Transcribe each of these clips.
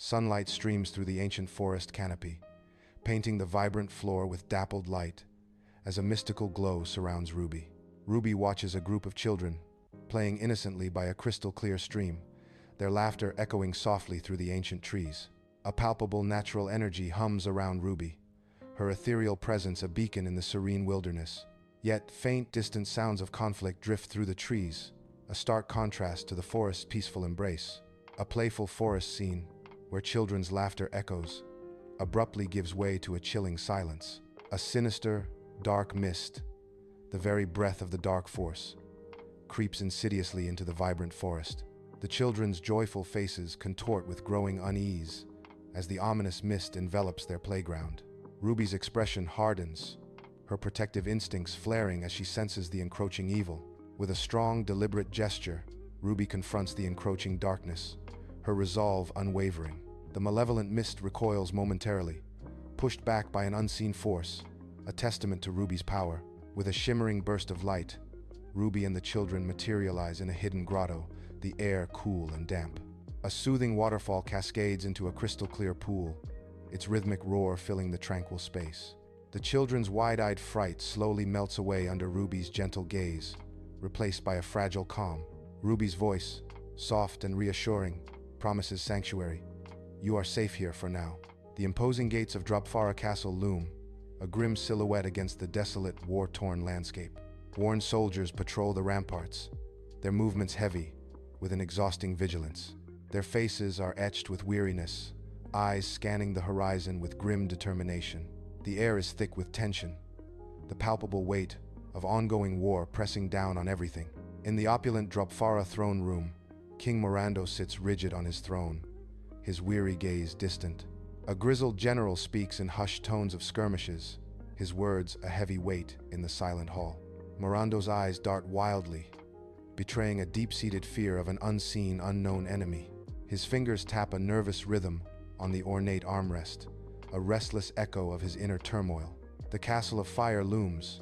Sunlight streams through the ancient forest canopy, painting the vibrant floor with dappled light as a mystical glow surrounds Ruby. Ruby watches a group of children playing innocently by a crystal-clear stream, their laughter echoing softly through the ancient trees. A palpable natural energy hums around Ruby, her ethereal presence a beacon in the serene wilderness. Yet faint, distant sounds of conflict drift through the trees, a stark contrast to the forest's peaceful embrace. A playful forest scene, where children's laughter echoes, abruptly gives way to a chilling silence. A sinister, dark mist, the very breath of the dark force, creeps insidiously into the vibrant forest. The children's joyful faces contort with growing unease as the ominous mist envelops their playground. Ruby's expression hardens, her protective instincts flaring as she senses the encroaching evil. With a strong, deliberate gesture, Ruby confronts the encroaching darkness, her resolve unwavering. The malevolent mist recoils momentarily, pushed back by an unseen force, a testament to Ruby's power. With a shimmering burst of light, Ruby and the children materialize in a hidden grotto, the air cool and damp. A soothing waterfall cascades into a crystal-clear pool, its rhythmic roar filling the tranquil space. The children's wide-eyed fright slowly melts away under Ruby's gentle gaze, replaced by a fragile calm. Ruby's voice, soft and reassuring, promises sanctuary. You are safe here for now. The imposing gates of Shadowfire Castle loom, a grim silhouette against the desolate, war-torn landscape. Worn soldiers patrol the ramparts, their movements heavy, with an exhausting vigilance. Their faces are etched with weariness, eyes scanning the horizon with grim determination. The air is thick with tension, the palpable weight of ongoing war pressing down on everything. In the opulent Shadowfire throne room, King Mirando sits rigid on his throne, his weary gaze distant. A grizzled general speaks in hushed tones of skirmishes, his words a heavy weight in the silent hall. Mirando's eyes dart wildly, betraying a deep-seated fear of an unseen, unknown enemy. His fingers tap a nervous rhythm on the ornate armrest, a restless echo of his inner turmoil. The Castle of Fire looms,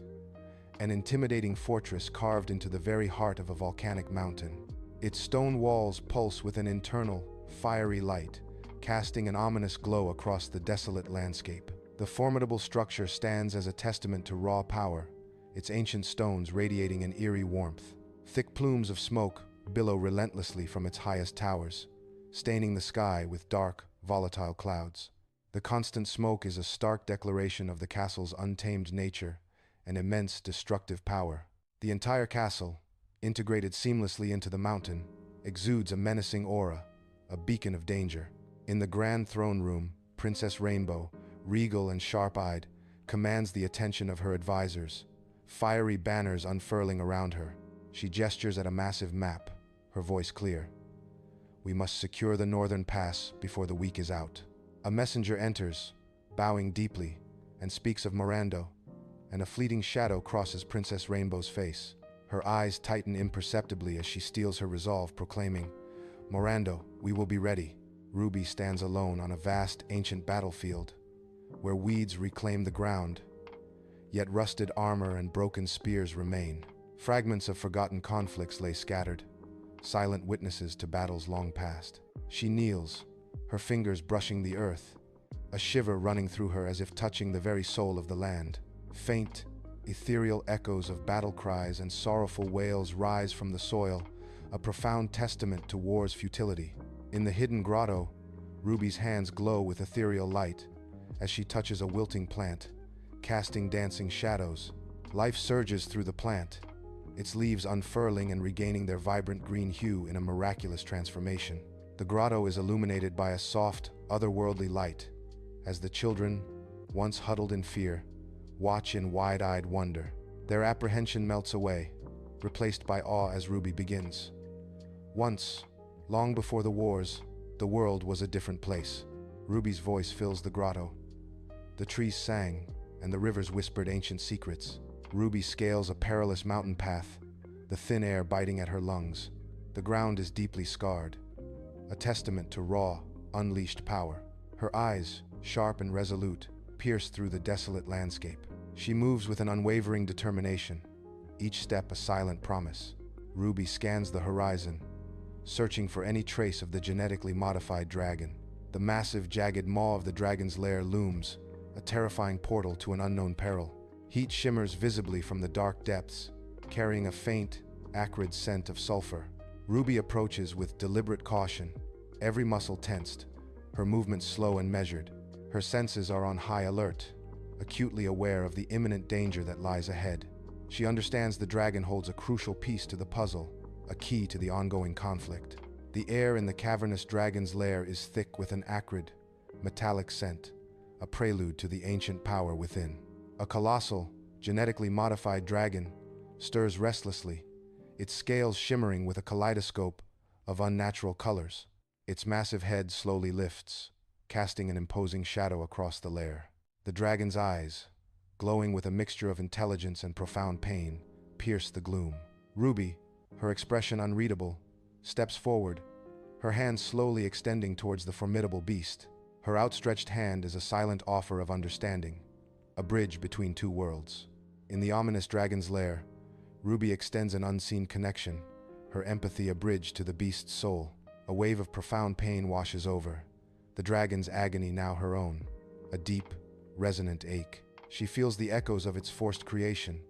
an intimidating fortress carved into the very heart of a volcanic mountain. Its stone walls pulse with an internal, fiery light, casting an ominous glow across the desolate landscape. The formidable structure stands as a testament to raw power, its ancient stones radiating an eerie warmth. Thick plumes of smoke billow relentlessly from its highest towers, staining the sky with dark, volatile clouds. The constant smoke is a stark declaration of the castle's untamed nature and immense destructive power. The entire castle, integrated seamlessly into the mountain, exudes a menacing aura, a beacon of danger. In the grand throne room, Princess Rainbow, regal and sharp-eyed, commands the attention of her advisors, fiery banners unfurling around her. She gestures at a massive map, her voice clear. We must secure the northern pass before the week is out. A messenger enters, bowing deeply, and speaks of Mirando, and a fleeting shadow crosses Princess Rainbow's face. Her eyes tighten imperceptibly as she steels her resolve, proclaiming, Mirando, we will be ready. Ruby stands alone on a vast, ancient battlefield, where weeds reclaim the ground, yet rusted armor and broken spears remain. Fragments of forgotten conflicts lay scattered, silent witnesses to battles long past. She kneels, her fingers brushing the earth, a shiver running through her as if touching the very soul of the land. Faint, ethereal echoes of battle cries and sorrowful wails rise from the soil, a profound testament to war's futility. In the hidden grotto, Ruby's hands glow with ethereal light as she touches a wilting plant, casting dancing shadows. Life surges through the plant, its leaves unfurling and regaining their vibrant green hue in a miraculous transformation. The grotto is illuminated by a soft, otherworldly light, as the children, once huddled in fear, watch in wide-eyed wonder. Their apprehension melts away, replaced by awe as Ruby begins. Once, long before the wars, the world was a different place. Ruby's voice fills the grotto. The trees sang, and the rivers whispered ancient secrets. Ruby scales a perilous mountain path, the thin air biting at her lungs. The ground is deeply scarred, a testament to raw, unleashed power. Her eyes, sharp and resolute, pierce through the desolate landscape. She moves with an unwavering determination, each step a silent promise. Ruby scans the horizon, searching for any trace of the genetically modified dragon. The massive, jagged maw of the dragon's lair looms, a terrifying portal to an unknown peril. Heat shimmers visibly from the dark depths, carrying a faint, acrid scent of sulfur. Ruby approaches with deliberate caution, every muscle tensed, her movements slow and measured. Her senses are on high alert, acutely aware of the imminent danger that lies ahead. She understands the dragon holds a crucial piece to the puzzle, a key to the ongoing conflict. The air in the cavernous dragon's lair is thick with an acrid, metallic scent, a prelude to the ancient power within. A colossal, genetically modified dragon stirs restlessly, its scales shimmering with a kaleidoscope of unnatural colors. Its massive head slowly lifts, casting an imposing shadow across the lair. The dragon's eyes, glowing with a mixture of intelligence and profound pain, pierce the gloom. Ruby, her expression unreadable, steps forward, her hand slowly extending towards the formidable beast. Her outstretched hand is a silent offer of understanding, a bridge between two worlds. In the ominous dragon's lair, Ruby extends an unseen connection, her empathy a bridge to the beast's soul. A wave of profound pain washes over, the dragon's agony now her own, a deep, resonant ache. She feels the echoes of its forced creation,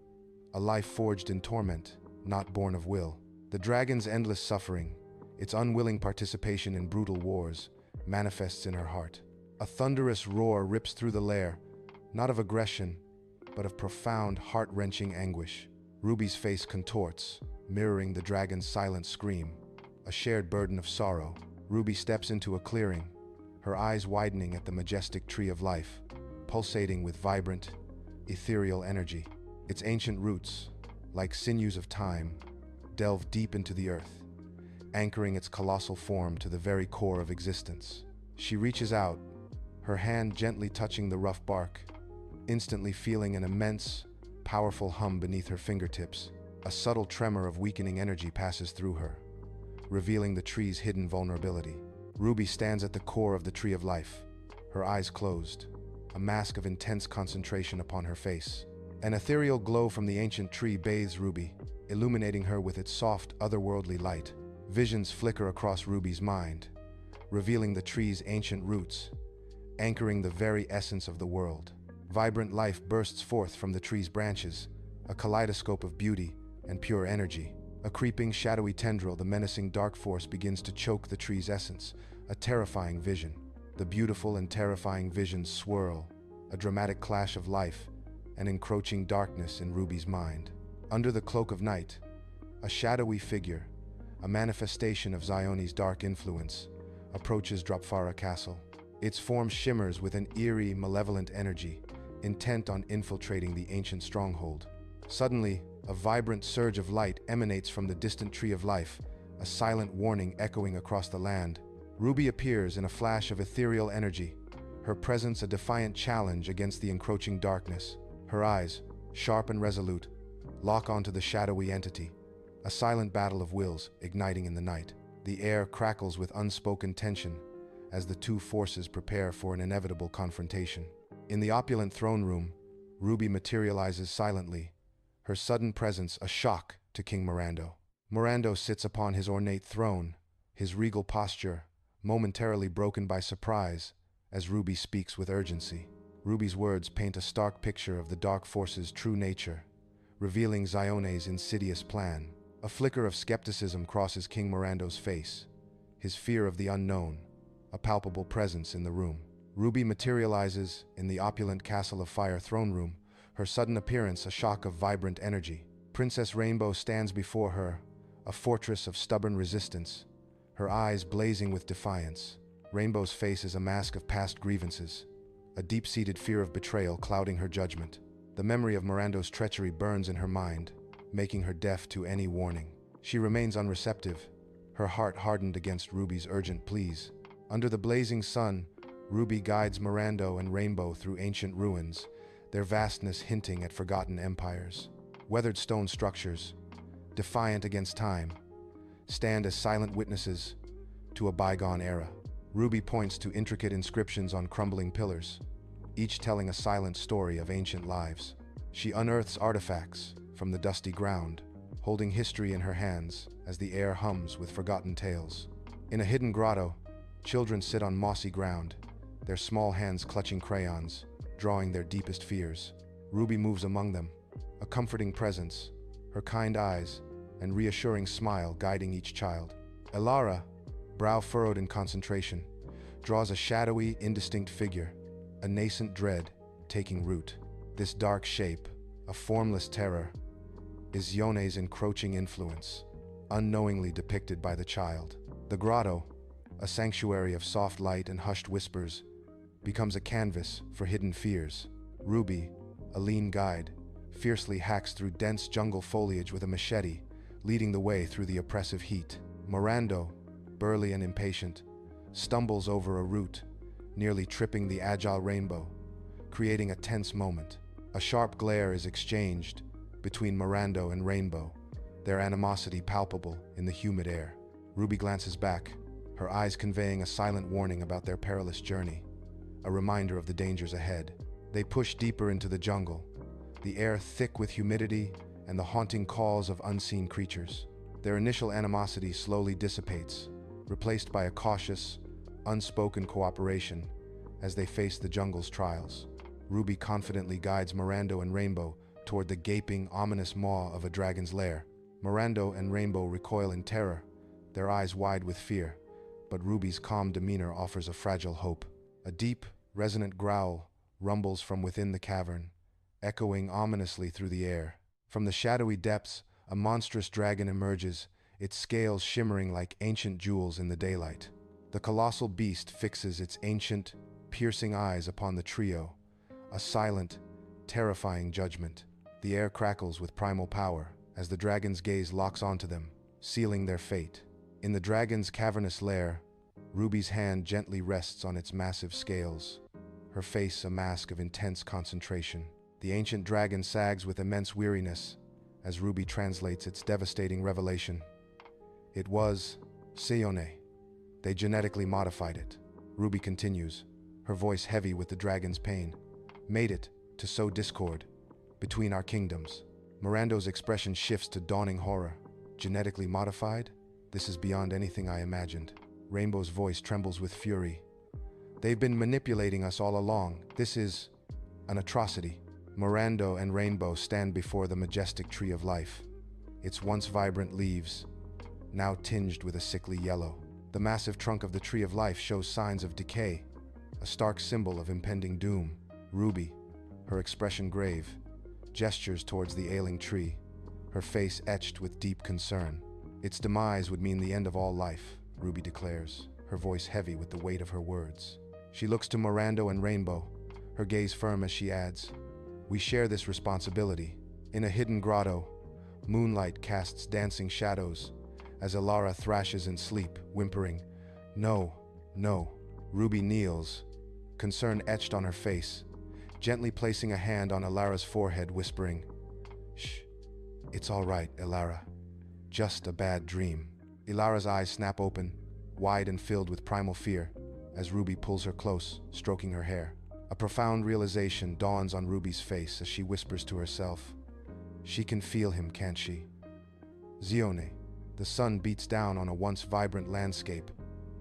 a life forged in torment, not born of will. The dragon's endless suffering, its unwilling participation in brutal wars, manifests in her heart. A thunderous roar rips through the lair, not of aggression, but of profound, heart-wrenching anguish. Ruby's face contorts, mirroring the dragon's silent scream, a shared burden of sorrow. Ruby steps into a clearing, her eyes widening at the majestic tree of life, pulsating with vibrant, ethereal energy. Its ancient roots, like sinews of time, delve deep into the earth, anchoring its colossal form to the very core of existence. She reaches out, her hand gently touching the rough bark, instantly feeling an immense, powerful hum beneath her fingertips. A subtle tremor of weakening energy passes through her, revealing the tree's hidden vulnerability. Ruby stands at the core of the Tree of Life, her eyes closed, a mask of intense concentration upon her face. An ethereal glow from the ancient tree bathes Ruby, illuminating her with its soft, otherworldly light. Visions flicker across Ruby's mind, revealing the tree's ancient roots, anchoring the very essence of the world. Vibrant life bursts forth from the tree's branches, a kaleidoscope of beauty and pure energy. A creeping, shadowy tendril, the menacing dark force begins to choke the tree's essence, a terrifying vision. The beautiful and terrifying visions swirl, a dramatic clash of life and encroaching darkness in Ruby's mind. Under the cloak of night, a shadowy figure, a manifestation of Zioni's dark influence, approaches Dropfara Castle. Its form shimmers with an eerie, malevolent energy, intent on infiltrating the ancient stronghold. Suddenly, a vibrant surge of light emanates from the distant Tree of Life, a silent warning echoing across the land. Ruby appears in a flash of ethereal energy, her presence a defiant challenge against the encroaching darkness. Her eyes, sharp and resolute, lock onto the shadowy entity, a silent battle of wills igniting in the night. The air crackles with unspoken tension as the two forces prepare for an inevitable confrontation. In the opulent throne room, Ruby materializes silently, her sudden presence a shock to King Mirando. Mirando sits upon his ornate throne, his regal posture momentarily broken by surprise as Ruby speaks with urgency. Ruby's words paint a stark picture of the dark force's true nature, revealing Zione's insidious plan. A flicker of skepticism crosses King Mirando's face, his fear of the unknown, a palpable presence in the room. Ruby materializes in the opulent Castle of Fire throne room, her sudden appearance a shock of vibrant energy. Princess Rainbow stands before her, a fortress of stubborn resistance, her eyes blazing with defiance. Rainbow's face is a mask of past grievances, a deep-seated fear of betrayal clouding her judgment. The memory of Mirando's treachery burns in her mind, making her deaf to any warning. She remains unreceptive, her heart hardened against Ruby's urgent pleas. Under the blazing sun, Ruby guides Mirando and Rainbow through ancient ruins, their vastness hinting at forgotten empires. Weathered stone structures, defiant against time, stand as silent witnesses to a bygone era. Ruby points to intricate inscriptions on crumbling pillars, each telling a silent story of ancient lives. She unearths artifacts from the dusty ground, holding history in her hands as the air hums with forgotten tales. In a hidden grotto, Children sit on mossy ground, their small hands clutching crayons, drawing their deepest fears. Ruby moves among them, a comforting presence, her kind eyes and reassuring smile guiding each child. Elara, brow furrowed in concentration, draws a shadowy, indistinct figure, a nascent dread taking root. This dark shape, a formless terror, is Yone's encroaching influence, unknowingly depicted by the child. The grotto, a sanctuary of soft light and hushed whispers, becomes a canvas for hidden fears. Ruby, a lean guide, fiercely hacks through dense jungle foliage with a machete, leading the way through the oppressive heat. Mirando, burly and impatient, stumbles over a root, nearly tripping the agile Rainbow, creating a tense moment. A sharp glare is exchanged between Mirando and Rainbow, their animosity palpable in the humid air. Ruby glances back, her eyes conveying a silent warning about their perilous journey, a reminder of the dangers ahead. They push deeper into the jungle, the air thick with humidity and the haunting calls of unseen creatures. Their initial animosity slowly dissipates, replaced by a cautious, unspoken cooperation as they face the jungle's trials. Ruby confidently guides Mirando and Rainbow toward the gaping, ominous maw of a dragon's lair. Mirando and Rainbow recoil in terror, their eyes wide with fear, but Ruby's calm demeanor offers a fragile hope. A deep, resonant growl rumbles from within the cavern, echoing ominously through the air. From the shadowy depths, a monstrous dragon emerges, its scales shimmering like ancient jewels in the daylight. The colossal beast fixes its ancient, piercing eyes upon the trio, a silent, terrifying judgment. The air crackles with primal power as the dragon's gaze locks onto them, sealing their fate. In the dragon's cavernous lair, Ruby's hand gently rests on its massive scales, her face a mask of intense concentration. The ancient dragon sags with immense weariness as Ruby translates its devastating revelation. It was Seone. They genetically modified it. Ruby continues, her voice heavy with the dragon's pain. Made it to sow discord between our kingdoms. Mirando's expression shifts to dawning horror. Genetically modified? This is beyond anything I imagined. Rainbow's voice trembles with fury. They've been manipulating us all along. This is an atrocity. Mirando and Rainbow stand before the majestic tree of life, its once vibrant leaves now tinged with a sickly yellow. The massive trunk of the tree of life shows signs of decay, a stark symbol of impending doom. Ruby, her expression grave, gestures towards the ailing tree, her face etched with deep concern. Its demise would mean the end of all life, Ruby declares, her voice heavy with the weight of her words. She looks to Mirando and Rainbow, her gaze firm as she adds, "We share this responsibility." In a hidden grotto, moonlight casts dancing shadows as Elara thrashes in sleep, whimpering, "No, no." Ruby kneels, concern etched on her face, gently placing a hand on Elara's forehead, whispering, "Shh, it's all right, Elara. Just a bad dream." Elara's eyes snap open, wide and filled with primal fear, as Ruby pulls her close, stroking her hair. A profound realization dawns on Ruby's face as she whispers to herself, "She can feel him, can't she?" Zione. The sun beats down on a once vibrant landscape,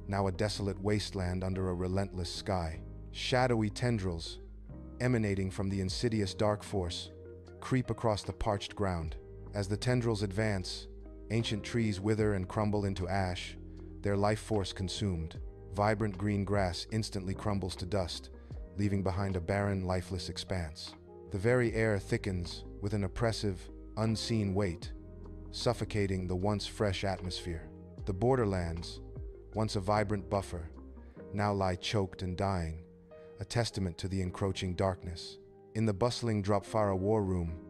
now a desolate wasteland under a relentless sky. Shadowy tendrils, emanating from the insidious dark force, creep across the parched ground. As the tendrils advance, ancient trees wither and crumble into ash, their life force consumed. Vibrant green grass instantly crumbles to dust, leaving behind a barren, lifeless expanse. The very air thickens with an oppressive, unseen weight, suffocating the once fresh atmosphere. The borderlands, once a vibrant buffer, now lie choked and dying, a testament to the encroaching darkness. In the bustling Dropfara war room,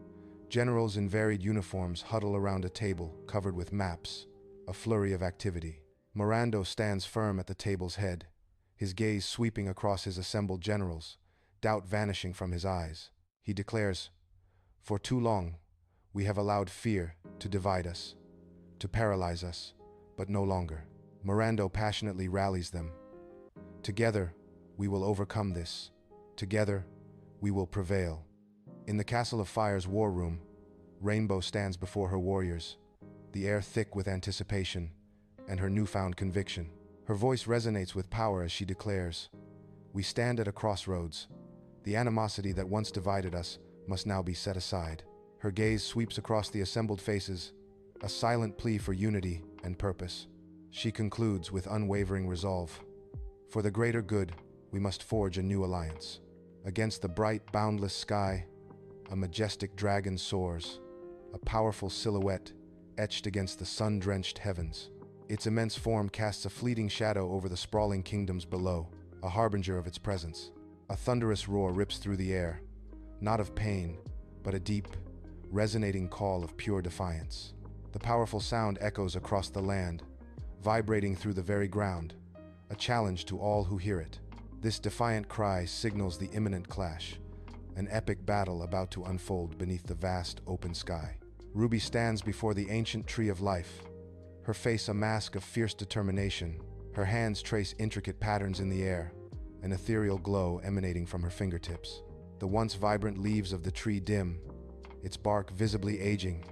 generals in varied uniforms huddle around a table covered with maps, a flurry of activity. Mirando stands firm at the table's head, his gaze sweeping across his assembled generals, doubt vanishing from his eyes. He declares, "For too long, we have allowed fear to divide us, to paralyze us, but no longer." Mirando passionately rallies them. "Together, we will overcome this. Together, we will prevail." In the Castle of Fire's war room, Rainbow stands before her warriors, the air thick with anticipation and her newfound conviction. Her voice resonates with power as she declares, "We stand at a crossroads. The animosity that once divided us must now be set aside." Her gaze sweeps across the assembled faces, a silent plea for unity and purpose. She concludes with unwavering resolve. "For the greater good, we must forge a new alliance." Against the bright, boundless sky, a majestic dragon soars, a powerful silhouette etched against the sun-drenched heavens. Its immense form casts a fleeting shadow over the sprawling kingdoms below, a harbinger of its presence. A thunderous roar rips through the air, not of pain, but a deep, resonating call of pure defiance. The powerful sound echoes across the land, vibrating through the very ground, a challenge to all who hear it. This defiant cry signals the imminent clash, an epic battle about to unfold beneath the vast open sky. Ruby stands before the ancient tree of life, her face a mask of fierce determination. Her hands trace intricate patterns in the air, an ethereal glow emanating from her fingertips. The once vibrant leaves of the tree dim, its bark visibly aging,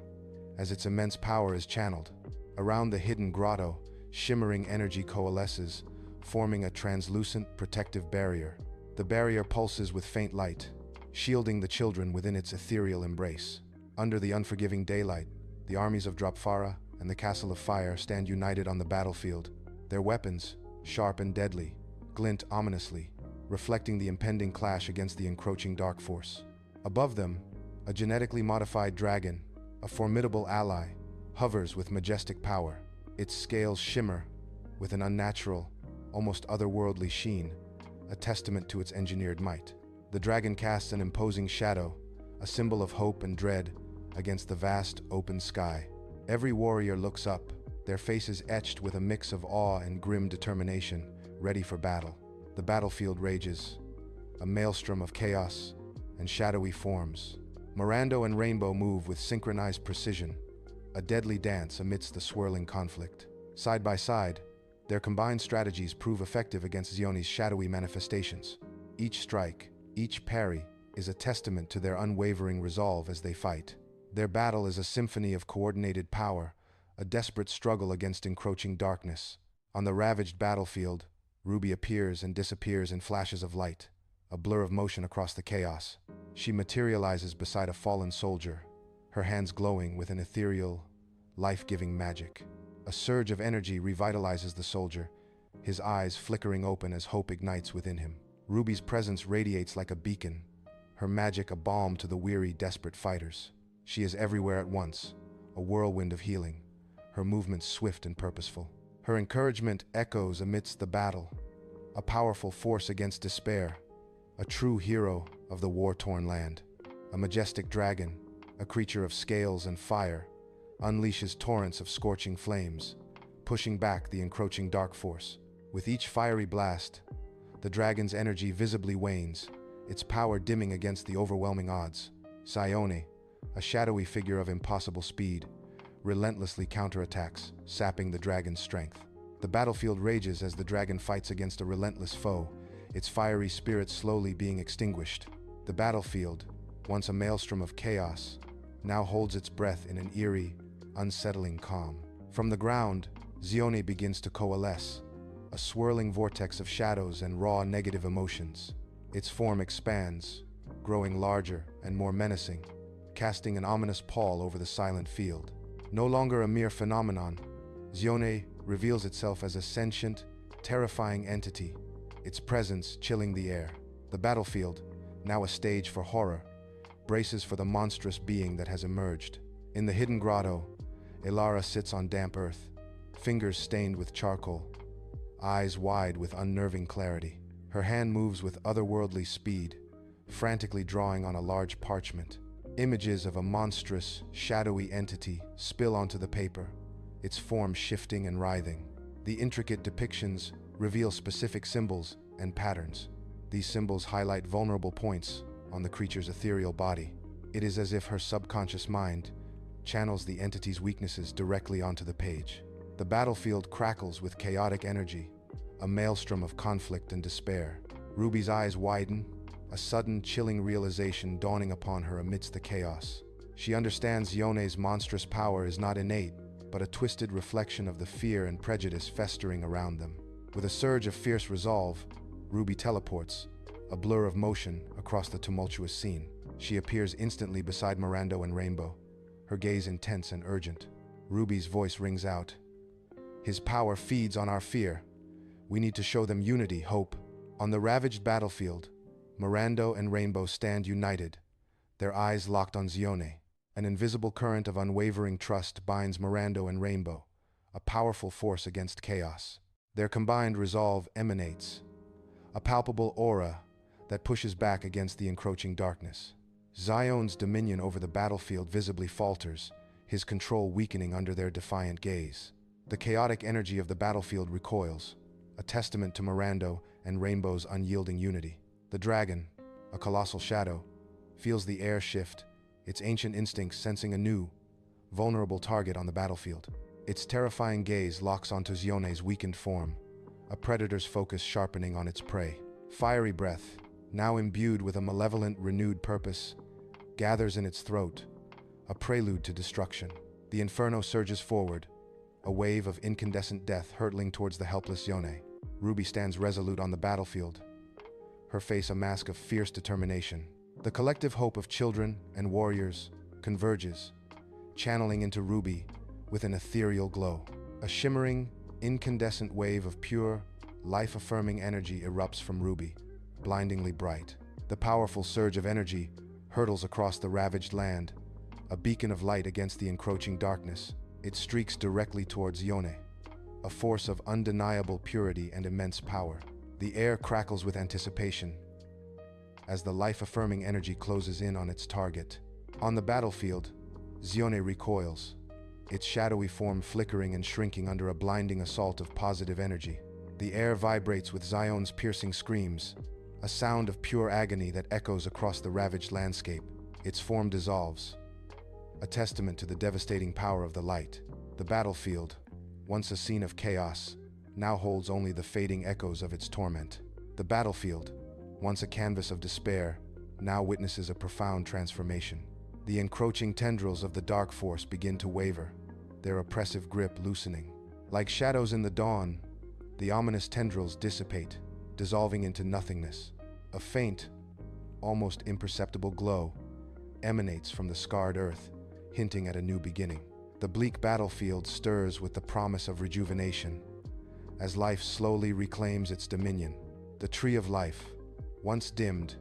as its immense power is channeled. Around the hidden grotto, shimmering energy coalesces, forming a translucent, protective barrier. The barrier pulses with faint light, shielding the children within its ethereal embrace. Under the unforgiving daylight, the armies of Dropfara and the Castle of Fire stand united on the battlefield. Their weapons, sharp and deadly, glint ominously, reflecting the impending clash against the encroaching dark force. Above them, a genetically modified dragon, a formidable ally, hovers with majestic power. Its scales shimmer with an unnatural, almost otherworldly sheen, a testament to its engineered might. The dragon casts an imposing shadow, a symbol of hope and dread, against the vast open sky. Every warrior looks up, their faces etched with a mix of awe and grim determination, ready for battle. The battlefield rages, a maelstrom of chaos and shadowy forms. Mirando and Rainbow move with synchronized precision, a deadly dance amidst the swirling conflict. Side by side, their combined strategies prove effective against Xione's shadowy manifestations. Each strike, each parry, is a testament to their unwavering resolve as they fight. Their battle is a symphony of coordinated power, a desperate struggle against encroaching darkness. On the ravaged battlefield, Ruby appears and disappears in flashes of light, a blur of motion across the chaos. She materializes beside a fallen soldier, her hands glowing with an ethereal, life-giving magic. A surge of energy revitalizes the soldier, his eyes flickering open as hope ignites within him. Ruby's presence radiates like a beacon, her magic a balm to the weary, desperate fighters. She is everywhere at once, a whirlwind of healing, her movements swift and purposeful. Her encouragement echoes amidst the battle, a powerful force against despair, a true hero of the war-torn land. A majestic dragon, a creature of scales and fire, unleashes torrents of scorching flames, pushing back the encroaching dark force. With each fiery blast, the dragon's energy visibly wanes, its power dimming against the overwhelming odds. Xione, a shadowy figure of impossible speed, relentlessly counterattacks, sapping the dragon's strength. The battlefield rages as the dragon fights against a relentless foe, its fiery spirit slowly being extinguished. The battlefield, once a maelstrom of chaos, now holds its breath in an eerie, unsettling calm. From the ground, Xione begins to coalesce, a swirling vortex of shadows and raw negative emotions. Its form expands, growing larger and more menacing, casting an ominous pall over the silent field. No longer a mere phenomenon, Xione reveals itself as a sentient, terrifying entity, its presence chilling the air. The battlefield, now a stage for horror, braces for the monstrous being that has emerged. In the hidden grotto, Elara sits on damp earth, fingers stained with charcoal, eyes wide with unnerving clarity. Her hand moves with otherworldly speed, frantically drawing on a large parchment. Images of a monstrous, shadowy entity spill onto the paper, its form shifting and writhing. The intricate depictions reveal specific symbols and patterns. These symbols highlight vulnerable points on the creature's ethereal body. It is as if her subconscious mind channels the entity's weaknesses directly onto the page. The battlefield crackles with chaotic energy, a maelstrom of conflict and despair. Ruby's eyes widen, a sudden, chilling realization dawning upon her amidst the chaos. She understands Xione's monstrous power is not innate, but a twisted reflection of the fear and prejudice festering around them. With a surge of fierce resolve, Ruby teleports, a blur of motion, across the tumultuous scene. She appears instantly beside Mirando and Rainbow, her gaze intense and urgent. Ruby's voice rings out. His power feeds on our fear. We need to show them unity, hope. On the ravaged battlefield, Mirando and Rainbow stand united, their eyes locked on Zione. An invisible current of unwavering trust binds Mirando and Rainbow, a powerful force against chaos. Their combined resolve emanates, a palpable aura that pushes back against the encroaching darkness. Zion's dominion over the battlefield visibly falters, his control weakening under their defiant gaze. The chaotic energy of the battlefield recoils, a testament to Mirando and Rainbow's unyielding unity. The dragon, a colossal shadow, feels the air shift, its ancient instincts sensing a new, vulnerable target on the battlefield. Its terrifying gaze locks onto Zione's weakened form, a predator's focus sharpening on its prey. Fiery breath, now imbued with a malevolent, renewed purpose, gathers in its throat, a prelude to destruction. The inferno surges forward, a wave of incandescent death hurtling towards the helpless Zione. Ruby stands resolute on the battlefield, her face a mask of fierce determination. The collective hope of children and warriors converges, channeling into Ruby with an ethereal glow. A shimmering, incandescent wave of pure, life-affirming energy erupts from Ruby, blindingly bright. The powerful surge of energy hurtles across the ravaged land, a beacon of light against the encroaching darkness. It streaks directly towards Zione, a force of undeniable purity and immense power. The air crackles with anticipation as the life-affirming energy closes in on its target. On the battlefield, Zione recoils, its shadowy form flickering and shrinking under a blinding assault of positive energy. The air vibrates with Zion's piercing screams, a sound of pure agony that echoes across the ravaged landscape. Its form dissolves, a testament to the devastating power of the light. The battlefield, once a scene of chaos, now holds only the fading echoes of its torment. The battlefield, once a canvas of despair, now witnesses a profound transformation. The encroaching tendrils of the dark force begin to waver, their oppressive grip loosening. Like shadows in the dawn, the ominous tendrils dissipate, dissolving into nothingness. A faint, almost imperceptible glow emanates from the scarred earth, hinting at a new beginning. The bleak battlefield stirs with the promise of rejuvenation, as life slowly reclaims its dominion. The tree of life, once dimmed,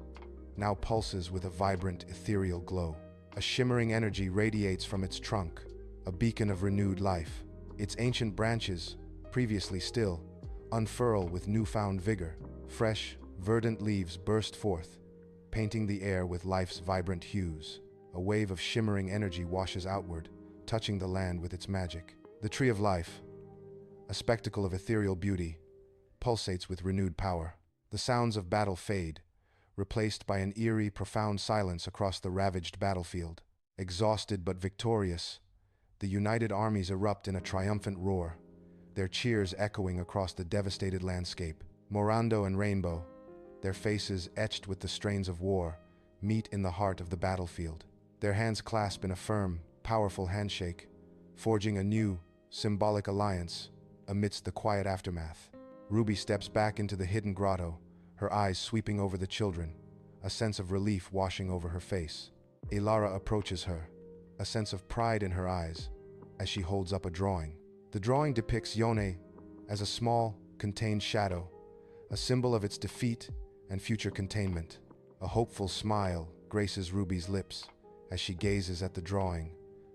now pulses with a vibrant, ethereal glow. A shimmering energy radiates from its trunk, a beacon of renewed life. Its ancient branches, previously still, unfurl with newfound vigor. Fresh, verdant leaves burst forth, painting the air with life's vibrant hues. A wave of shimmering energy washes outward, touching the land with its magic. The tree of life, a spectacle of ethereal beauty, pulsates with renewed power. The sounds of battle fade, replaced by an eerie, profound silence across the ravaged battlefield. Exhausted but victorious, the united armies erupt in a triumphant roar, their cheers echoing across the devastated landscape. Mirando and Rainbow, their faces etched with the strains of war, meet in the heart of the battlefield. Their hands clasp in a firm, powerful handshake, forging a new, symbolic alliance amidst the quiet aftermath. Ruby steps back into the hidden grotto, her eyes sweeping over the children, a sense of relief washing over her face. Ilara approaches her, a sense of pride in her eyes, as she holds up a drawing. The drawing depicts Yone as a small, contained shadow, a symbol of its defeat and future containment. A hopeful smile graces Ruby's lips as she gazes at the drawing,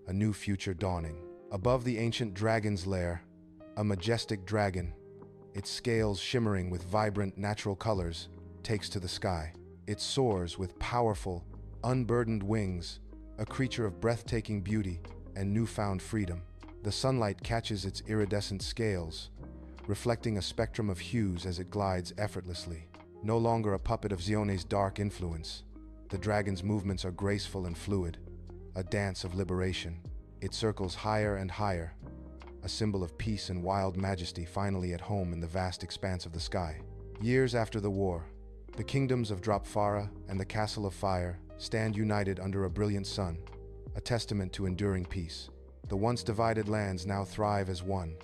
a new future dawning. Above the ancient dragon's lair, a majestic dragon, its scales shimmering with vibrant natural colors, takes to the sky. It soars with powerful, unburdened wings, a creature of breathtaking beauty and newfound freedom. The sunlight catches its iridescent scales, reflecting a spectrum of hues as it glides effortlessly. No longer a puppet of Zione's dark influence, the dragon's movements are graceful and fluid, a dance of liberation. It circles higher and higher, a symbol of peace and wild majesty finally at home in the vast expanse of the sky. Years after the war, the kingdoms of Dropfara and the Castle of Fire stand united under a brilliant sun, a testament to enduring peace. The once divided lands now thrive as one,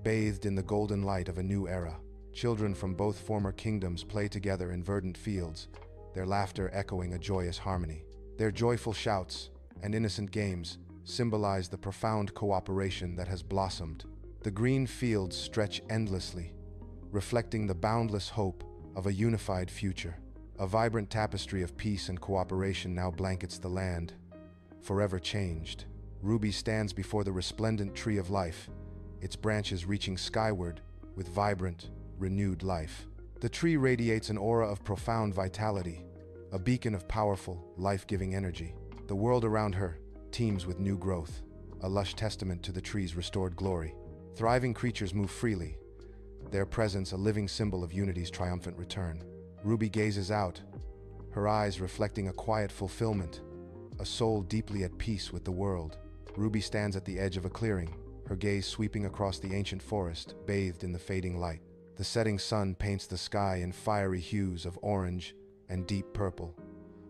bathed in the golden light of a new era. Children from both former kingdoms play together in verdant fields, their laughter echoing a joyous harmony. Their joyful shouts and innocent games symbolize the profound cooperation that has blossomed. The green fields stretch endlessly, reflecting the boundless hope of a unified future. A vibrant tapestry of peace and cooperation now blankets the land, forever changed. Ruby stands before the resplendent tree of life, its branches reaching skyward with vibrant, renewed life. The tree radiates an aura of profound vitality, a beacon of powerful, life-giving energy. The world around her teems with new growth, a lush testament to the tree's restored glory. Thriving creatures move freely, their presence a living symbol of unity's triumphant return. Ruby gazes out, her eyes reflecting a quiet fulfillment, a soul deeply at peace with the world. Ruby stands at the edge of a clearing, her gaze sweeping across the ancient forest, bathed in the fading light. The setting sun paints the sky in fiery hues of orange and deep purple,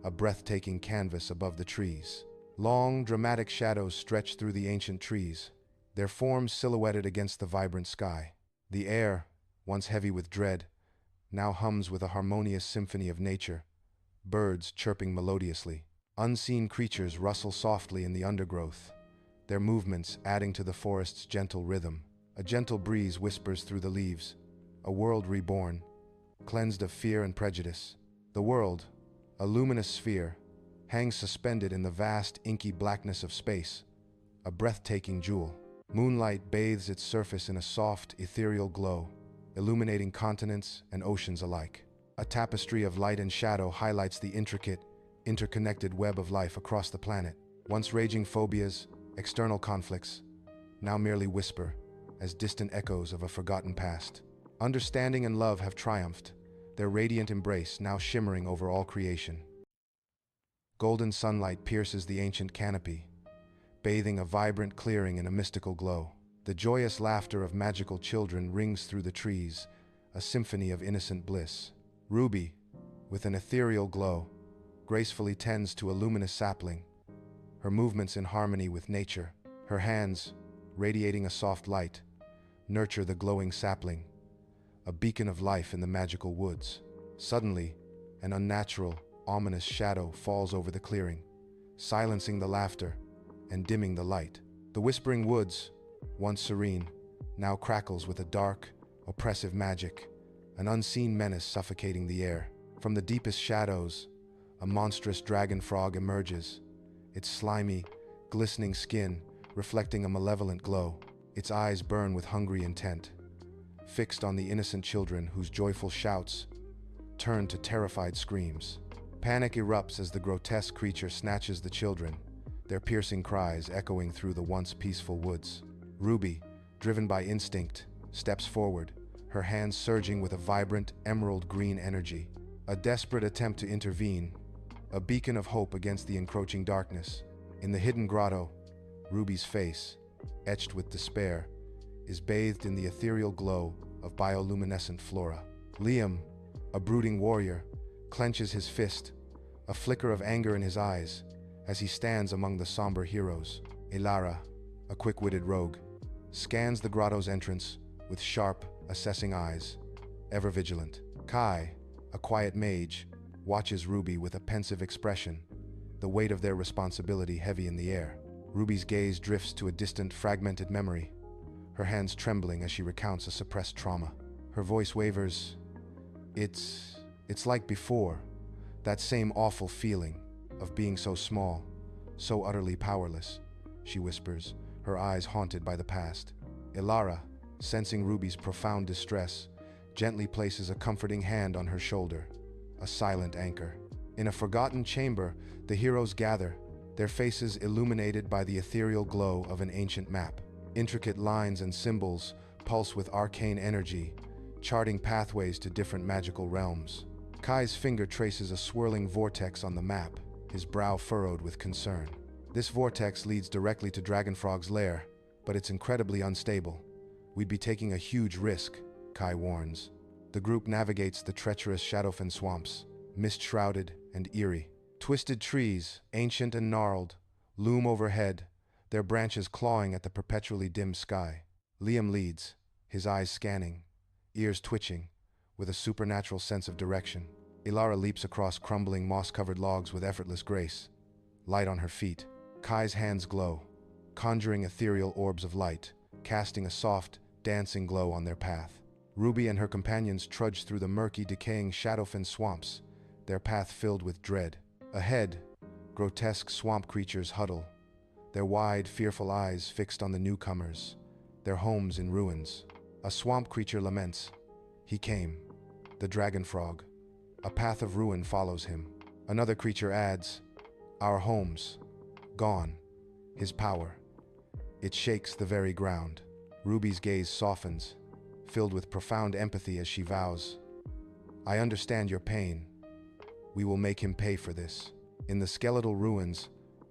a breathtaking canvas above the trees. Long, dramatic shadows stretch through the ancient trees, their forms silhouetted against the vibrant sky. The air, once heavy with dread, now hums with a harmonious symphony of nature, birds chirping melodiously. Unseen creatures rustle softly in the undergrowth, their movements adding to the forest's gentle rhythm. A gentle breeze whispers through the leaves, a world reborn, cleansed of fear and prejudice. The world, a luminous sphere, hangs suspended in the vast, inky blackness of space, a breathtaking jewel. Moonlight bathes its surface in a soft, ethereal glow, illuminating continents and oceans alike. A tapestry of light and shadow highlights the intricate, interconnected web of life across the planet. Once raging phobias, external conflicts, now merely whisper, as distant echoes of a forgotten past. Understanding and love have triumphed, their radiant embrace now shimmering over all creation. Golden sunlight pierces the ancient canopy, bathing a vibrant clearing in a mystical glow. The joyous laughter of magical children rings through the trees, a symphony of innocent bliss. Ruby, with an ethereal glow, gracefully tends to a luminous sapling, her movements in harmony with nature. Her hands, radiating a soft light, nurture the glowing sapling, a beacon of life in the magical woods. Suddenly, an unnatural, ominous shadow falls over the clearing, silencing the laughter and dimming the light. The whispering woods, once serene, now crackles with a dark, oppressive magic, an unseen menace suffocating the air. From the deepest shadows, a monstrous dragon frog emerges, its slimy, glistening skin reflecting a malevolent glow. Its eyes burn with hungry intent, fixed on the innocent children whose joyful shouts turn to terrified screams. Panic erupts as the grotesque creature snatches the children, their piercing cries echoing through the once peaceful woods. Ruby, driven by instinct, steps forward, her hands surging with a vibrant, emerald green energy. A desperate attempt to intervene, a beacon of hope against the encroaching darkness. In the hidden grotto, Ruby's face, etched with despair, is bathed in the ethereal glow of bioluminescent flora. Liam, a brooding warrior, clenches his fist, a flicker of anger in his eyes, as he stands among the somber heroes. Elara, a quick-witted rogue, scans the grotto's entrance with sharp, assessing eyes, ever vigilant. Kai, a quiet mage, watches Ruby with a pensive expression, the weight of their responsibility heavy in the air. Ruby's gaze drifts to a distant, fragmented memory, her hands trembling as she recounts a suppressed trauma. Her voice wavers. It's like before, that same awful feeling of being so small, so utterly powerless, she whispers, her eyes haunted by the past. Elara, sensing Ruby's profound distress, gently places a comforting hand on her shoulder, a silent anchor. In a forgotten chamber, the heroes gather, their faces illuminated by the ethereal glow of an ancient map. Intricate lines and symbols pulse with arcane energy, charting pathways to different magical realms. Kai's finger traces a swirling vortex on the map, his brow furrowed with concern. This vortex leads directly to Dragonfrog's lair, but it's incredibly unstable. We'd be taking a huge risk, Kai warns. The group navigates the treacherous Shadowfire swamps, mist-shrouded and eerie. Twisted trees, ancient and gnarled, loom overhead, their branches clawing at the perpetually dim sky. Liam leads, his eyes scanning, ears twitching, with a supernatural sense of direction. Ilara leaps across crumbling, moss-covered logs with effortless grace, light on her feet. Kai's hands glow, conjuring ethereal orbs of light, casting a soft, dancing glow on their path. Ruby and her companions trudge through the murky, decaying Shadowfin swamps, their path filled with dread. Ahead, grotesque swamp creatures huddle, their wide, fearful eyes fixed on the newcomers, their homes in ruins. A swamp creature laments. He came, the dragon frog. A path of ruin follows him. Another creature adds, our homes, gone. His power. It shakes the very ground. Ruby's gaze softens, filled with profound empathy as she vows, I understand your pain. We will make him pay for this. In the skeletal ruins,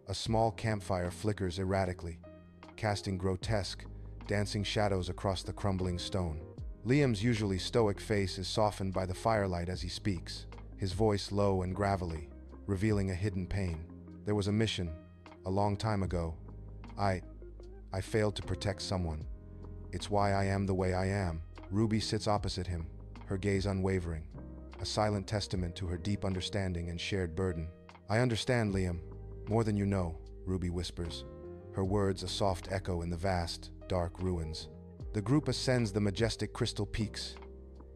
a small campfire flickers erratically, casting grotesque, dancing shadows across the crumbling stone. Liam's usually stoic face is softened by the firelight as he speaks, his voice low and gravelly, revealing a hidden pain. There was a mission, a long time ago. I failed to protect someone. It's why I am the way I am. Ruby sits opposite him, her gaze unwavering, a silent testament to her deep understanding and shared burden. I understand, Liam, more than you know, Ruby whispers, her words a soft echo in the vast, dark ruins. The group ascends the majestic crystal peaks,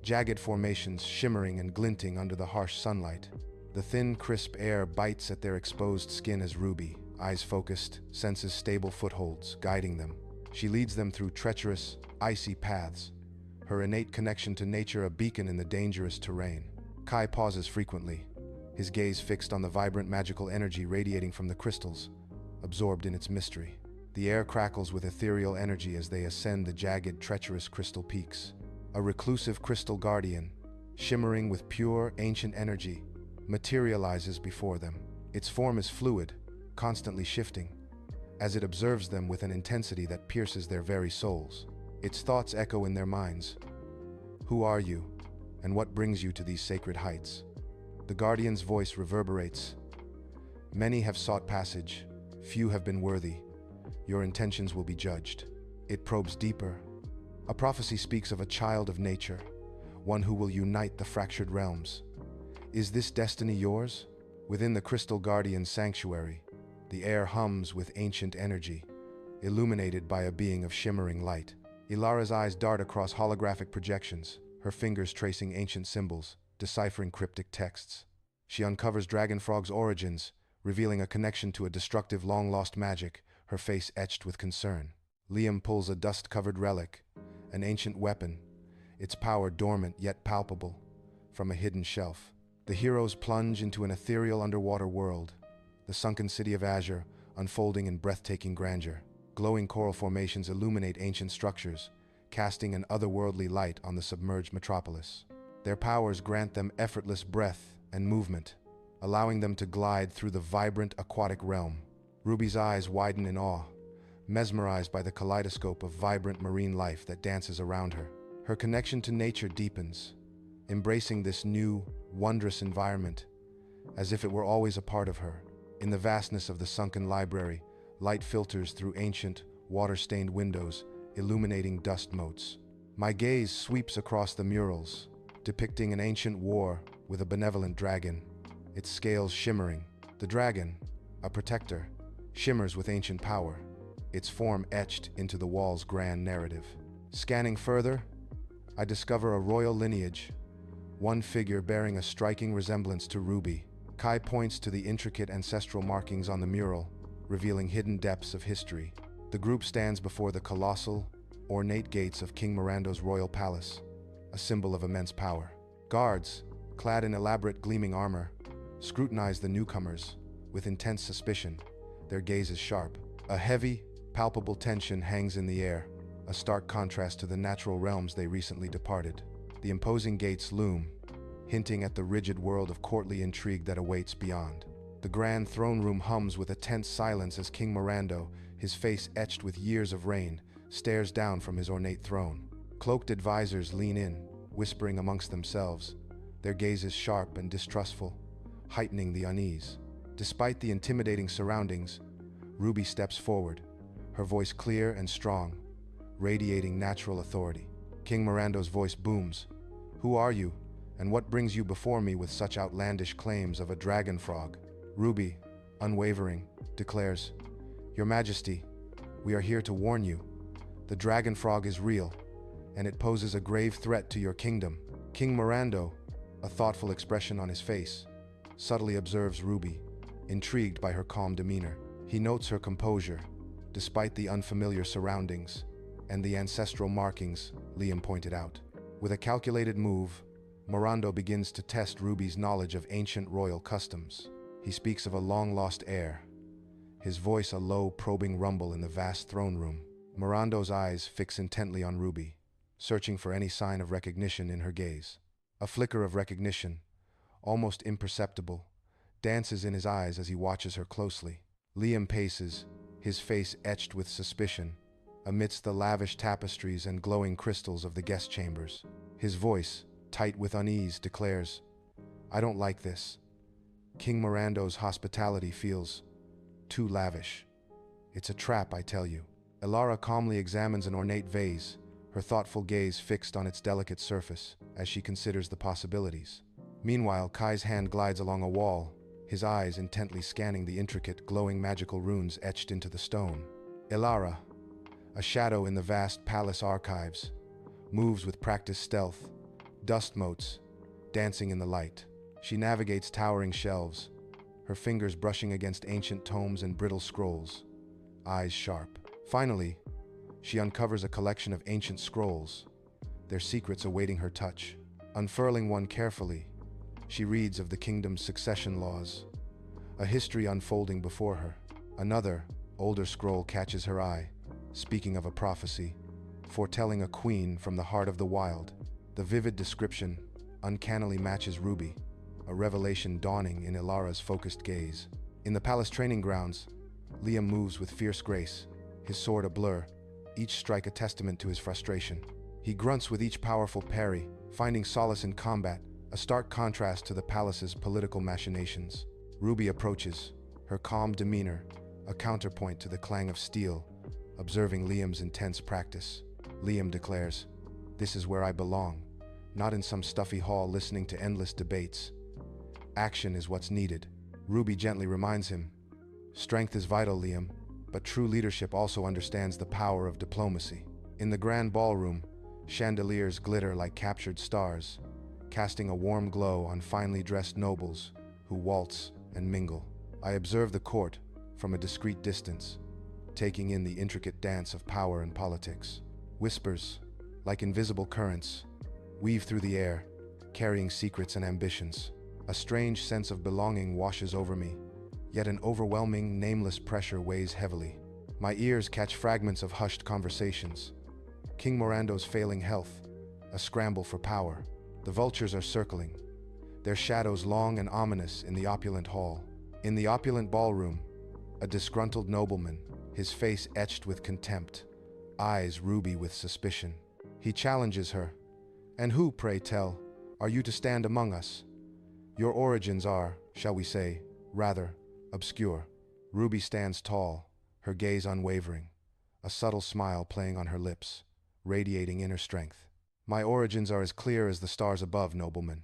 jagged formations shimmering and glinting under the harsh sunlight. The thin, crisp air bites at their exposed skin as Ruby, eyes focused, senses stable footholds, guiding them. She leads them through treacherous, icy paths, her innate connection to nature a beacon in the dangerous terrain. Kai pauses frequently, his gaze fixed on the vibrant magical energy radiating from the crystals, absorbed in its mystery. The air crackles with ethereal energy as they ascend the jagged, treacherous crystal peaks. A reclusive crystal guardian, shimmering with pure, ancient energy, materializes before them. Its form is fluid, constantly shifting, as it observes them with an intensity that pierces their very souls. Its thoughts echo in their minds. Who are you, and what brings you to these sacred heights? The guardian's voice reverberates. Many have sought passage, few have been worthy. Your intentions will be judged. It probes deeper. A prophecy speaks of a child of nature, one who will unite the fractured realms. Is this destiny yours? Within the Crystal Guardian's sanctuary, the air hums with ancient energy, illuminated by a being of shimmering light. Ilara's eyes dart across holographic projections, her fingers tracing ancient symbols, deciphering cryptic texts. She uncovers Dragonfrog's origins, revealing a connection to a destructive, long-lost magic, her face etched with concern. Liam pulls a dust-covered relic, an ancient weapon, its power dormant yet palpable, from a hidden shelf. The heroes plunge into an ethereal underwater world, the sunken city of Azure unfolding in breathtaking grandeur. Glowing coral formations illuminate ancient structures, casting an otherworldly light on the submerged metropolis. Their powers grant them effortless breath and movement, allowing them to glide through the vibrant aquatic realm. Ruby's eyes widen in awe, mesmerized by the kaleidoscope of vibrant marine life that dances around her. Her connection to nature deepens, embracing this new, wondrous environment, as if it were always a part of her. In the vastness of the sunken library, light filters through ancient, water-stained windows, illuminating dust motes. My gaze sweeps across the murals, depicting an ancient war with a benevolent dragon, its scales shimmering. The dragon, a protector, shimmers with ancient power, its form etched into the wall's grand narrative. Scanning further, I discover a royal lineage, one figure bearing a striking resemblance to Ruby. Kai points to the intricate ancestral markings on the mural, revealing hidden depths of history. The group stands before the colossal, ornate gates of King Mirando's royal palace, a symbol of immense power. Guards, clad in elaborate gleaming armor, scrutinize the newcomers with intense suspicion, their gazes sharp. A heavy, palpable tension hangs in the air, a stark contrast to the natural realms they recently departed. The imposing gates loom, hinting at the rigid world of courtly intrigue that awaits beyond. The grand throne room hums with a tense silence as King Mirando, his face etched with years of reign, stares down from his ornate throne. Cloaked advisors lean in, whispering amongst themselves, their gazes sharp and distrustful, heightening the unease. Despite the intimidating surroundings, Ruby steps forward, her voice clear and strong, radiating natural authority. King Mirando's voice booms, Who are you, and what brings you before me with such outlandish claims of a dragon frog? Ruby, unwavering, declares, Your Majesty, we are here to warn you. The dragon frog is real, and it poses a grave threat to your kingdom. King Mirando, a thoughtful expression on his face, subtly observes Ruby, intrigued by her calm demeanor. He notes her composure, despite the unfamiliar surroundings and the ancestral markings Liam pointed out. With a calculated move, Mirando begins to test Ruby's knowledge of ancient royal customs. He speaks of a long-lost heir, his voice a low, probing rumble in the vast throne room. Mirando's eyes fix intently on Ruby, searching for any sign of recognition in her gaze. A flicker of recognition, almost imperceptible, dances in his eyes as he watches her closely. Liam paces, his face etched with suspicion, amidst the lavish tapestries and glowing crystals of the guest chambers. His voice, tight with unease, declares, I don't like this. King Mirando's hospitality feels too lavish. It's a trap, I tell you. Elara calmly examines an ornate vase, her thoughtful gaze fixed on its delicate surface as she considers the possibilities. Meanwhile, Kai's hand glides along a wall, his eyes intently scanning the intricate, glowing magical runes etched into the stone. Elara, a shadow in the vast palace archives, moves with practiced stealth, dust motes dancing in the light. She navigates towering shelves, her fingers brushing against ancient tomes and brittle scrolls, eyes sharp. Finally, she uncovers a collection of ancient scrolls, their secrets awaiting her touch. Unfurling one carefully, she reads of the kingdom's succession laws, a history unfolding before her. Another, older scroll catches her eye, speaking of a prophecy, foretelling a queen from the heart of the wild. The vivid description uncannily matches Ruby, a revelation dawning in Elara's focused gaze. In the palace training grounds, Liam moves with fierce grace, his sword a blur, each strike a testament to his frustration. He grunts with each powerful parry, finding solace in combat, a stark contrast to the palace's political machinations. Ruby approaches, her calm demeanor a counterpoint to the clang of steel, observing Liam's intense practice. Liam declares, This is where I belong, not in some stuffy hall listening to endless debates. Action is what's needed. Ruby gently reminds him, Strength is vital, Liam, but true leadership also understands the power of diplomacy. In the grand ballroom, chandeliers glitter like captured stars, casting a warm glow on finely dressed nobles who waltz and mingle. I observe the court from a discreet distance, taking in the intricate dance of power and politics. Whispers, like invisible currents, weave through the air, carrying secrets and ambitions. A strange sense of belonging washes over me, yet an overwhelming, nameless pressure weighs heavily. My ears catch fragments of hushed conversations. King Mirando's failing health, a scramble for power. The vultures are circling, their shadows long and ominous in the opulent hall. In the opulent ballroom, a disgruntled nobleman, his face etched with contempt, eyes ruby with suspicion. He challenges her. And who, pray tell, are you to stand among us? Your origins are, shall we say, rather obscure. Ruby stands tall, her gaze unwavering, a subtle smile playing on her lips, radiating inner strength. My origins are as clear as the stars above, nobleman,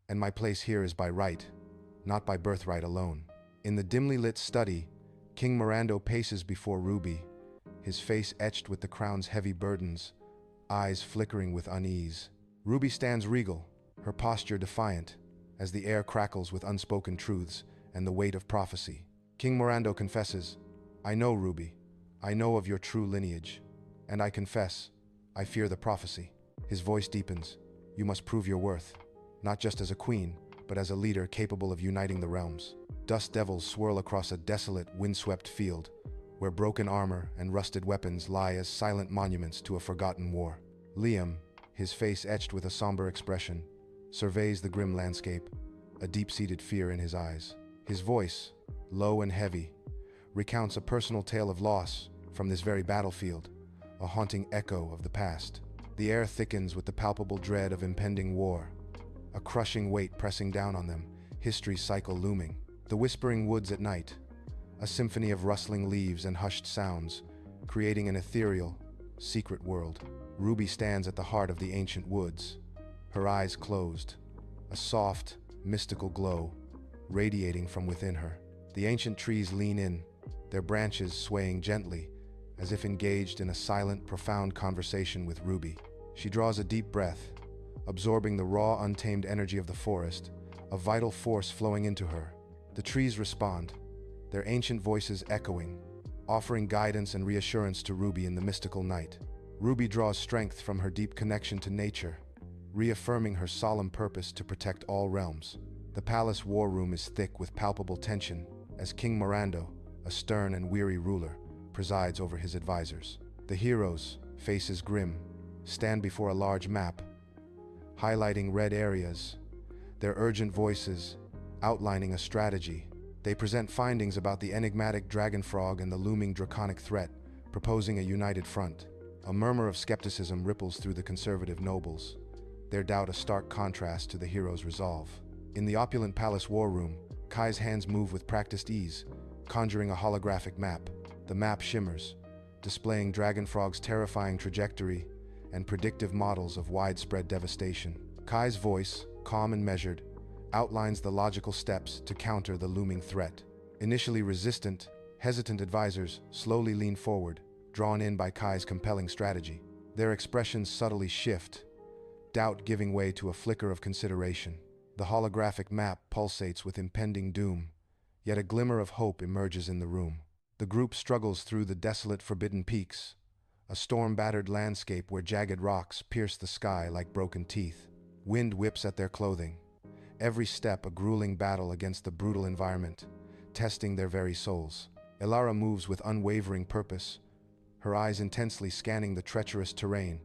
and my place here is by right, not by birthright alone. In the dimly lit study, King Mirando paces before Ruby, his face etched with the crown's heavy burdens, eyes flickering with unease. Ruby stands regal, her posture defiant, as the air crackles with unspoken truths and the weight of prophecy. King Mirando confesses, I know, Ruby. I know of your true lineage, and I confess, I fear the prophecy. His voice deepens. You must prove your worth, not just as a queen, but as a leader capable of uniting the realms. Dust devils swirl across a desolate, windswept field, where broken armor and rusted weapons lie as silent monuments to a forgotten war. Liam, his face etched with a somber expression, surveys the grim landscape, a deep-seated fear in his eyes. His voice, low and heavy, recounts a personal tale of loss from this very battlefield, a haunting echo of the past. The air thickens with the palpable dread of impending war, a crushing weight pressing down on them, history's cycle looming. The whispering woods at night, a symphony of rustling leaves and hushed sounds, creating an ethereal, secret world. Ruby stands at the heart of the ancient woods, her eyes closed, a soft, mystical glow radiating from within her. The ancient trees lean in, their branches swaying gently, as if engaged in a silent, profound conversation with Ruby. She draws a deep breath, absorbing the raw, untamed energy of the forest, a vital force flowing into her. The trees respond, their ancient voices echoing, offering guidance and reassurance to Ruby in the mystical night. Ruby draws strength from her deep connection to nature, reaffirming her solemn purpose to protect all realms. The palace war room is thick with palpable tension as King Mirando, a stern and weary ruler, presides over his advisors. The heroes, faces grim, stand before a large map, highlighting red areas, their urgent voices outlining a strategy. They present findings about the enigmatic dragon frog and the looming draconic threat, proposing a united front. A murmur of skepticism ripples through the conservative nobles, their doubt a stark contrast to the heroes' resolve. In the opulent palace war room, Kai's hands move with practiced ease, conjuring a holographic map. The map shimmers, displaying Dragonfrog's terrifying trajectory and predictive models of widespread devastation. Kai's voice, calm and measured, outlines the logical steps to counter the looming threat. Initially resistant, hesitant advisors slowly lean forward, drawn in by Kai's compelling strategy. Their expressions subtly shift, doubt giving way to a flicker of consideration. The holographic map pulsates with impending doom, yet a glimmer of hope emerges in the room. The group struggles through the desolate forbidden peaks, a storm-battered landscape where jagged rocks pierce the sky like broken teeth. Wind whips at their clothing, every step a grueling battle against the brutal environment, testing their very souls. Elara moves with unwavering purpose, her eyes intensely scanning the treacherous terrain,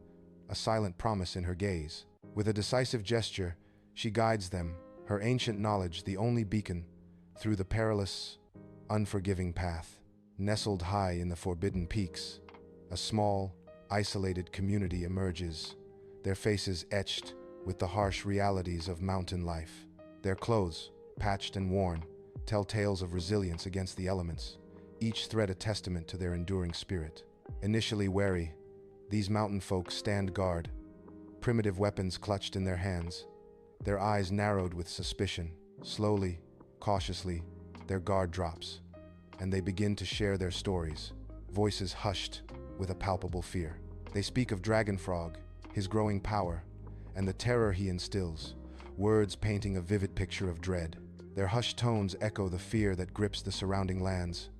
a silent promise in her gaze. With a decisive gesture, she guides them, her ancient knowledge the only beacon, through the perilous, unforgiving path. Nestled high in the forbidden peaks, a small, isolated community emerges, their faces etched with the harsh realities of mountain life. Their clothes, patched and worn, tell tales of resilience against the elements, each thread a testament to their enduring spirit. Initially wary, these mountain folk stand guard, primitive weapons clutched in their hands, their eyes narrowed with suspicion. Slowly, cautiously, their guard drops, and they begin to share their stories, voices hushed with a palpable fear. They speak of Dragonfrog, his growing power, and the terror he instills, words painting a vivid picture of dread. Their hushed tones echo the fear that grips the surrounding lands,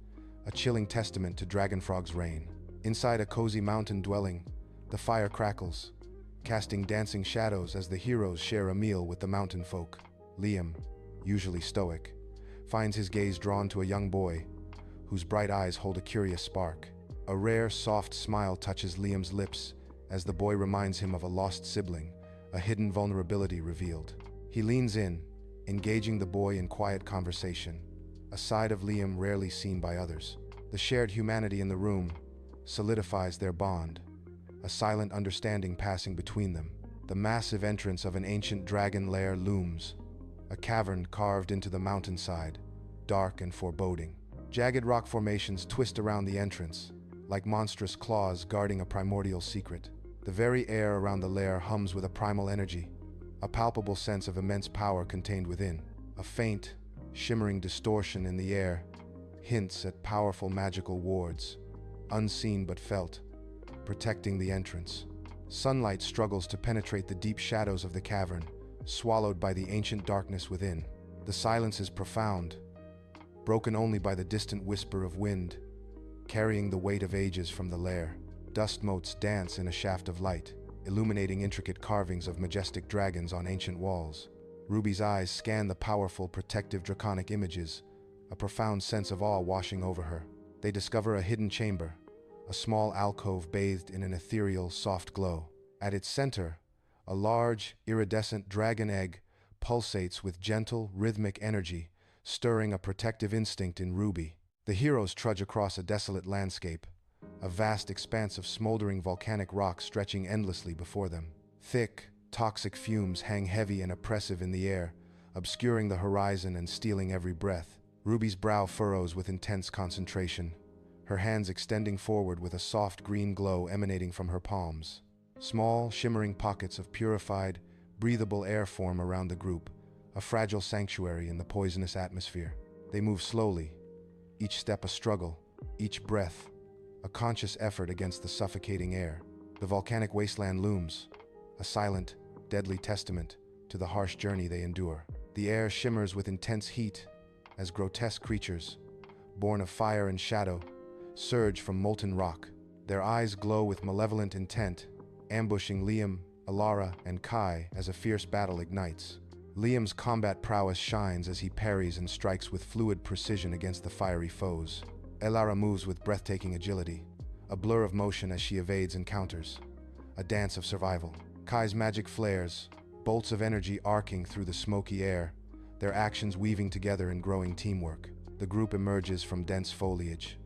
a chilling testament to Dragonfrog's reign. Inside a cozy mountain dwelling, the fire crackles, casting dancing shadows as the heroes share a meal with the mountain folk. Liam, usually stoic, finds his gaze drawn to a young boy whose bright eyes hold a curious spark. A rare, soft smile touches Liam's lips as the boy reminds him of a lost sibling, a hidden vulnerability revealed. He leans in, engaging the boy in quiet conversation, a side of Liam rarely seen by others. The shared humanity in the room solidifies their bond, a silent understanding passing between them. The massive entrance of an ancient dragon lair looms, a cavern carved into the mountainside, dark and foreboding. Jagged rock formations twist around the entrance, like monstrous claws guarding a primordial secret. The very air around the lair hums with a primal energy, a palpable sense of immense power contained within. A faint, shimmering distortion in the air hints at powerful magical wards, unseen but felt, protecting the entrance. Sunlight struggles to penetrate the deep shadows of the cavern, swallowed by the ancient darkness within. The silence is profound, broken only by the distant whisper of wind, carrying the weight of ages from the lair. Dust motes dance in a shaft of light, illuminating intricate carvings of majestic dragons on ancient walls. Ruby's eyes scan the powerful, protective draconic images, a profound sense of awe washing over her. They discover a hidden chamber, a small alcove bathed in an ethereal, soft glow. At its center, a large, iridescent dragon egg pulsates with gentle, rhythmic energy, stirring a protective instinct in Ruby. The heroes trudge across a desolate landscape, a vast expanse of smoldering volcanic rock stretching endlessly before them. Thick, toxic fumes hang heavy and oppressive in the air, obscuring the horizon and stealing every breath. Ruby's brow furrows with intense concentration, her hands extending forward with a soft green glow emanating from her palms. Small, shimmering pockets of purified, breathable air form around the group, a fragile sanctuary in the poisonous atmosphere. They move slowly, each step a struggle, each breath a conscious effort against the suffocating air. The volcanic wasteland looms, a silent, deadly testament to the harsh journey they endure. The air shimmers with intense heat as grotesque creatures, born of fire and shadow, surge from molten rock. Their eyes glow with malevolent intent, ambushing Liam, Alara, and Kai as a fierce battle ignites. Liam's combat prowess shines as he parries and strikes with fluid precision against the fiery foes. Alara moves with breathtaking agility, a blur of motion as she evades encounters, a dance of survival. Kai's magic flares, bolts of energy arcing through the smoky air, their actions weaving together in growing teamwork. The group emerges from dense foliage,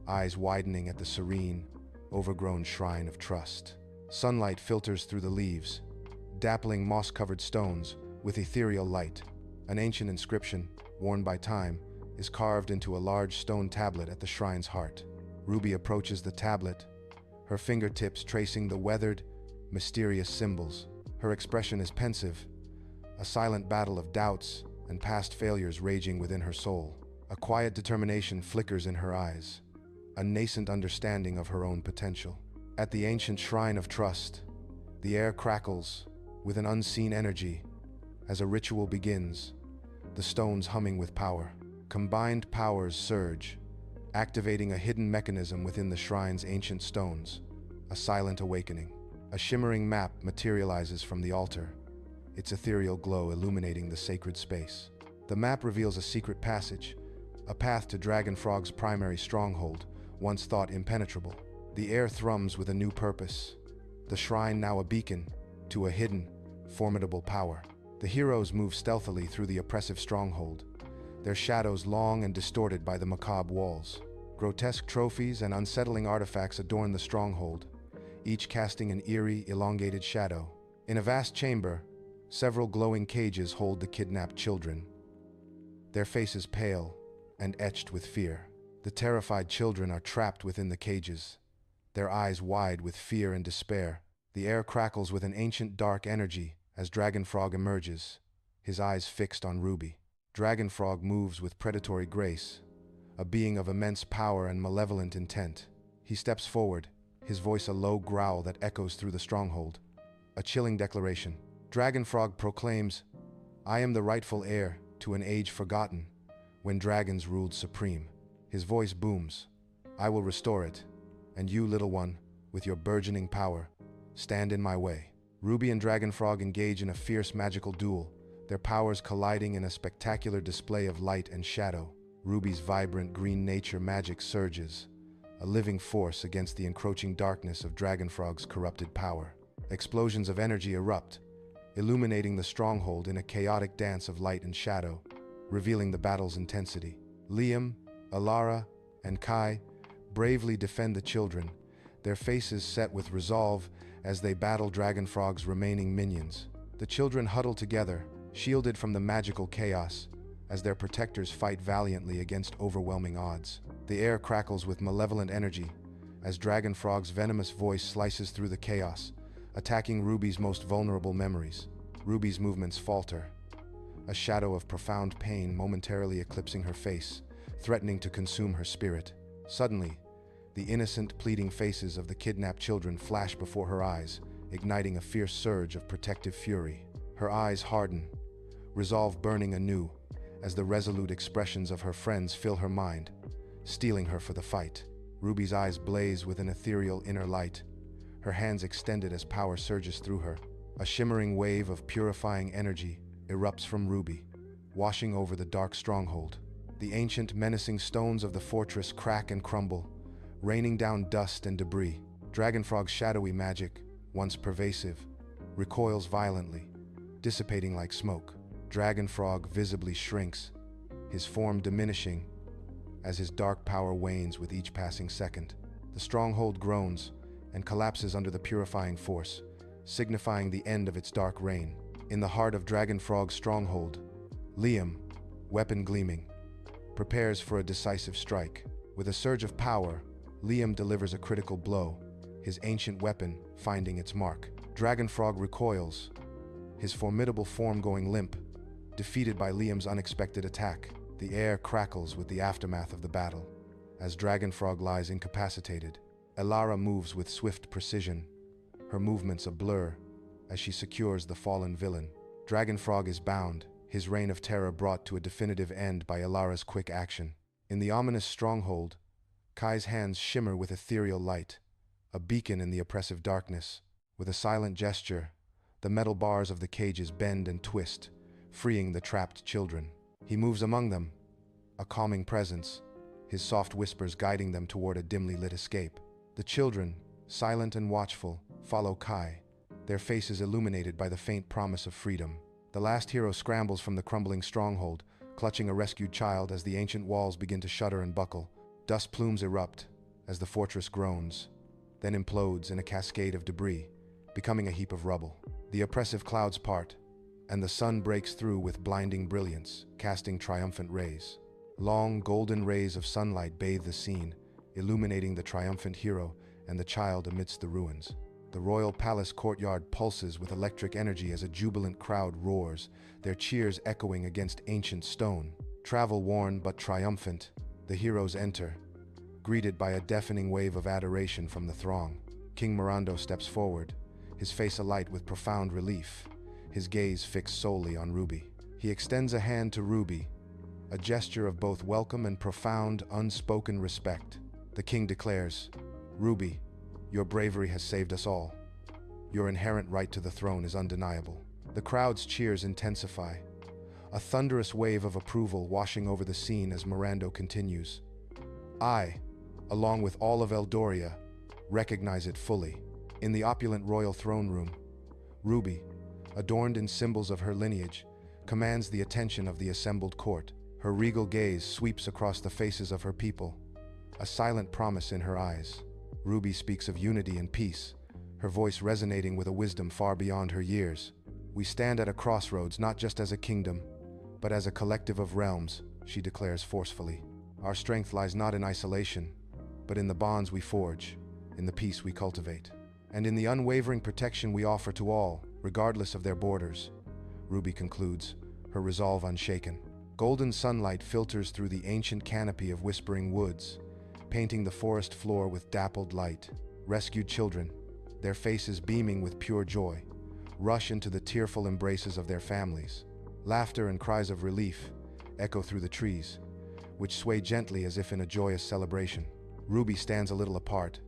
eyes widening at the serene, overgrown shrine of trust. Sunlight filters through the leaves, dappling moss-covered stones with ethereal light. An ancient inscription, worn by time, is carved into a large stone tablet at the shrine's heart. Ruby approaches the tablet, her fingertips tracing the weathered, mysterious symbols. Her expression is pensive, a silent battle of doubts and past failures raging within her soul. A quiet determination flickers in her eyes, a nascent understanding of her own potential. At the ancient shrine of trust, the air crackles with an unseen energy as a ritual begins, the stones humming with power. Combined powers surge, activating a hidden mechanism within the shrine's ancient stones, a silent awakening. A shimmering map materializes from the altar, its ethereal glow illuminating the sacred space. The map reveals a secret passage, a path to Dragonfrog's primary stronghold, once thought impenetrable. The air thrums with a new purpose, the shrine now a beacon to a hidden, formidable power. The heroes move stealthily through the oppressive stronghold, their shadows long and distorted by the macabre walls. Grotesque trophies and unsettling artifacts adorn the stronghold, each casting an eerie, elongated shadow. In a vast chamber, several glowing cages hold the kidnapped children, their faces pale and etched with fear. The terrified children are trapped within the cages, their eyes wide with fear and despair. The air crackles with an ancient dark energy as Dragonfrog emerges, his eyes fixed on Ruby. Dragonfrog moves with predatory grace, a being of immense power and malevolent intent. He steps forward, his voice a low growl that echoes through the stronghold. A chilling declaration. Dragonfrog proclaims, "I am the rightful heir to an age forgotten, when dragons ruled supreme." His voice booms, "I will restore it, and you, little one, with your burgeoning power, stand in my way." Ruby and Dragonfrog engage in a fierce magical duel, their powers colliding in a spectacular display of light and shadow. Ruby's vibrant green nature magic surges, a living force against the encroaching darkness of Dragonfrog's corrupted power. Explosions of energy erupt, illuminating the stronghold in a chaotic dance of light and shadow, revealing the battle's intensity. Liam, Alara, and Kai bravely defend the children, their faces set with resolve as they battle Dragonfrog's remaining minions. The children huddle together, shielded from the magical chaos, as their protectors fight valiantly against overwhelming odds. The air crackles with malevolent energy as Dragonfrog's venomous voice slices through the chaos, attacking Ruby's most vulnerable memories. Ruby's movements falter, a shadow of profound pain momentarily eclipsing her face, threatening to consume her spirit. Suddenly, the innocent, pleading faces of the kidnapped children flash before her eyes, igniting a fierce surge of protective fury. Her eyes harden, resolve burning anew, as the resolute expressions of her friends fill her mind, steeling her for the fight. Ruby's eyes blaze with an ethereal inner light, her hands extended as power surges through her. A shimmering wave of purifying energy erupts from Ruby, washing over the dark stronghold. The ancient, menacing stones of the fortress crack and crumble, raining down dust and debris. Dragonfrog's shadowy magic, once pervasive, recoils violently, dissipating like smoke. Dragonfrog visibly shrinks, his form diminishing as his dark power wanes with each passing second. The stronghold groans and collapses under the purifying force, signifying the end of its dark reign. In the heart of Dragonfrog's stronghold, Liam, weapon gleaming, prepares for a decisive strike. With a surge of power, Liam delivers a critical blow, his ancient weapon finding its mark. Dragonfrog recoils, his formidable form going limp, defeated by Liam's unexpected attack. The air crackles with the aftermath of the battle. As Dragonfrog lies incapacitated, Elara moves with swift precision, her movements a blur as she secures the fallen villain. Dragonfrog is bound, his reign of terror brought to a definitive end by Elara's quick action. In the ominous stronghold, Kai's hands shimmer with ethereal light, a beacon in the oppressive darkness. With a silent gesture, the metal bars of the cages bend and twist, freeing the trapped children. He moves among them, a calming presence, his soft whispers guiding them toward a dimly lit escape. The children, silent and watchful, follow Kai, their faces illuminated by the faint promise of freedom. The last hero scrambles from the crumbling stronghold, clutching a rescued child as the ancient walls begin to shudder and buckle. Dust plumes erupt as the fortress groans, then implodes in a cascade of debris, becoming a heap of rubble. The oppressive clouds part, and the sun breaks through with blinding brilliance, casting triumphant rays. Long, golden rays of sunlight bathe the scene, illuminating the triumphant hero and the child amidst the ruins. The royal palace courtyard pulses with electric energy as a jubilant crowd roars, their cheers echoing against ancient stone. Travel-worn but triumphant, the heroes enter, greeted by a deafening wave of adoration from the throng. King Mirando steps forward, his face alight with profound relief, his gaze fixed solely on Ruby. He extends a hand to Ruby, a gesture of both welcome and profound, unspoken respect. The king declares, "Ruby, your bravery has saved us all. Your inherent right to the throne is undeniable." The crowd's cheers intensify, a thunderous wave of approval washing over the scene as Mirando continues. "I, along with all of Eldoria, recognize it fully." In the opulent royal throne room, Ruby, adorned in symbols of her lineage, commands the attention of the assembled court. Her regal gaze sweeps across the faces of her people, a silent promise in her eyes. Ruby speaks of unity and peace, her voice resonating with a wisdom far beyond her years. "We stand at a crossroads not just as a kingdom, but as a collective of realms," she declares forcefully. "Our strength lies not in isolation, but in the bonds we forge, in the peace we cultivate, and in the unwavering protection we offer to all, regardless of their borders," Ruby concludes, her resolve unshaken. Golden sunlight filters through the ancient canopy of whispering woods, painting the forest floor with dappled light. Rescued children, their faces beaming with pure joy, rush into the tearful embraces of their families. Laughter and cries of relief echo through the trees, which sway gently as if in a joyous celebration. Ruby stands a little apart,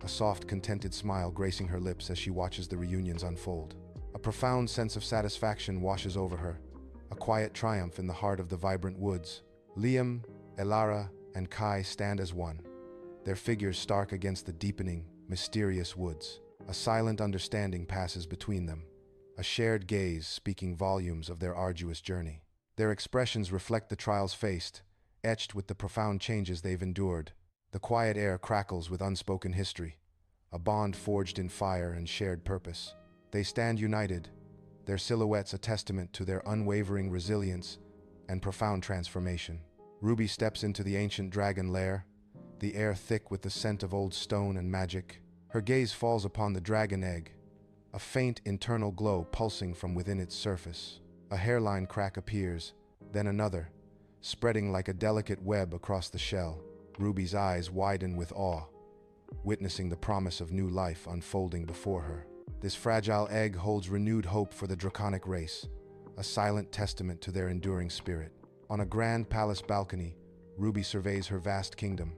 a soft, contented smile gracing her lips as she watches the reunions unfold. A profound sense of satisfaction washes over her, a quiet triumph in the heart of the vibrant woods. Liam, Elara, and Kai stand as one, their figures stark against the deepening, mysterious woods. A silent understanding passes between them, a shared gaze speaking volumes of their arduous journey. Their expressions reflect the trials faced, etched with the profound changes they've endured. The quiet air crackles with unspoken history, a bond forged in fire and shared purpose. They stand united, their silhouettes a testament to their unwavering resilience and profound transformation. Ruby steps into the ancient dragon lair, the air thick with the scent of old stone and magic. Her gaze falls upon the dragon egg, a faint internal glow pulsing from within its surface. A hairline crack appears, then another, spreading like a delicate web across the shell. Ruby's eyes widen with awe, witnessing the promise of new life unfolding before her. This fragile egg holds renewed hope for the draconic race, a silent testament to their enduring spirit. On a grand palace balcony, Ruby surveys her vast kingdom,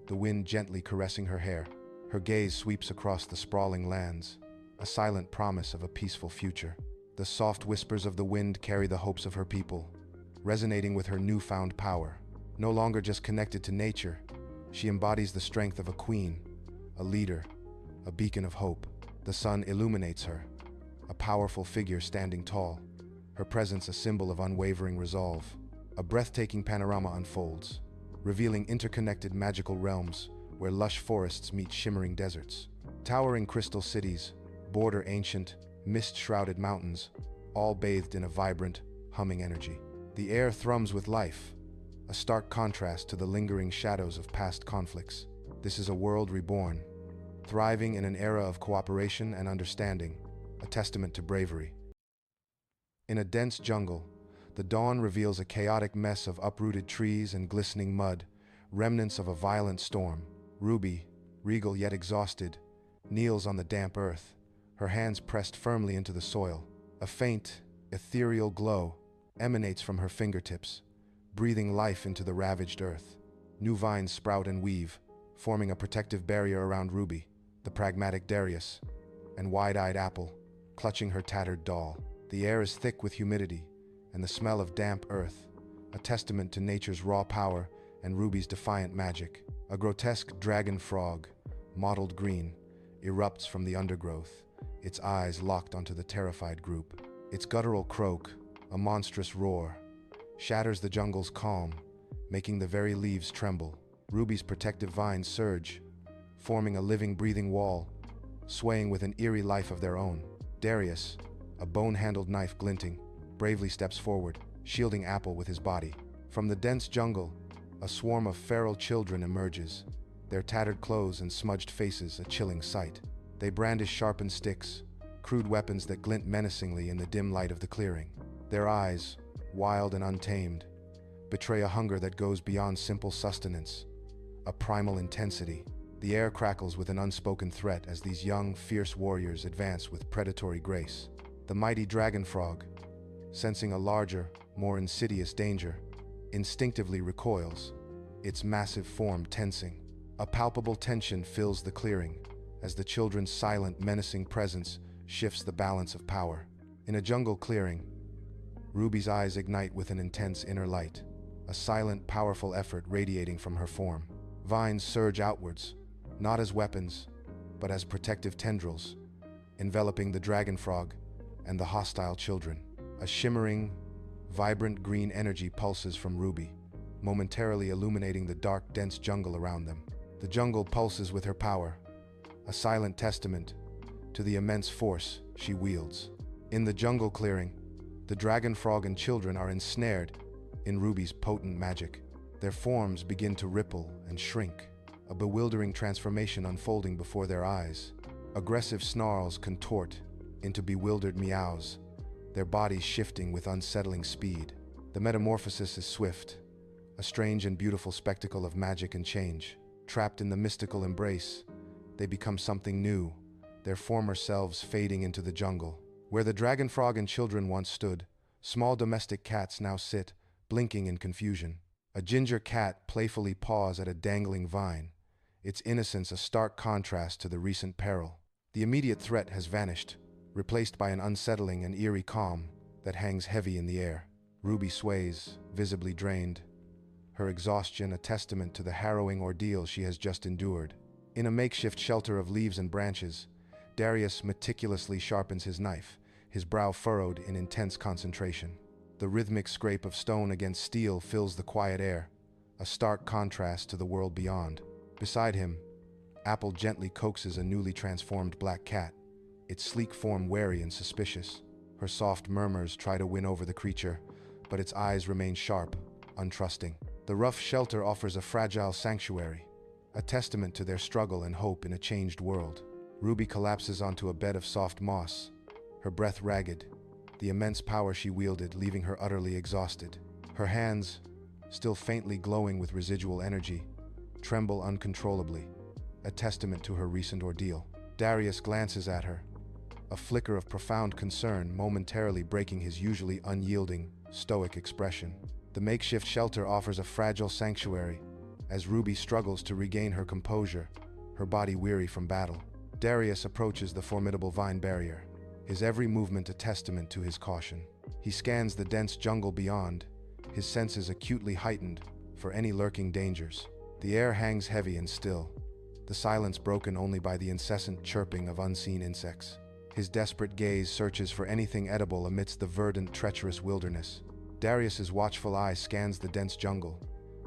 the wind gently caressing her hair. Her gaze sweeps across the sprawling lands, a silent promise of a peaceful future. The soft whispers of the wind carry the hopes of her people, resonating with her newfound power. No longer just connected to nature, she embodies the strength of a queen, a leader, a beacon of hope. The sun illuminates her, a powerful figure standing tall, her presence a symbol of unwavering resolve. A breathtaking panorama unfolds, revealing interconnected magical realms where lush forests meet shimmering deserts. Towering crystal cities border ancient, mist-shrouded mountains, all bathed in a vibrant, humming energy. The air thrums with life, a stark contrast to the lingering shadows of past conflicts. This is a world reborn, thriving in an era of cooperation and understanding, a testament to bravery. In a dense jungle, the dawn reveals a chaotic mess of uprooted trees and glistening mud, remnants of a violent storm. Ruby, regal yet exhausted, kneels on the damp earth, her hands pressed firmly into the soil. A faint, ethereal glow emanates from her fingertips, breathing life into the ravaged earth. New vines sprout and weave, forming a protective barrier around Ruby, the pragmatic Darius, and wide-eyed Apple, clutching her tattered doll. The air is thick with humidity and the smell of damp earth, a testament to nature's raw power and Ruby's defiant magic. A grotesque dragon frog, mottled green, erupts from the undergrowth, its eyes locked onto the terrified group. Its guttural croak, a monstrous roar, shatters the jungle's calm, making the very leaves tremble. Ruby's protective vines surge, forming a living, breathing wall, swaying with an eerie life of their own. Darius, a bone-handled knife glinting, bravely steps forward, shielding Apple with his body. From the dense jungle, a swarm of feral children emerges, their tattered clothes and smudged faces a chilling sight. They brandish sharpened sticks, crude weapons that glint menacingly in the dim light of the clearing. Their eyes, wild and untamed, betray a hunger that goes beyond simple sustenance, a primal intensity. The air crackles with an unspoken threat as these young, fierce warriors advance with predatory grace. The mighty dragon frog, sensing a larger, more insidious danger, instinctively recoils, its massive form tensing. A palpable tension fills the clearing as the children's silent, menacing presence shifts the balance of power. In a jungle clearing, Ruby's eyes ignite with an intense inner light, a silent, powerful effort radiating from her form. Vines surge outwards, not as weapons, but as protective tendrils, enveloping the dragon frog and the hostile children. A shimmering, vibrant green energy pulses from Ruby, momentarily illuminating the dark, dense jungle around them. The jungle pulses with her power, a silent testament to the immense force she wields. In the jungle clearing, the dragon frog and children are ensnared in Ruby's potent magic. Their forms begin to ripple and shrink, a bewildering transformation unfolding before their eyes. Aggressive snarls contort into bewildered meows, their bodies shifting with unsettling speed. The metamorphosis is swift, a strange and beautiful spectacle of magic and change. Trapped in the mystical embrace, they become something new, their former selves fading into the jungle. Where the dragon frog and children once stood, small domestic cats now sit, blinking in confusion. A ginger cat playfully paws at a dangling vine, its innocence a stark contrast to the recent peril. The immediate threat has vanished, replaced by an unsettling and eerie calm that hangs heavy in the air. Ruby sways, visibly drained, her exhaustion a testament to the harrowing ordeal she has just endured. In a makeshift shelter of leaves and branches, Darius meticulously sharpens his knife, his brow furrowed in intense concentration. The rhythmic scrape of stone against steel fills the quiet air, a stark contrast to the world beyond. Beside him, Apple gently coaxes a newly transformed black cat, its sleek form wary and suspicious. Her soft murmurs try to win over the creature, but its eyes remain sharp, untrusting. The rough shelter offers a fragile sanctuary, a testament to their struggle and hope in a changed world. Ruby collapses onto a bed of soft moss, her breath ragged, the immense power she wielded leaving her utterly exhausted. Her hands, still faintly glowing with residual energy, tremble uncontrollably, a testament to her recent ordeal. Darius glances at her, a flicker of profound concern momentarily breaking his usually unyielding, stoic expression. The makeshift shelter offers a fragile sanctuary as Ruby struggles to regain her composure, her body weary from battle. Darius approaches the formidable vine barrier, his every movement a testament to his caution. He scans the dense jungle beyond, his senses acutely heightened for any lurking dangers. The air hangs heavy and still, the silence broken only by the incessant chirping of unseen insects. His desperate gaze searches for anything edible amidst the verdant, treacherous wilderness. Darius's watchful eye scans the dense jungle,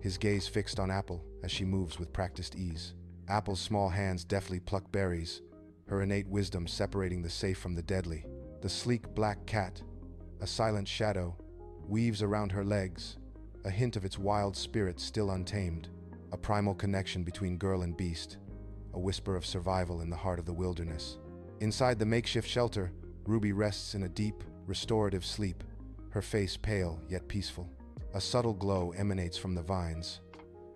his gaze fixed on Apple as she moves with practiced ease. Apple's small hands deftly pluck berries, her innate wisdom separating the safe from the deadly. The sleek black cat, a silent shadow, weaves around her legs, a hint of its wild spirit still untamed, a primal connection between girl and beast, a whisper of survival in the heart of the wilderness. Inside the makeshift shelter, Ruby rests in a deep, restorative sleep, her face pale yet peaceful. A subtle glow emanates from the vines,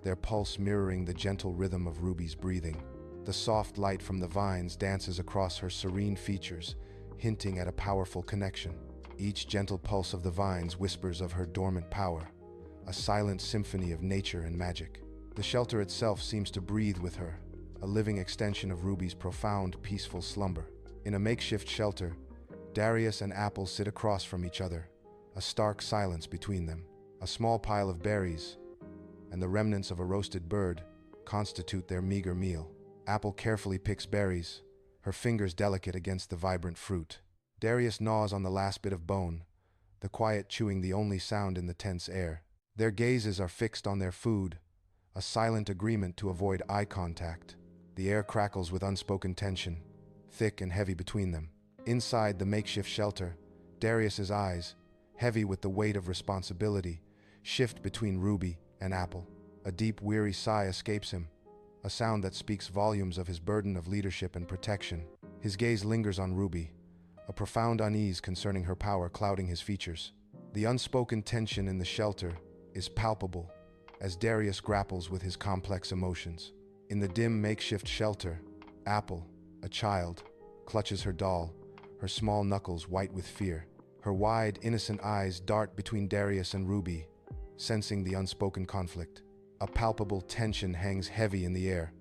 their pulse mirroring the gentle rhythm of Ruby's breathing. The soft light from the vines dances across her serene features, hinting at a powerful connection. Each gentle pulse of the vines whispers of her dormant power, a silent symphony of nature and magic. The shelter itself seems to breathe with her, a living extension of Ruby's profound, peaceful slumber. In a makeshift shelter, Darius and Apple sit across from each other, a stark silence between them. A small pile of berries and the remnants of a roasted bird constitute their meager meal. Apple carefully picks berries, her fingers delicate against the vibrant fruit. Darius gnaws on the last bit of bone, the quiet chewing the only sound in the tense air. Their gazes are fixed on their food, a silent agreement to avoid eye contact. The air crackles with unspoken tension, thick and heavy between them. Inside the makeshift shelter, Darius's eyes, heavy with the weight of responsibility, shift between Ruby and Apple. A deep, weary sigh escapes him, a sound that speaks volumes of his burden of leadership and protection. His gaze lingers on Ruby, a profound unease concerning her power clouding his features. The unspoken tension in the shelter is palpable as Darius grapples with his complex emotions. In the dim makeshift shelter, Apple, a child, clutches her doll, her small knuckles white with fear. Her wide, innocent eyes dart between Darius and Ruby, sensing the unspoken conflict. A palpable tension hangs heavy in the air,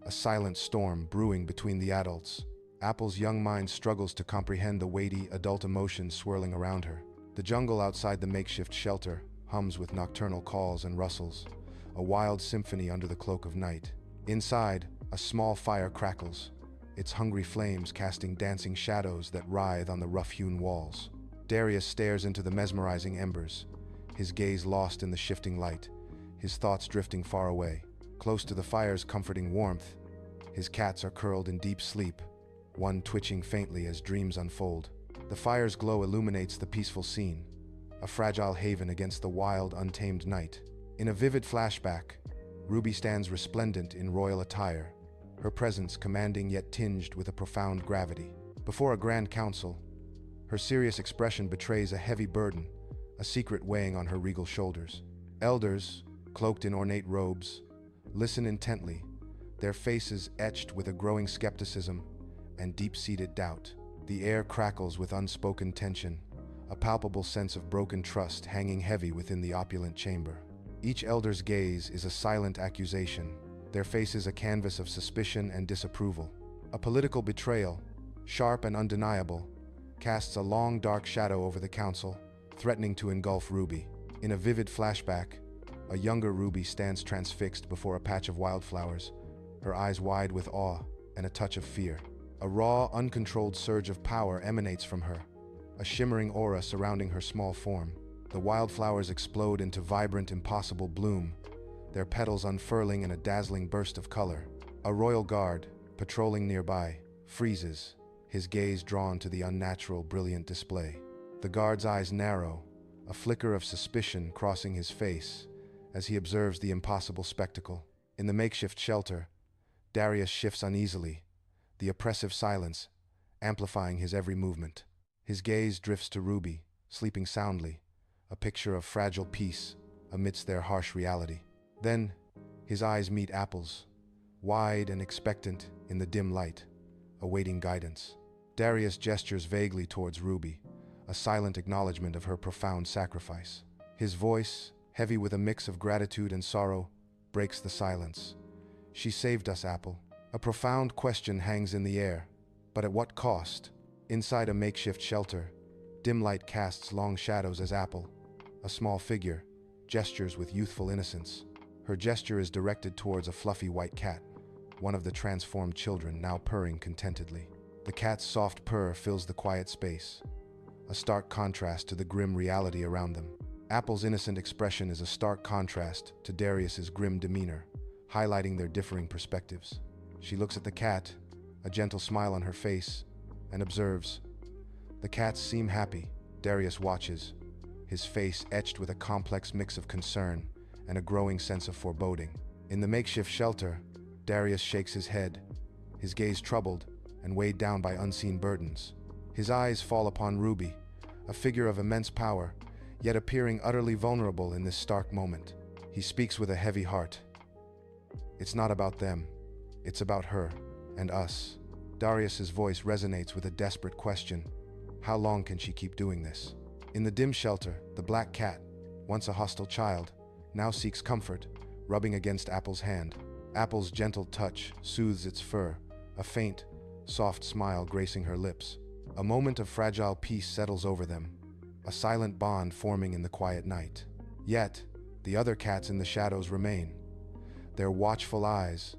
a silent storm brewing between the adults. Apple's young mind struggles to comprehend the weighty, adult emotions swirling around her. The jungle outside the makeshift shelter hums with nocturnal calls and rustles, a wild symphony under the cloak of night. Inside, a small fire crackles, its hungry flames casting dancing shadows that writhe on the rough-hewn walls. Darius stares into the mesmerizing embers, his gaze lost in the shifting light, his thoughts drifting far away. Close to the fire's comforting warmth, his cats are curled in deep sleep, one twitching faintly as dreams unfold. The fire's glow illuminates the peaceful scene, a fragile haven against the wild, untamed night. In a vivid flashback, Ruby stands resplendent in royal attire, her presence commanding yet tinged with a profound gravity. Before a grand council, her serious expression betrays a heavy burden, a secret weighing on her regal shoulders. Elders, cloaked in ornate robes, listen intently, their faces etched with a growing skepticism and deep-seated doubt. The air crackles with unspoken tension, a palpable sense of broken trust hanging heavy within the opulent chamber. Each elder's gaze is a silent accusation, their faces a canvas of suspicion and disapproval. A political betrayal, sharp and undeniable, casts a long dark shadow over the council, threatening to engulf Ruby. In a vivid flashback, a younger Ruby stands transfixed before a patch of wildflowers, her eyes wide with awe and a touch of fear. A raw, uncontrolled surge of power emanates from her, a shimmering aura surrounding her small form. The wildflowers explode into vibrant, impossible bloom, their petals unfurling in a dazzling burst of color. A royal guard, patrolling nearby, freezes, his gaze drawn to the unnatural, brilliant display. The guard's eyes narrow, a flicker of suspicion crossing his face as he observes the impossible spectacle. In the makeshift shelter, Darius shifts uneasily, the oppressive silence amplifying his every movement. His gaze drifts to Ruby, sleeping soundly, a picture of fragile peace amidst their harsh reality. Then, his eyes meet Apple's, wide and expectant in the dim light, awaiting guidance. Darius gestures vaguely towards Ruby, a silent acknowledgement of her profound sacrifice. His voice, heavy with a mix of gratitude and sorrow, breaks the silence. "She saved us, Apple." A profound question hangs in the air, but at what cost? Inside a makeshift shelter, dim light casts long shadows as Apple, a small figure, gestures with youthful innocence. Her gesture is directed towards a fluffy white cat, one of the transformed children now purring contentedly. The cat's soft purr fills the quiet space, a stark contrast to the grim reality around them. Apple's innocent expression is a stark contrast to Darius's grim demeanor, highlighting their differing perspectives. She looks at the cat, a gentle smile on her face, and observes. The cats seem happy. Darius watches, his face etched with a complex mix of concern and a growing sense of foreboding. In the makeshift shelter, Darius shakes his head, his gaze troubled and weighed down by unseen burdens. His eyes fall upon Ruby, a figure of immense power, yet appearing utterly vulnerable in this stark moment. He speaks with a heavy heart. It's not about them. It's about her and us. Darius's voice resonates with a desperate question. How long can she keep doing this? In the dim shelter, the black cat, once a hostile child, now seeks comfort, rubbing against Apple's hand. Apple's gentle touch soothes its fur, a faint, soft smile gracing her lips. A moment of fragile peace settles over them, a silent bond forming in the quiet night. Yet, the other cats in the shadows remain. Their watchful eyes,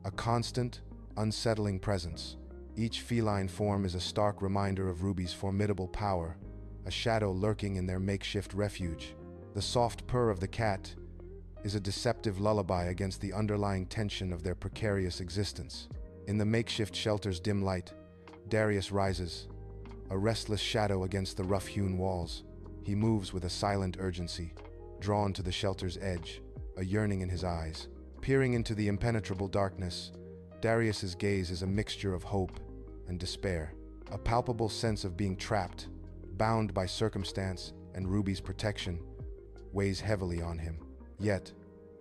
a constant, unsettling presence. Each feline form is a stark reminder of Ruby's formidable power, a shadow lurking in their makeshift refuge. The soft purr of the cat is a deceptive lullaby against the underlying tension of their precarious existence. In the makeshift shelter's dim light, Darius rises, a restless shadow against the rough-hewn walls. He moves with a silent urgency, drawn to the shelter's edge, a yearning in his eyes. Peering into the impenetrable darkness, Darius's gaze is a mixture of hope and despair. A palpable sense of being trapped, bound by circumstance and Ruby's protection, weighs heavily on him. Yet,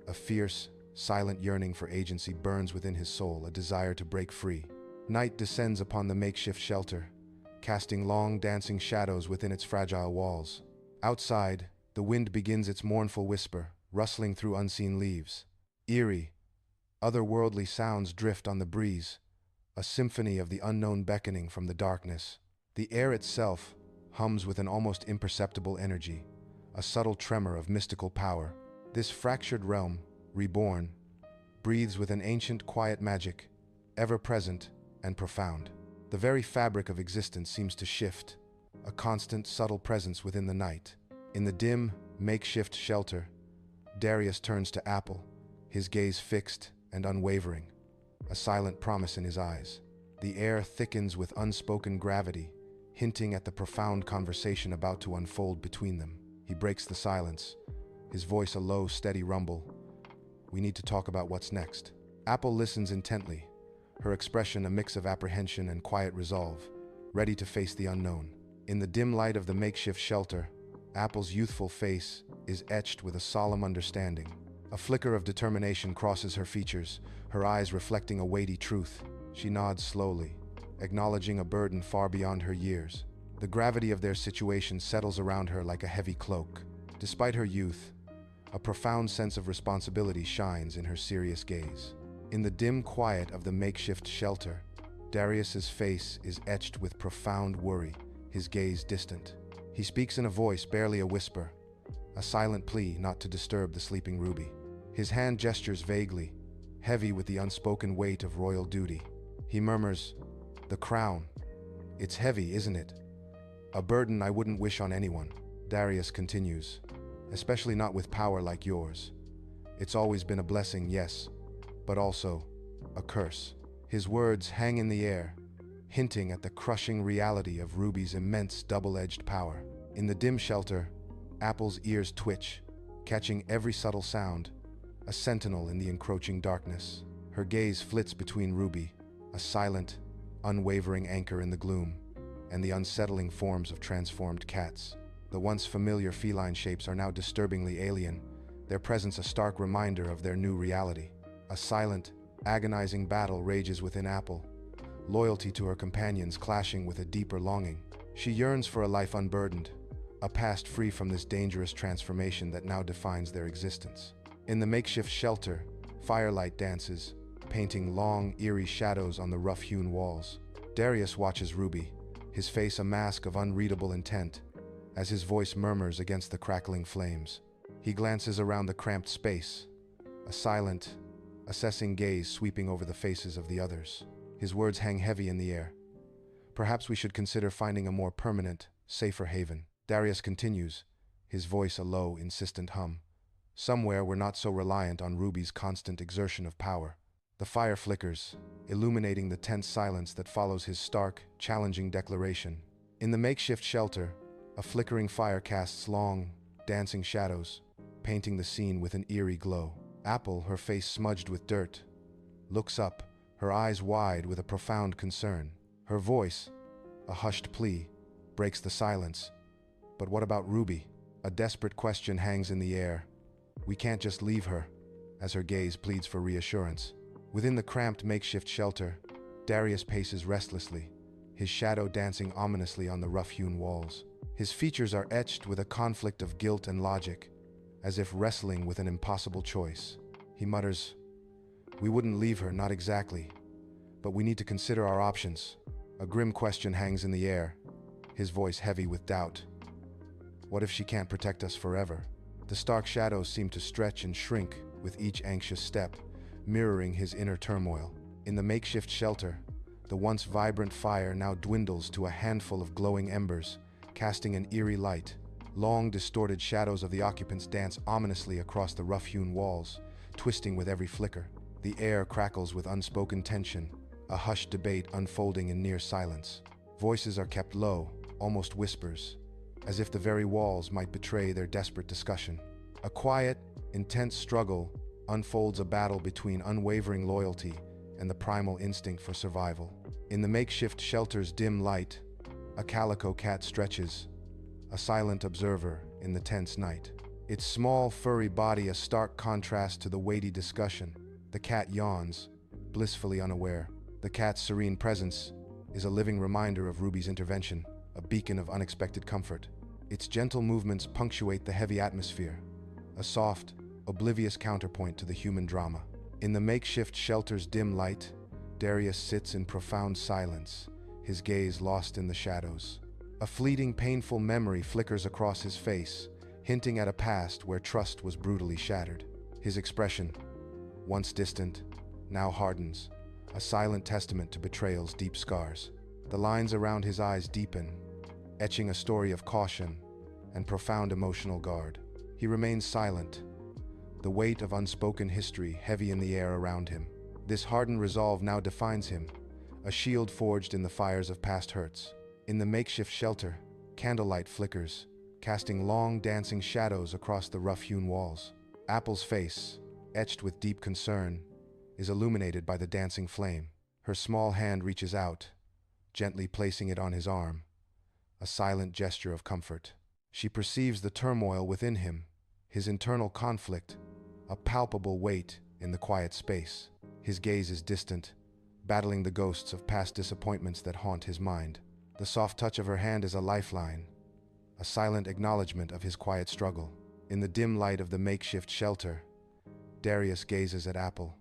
a fierce, silent yearning for agency burns within his soul, a desire to break free. Night descends upon the makeshift shelter, casting long, dancing shadows within its fragile walls. Outside, the wind begins its mournful whisper, rustling through unseen leaves. Eerie, otherworldly sounds drift on the breeze, a symphony of the unknown beckoning from the darkness. The air itself hums with an almost imperceptible energy, a subtle tremor of mystical power. This fractured realm, Reborn, breathes with an ancient, quiet magic, ever-present and profound. The very fabric of existence seems to shift, a constant, subtle presence within the night. In the dim, makeshift shelter, Darius turns to Apple, his gaze fixed and unwavering, a silent promise in his eyes. The air thickens with unspoken gravity, hinting at the profound conversation about to unfold between them. He breaks the silence, his voice a low, steady rumble. We need to talk about what's next. Apple listens intently, her expression a mix of apprehension and quiet resolve, ready to face the unknown. In the dim light of the makeshift shelter, Apple's youthful face is etched with a solemn understanding. A flicker of determination crosses her features, her eyes reflecting a weighty truth. She nods slowly, acknowledging a burden far beyond her years. The gravity of their situation settles around her like a heavy cloak. Despite her youth, a profound sense of responsibility shines in her serious gaze. In the dim quiet of the makeshift shelter, Darius's face is etched with profound worry, his gaze distant. He speaks in a voice barely a whisper, a silent plea not to disturb the sleeping Ruby. His hand gestures vaguely, heavy with the unspoken weight of royal duty. He murmurs, "The crown. It's heavy, isn't it? A burden I wouldn't wish on anyone." Darius continues, "Especially not with power like yours. It's always been a blessing, yes, but also a curse." His words hang in the air, hinting at the crushing reality of Ruby's immense double-edged power. In the dim shelter, Apple's ears twitch, catching every subtle sound, a sentinel in the encroaching darkness. Her gaze flits between Ruby, a silent, unwavering anchor in the gloom, and the unsettling forms of transformed cats. The once familiar feline shapes are now disturbingly alien, their presence a stark reminder of their new reality. A silent, agonizing battle rages within Apple, loyalty to her companions clashing with a deeper longing. She yearns for a life unburdened, a past free from this dangerous transformation that now defines their existence. In the makeshift shelter, firelight dances, painting long, eerie shadows on the rough-hewn walls. Darius watches Ruby, his face a mask of unreadable intent, as his voice murmurs against the crackling flames. He glances around the cramped space, a silent, assessing gaze sweeping over the faces of the others. His words hang heavy in the air. "Perhaps we should consider finding a more permanent, safer haven." Darius continues, his voice a low, insistent hum. "Somewhere we're not so reliant on Ruby's constant exertion of power." The fire flickers, illuminating the tense silence that follows his stark, challenging declaration. In the makeshift shelter, a flickering fire casts long, dancing shadows, painting the scene with an eerie glow. Apple, her face smudged with dirt, looks up, her eyes wide with a profound concern. Her voice, a hushed plea, breaks the silence. "But what about Ruby?" A desperate question hangs in the air. We can't just leave her, as her gaze pleads for reassurance. Within the cramped makeshift shelter, Darius paces restlessly, his shadow dancing ominously on the rough-hewn walls. His features are etched with a conflict of guilt and logic, as if wrestling with an impossible choice. He mutters, "We wouldn't leave her, not exactly, but we need to consider our options." A grim question hangs in the air, his voice heavy with doubt. What if she can't protect us forever? The stark shadows seem to stretch and shrink with each anxious step, mirroring his inner turmoil. In the makeshift shelter, the once vibrant fire now dwindles to a handful of glowing embers, casting an eerie light. Long, distorted shadows of the occupants dance ominously across the rough-hewn walls, twisting with every flicker. The air crackles with unspoken tension, a hushed debate unfolding in near silence. Voices are kept low, almost whispers, as if the very walls might betray their desperate discussion. A quiet, intense struggle unfolds, a battle between unwavering loyalty and the primal instinct for survival. In the makeshift shelter's dim light, a calico cat stretches, a silent observer in the tense night. Its small, furry body a stark contrast to the weighty discussion. The cat yawns, blissfully unaware. The cat's serene presence is a living reminder of Ruby's intervention, a beacon of unexpected comfort. Its gentle movements punctuate the heavy atmosphere, a soft, oblivious counterpoint to the human drama. In the makeshift shelter's dim light, Darius sits in profound silence, his gaze lost in the shadows. A fleeting, painful memory flickers across his face, hinting at a past where trust was brutally shattered. His expression, once distant, now hardens, a silent testament to betrayal's deep scars. The lines around his eyes deepen, etching a story of caution and profound emotional guard. He remains silent, the weight of unspoken history heavy in the air around him. This hardened resolve now defines him, a shield forged in the fires of past hurts. In the makeshift shelter, candlelight flickers, casting long, dancing shadows across the rough-hewn walls. Apple's face, etched with deep concern, is illuminated by the dancing flame. Her small hand reaches out, gently placing it on his arm, a silent gesture of comfort. She perceives the turmoil within him, his internal conflict, a palpable weight in the quiet space. His gaze is distant, battling the ghosts of past disappointments that haunt his mind. The soft touch of her hand is a lifeline, a silent acknowledgement of his quiet struggle. In the dim light of the makeshift shelter, Darius gazes at Apple,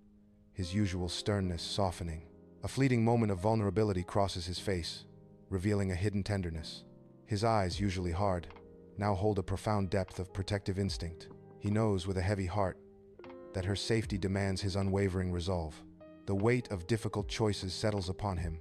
his usual sternness softening. A fleeting moment of vulnerability crosses his face, revealing a hidden tenderness. His eyes, usually hard, now hold a profound depth of protective instinct. He knows with a heavy heart that her safety demands his unwavering resolve. The weight of difficult choices settles upon him,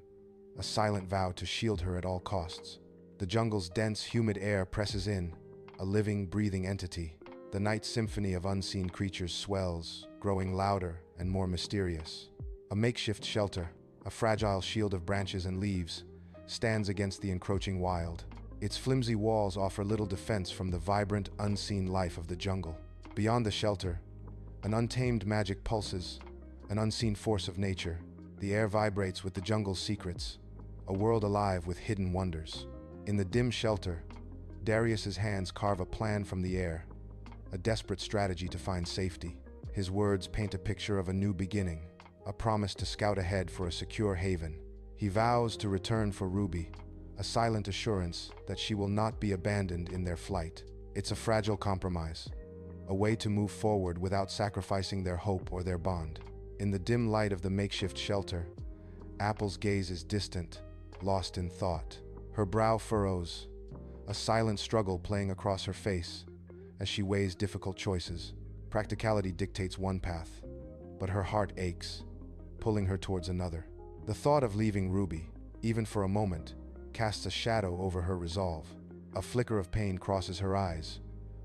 a silent vow to shield her at all costs. The jungle's dense, humid air presses in, a living, breathing entity. The night symphony of unseen creatures swells, growing louder and more mysterious. A makeshift shelter, a fragile shield of branches and leaves, stands against the encroaching wild. Its flimsy walls offer little defense from the vibrant, unseen life of the jungle. Beyond the shelter, an untamed magic pulses, an unseen force of nature. The air vibrates with the jungle's secrets, a world alive with hidden wonders. In the dim shelter, Darius's hands carve a plan from the air, a desperate strategy to find safety. His words paint a picture of a new beginning, a promise to scout ahead for a secure haven. He vows to return for Ruby, a silent assurance that she will not be abandoned in their flight. It's a fragile compromise, a way to move forward without sacrificing their hope or their bond. In the dim light of the makeshift shelter, Apple's gaze is distant, lost in thought. Her brow furrows, a silent struggle playing across her face as she weighs difficult choices. Practicality dictates one path, but her heart aches, pulling her towards another. The thought of leaving Ruby, even for a moment, casts a shadow over her resolve. A flicker of pain crosses her eyes,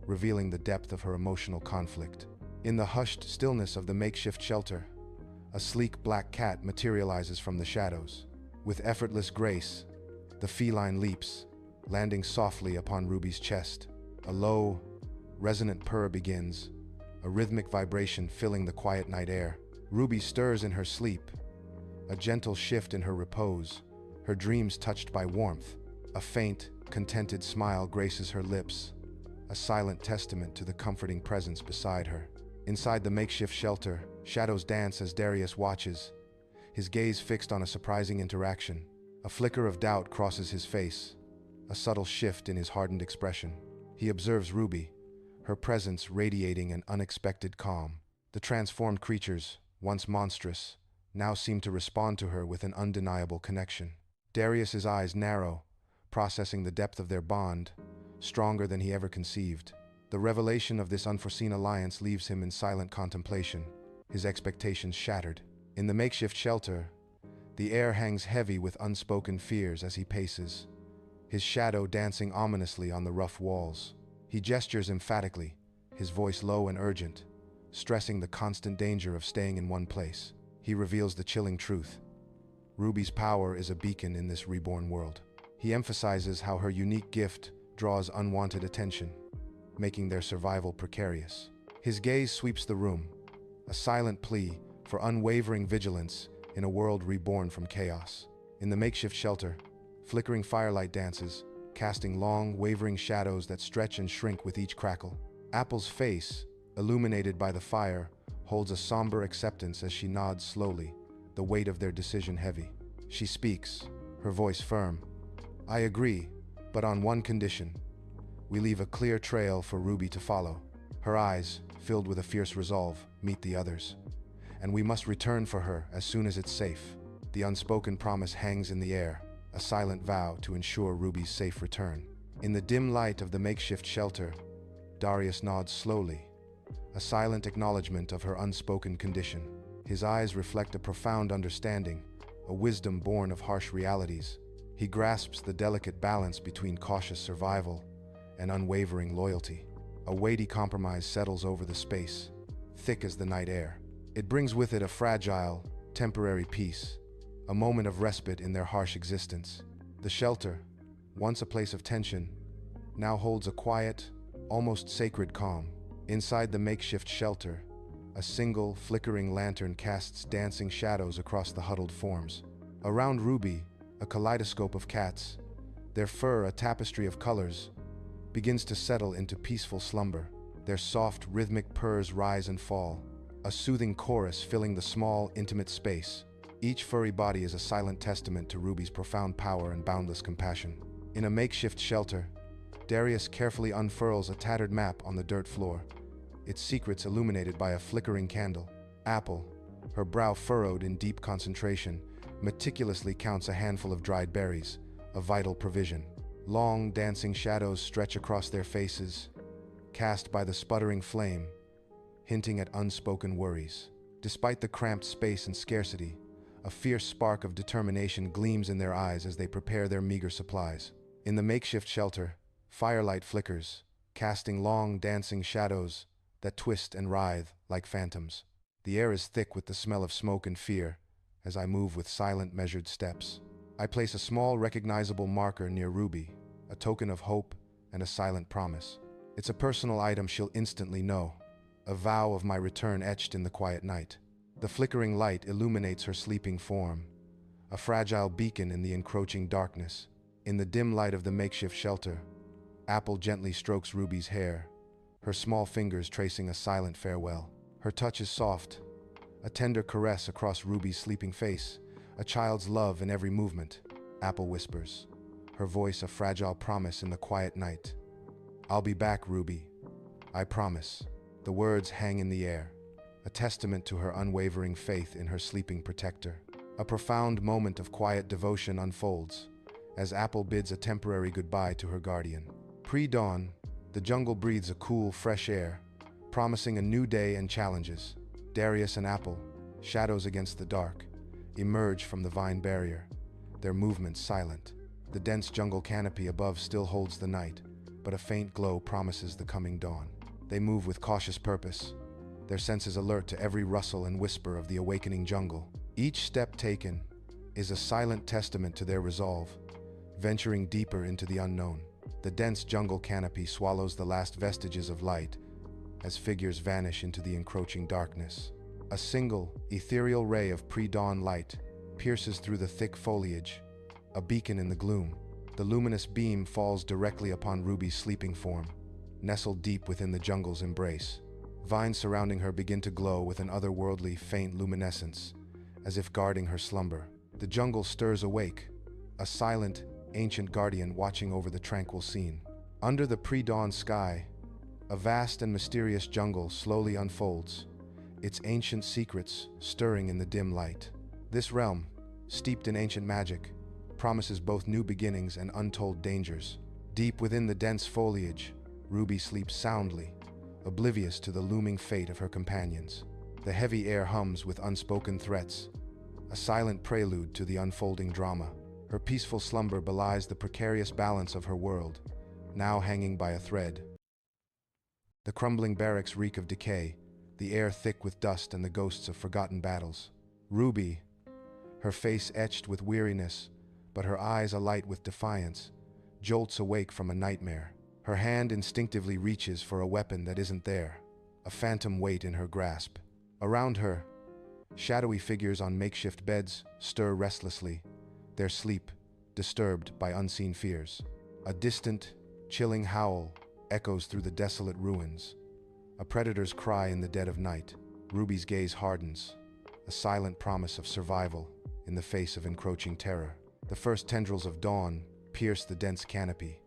revealing the depth of her emotional conflict. In the hushed stillness of the makeshift shelter, a sleek black cat materializes from the shadows. With effortless grace, the feline leaps, landing softly upon Ruby's chest. A low, resonant purr begins, a rhythmic vibration filling the quiet night air. Ruby stirs in her sleep, a gentle shift in her repose, her dreams touched by warmth. A faint, contented smile graces her lips, a a silent testament to the comforting presence beside her. Inside the makeshift shelter, shadows dance as Darius watches, his gaze fixed on a surprising interaction. A flicker of doubt crosses his face, a subtle shift in his hardened expression. He observes Ruby, her presence radiating an unexpected calm. The transformed creatures, once monstrous, now seem to respond to her with an undeniable connection. Darius's eyes narrow, processing the depth of their bond, stronger than he ever conceived. The revelation of this unforeseen alliance leaves him in silent contemplation, his expectations shattered. In the makeshift shelter, the air hangs heavy with unspoken fears as he paces, his shadow dancing ominously on the rough walls. He gestures emphatically, his voice low and urgent, stressing the constant danger of staying in one place. He reveals the chilling truth. Ruby's power is a beacon in this reborn world. He emphasizes how her unique gift draws unwanted attention, making their survival precarious. His gaze sweeps the room, a silent plea for unwavering vigilance in a world reborn from chaos. In the makeshift shelter, flickering firelight dances, casting long, wavering shadows that stretch and shrink with each crackle. Apple's face, illuminated by the fire, holds a somber acceptance as she nods slowly, the weight of their decision heavy. She speaks, her voice firm. "I agree, but on one condition. We leave a clear trail for Ruby to follow." Her eyes, filled with a fierce resolve, meet the others. "And we must return for her as soon as it's safe." The unspoken promise hangs in the air, a silent vow to ensure Ruby's safe return. In the dim light of the makeshift shelter, Darius nods slowly, a silent acknowledgement of her unspoken condition. His eyes reflect a profound understanding, a wisdom born of harsh realities. He grasps the delicate balance between cautious survival and unwavering loyalty. A weighty compromise settles over the space, thick as the night air. It brings with it a fragile, temporary peace, a moment of respite in their harsh existence. The shelter, once a place of tension, now holds a quiet, almost sacred calm. Inside the makeshift shelter, a single, flickering lantern casts dancing shadows across the huddled forms. Around Ruby, a kaleidoscope of cats, their fur a tapestry of colors, begins to settle into peaceful slumber. Their soft, rhythmic purrs rise and fall, a soothing chorus filling the small, intimate space. Each furry body is a silent testament to Ruby's profound power and boundless compassion. In a makeshift shelter, Darius carefully unfurls a tattered map on the dirt floor, its secrets illuminated by a flickering candle. Apple, her brow furrowed in deep concentration, meticulously counts a handful of dried berries, a vital provision. Long, dancing shadows stretch across their faces, cast by the sputtering flame, hinting at unspoken worries. Despite the cramped space and scarcity, a fierce spark of determination gleams in their eyes as they prepare their meager supplies. In the makeshift shelter, firelight flickers, casting long, dancing shadows that twist and writhe like phantoms. The air is thick with the smell of smoke and fear as I move with silent, measured steps. I place a small, recognizable marker near Ruby, a token of hope and a silent promise. It's a personal item she'll instantly know, a vow of my return etched in the quiet night. The flickering light illuminates her sleeping form, a fragile beacon in the encroaching darkness. In the dim light of the makeshift shelter, Apple gently strokes Ruby's hair, her small fingers tracing a silent farewell. Her touch is soft, a tender caress across Ruby's sleeping face, a child's love in every movement. Apple whispers, her voice a fragile promise in the quiet night. "I'll be back, Ruby. I promise." The words hang in the air, a testament to her unwavering faith in her sleeping protector. A profound moment of quiet devotion unfolds as Apple bids a temporary goodbye to her guardian. Pre-dawn, the jungle breathes a cool, fresh air, promising a new day and challenges. Darius and Apple, shadows against the dark, emerge from the vine barrier, their movements silent. The dense jungle canopy above still holds the night, but a faint glow promises the coming dawn. They move with cautious purpose, their senses alert to every rustle and whisper of the awakening jungle. Each step taken is a silent testament to their resolve, venturing deeper into the unknown. The dense jungle canopy swallows the last vestiges of light as figures vanish into the encroaching darkness. A single, ethereal ray of pre-dawn light pierces through the thick foliage, a beacon in the gloom. The luminous beam falls directly upon Ruby's sleeping form, nestled deep within the jungle's embrace. Vines surrounding her begin to glow with an otherworldly, faint luminescence, as if guarding her slumber. The jungle stirs awake, a silent, ancient guardian watching over the tranquil scene. Under the pre-dawn sky, a vast and mysterious jungle slowly unfolds, its ancient secrets stirring in the dim light. This realm, steeped in ancient magic, promises both new beginnings and untold dangers. Deep within the dense foliage, Ruby sleeps soundly, oblivious to the looming fate of her companions. The heavy air hums with unspoken threats, a silent prelude to the unfolding drama. Her peaceful slumber belies the precarious balance of her world, now hanging by a thread. The crumbling barracks reek of decay, the air thick with dust and the ghosts of forgotten battles. Ruby, her face etched with weariness, but her eyes alight with defiance, jolts awake from a nightmare. Her hand instinctively reaches for a weapon that isn't there, a phantom weight in her grasp. Around her, shadowy figures on makeshift beds stir restlessly, their sleep disturbed by unseen fears. A distant, chilling howl echoes through the desolate ruins, a predator's cry in the dead of night. Ruby's gaze hardens, a silent promise of survival in the face of encroaching terror. The first tendrils of dawn pierce the dense canopy,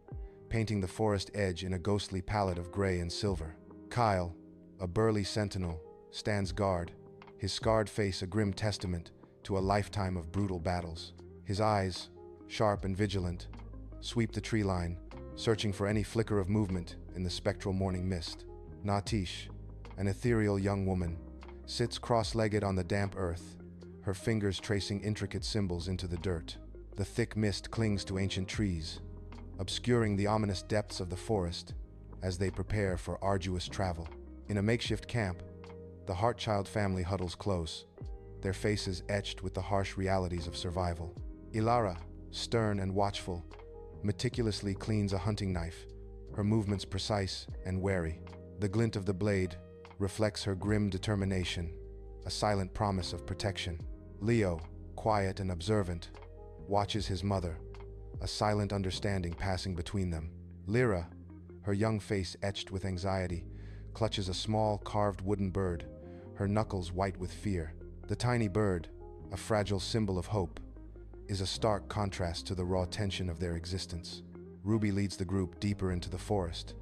painting the forest edge in a ghostly palette of gray and silver. Kyle, a burly sentinel, stands guard, his scarred face a grim testament to a lifetime of brutal battles. His eyes, sharp and vigilant, sweep the tree line, searching for any flicker of movement in the spectral morning mist. Natish, an ethereal young woman, sits cross-legged on the damp earth, her fingers tracing intricate symbols into the dirt. The thick mist clings to ancient trees, obscuring the ominous depths of the forest as they prepare for arduous travel. In a makeshift camp, the Heartchild family huddles close, their faces etched with the harsh realities of survival. Ilara, stern and watchful, meticulously cleans a hunting knife, her movements precise and wary. The glint of the blade reflects her grim determination, a silent promise of protection. Leo, quiet and observant, watches his mother, a silent understanding passing between them. Lyra, her young face etched with anxiety, clutches a small carved wooden bird, her knuckles white with fear. The tiny bird, a fragile symbol of hope, is a stark contrast to the raw tension of their existence. Ruby leads the group deeper into the forest,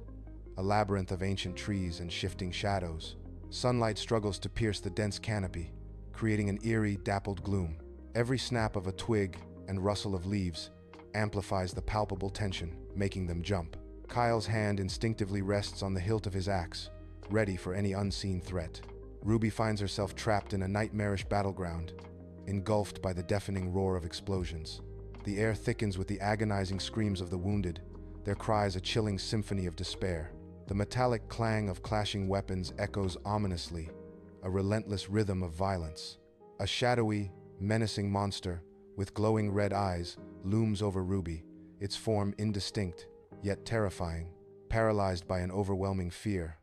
a labyrinth of ancient trees and shifting shadows. Sunlight struggles to pierce the dense canopy, creating an eerie, dappled gloom. Every snap of a twig and rustle of leaves amplifies the palpable tension, making them jump. Kyle's hand instinctively rests on the hilt of his axe, ready for any unseen threat. Ruby finds herself trapped in a nightmarish battleground, engulfed by the deafening roar of explosions. The air thickens with the agonizing screams of the wounded, their cries a chilling symphony of despair. The metallic clang of clashing weapons echoes ominously, a relentless rhythm of violence. A shadowy, menacing monster with glowing red eyes looms over Ruby, its form indistinct, yet terrifying. Paralyzed by an overwhelming fear,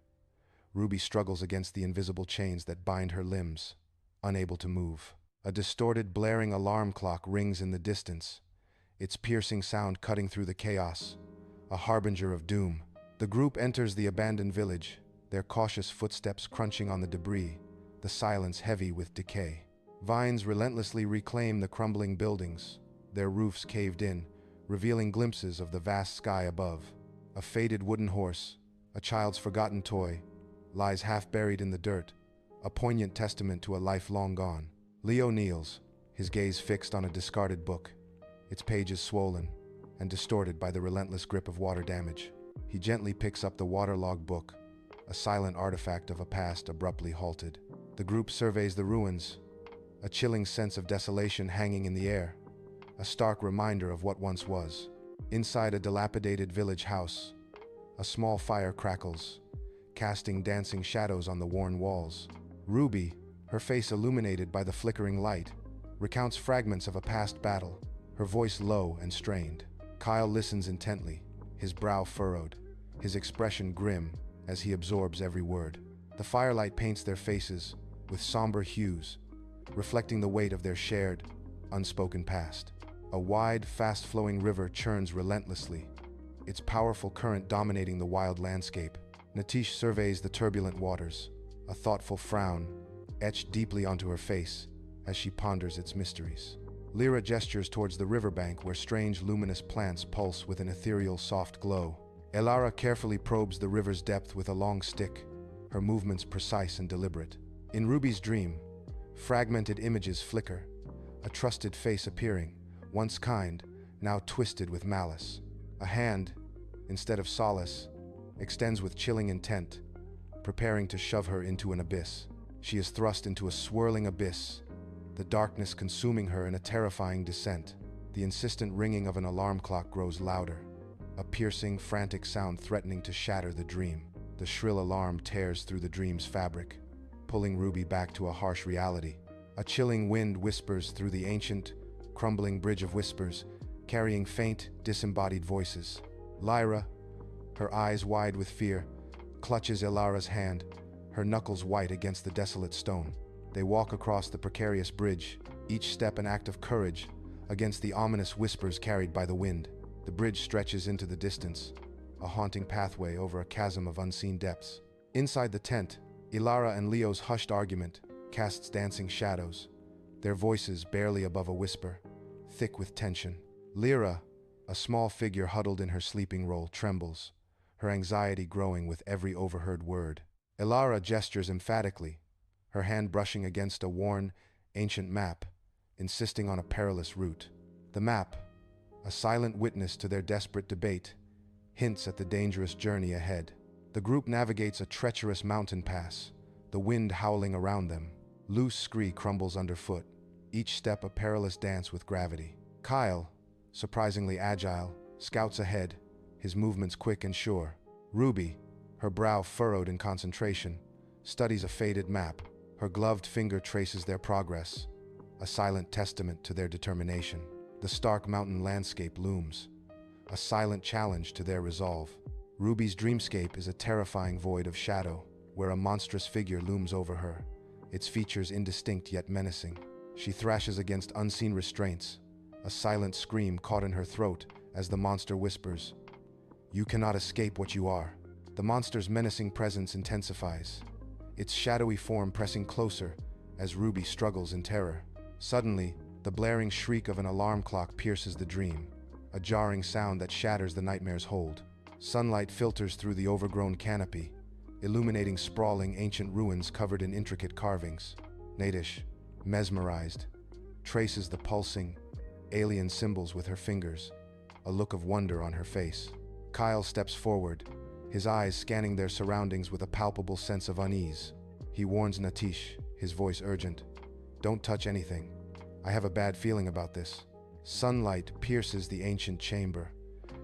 Ruby struggles against the invisible chains that bind her limbs, unable to move. A distorted, blaring alarm clock rings in the distance, its piercing sound cutting through the chaos, a harbinger of doom. The group enters the abandoned village, their cautious footsteps crunching on the debris, the silence heavy with decay. Vines relentlessly reclaim the crumbling buildings, their roofs caved in, revealing glimpses of the vast sky above. A faded wooden horse, a child's forgotten toy, lies half buried in the dirt, a poignant testament to a life long gone. Leo kneels, his gaze fixed on a discarded book, its pages swollen and distorted by the relentless grip of water damage. He gently picks up the waterlogged book, a silent artifact of a past abruptly halted. The group surveys the ruins, a chilling sense of desolation hanging in the air, a stark reminder of what once was. Inside a dilapidated village house, a small fire crackles, casting dancing shadows on the worn walls. Ruby, her face illuminated by the flickering light, recounts fragments of a past battle, her voice low and strained. Kyle listens intently, his brow furrowed, his expression grim as he absorbs every word. The firelight paints their faces with somber hues, reflecting the weight of their shared, unspoken past. A wide, fast-flowing river churns relentlessly, its powerful current dominating the wild landscape. Natish surveys the turbulent waters, a thoughtful frown etched deeply onto her face as she ponders its mysteries. Lyra gestures towards the riverbank where strange luminous plants pulse with an ethereal soft glow. Elara carefully probes the river's depth with a long stick, her movements precise and deliberate. In Ruby's dream, fragmented images flicker, a trusted face appearing, once kind, now twisted with malice. A hand, instead of solace, extends with chilling intent, preparing to shove her into an abyss. She is thrust into a swirling abyss, the darkness consuming her in a terrifying descent. The insistent ringing of an alarm clock grows louder, a piercing, frantic sound threatening to shatter the dream. The shrill alarm tears through the dream's fabric, pulling Ruby back to a harsh reality. A chilling wind whispers through the ancient, crumbling bridge of whispers, carrying faint, disembodied voices. Lyra, her eyes wide with fear, clutches Elara's hand, her knuckles white against the desolate stone. They walk across the precarious bridge, each step an act of courage against the ominous whispers carried by the wind. The bridge stretches into the distance, a haunting pathway over a chasm of unseen depths. Inside the tent, Elara and Leo's hushed argument casts dancing shadows, their voices barely above a whisper, thick with tension. Lyra, a small figure huddled in her sleeping roll, trembles, her anxiety growing with every overheard word. Elara gestures emphatically, her hand brushing against a worn, ancient map, insisting on a perilous route. The map, a silent witness to their desperate debate, hints at the dangerous journey ahead. The group navigates a treacherous mountain pass, the wind howling around them. Loose scree crumbles underfoot, each step a perilous dance with gravity. Kyle, surprisingly agile, scouts ahead, his movements quick and sure. Ruby, her brow furrowed in concentration, studies a faded map. Her gloved finger traces their progress, a silent testament to their determination. The stark mountain landscape looms, a silent challenge to their resolve. Ruby's dreamscape is a terrifying void of shadow, where a monstrous figure looms over her, its features indistinct yet menacing. She thrashes against unseen restraints, a silent scream caught in her throat as the monster whispers, "You cannot escape what you are." The monster's menacing presence intensifies, its shadowy form pressing closer as Ruby struggles in terror. Suddenly, the blaring shriek of an alarm clock pierces the dream, a jarring sound that shatters the nightmare's hold. Sunlight filters through the overgrown canopy, illuminating sprawling ancient ruins covered in intricate carvings. Natish, mesmerized, traces the pulsing, alien symbols with her fingers, a look of wonder on her face. Kyle steps forward, his eyes scanning their surroundings with a palpable sense of unease. He warns Natish, his voice urgent, "Don't touch anything. I have a bad feeling about this." Sunlight pierces the ancient chamber,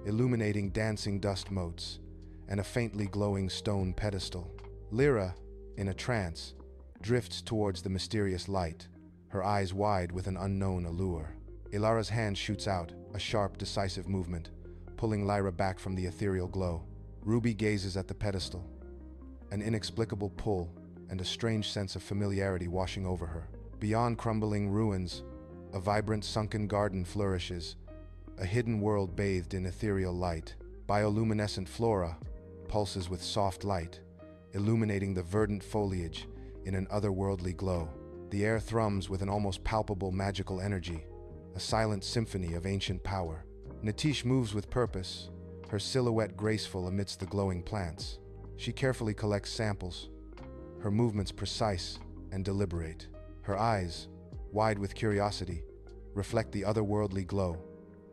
illuminating dancing dust motes and a faintly glowing stone pedestal. Lyra, in a trance, drifts towards the mysterious light, her eyes wide with an unknown allure. Elara's hand shoots out, a sharp, decisive movement, pulling Lyra back from the ethereal glow. Ruby gazes at the pedestal, an inexplicable pull and a strange sense of familiarity washing over her. Beyond crumbling ruins, a vibrant sunken garden flourishes, a hidden world bathed in ethereal light. Bioluminescent flora pulses with soft light, illuminating the verdant foliage in an otherworldly glow. The air thrums with an almost palpable magical energy, a silent symphony of ancient power. Natish moves with purpose, her silhouette graceful amidst the glowing plants. She carefully collects samples, her movements precise and deliberate. Her eyes, wide with curiosity, reflect the otherworldly glow,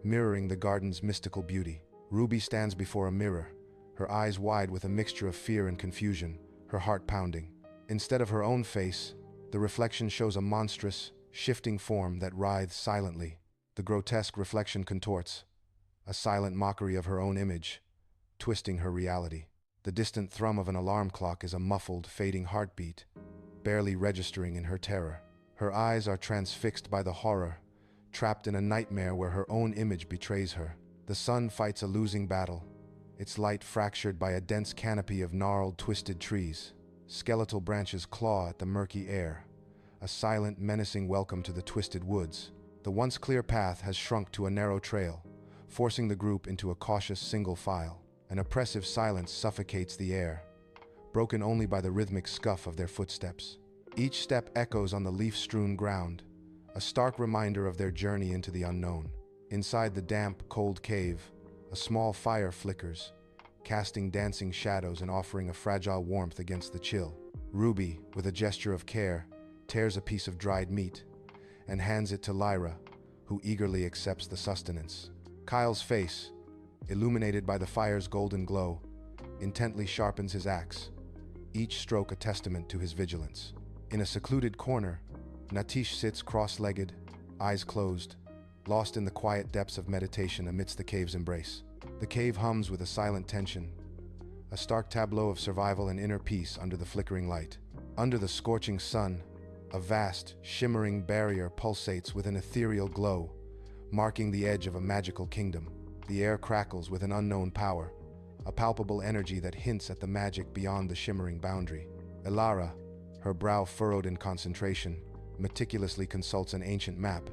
mirroring the garden's mystical beauty. Ruby stands before a mirror, her eyes wide with a mixture of fear and confusion, her heart pounding. Instead of her own face, the reflection shows a monstrous, shifting form that writhes silently. The grotesque reflection contorts, a silent mockery of her own image, twisting her reality. The distant thrum of an alarm clock is a muffled, fading heartbeat, barely registering in her terror. Her eyes are transfixed by the horror, trapped in a nightmare where her own image betrays her. The sun fights a losing battle, its light fractured by a dense canopy of gnarled, twisted trees. Skeletal branches claw at the murky air, a silent, menacing welcome to the twisted woods. The once clear path has shrunk to a narrow trail, forcing the group into a cautious single file. An oppressive silence suffocates the air, broken only by the rhythmic scuff of their footsteps. Each step echoes on the leaf-strewn ground, a stark reminder of their journey into the unknown. Inside the damp, cold cave, a small fire flickers, casting dancing shadows and offering a fragile warmth against the chill. Ruby, with a gesture of care, tears a piece of dried meat and hands it to Lyra, who eagerly accepts the sustenance. Kyle's face, illuminated by the fire's golden glow, intently sharpens his axe, each stroke a testament to his vigilance. In a secluded corner, Natish sits cross-legged, eyes closed, lost in the quiet depths of meditation amidst the cave's embrace. The cave hums with a silent tension, a stark tableau of survival and inner peace under the flickering light. Under the scorching sun, a vast, shimmering barrier pulsates with an ethereal glow, marking the edge of a magical kingdom. The air crackles with an unknown power, a palpable energy that hints at the magic beyond the shimmering boundary. Elara, her brow furrowed in concentration, meticulously consults an ancient map,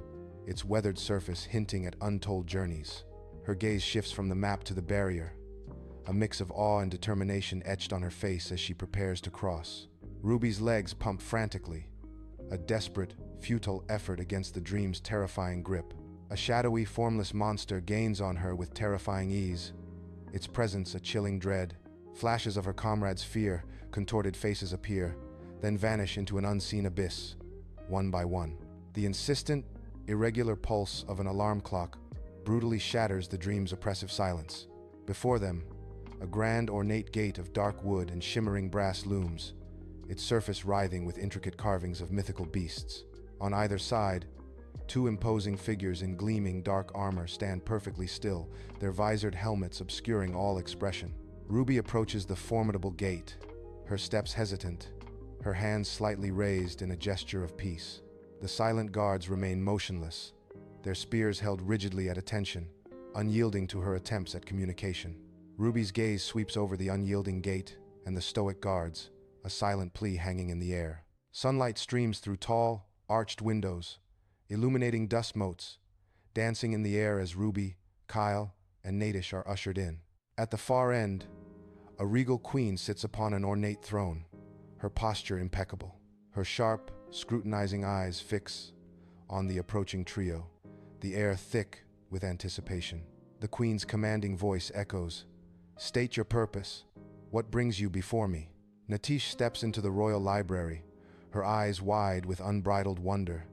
its weathered surface hinting at untold journeys. Her gaze shifts from the map to the barrier, a mix of awe and determination etched on her face as she prepares to cross. Ruby's legs pump frantically, a desperate, futile effort against the dream's terrifying grip. A shadowy, formless monster gains on her with terrifying ease, its presence a chilling dread. Flashes of her comrade's fear, contorted faces appear, then vanish into an unseen abyss, one by one. The insistent, irregular pulse of an alarm clock brutally shatters the dream's oppressive silence. Before them, a grand, ornate gate of dark wood and shimmering brass looms, its surface writhing with intricate carvings of mythical beasts. On either side, two imposing figures in gleaming dark armor stand perfectly still, their visored helmets obscuring all expression. Ruby approaches the formidable gate, her steps hesitant, her hands slightly raised in a gesture of peace. The silent guards remain motionless, their spears held rigidly at attention, unyielding to her attempts at communication. Ruby's gaze sweeps over the unyielding gate and the stoic guards, a silent plea hanging in the air. Sunlight streams through tall, arched windows, illuminating dust motes, dancing in the air as Ruby, Kyle, and Natish are ushered in. At the far end, a regal queen sits upon an ornate throne, her posture impeccable. Her sharp, scrutinizing eyes fix on the approaching trio, the air thick with anticipation. The queen's commanding voice echoes, "State your purpose. What brings you before me?" Natish steps into the royal library, her eyes wide with unbridled wonder,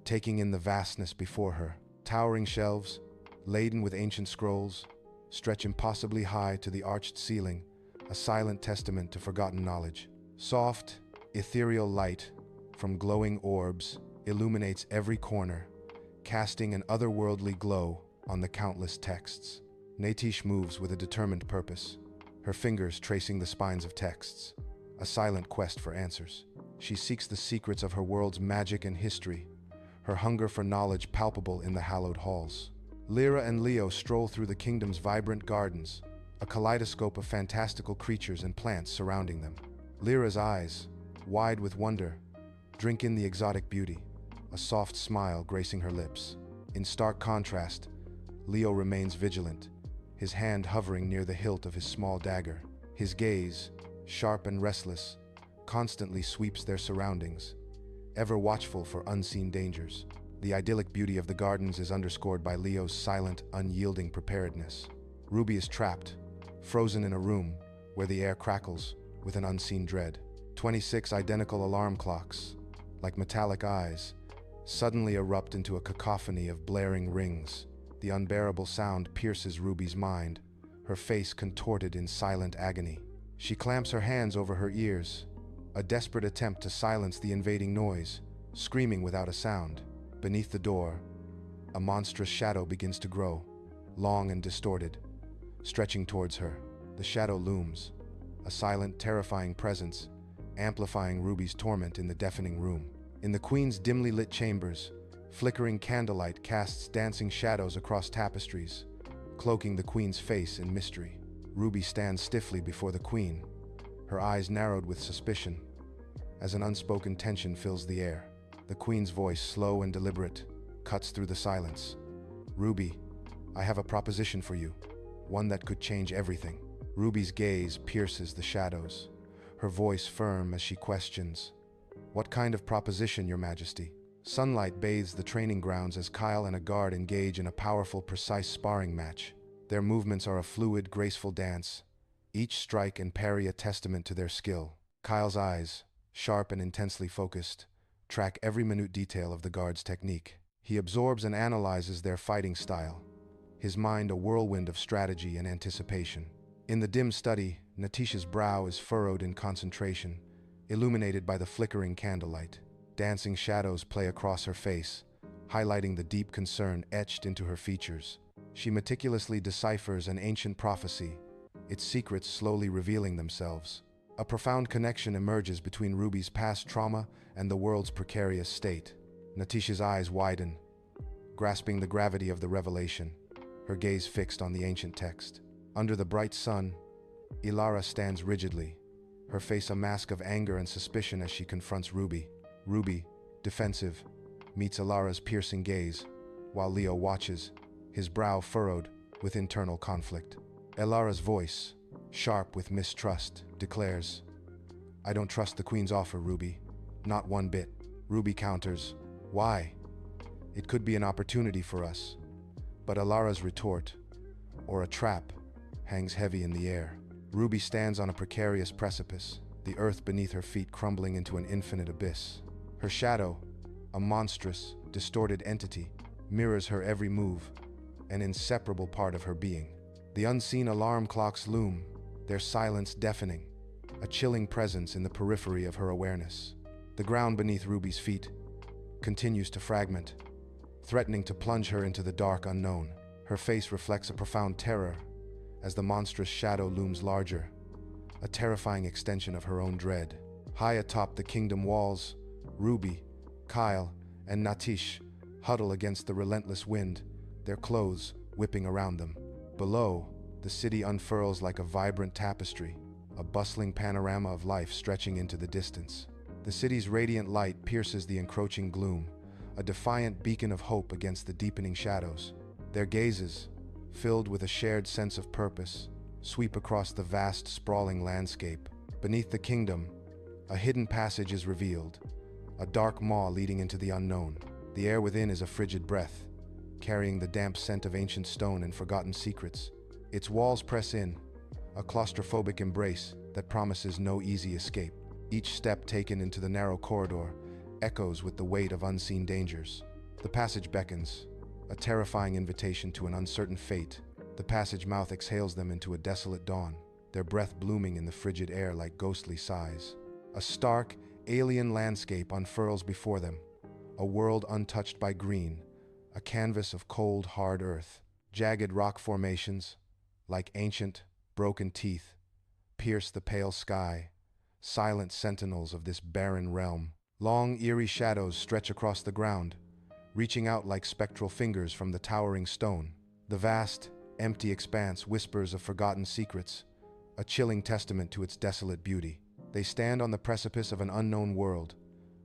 taking in the vastness before her. Towering shelves, laden with ancient scrolls, stretch impossibly high to the arched ceiling, a silent testament to forgotten knowledge. Soft, ethereal light from glowing orbs illuminates every corner, casting an otherworldly glow on the countless texts. Natish moves with a determined purpose, her fingers tracing the spines of texts, a silent quest for answers. She seeks the secrets of her world's magic and history, her hunger for knowledge palpable in the hallowed halls. Lyra and Leo stroll through the kingdom's vibrant gardens, a kaleidoscope of fantastical creatures and plants surrounding them. Lyra's eyes, wide with wonder, drink in the exotic beauty, a soft smile gracing her lips. In stark contrast, Leo remains vigilant, his hand hovering near the hilt of his small dagger. His gaze, sharp and restless, constantly sweeps their surroundings, ever watchful for unseen dangers. The idyllic beauty of the gardens is underscored by Leo's silent, unyielding preparedness. Ruby is trapped, frozen in a room where the air crackles with an unseen dread. 26 identical alarm clocks, like metallic eyes, suddenly erupt into a cacophony of blaring rings. The unbearable sound pierces Ruby's mind, her face contorted in silent agony. She clamps her hands over her ears, a desperate attempt to silence the invading noise, screaming without a sound. Beneath the door, a monstrous shadow begins to grow, long and distorted, stretching towards her. The shadow looms, a silent, terrifying presence, amplifying Ruby's torment in the deafening room. In the queen's dimly lit chambers, flickering candlelight casts dancing shadows across tapestries, cloaking the queen's face in mystery. Ruby stands stiffly before the queen, her eyes narrowed with suspicion, as an unspoken tension fills the air. The queen's voice, slow and deliberate, cuts through the silence. "Ruby, I have a proposition for you, one that could change everything." Ruby's gaze pierces the shadows, her voice firm as she questions. "What kind of proposition, Your Majesty?" Sunlight bathes the training grounds as Kyle and a guard engage in a powerful, precise sparring match. Their movements are a fluid, graceful dance, each strike and parry a testament to their skill. Kyle's eyes, sharp and intensely focused, track every minute detail of the guard's technique. He absorbs and analyzes their fighting style, his mind a whirlwind of strategy and anticipation. In the dim study, Natisha's brow is furrowed in concentration, illuminated by the flickering candlelight. Dancing shadows play across her face, highlighting the deep concern etched into her features. She meticulously deciphers an ancient prophecy, its secrets slowly revealing themselves. A profound connection emerges between Ruby's past trauma and the world's precarious state. Natisha's eyes widen, grasping the gravity of the revelation, her gaze fixed on the ancient text. Under the bright sun, Ilara stands rigidly, her face a mask of anger and suspicion as she confronts Ruby. Ruby, defensive, meets Ilara's piercing gaze, while Leo watches, his brow furrowed with internal conflict. Ilara's voice, sharp with mistrust, declares, "I don't trust the Queen's offer, Ruby. Not one bit." Ruby counters, "Why? It could be an opportunity for us." But Ilara's retort, or a trap, hangs heavy in the air. Ruby stands on a precarious precipice, the earth beneath her feet crumbling into an infinite abyss. Her shadow, a monstrous, distorted entity, mirrors her every move, an inseparable part of her being. The unseen alarm clocks loom, their silence deafening, a chilling presence in the periphery of her awareness. The ground beneath Ruby's feet continues to fragment, threatening to plunge her into the dark unknown. Her face reflects a profound terror as the monstrous shadow looms larger, a terrifying extension of her own dread. High atop the kingdom walls, Ruby, Kyle, and Natish huddle against the relentless wind, their clothes whipping around them. Below, the city unfurls like a vibrant tapestry, a bustling panorama of life stretching into the distance. The city's radiant light pierces the encroaching gloom, a defiant beacon of hope against the deepening shadows. Their gazes, filled with a shared sense of purpose, sweep across the vast, sprawling landscape. Beneath the kingdom, a hidden passage is revealed, a dark maw leading into the unknown. The air within is a frigid breath, carrying the damp scent of ancient stone and forgotten secrets. Its walls press in, a claustrophobic embrace that promises no easy escape. Each step taken into the narrow corridor echoes with the weight of unseen dangers. The passage beckons, a terrifying invitation to an uncertain fate. The passage mouth exhales them into a desolate dawn, their breath blooming in the frigid air like ghostly sighs. A stark, alien landscape unfurls before them, a world untouched by green, a canvas of cold, hard earth. Jagged rock formations, like ancient, broken teeth, pierce the pale sky, silent sentinels of this barren realm. Long, eerie shadows stretch across the ground, reaching out like spectral fingers from the towering stone. The vast, empty expanse whispers of forgotten secrets, a chilling testament to its desolate beauty. They stand on the precipice of an unknown world,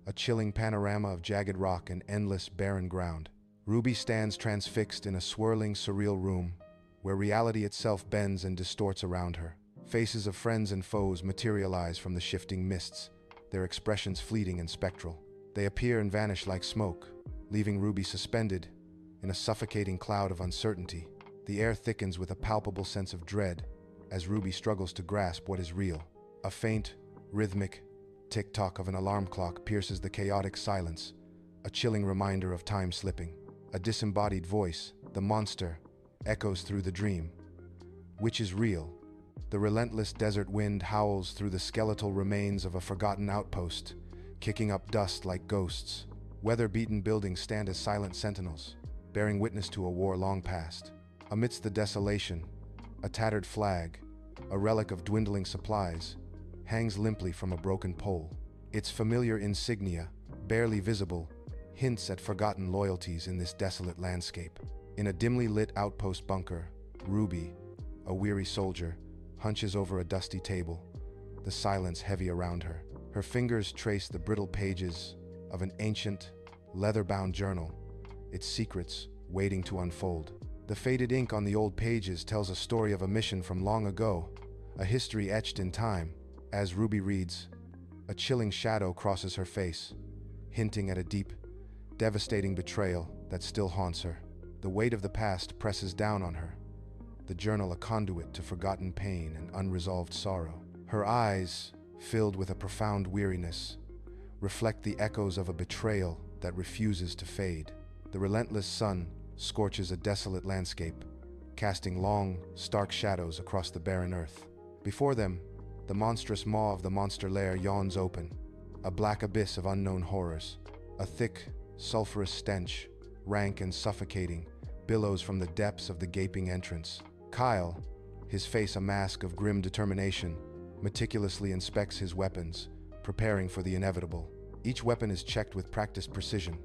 a chilling panorama of jagged rock and endless, barren ground. Ruby stands transfixed in a swirling, surreal room, where reality itself bends and distorts around her. Faces of friends and foes materialize from the shifting mists, their expressions fleeting and spectral. They appear and vanish like smoke, leaving Ruby suspended in a suffocating cloud of uncertainty. The air thickens with a palpable sense of dread as Ruby struggles to grasp what is real. A faint, rhythmic tick-tock of an alarm clock pierces the chaotic silence, a chilling reminder of time slipping. A disembodied voice, the monster, echoes through the dream. Which is real? The relentless desert wind howls through the skeletal remains of a forgotten outpost, kicking up dust like ghosts. Weather-beaten buildings stand as silent sentinels, bearing witness to a war long past. Amidst the desolation, a tattered flag, a relic of dwindling supplies, hangs limply from a broken pole. Its familiar insignia, barely visible, hints at forgotten loyalties in this desolate landscape. In a dimly lit outpost bunker, Ruby, a weary soldier, hunches over a dusty table, the silence heavy around her. Her fingers trace the brittle pages of an ancient, leather-bound journal, its secrets waiting to unfold. The faded ink on the old pages tells a story of a mission from long ago, a history etched in time, As Ruby reads, a chilling shadow crosses her face, hinting at a deep, devastating betrayal that still haunts her. The weight of the past presses down on her, the journal a conduit to forgotten pain and unresolved sorrow. Her eyes, filled with a profound weariness, reflect the echoes of a betrayal that refuses to fade. The relentless sun scorches a desolate landscape, casting long, stark shadows across the barren earth. Before them, the monstrous maw of the monster lair yawns open, a black abyss of unknown horrors. A thick, sulphurous stench, rank and suffocating, billows from the depths of the gaping entrance. Kyle, his face a mask of grim determination, meticulously inspects his weapons, preparing for the inevitable. Each weapon is checked with practiced precision,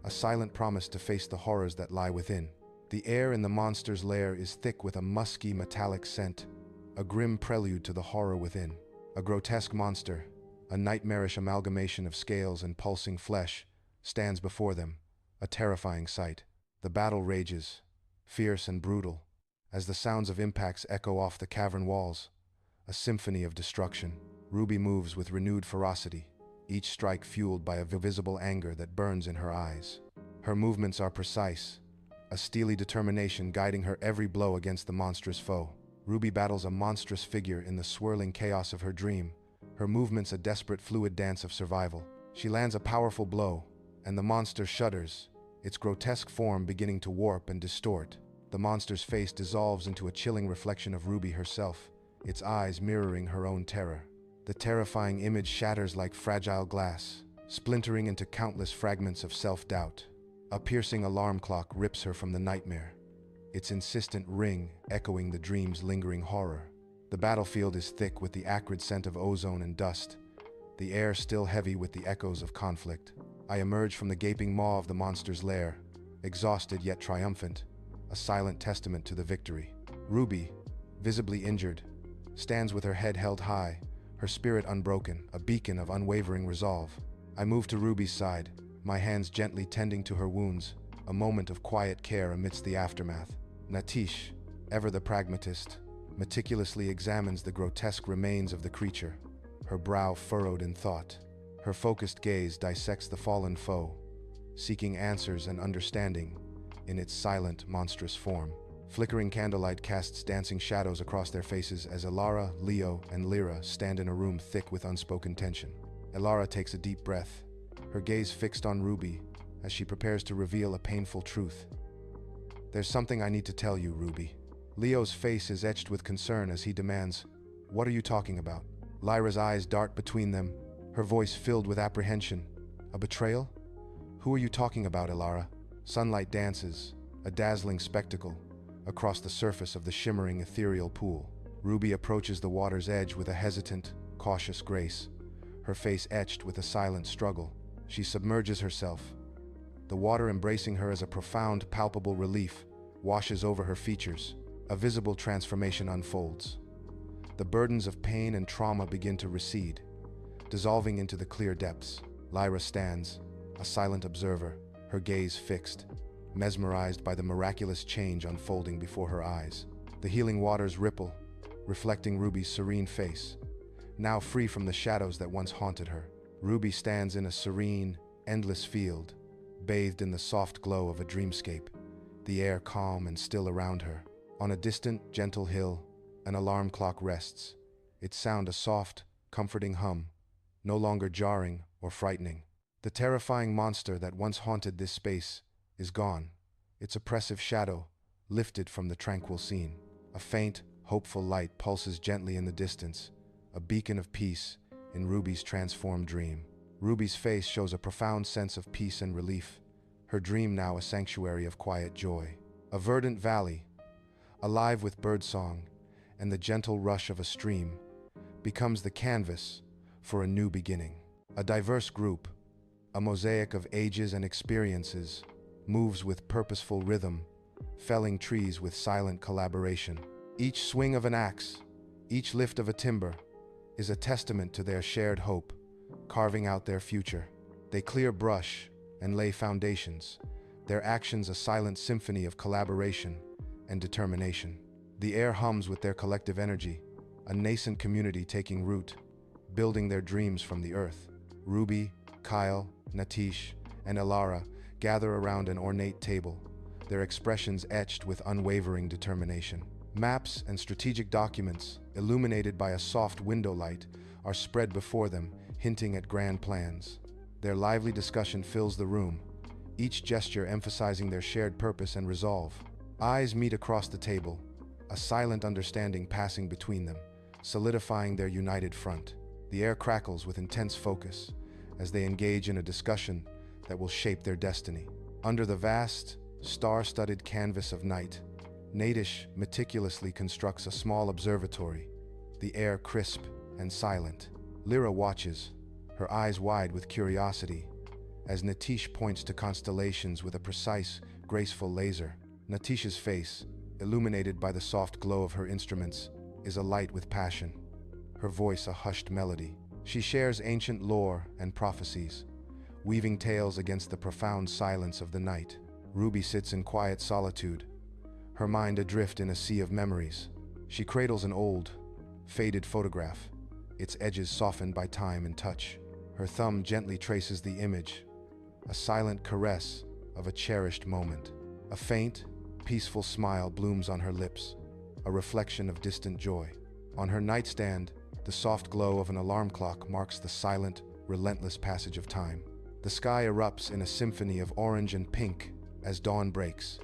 a silent promise to face the horrors that lie within. The air in the monster's lair is thick with a musky, metallic scent, a grim prelude to the horror within. A grotesque monster, a nightmarish amalgamation of scales and pulsing flesh, stands before them, a terrifying sight. The battle rages, fierce and brutal, as the sounds of impacts echo off the cavern walls, a symphony of destruction. Ruby moves with renewed ferocity, each strike fueled by a visible anger that burns in her eyes. Her movements are precise, a steely determination guiding her every blow against the monstrous foe. Ruby battles a monstrous figure in the swirling chaos of her dream, her movements a desperate fluid dance of survival. She lands a powerful blow, and the monster shudders, its grotesque form beginning to warp and distort. The monster's face dissolves into a chilling reflection of Ruby herself, its eyes mirroring her own terror. The terrifying image shatters like fragile glass, splintering into countless fragments of self-doubt. A piercing alarm clock rips her from the nightmare, its insistent ring echoing the dream's lingering horror. The battlefield is thick with the acrid scent of ozone and dust, the air still heavy with the echoes of conflict. I emerge from the gaping maw of the monster's lair, exhausted yet triumphant, a silent testament to the victory. Ruby, visibly injured, stands with her head held high, her spirit unbroken, a beacon of unwavering resolve. I move to Ruby's side, my hands gently tending to her wounds, a moment of quiet care amidst the aftermath. Natish, ever the pragmatist, meticulously examines the grotesque remains of the creature, her brow furrowed in thought. Her focused gaze dissects the fallen foe, seeking answers and understanding in its silent, monstrous form. Flickering candlelight casts dancing shadows across their faces as Elara, Leo, and Lyra stand in a room thick with unspoken tension. Elara takes a deep breath, her gaze fixed on Ruby as she prepares to reveal a painful truth. "There's something I need to tell you, Ruby." Leo's face is etched with concern as he demands, "What are you talking about?" Lyra's eyes dart between them, her voice filled with apprehension. "A betrayal? Who are you talking about, Elara?" Sunlight dances, a dazzling spectacle, across the surface of the shimmering ethereal pool. Ruby approaches the water's edge with a hesitant, cautious grace, her face etched with a silent struggle. She submerges herself. The water embracing her as a profound, palpable relief washes over her features. A visible transformation unfolds. The burdens of pain and trauma begin to recede, dissolving into the clear depths. Lyra stands, a silent observer, her gaze fixed, mesmerized by the miraculous change unfolding before her eyes. The healing waters ripple, reflecting Ruby's serene face, now free from the shadows that once haunted her. Ruby stands in a serene, endless field, bathed in the soft glow of a dreamscape, the air calm and still around her. On a distant, gentle hill, an alarm clock rests, its sound a soft, comforting hum, no longer jarring or frightening. The terrifying monster that once haunted this space is gone, its oppressive shadow lifted from the tranquil scene. A faint, hopeful light pulses gently in the distance, a beacon of peace in Ruby's transformed dream. Ruby's face shows a profound sense of peace and relief, her dream now a sanctuary of quiet joy. A verdant valley, alive with birdsong and the gentle rush of a stream, becomes the canvas for a new beginning. A diverse group, a mosaic of ages and experiences, moves with purposeful rhythm, felling trees with silent collaboration. Each swing of an axe, each lift of a timber, is a testament to their shared hope, carving out their future. They clear brush and lay foundations, their actions a silent symphony of collaboration and determination. The air hums with their collective energy, a nascent community taking root, building their dreams from the earth. Ruby, Kyle, Natish, and Elara gather around an ornate table, their expressions etched with unwavering determination. Maps and strategic documents, illuminated by a soft window light, are spread before them, hinting at grand plans. Their lively discussion fills the room, each gesture emphasizing their shared purpose and resolve. Eyes meet across the table, a silent understanding passing between them, solidifying their united front. The air crackles with intense focus as they engage in a discussion that will shape their destiny. Under the vast, star-studded canvas of night, Natish meticulously constructs a small observatory, the air crisp and silent. Lyra watches, her eyes wide with curiosity, as Natish points to constellations with a precise, graceful laser. Natish's face, illuminated by the soft glow of her instruments, is alight with passion, her voice a hushed melody. She shares ancient lore and prophecies, weaving tales against the profound silence of the night. Ruby sits in quiet solitude, her mind adrift in a sea of memories. She cradles an old, faded photograph, its edges softened by time and touch. Her thumb gently traces the image, a silent caress of a cherished moment. A faint, peaceful smile blooms on her lips, a reflection of distant joy. On her nightstand, the soft glow of an alarm clock marks the silent, relentless passage of time. The sky erupts in a symphony of orange and pink as dawn breaks,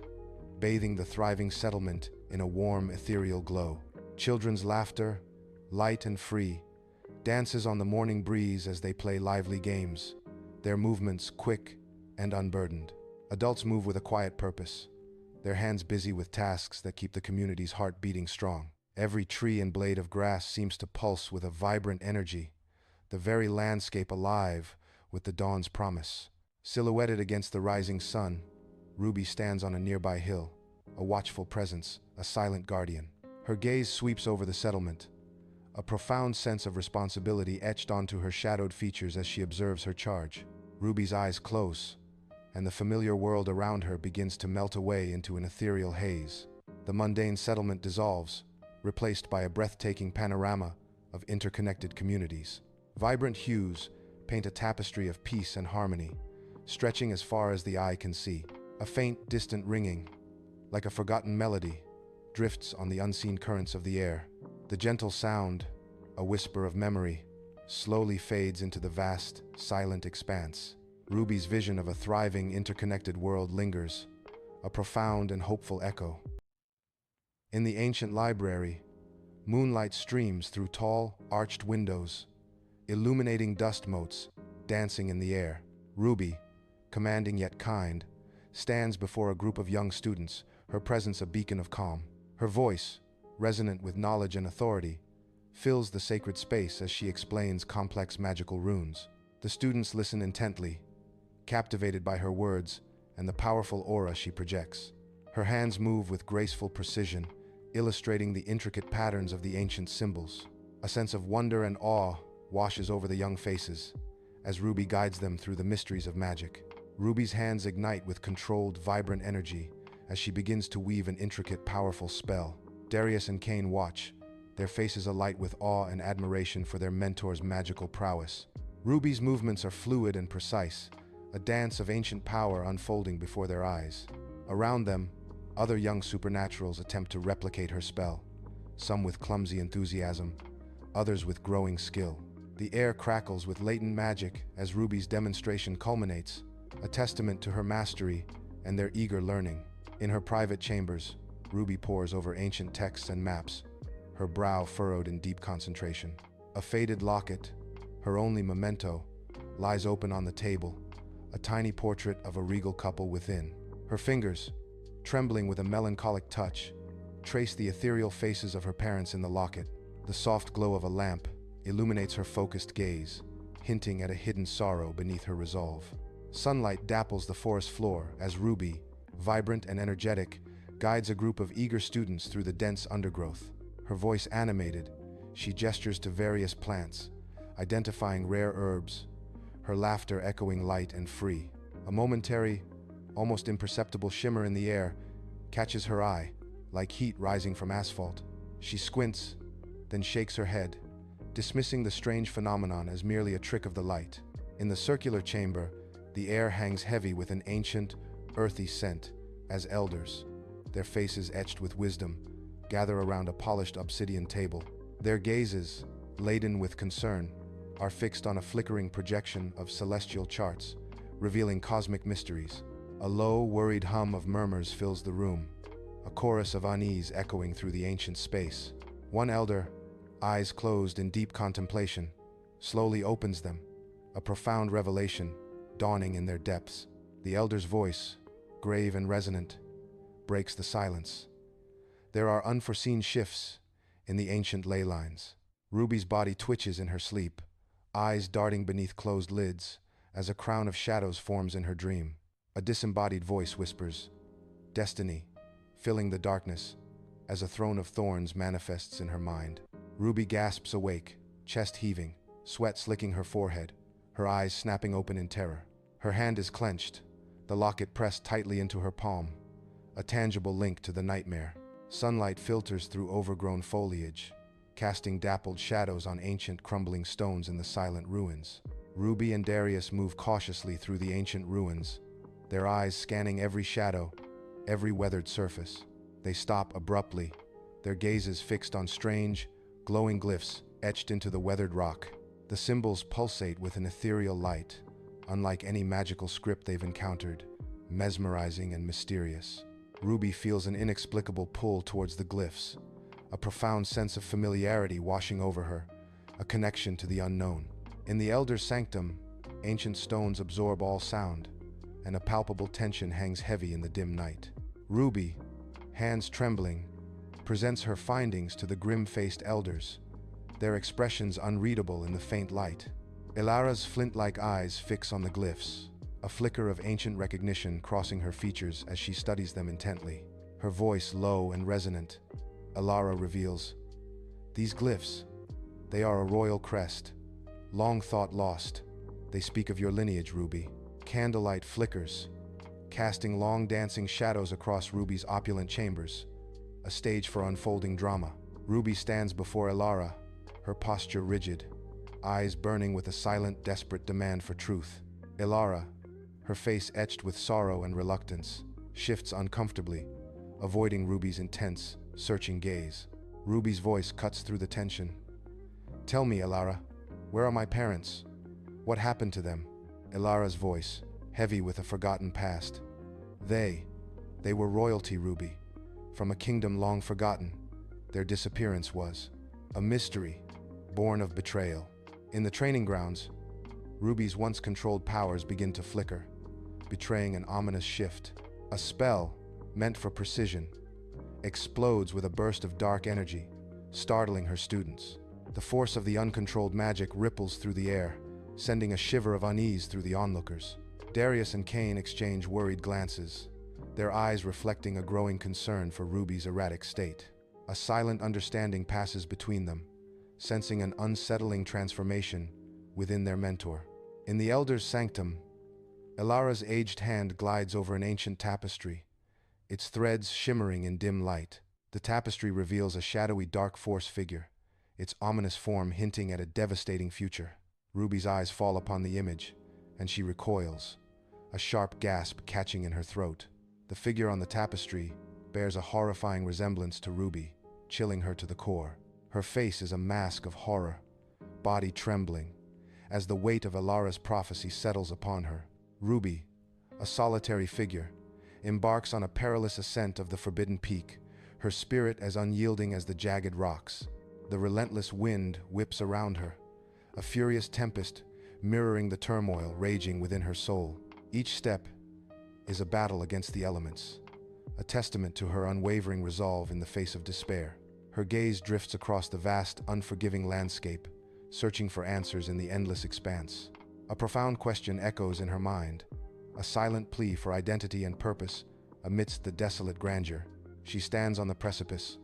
bathing the thriving settlement in a warm, ethereal glow. Children's laughter, light and free, dances on the morning breeze as they play lively games, their movements quick and unburdened. Adults move with a quiet purpose, their hands busy with tasks that keep the community's heart beating strong. Every tree and blade of grass seems to pulse with a vibrant energy, the very landscape alive with the dawn's promise. Silhouetted against the rising sun, Ruby stands on a nearby hill, a watchful presence, a silent guardian. Her gaze sweeps over the settlement, a profound sense of responsibility etched onto her shadowed features as she observes her charge. Ruby's eyes close, and the familiar world around her begins to melt away into an ethereal haze. The mundane settlement dissolves, replaced by a breathtaking panorama of interconnected communities. Vibrant hues paint a tapestry of peace and harmony, stretching as far as the eye can see. A faint, distant ringing, like a forgotten melody, drifts on the unseen currents of the air. The gentle sound, a whisper of memory, slowly fades into the vast, silent expanse. Ruby's vision of a thriving, interconnected world lingers, a profound and hopeful echo. In the ancient library, moonlight streams through tall, arched windows, illuminating dust motes dancing in the air. Ruby, commanding yet kind, stands before a group of young students, her presence a beacon of calm. Her voice, resonant with knowledge and authority, fills the sacred space as she explains complex magical runes. The students listen intently, captivated by her words and the powerful aura she projects. Her hands move with graceful precision, illustrating the intricate patterns of the ancient symbols. A sense of wonder and awe washes over the young faces as Ruby guides them through the mysteries of magic. Ruby's hands ignite with controlled, vibrant energy as she begins to weave an intricate, powerful spell. Darius and Kane watch, their faces alight with awe and admiration for their mentor's magical prowess. Ruby's movements are fluid and precise, a dance of ancient power unfolding before their eyes. Around them, other young supernaturals attempt to replicate her spell, some with clumsy enthusiasm, others with growing skill. The air crackles with latent magic as Ruby's demonstration culminates, a testament to her mastery and their eager learning. In her private chambers, Ruby pores over ancient texts and maps, her brow furrowed in deep concentration. A faded locket, her only memento, lies open on the table, a tiny portrait of a regal couple within. Her fingers, trembling with a melancholic touch, trace the ethereal faces of her parents in the locket. The soft glow of a lamp illuminates her focused gaze, hinting at a hidden sorrow beneath her resolve. Sunlight dapples the forest floor as Ruby, vibrant and energetic, guides a group of eager students through the dense undergrowth. Her voice animated, she gestures to various plants, identifying rare herbs, her laughter echoing light and free. A momentary, almost imperceptible shimmer in the air catches her eye, like heat rising from asphalt. She squints, then shakes her head, dismissing the strange phenomenon as merely a trick of the light. In the circular chamber, the air hangs heavy with an ancient, earthy scent, as elders, their faces etched with wisdom, gather around a polished obsidian table. Their gazes, laden with concern, are fixed on a flickering projection of celestial charts, revealing cosmic mysteries. A low, worried hum of murmurs fills the room, a chorus of unease echoing through the ancient space. One elder, eyes closed in deep contemplation, slowly opens them, a profound revelation dawning in their depths. The elder's voice, grave and resonant, breaks the silence. There are unforeseen shifts in the ancient ley lines. Ruby's body twitches in her sleep, eyes darting beneath closed lids, as a crown of shadows forms in her dream. A disembodied voice whispers, "Destiny," filling the darkness, as a throne of thorns manifests in her mind. Ruby gasps awake, chest heaving, sweat slicking her forehead, her eyes snapping open in terror. Her hand is clenched, the locket pressed tightly into her palm, a tangible link to the nightmare. Sunlight filters through overgrown foliage, casting dappled shadows on ancient crumbling stones in the silent ruins. Ruby and Darius move cautiously through the ancient ruins, their eyes scanning every shadow, every weathered surface. They stop abruptly, their gazes fixed on strange, glowing glyphs etched into the weathered rock. The symbols pulsate with an ethereal light, unlike any magical script they've encountered, mesmerizing and mysterious. Ruby feels an inexplicable pull towards the glyphs, a profound sense of familiarity washing over her, a connection to the unknown. In the Elder's sanctum, ancient stones absorb all sound, and a palpable tension hangs heavy in the dim night. Ruby, hands trembling, presents her findings to the grim-faced elders, their expressions unreadable in the faint light. Ilara's flint-like eyes fix on the glyphs, a flicker of ancient recognition crossing her features as she studies them intently. Her voice low and resonant, Ilara reveals, "These glyphs, they are a royal crest, long thought lost. They speak of your lineage, Ruby." Candlelight flickers, casting long dancing shadows across Ruby's opulent chambers, a stage for unfolding drama. Ruby stands before Ilara, her posture rigid, eyes burning with a silent, desperate demand for truth. Ilara, her face etched with sorrow and reluctance, shifts uncomfortably, avoiding Ruby's intense, searching gaze. Ruby's voice cuts through the tension. "Tell me, Ilara, where are my parents? What happened to them?" Ilara's voice, heavy with a forgotten past. They were royalty, Ruby, from a kingdom long forgotten. Their disappearance was a mystery, born of betrayal. In the training grounds, Ruby's once controlled powers begin to flicker, betraying an ominous shift. A spell, meant for precision, explodes with a burst of dark energy, startling her students. The force of the uncontrolled magic ripples through the air, sending a shiver of unease through the onlookers. Darius and Cain exchange worried glances, their eyes reflecting a growing concern for Ruby's erratic state. A silent understanding passes between them, sensing an unsettling transformation within their mentor. In the Elder's sanctum, Ilara's aged hand glides over an ancient tapestry, its threads shimmering in dim light. The tapestry reveals a shadowy dark force figure, its ominous form hinting at a devastating future. Ruby's eyes fall upon the image, and she recoils, a sharp gasp catching in her throat. The figure on the tapestry bears a horrifying resemblance to Ruby, chilling her to the core. Her face is a mask of horror, body trembling, as the weight of Ilara's prophecy settles upon her. Ruby, a solitary figure, embarks on a perilous ascent of the forbidden peak, her spirit as unyielding as the jagged rocks. The relentless wind whips around her, a furious tempest mirroring the turmoil raging within her soul. Each step is a battle against the elements, a testament to her unwavering resolve in the face of despair. Her gaze drifts across the vast, unforgiving landscape, searching for answers in the endless expanse. A profound question echoes in her mind, a silent plea for identity and purpose amidst the desolate grandeur. She stands on the precipice,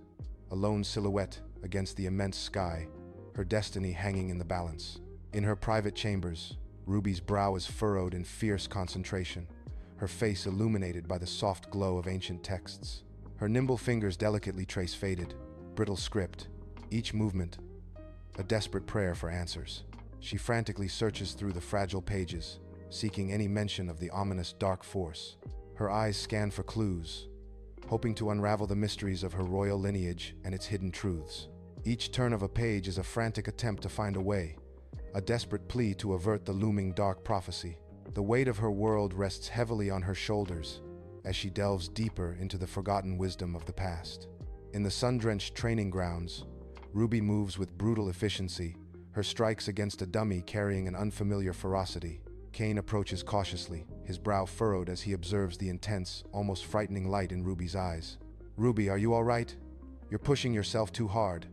a lone silhouette against the immense sky, her destiny hanging in the balance. In her private chambers, Ruby's brow is furrowed in fierce concentration, her face illuminated by the soft glow of ancient texts. Her nimble fingers delicately trace faded, brittle script, each movement a desperate prayer for answers. She frantically searches through the fragile pages, seeking any mention of the ominous dark force. Her eyes scan for clues, hoping to unravel the mysteries of her royal lineage and its hidden truths. Each turn of a page is a frantic attempt to find a way, a desperate plea to avert the looming dark prophecy. The weight of her world rests heavily on her shoulders as she delves deeper into the forgotten wisdom of the past. In the sun-drenched training grounds, Ruby moves with brutal efficiency, her strikes against a dummy carrying an unfamiliar ferocity. Kane approaches cautiously, his brow furrowed as he observes the intense, almost frightening light in Ruby's eyes. "Ruby, are you all right? You're pushing yourself too hard,"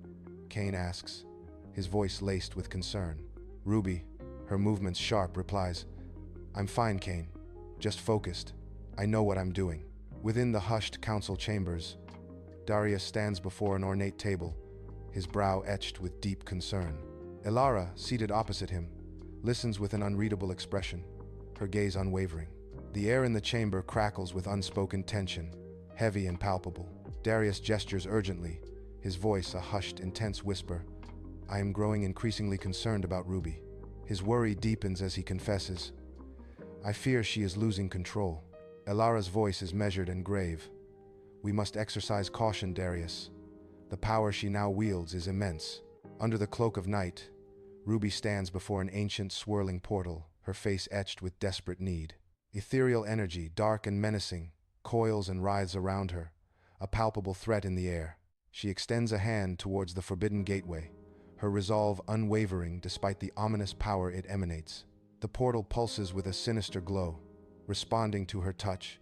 Kane asks, his voice laced with concern. Ruby, her movements sharp, replies, "I'm fine, Kane. Just focused. I know what I'm doing." Within the hushed council chambers, Darius stands before an ornate table, his brow etched with deep concern. Elara, seated opposite him, listens with an unreadable expression, her gaze unwavering. The air in the chamber crackles with unspoken tension, heavy and palpable. Darius gestures urgently, his voice a hushed, intense whisper. "I am growing increasingly concerned about Ruby." His worry deepens as he confesses, "I fear she is losing control." Elara's voice is measured and grave. "We must exercise caution, Darius. The power she now wields is immense." Under the cloak of night, Ruby stands before an ancient, swirling portal, her face etched with desperate need. Ethereal energy, dark and menacing, coils and writhes around her, a palpable threat in the air. She extends a hand towards the forbidden gateway, her resolve unwavering despite the ominous power it emanates. The portal pulses with a sinister glow, responding to her touch,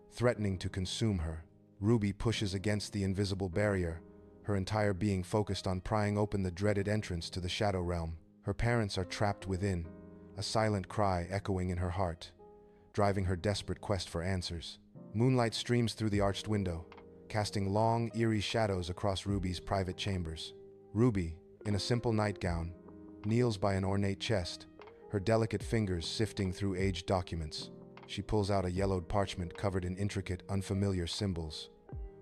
threatening to consume her. Ruby pushes against the invisible barrier, her entire being focused on prying open the dreaded entrance to the Shadow Realm. Her parents are trapped within, a silent cry echoing in her heart, driving her desperate quest for answers. Moonlight streams through the arched window, casting long, eerie shadows across Ruby's private chambers. Ruby, in a simple nightgown, kneels by an ornate chest, her delicate fingers sifting through aged documents. She pulls out a yellowed parchment covered in intricate, unfamiliar symbols,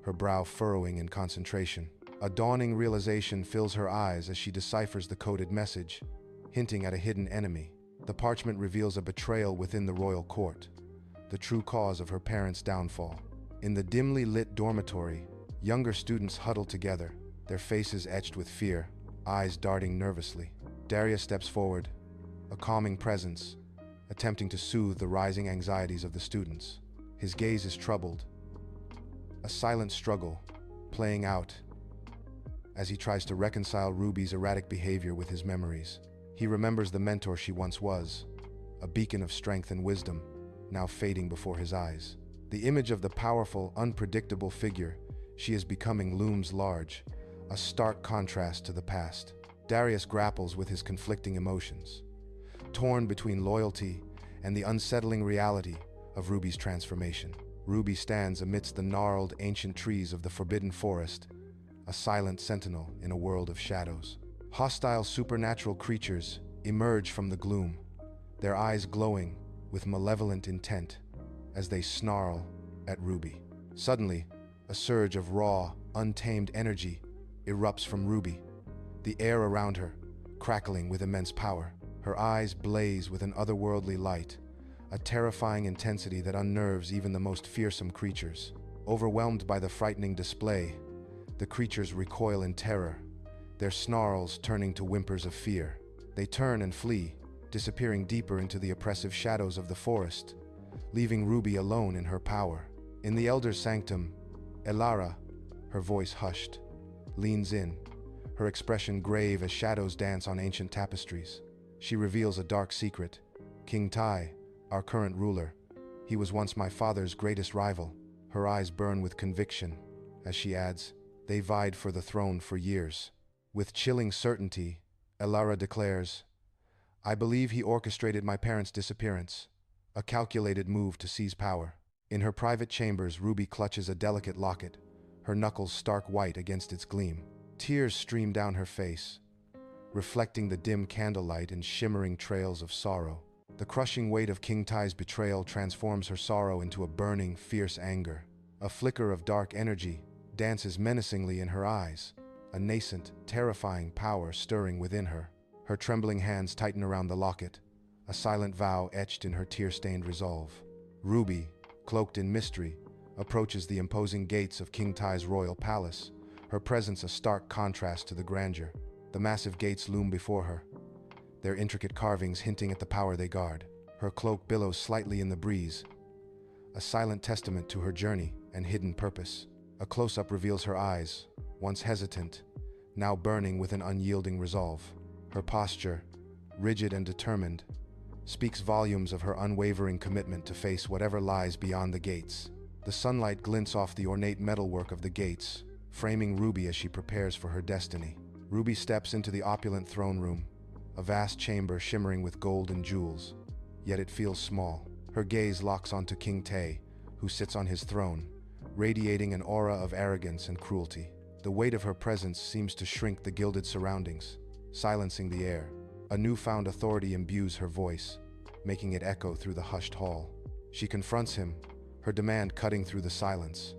her brow furrowing in concentration. A dawning realization fills her eyes as she deciphers the coded message, hinting at a hidden enemy. The parchment reveals a betrayal within the royal court, the true cause of her parents' downfall. In the dimly lit dormitory, younger students huddle together, their faces etched with fear, eyes darting nervously. Darius steps forward, a calming presence, attempting to soothe the rising anxieties of the students. His gaze is troubled, a silent struggle playing out as he tries to reconcile Ruby's erratic behavior with his memories. He remembers the mentor she once was, a beacon of strength and wisdom, now fading before his eyes. The image of the powerful, unpredictable figure she is becoming looms large, a stark contrast to the past. Darius grapples with his conflicting emotions, torn between loyalty and the unsettling reality of Ruby's transformation. Ruby stands amidst the gnarled, ancient trees of the Forbidden Forest, a silent sentinel in a world of shadows. Hostile supernatural creatures emerge from the gloom, their eyes glowing with malevolent intent as they snarl at Ruby. Suddenly, a surge of raw, untamed energy erupts from Ruby, the air around her crackling with immense power. Her eyes blaze with an otherworldly light, a terrifying intensity that unnerves even the most fearsome creatures. Overwhelmed by the frightening display, the creatures recoil in terror, their snarls turning to whimpers of fear. They turn and flee, disappearing deeper into the oppressive shadows of the forest, leaving Ruby alone in her power. In the Elder's sanctum, Elara, her voice hushed, leans in, her expression grave as shadows dance on ancient tapestries. She reveals a dark secret. King Tai, our current ruler, he was once my father's greatest rival. Her eyes burn with conviction as she adds, they vied for the throne for years. With chilling certainty, Elara declares, I believe he orchestrated my parents' disappearance, a calculated move to seize power. In her private chambers, Ruby clutches a delicate locket, her knuckles stark white against its gleam. Tears stream down her face, reflecting the dim candlelight in shimmering trails of sorrow. The crushing weight of King Tai's betrayal transforms her sorrow into a burning, fierce anger. A flicker of dark energy dances menacingly in her eyes, a nascent, terrifying power stirring within her. Her trembling hands tighten around the locket, a silent vow etched in her tear-stained resolve. Ruby, cloaked in mystery, approaches the imposing gates of King Ty's royal palace, her presence a stark contrast to the grandeur. The massive gates loom before her, their intricate carvings hinting at the power they guard. Her cloak billows slightly in the breeze, a silent testament to her journey and hidden purpose. A close-up reveals her eyes, once hesitant, now burning with an unyielding resolve. Her posture, rigid and determined, speaks volumes of her unwavering commitment to face whatever lies beyond the gates. The sunlight glints off the ornate metalwork of the gates, framing Ruby as she prepares for her destiny. Ruby steps into the opulent throne room, a vast chamber shimmering with gold and jewels, yet it feels small. Her gaze locks onto King Tay, who sits on his throne, radiating an aura of arrogance and cruelty. The weight of her presence seems to shrink the gilded surroundings, silencing the air. A newfound authority imbues her voice, making it echo through the hushed hall. She confronts him, her demand cutting through the silence.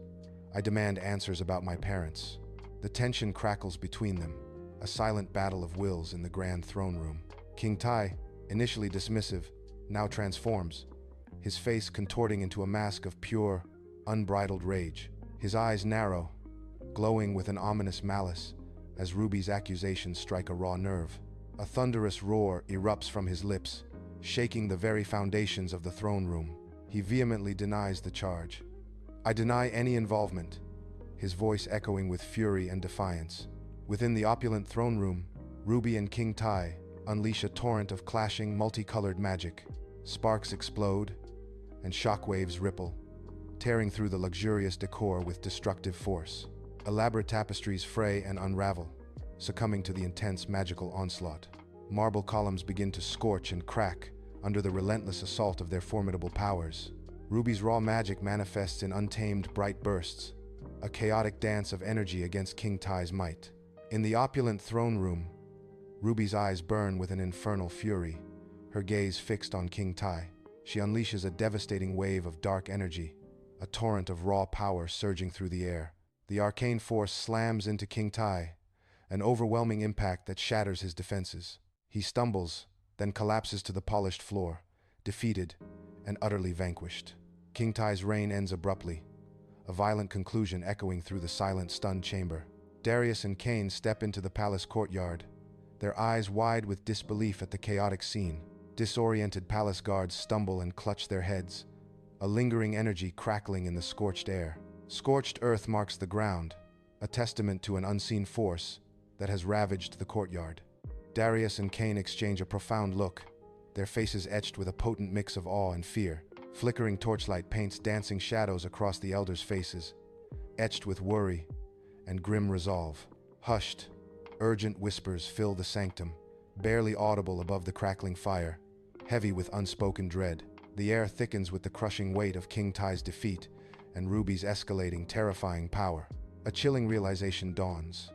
"I demand answers about my parents." The tension crackles between them, a silent battle of wills in the grand throne room. King Ty, initially dismissive, now transforms, his face contorting into a mask of pure, unbridled rage. His eyes narrow, glowing with an ominous malice as Ruby's accusations strike a raw nerve. A thunderous roar erupts from his lips, shaking the very foundations of the throne room. He vehemently denies the charge. "I deny any involvement," his voice echoing with fury and defiance. Within the opulent throne room, Ruby and King Ty unleash a torrent of clashing, multicolored magic. Sparks explode, and shockwaves ripple, tearing through the luxurious decor with destructive force. Elaborate tapestries fray and unravel, succumbing to the intense magical onslaught. Marble columns begin to scorch and crack under the relentless assault of their formidable powers. Ruby's raw magic manifests in untamed, bright bursts, a chaotic dance of energy against King Ty's might. In the opulent throne room, Ruby's eyes burn with an infernal fury, her gaze fixed on King Ty. She unleashes a devastating wave of dark energy, a torrent of raw power surging through the air. The arcane force slams into King Ty, an overwhelming impact that shatters his defenses. He stumbles, then collapses to the polished floor, defeated and utterly vanquished. King Ty's reign ends abruptly, a violent conclusion echoing through the silent, stunned chamber. Darius and Cain step into the palace courtyard, their eyes wide with disbelief at the chaotic scene. Disoriented palace guards stumble and clutch their heads, a lingering energy crackling in the scorched air. Scorched earth marks the ground, a testament to an unseen force that has ravaged the courtyard. Darius and Cain exchange a profound look, their faces etched with a potent mix of awe and fear. Flickering torchlight paints dancing shadows across the elders' faces, etched with worry and grim resolve. Hushed, urgent whispers fill the sanctum, barely audible above the crackling fire, heavy with unspoken dread. The air thickens with the crushing weight of King Ty's defeat and Ruby's escalating, terrifying power. A chilling realization dawns.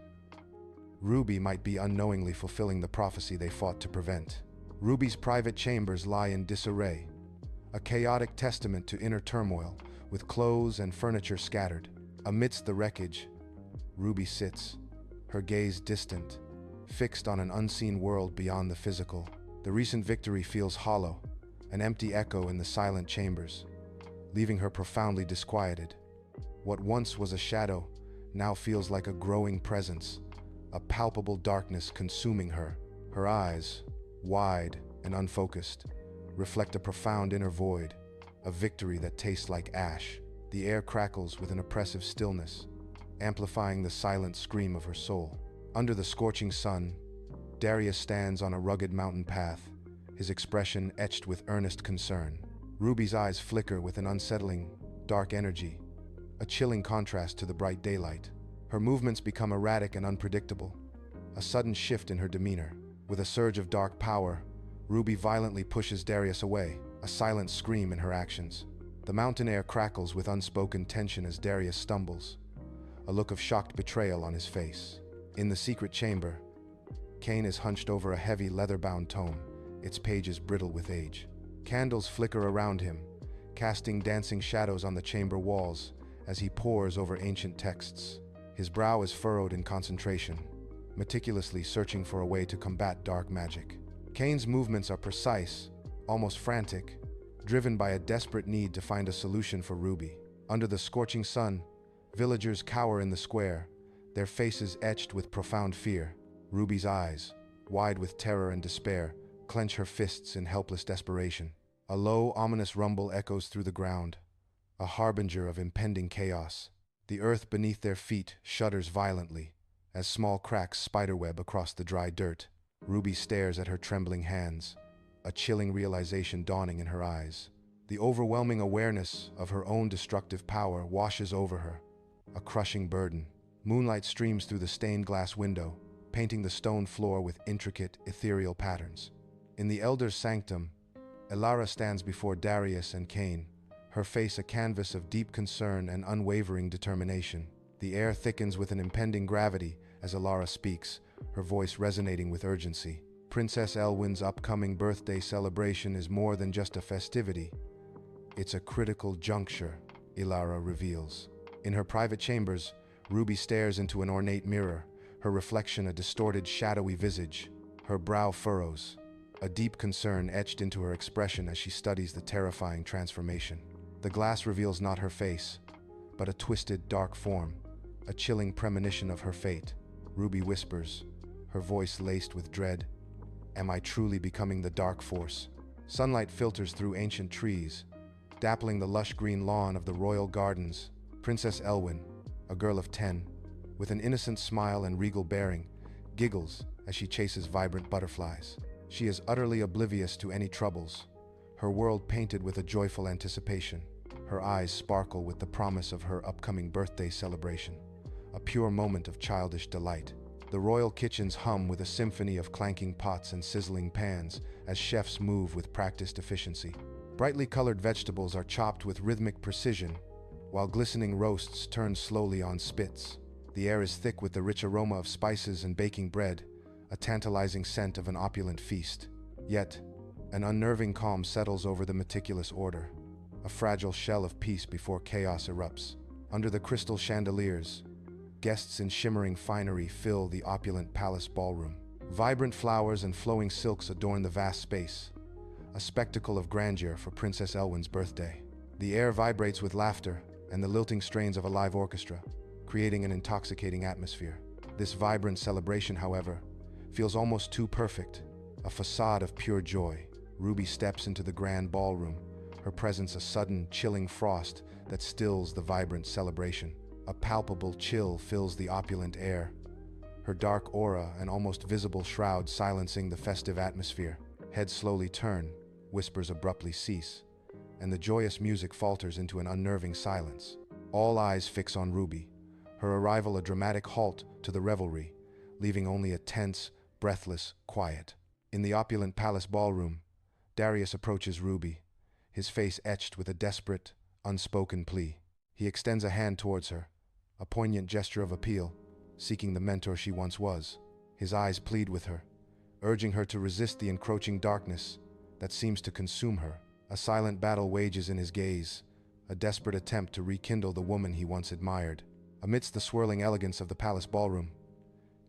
Ruby might be unknowingly fulfilling the prophecy they fought to prevent. Ruby's private chambers lie in disarray, a chaotic testament to inner turmoil, with clothes and furniture scattered. Amidst the wreckage, Ruby sits, her gaze distant, fixed on an unseen world beyond the physical. The recent victory feels hollow, an empty echo in the silent chambers, leaving her profoundly disquieted. What once was a shadow now feels like a growing presence, a palpable darkness consuming her. Her eyes, wide and unfocused, reflect a profound inner void, a victory that tastes like ash. The air crackles with an oppressive stillness, amplifying the silent scream of her soul. Under the scorching sun, Darius stands on a rugged mountain path, his expression etched with earnest concern. Ruby's eyes flicker with an unsettling, dark energy, a chilling contrast to the bright daylight. Her movements become erratic and unpredictable, a sudden shift in her demeanor. With a surge of dark power, Ruby violently pushes Darius away, a silent scream in her actions. The mountain air crackles with unspoken tension as Darius stumbles, a look of shocked betrayal on his face. In the secret chamber, Cain is hunched over a heavy leather-bound tome, its pages brittle with age. Candles flicker around him, casting dancing shadows on the chamber walls as he pores over ancient texts. His brow is furrowed in concentration, meticulously searching for a way to combat dark magic. Kane's movements are precise, almost frantic, driven by a desperate need to find a solution for Ruby. Under the scorching sun, villagers cower in the square, their faces etched with profound fear. Ruby's eyes, wide with terror and despair, clench her fists in helpless desperation. A low, ominous rumble echoes through the ground, a harbinger of impending chaos. The earth beneath their feet shudders violently as small cracks spiderweb across the dry dirt. Ruby stares at her trembling hands, a chilling realization dawning in her eyes. The overwhelming awareness of her own destructive power washes over her, a crushing burden. Moonlight streams through the stained glass window, painting the stone floor with intricate, ethereal patterns. In the Elder's sanctum, Elara stands before Darius and Kane, her face a canvas of deep concern and unwavering determination. The air thickens with an impending gravity as Elara speaks, her voice resonating with urgency. Princess Elwyn's upcoming birthday celebration is more than just a festivity. It's a critical juncture, Elara reveals. In her private chambers, Ruby stares into an ornate mirror, her reflection a distorted, shadowy visage. Her brow furrows, a deep concern etched into her expression as she studies the terrifying transformation. The glass reveals not her face, but a twisted, dark form, a chilling premonition of her fate. Ruby whispers, her voice laced with dread, "Am I truly becoming the dark force?" Sunlight filters through ancient trees, dappling the lush green lawn of the royal gardens. Princess Elwyn, a girl of 10, with an innocent smile and regal bearing, giggles as she chases vibrant butterflies. She is utterly oblivious to any troubles, her world painted with a joyful anticipation. Her eyes sparkle with the promise of her upcoming birthday celebration, a pure moment of childish delight. The royal kitchens hum with a symphony of clanking pots and sizzling pans as chefs move with practiced efficiency. Brightly colored vegetables are chopped with rhythmic precision, while glistening roasts turn slowly on spits. The air is thick with the rich aroma of spices and baking bread, a tantalizing scent of an opulent feast. Yet, an unnerving calm settles over the meticulous order, a fragile shell of peace before chaos erupts. Under the crystal chandeliers, guests in shimmering finery fill the opulent palace ballroom. Vibrant flowers and flowing silks adorn the vast space, a spectacle of grandeur for Princess Elwyn's birthday. The air vibrates with laughter and the lilting strains of a live orchestra, creating an intoxicating atmosphere. This vibrant celebration, however, feels almost too perfect, a facade of pure joy. Ruby steps into the grand ballroom, her presence a sudden, chilling frost that stills the vibrant celebration. A palpable chill fills the opulent air, her dark aura an almost visible shroud silencing the festive atmosphere. Heads slowly turn, whispers abruptly cease, and the joyous music falters into an unnerving silence. All eyes fix on Ruby, her arrival a dramatic halt to the revelry, leaving only a tense, breathless quiet. In the opulent palace ballroom, Darius approaches Ruby, his face etched with a desperate, unspoken plea. He extends a hand towards her, a poignant gesture of appeal, seeking the mentor she once was. His eyes plead with her, urging her to resist the encroaching darkness that seems to consume her. A silent battle wages in his gaze, a desperate attempt to rekindle the woman he once admired. Amidst the swirling elegance of the palace ballroom,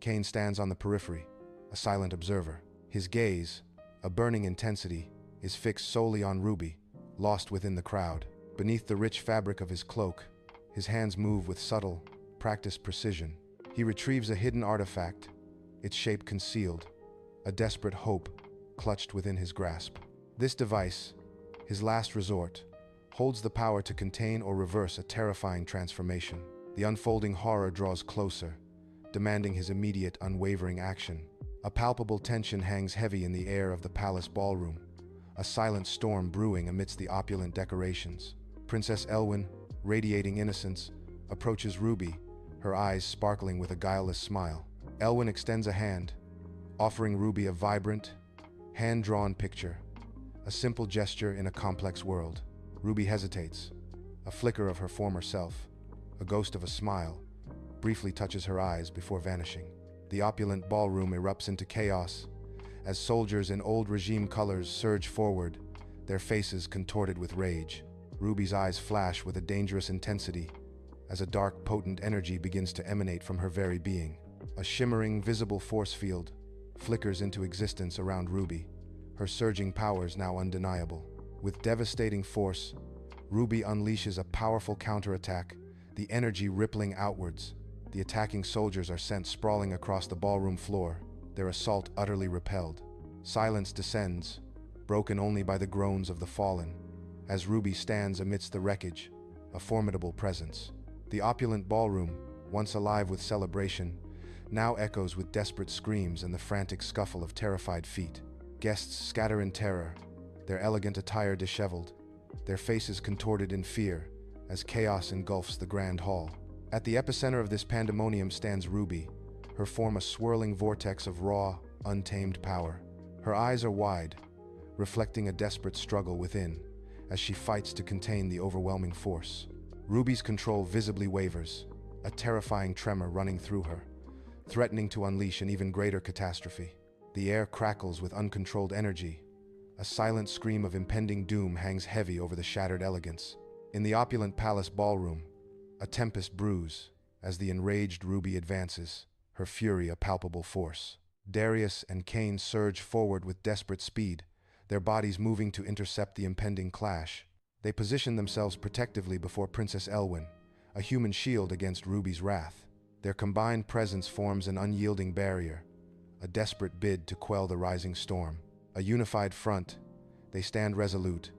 Kane stands on the periphery, a silent observer. His gaze, a burning intensity, is fixed solely on Ruby, lost within the crowd. Beneath the rich fabric of his cloak, his hands move with subtle, practiced precision. He retrieves a hidden artifact, its shape concealed, a desperate hope clutched within his grasp. This device, his last resort, holds the power to contain or reverse a terrifying transformation. The unfolding horror draws closer, demanding his immediate, unwavering action. A palpable tension hangs heavy in the air of the palace ballroom, a silent storm brewing amidst the opulent decorations. Princess Elwyn, radiating innocence, approaches Ruby, her eyes sparkling with a guileless smile. Elwyn extends a hand, offering Ruby a vibrant, hand-drawn picture, a simple gesture in a complex world. Ruby hesitates, a flicker of her former self, a ghost of a smile, briefly touches her eyes before vanishing. The opulent ballroom erupts into chaos as soldiers in old regime colors surge forward, their faces contorted with rage. Ruby's eyes flash with a dangerous intensity as a dark, potent energy begins to emanate from her very being. A shimmering, visible force field flickers into existence around Ruby, her surging powers now undeniable. With devastating force, Ruby unleashes a powerful counterattack, the energy rippling outwards. The attacking soldiers are sent sprawling across the ballroom floor, their assault utterly repelled. Silence descends, broken only by the groans of the fallen, as Ruby stands amidst the wreckage, a formidable presence. The opulent ballroom, once alive with celebration, now echoes with desperate screams and the frantic scuffle of terrified feet. Guests scatter in terror, their elegant attire disheveled, their faces contorted in fear as chaos engulfs the grand hall. At the epicenter of this pandemonium stands Ruby, her form a swirling vortex of raw, untamed power. Her eyes are wide, reflecting a desperate struggle within, as she fights to contain the overwhelming force. Ruby's control visibly wavers, a terrifying tremor running through her, threatening to unleash an even greater catastrophe. The air crackles with uncontrolled energy. A silent scream of impending doom hangs heavy over the shattered elegance. In the opulent palace ballroom, a tempest brews as the enraged Ruby advances, her fury a palpable force. Darius and Cain surge forward with desperate speed, their bodies moving to intercept the impending clash. They position themselves protectively before Princess Elwyn, a human shield against Ruby's wrath. Their combined presence forms an unyielding barrier, a desperate bid to quell the rising storm. A unified front, they stand resolute,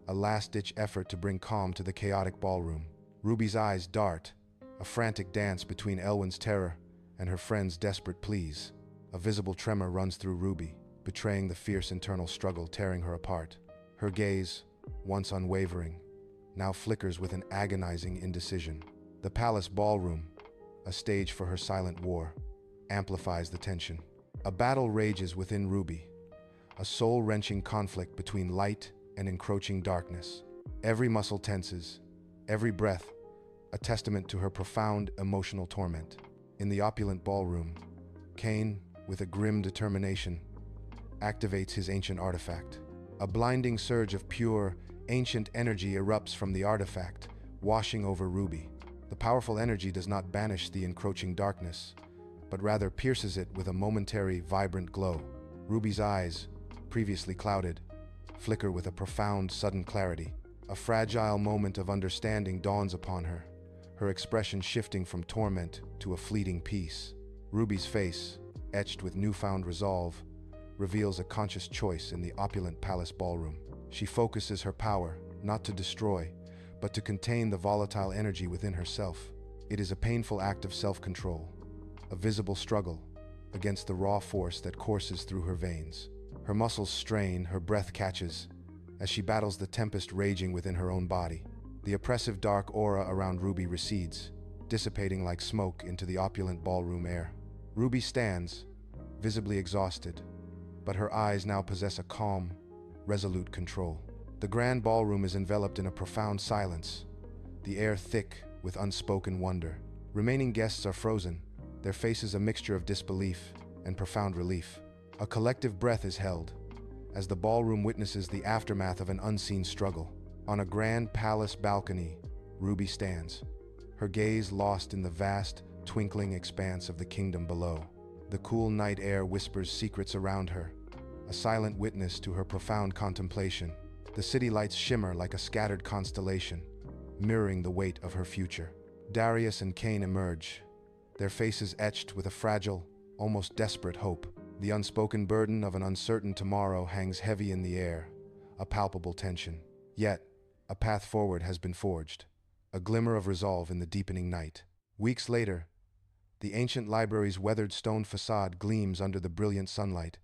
a last-ditch effort to bring calm to the chaotic ballroom. Ruby's eyes dart, a frantic dance between Elwyn's terror and her friend's desperate pleas. A visible tremor runs through Ruby, betraying the fierce internal struggle tearing her apart. Her gaze, once unwavering, now flickers with an agonizing indecision. The palace ballroom, a stage for her silent war, amplifies the tension. A battle rages within Ruby, a soul-wrenching conflict between light and encroaching darkness. Every muscle tenses, every breath a testament to her profound emotional torment. In the opulent ballroom, Cain, with a grim determination, activates his ancient artifact. A blinding surge of pure, ancient energy erupts from the artifact, washing over Ruby. The powerful energy does not banish the encroaching darkness, but rather pierces it with a momentary, vibrant glow. Ruby's eyes, previously clouded, flicker with a profound, sudden clarity. A fragile moment of understanding dawns upon her, her expression shifting from torment to a fleeting peace. Ruby's face, etched with newfound resolve, reveals a conscious choice in the opulent palace ballroom. She focuses her power, not to destroy, but to contain the volatile energy within herself. It is a painful act of self-control, a visible struggle against the raw force that courses through her veins. Her muscles strain, her breath catches, as she battles the tempest raging within her own body. The oppressive dark aura around Ruby recedes, dissipating like smoke into the opulent ballroom air. Ruby stands, visibly exhausted, but her eyes now possess a calm, resolute control. The grand ballroom is enveloped in a profound silence, the air thick with unspoken wonder. Remaining guests are frozen, their faces a mixture of disbelief and profound relief. A collective breath is held, as the ballroom witnesses the aftermath of an unseen struggle. On a grand palace balcony, Ruby stands, her gaze lost in the vast, twinkling expanse of the kingdom below. The cool night air whispers secrets around her, a silent witness to her profound contemplation. The city lights shimmer like a scattered constellation, mirroring the weight of her future. Darius and Cain emerge, their faces etched with a fragile, almost desperate hope. The unspoken burden of an uncertain tomorrow hangs heavy in the air, a palpable tension. Yet, a path forward has been forged, a glimmer of resolve in the deepening night. Weeks later, the ancient library's weathered stone facade gleams under the brilliant sunlight,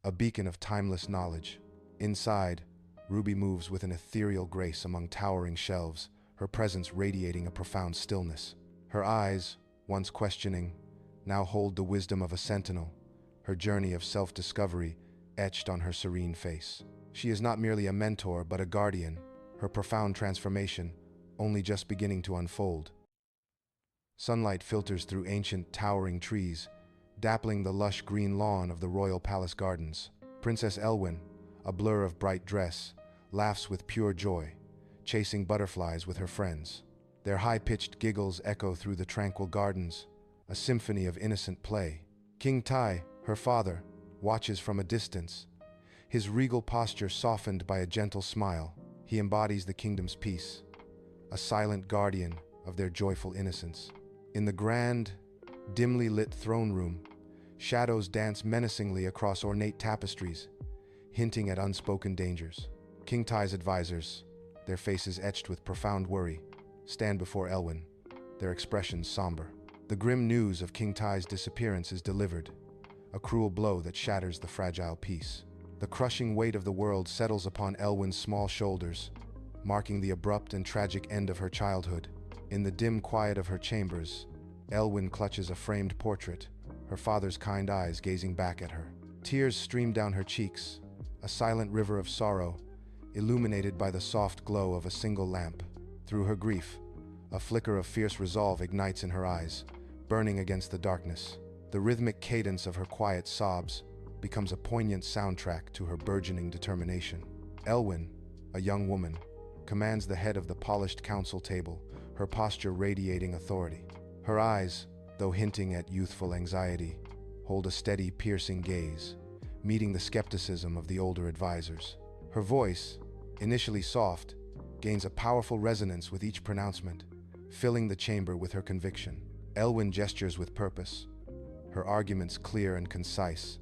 a beacon of timeless knowledge. Inside, Ruby moves with an ethereal grace among towering shelves, her presence radiating a profound stillness. Her eyes, once questioning, now hold the wisdom of a sentinel, her journey of self-discovery etched on her serene face. She is not merely a mentor, but a guardian, her profound transformation only just beginning to unfold. Sunlight filters through ancient, towering trees, dappling the lush green lawn of the royal palace gardens. Princess Elwyn, a blur of bright dress, laughs with pure joy, chasing butterflies with her friends. Their high-pitched giggles echo through the tranquil gardens, a symphony of innocent play. King Tai, her father, watches from a distance, his regal posture softened by a gentle smile. He embodies the kingdom's peace, a silent guardian of their joyful innocence. In the grand, dimly lit throne room, shadows dance menacingly across ornate tapestries, hinting at unspoken dangers. King Tai's advisors, their faces etched with profound worry, stand before Elwyn, their expressions somber. The grim news of King Tai's disappearance is delivered, a cruel blow that shatters the fragile peace. The crushing weight of the world settles upon Elwyn's small shoulders, marking the abrupt and tragic end of her childhood. In the dim quiet of her chambers, Elwyn clutches a framed portrait, her father's kind eyes gazing back at her. Tears stream down her cheeks, a silent river of sorrow, illuminated by the soft glow of a single lamp. Through her grief, a flicker of fierce resolve ignites in her eyes, burning against the darkness. The rhythmic cadence of her quiet sobs becomes a poignant soundtrack to her burgeoning determination. Elwyn, a young woman, commands the head of the polished council table, her posture radiating authority. Her eyes, though hinting at youthful anxiety, hold a steady, piercing gaze, meeting the skepticism of the older advisors. Her voice, initially soft, gains a powerful resonance with each pronouncement, filling the chamber with her conviction. Elwyn gestures with purpose, her arguments clear and concise,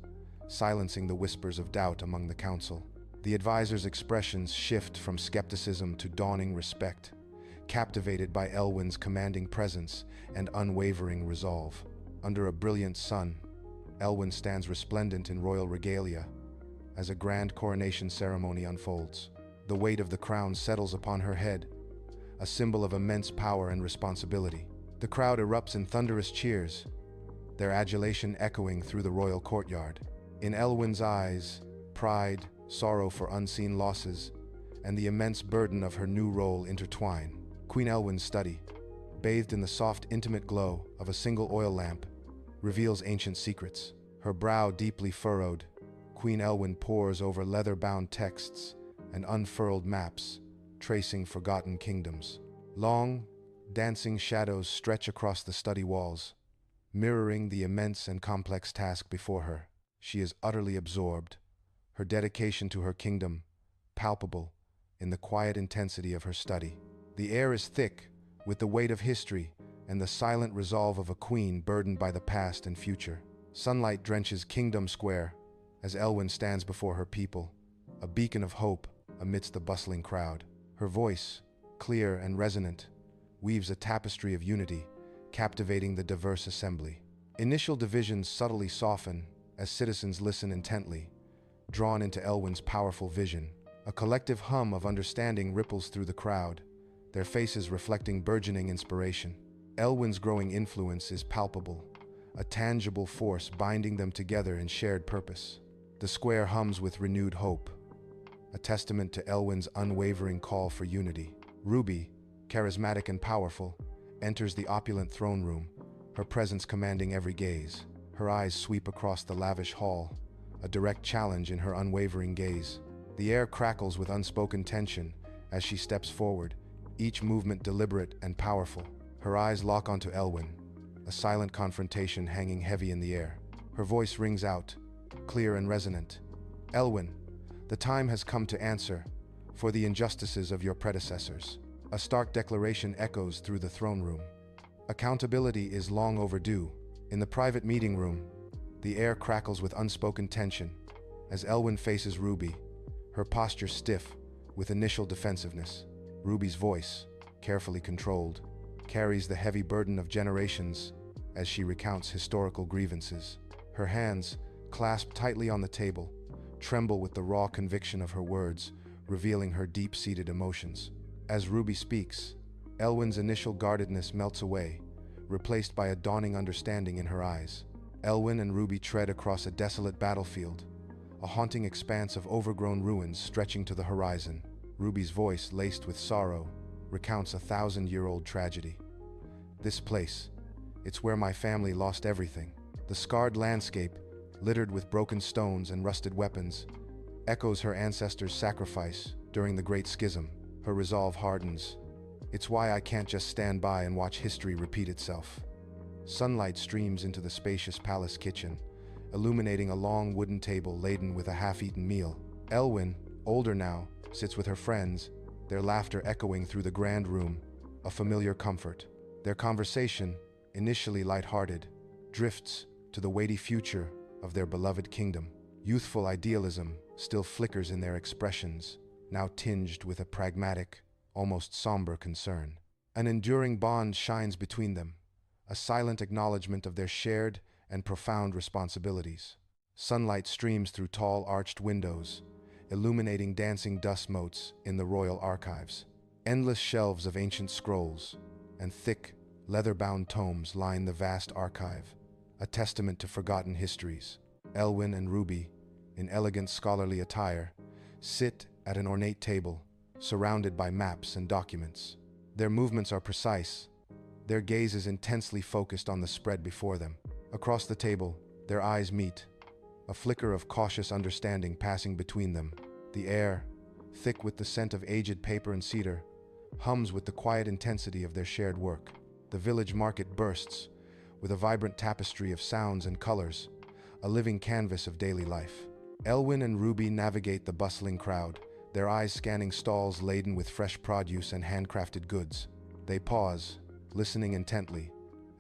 silencing the whispers of doubt among the council. The advisors' expressions shift from skepticism to dawning respect, captivated by Elwyn's commanding presence and unwavering resolve. Under a brilliant sun, Elwyn stands resplendent in royal regalia as a grand coronation ceremony unfolds. The weight of the crown settles upon her head, a symbol of immense power and responsibility. The crowd erupts in thunderous cheers, their adulation echoing through the royal courtyard. In Elwyn's eyes, pride, sorrow for unseen losses, and the immense burden of her new role intertwine. Queen Elwyn's study, bathed in the soft, intimate glow of a single oil lamp, reveals ancient secrets. Her brow deeply furrowed, Queen Elwyn pores over leather-bound texts and unfurled maps, tracing forgotten kingdoms. Long, dancing shadows stretch across the study walls, mirroring the immense and complex task before her. She is utterly absorbed, her dedication to her kingdom palpable in the quiet intensity of her study. The air is thick with the weight of history and the silent resolve of a queen burdened by the past and future. Sunlight drenches Kingdom Square as Elwyn stands before her people, a beacon of hope amidst the bustling crowd. Her voice, clear and resonant, weaves a tapestry of unity, captivating the diverse assembly. Initial divisions subtly soften as citizens listen intently, drawn into Elwyn's powerful vision. A collective hum of understanding ripples through the crowd, their faces reflecting burgeoning inspiration. Elwyn's growing influence is palpable, a tangible force binding them together in shared purpose. The square hums with renewed hope, a testament to Elwyn's unwavering call for unity. Ruby, charismatic and powerful, enters the opulent throne room, her presence commanding every gaze. Her eyes sweep across the lavish hall, a direct challenge in her unwavering gaze. The air crackles with unspoken tension as she steps forward, each movement deliberate and powerful. Her eyes lock onto Elwyn, a silent confrontation hanging heavy in the air. Her voice rings out, clear and resonant. "Elwyn, the time has come to answer for the injustices of your predecessors." A stark declaration echoes through the throne room. Accountability is long overdue. In the private meeting room, the air crackles with unspoken tension as Elwyn faces Ruby, her posture stiff with initial defensiveness. Ruby's voice, carefully controlled, carries the heavy burden of generations as she recounts historical grievances. Her hands, clasped tightly on the table, tremble with the raw conviction of her words, revealing her deep-seated emotions. As Ruby speaks, Elwyn's initial guardedness melts away, replaced by a dawning understanding in her eyes. Elwyn and Ruby tread across a desolate battlefield, a haunting expanse of overgrown ruins stretching to the horizon. Ruby's voice, laced with sorrow, recounts a 1,000-year-old tragedy. "This place, it's where my family lost everything." The scarred landscape, littered with broken stones and rusted weapons, echoes her ancestors' sacrifice during the Great Schism. Her resolve hardens, It's why I can't just stand by and watch history repeat itself. Sunlight streams into the spacious palace kitchen, illuminating a long wooden table laden with a half-eaten meal. Elwyn, older now, sits with her friends, their laughter echoing through the grand room, a familiar comfort. Their conversation, initially light-hearted, drifts to the weighty future of their beloved kingdom. Youthful idealism still flickers in their expressions, now tinged with a pragmatic, almost somber concern. An enduring bond shines between them, a silent acknowledgement of their shared and profound responsibilities. Sunlight streams through tall arched windows, illuminating dancing dust motes in the royal archives. Endless shelves of ancient scrolls and thick, leather-bound tomes line the vast archive, a testament to forgotten histories. Elwyn and Ruby, in elegant scholarly attire, sit at an ornate table, surrounded by maps and documents. Their movements are precise, their gaze is intensely focused on the spread before them. Across the table, their eyes meet, a flicker of cautious understanding passing between them. The air, thick with the scent of aged paper and cedar, hums with the quiet intensity of their shared work. The village market bursts with a vibrant tapestry of sounds and colors, a living canvas of daily life. Elwyn and Ruby navigate the bustling crowd, their eyes scanning stalls laden with fresh produce and handcrafted goods. They pause, listening intently,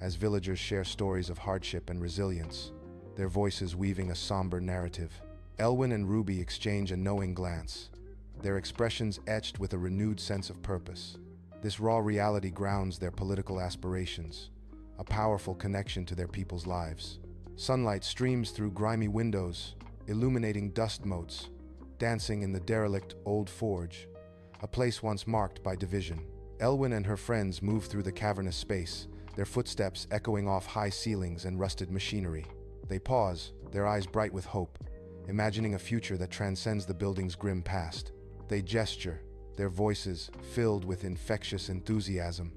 as villagers share stories of hardship and resilience, their voices weaving a somber narrative. Elwyn and Ruby exchange a knowing glance, their expressions etched with a renewed sense of purpose. This raw reality grounds their political aspirations, a powerful connection to their people's lives. Sunlight streams through grimy windows, illuminating dust motes, dancing in the derelict old forge, a place once marked by division. Elwyn and her friends move through the cavernous space, their footsteps echoing off high ceilings and rusted machinery. They pause, their eyes bright with hope, imagining a future that transcends the building's grim past. They gesture, their voices filled with infectious enthusiasm,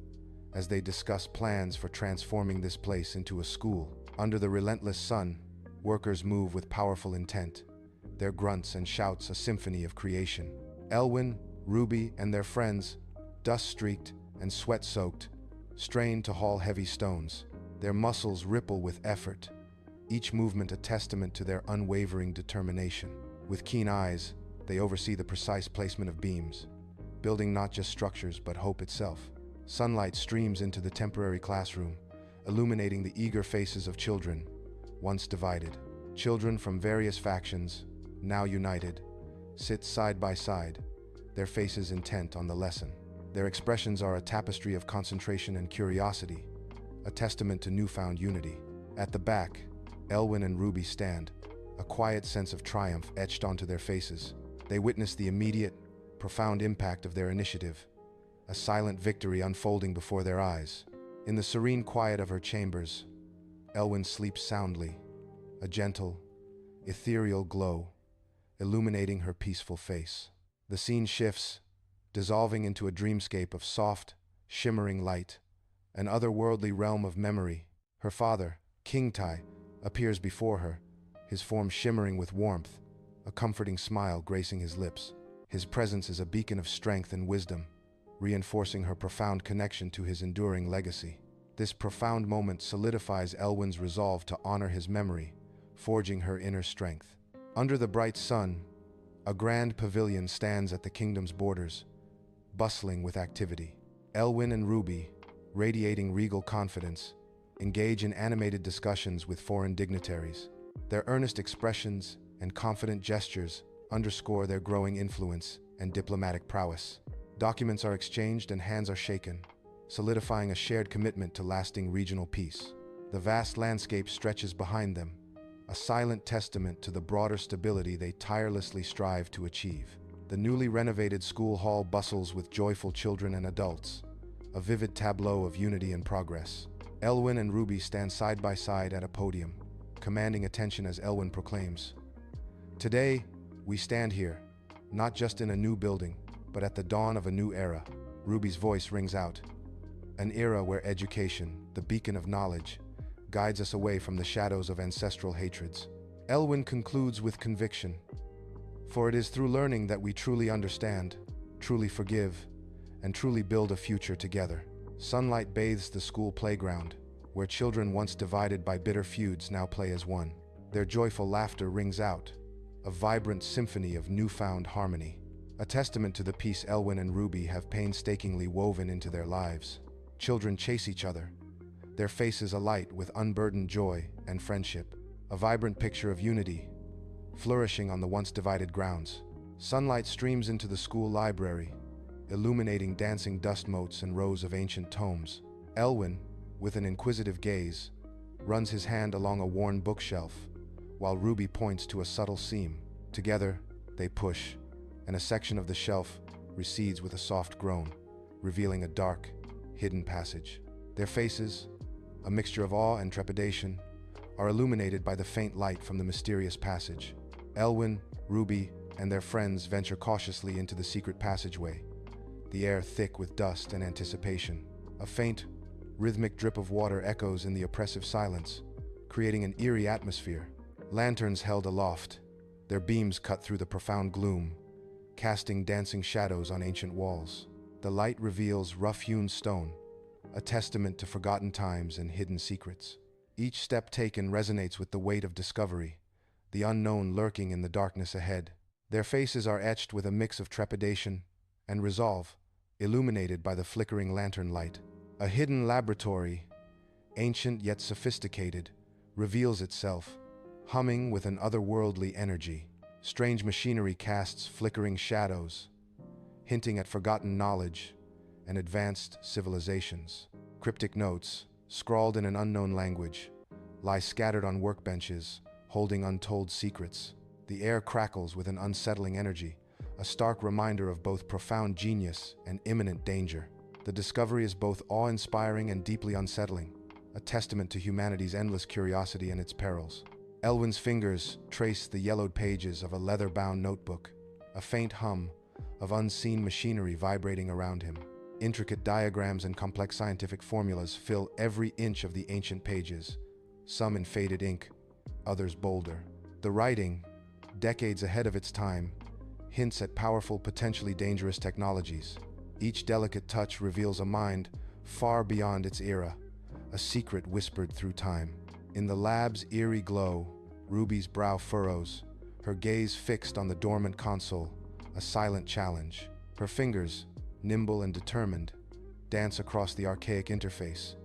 as they discuss plans for transforming this place into a school. Under the relentless sun, workers move with powerful intent, their grunts and shouts a symphony of creation. Elwyn, Ruby, and their friends, dust-streaked and sweat-soaked, strain to haul heavy stones. Their muscles ripple with effort, each movement a testament to their unwavering determination. With keen eyes, they oversee the precise placement of beams, building not just structures but hope itself. Sunlight streams into the temporary classroom, illuminating the eager faces of children, once divided. Children from various factions, now united, sit side by side, their faces intent on the lesson. Their expressions are a tapestry of concentration and curiosity, a testament to newfound unity. At the back, Elwyn and Ruby stand, a quiet sense of triumph etched onto their faces. They witness the immediate, profound impact of their initiative, a silent victory unfolding before their eyes. In the serene quiet of her chambers, Elwyn sleeps soundly, a gentle, ethereal glow illuminating her peaceful face. The scene shifts, dissolving into a dreamscape of soft, shimmering light, an otherworldly realm of memory. Her father, King Tai, appears before her, his form shimmering with warmth, a comforting smile gracing his lips. His presence is a beacon of strength and wisdom, reinforcing her profound connection to his enduring legacy. This profound moment solidifies Elwyn's resolve to honor his memory, forging her inner strength. Under the bright sun, a grand pavilion stands at the kingdom's borders, bustling with activity. Elwyn and Ruby, radiating regal confidence, engage in animated discussions with foreign dignitaries. Their earnest expressions and confident gestures underscore their growing influence and diplomatic prowess. Documents are exchanged and hands are shaken, solidifying a shared commitment to lasting regional peace. The vast landscape stretches behind them, a silent testament to the broader stability they tirelessly strive to achieve. The newly renovated school hall bustles with joyful children and adults, a vivid tableau of unity and progress. Elwyn and Ruby stand side by side at a podium, commanding attention as Elwyn proclaims, "Today, we stand here, not just in a new building, but at the dawn of a new era." Ruby's voice rings out, an era where education, the beacon of knowledge, guides us away from the shadows of ancestral hatreds. Elwyn concludes with conviction, "For it is through learning that we truly understand, truly forgive, and truly build a future together. Sunlight bathes the school playground, where children once divided by bitter feuds now play as one. Their joyful laughter rings out, a vibrant symphony of newfound harmony, a testament to the peace Elwyn and Ruby have painstakingly woven into their lives. Children chase each other, their faces alight with unburdened joy and friendship, a vibrant picture of unity, flourishing on the once divided grounds. Sunlight streams into the school library, illuminating dancing dust motes and rows of ancient tomes. Elwyn, with an inquisitive gaze, runs his hand along a worn bookshelf, while Ruby points to a subtle seam. Together, they push, and a section of the shelf recedes with a soft groan, revealing a dark, hidden passage. Their faces, a mixture of awe and trepidation, are illuminated by the faint light from the mysterious passage. Elwyn, Ruby, and their friends venture cautiously into the secret passageway, the air thick with dust and anticipation. A faint, rhythmic drip of water echoes in the oppressive silence, creating an eerie atmosphere. Lanterns held aloft, their beams cut through the profound gloom, casting dancing shadows on ancient walls. The light reveals rough-hewn stone, a testament to forgotten times and hidden secrets. Each step taken resonates with the weight of discovery, the unknown lurking in the darkness ahead. Their faces are etched with a mix of trepidation and resolve, illuminated by the flickering lantern light. A hidden laboratory, ancient yet sophisticated, reveals itself, humming with an otherworldly energy. Strange machinery casts flickering shadows, hinting at forgotten knowledge and advanced civilizations. Cryptic notes, scrawled in an unknown language, lie scattered on workbenches, holding untold secrets. The air crackles with an unsettling energy, a stark reminder of both profound genius and imminent danger. The discovery is both awe-inspiring and deeply unsettling, a testament to humanity's endless curiosity and its perils. Elwyn's fingers trace the yellowed pages of a leather-bound notebook, a faint hum of unseen machinery vibrating around him. Intricate diagrams and complex scientific formulas fill every inch of the ancient pages, some in faded ink, others bolder. The writing, decades ahead of its time, hints at powerful, potentially dangerous technologies. Each delicate touch reveals a mind far beyond its era, a secret whispered through time. In the lab's eerie glow, Ruby's brow furrows, her gaze fixed on the dormant console, a silent challenge. Her fingers, nimble and determined, dance across the archaic interface,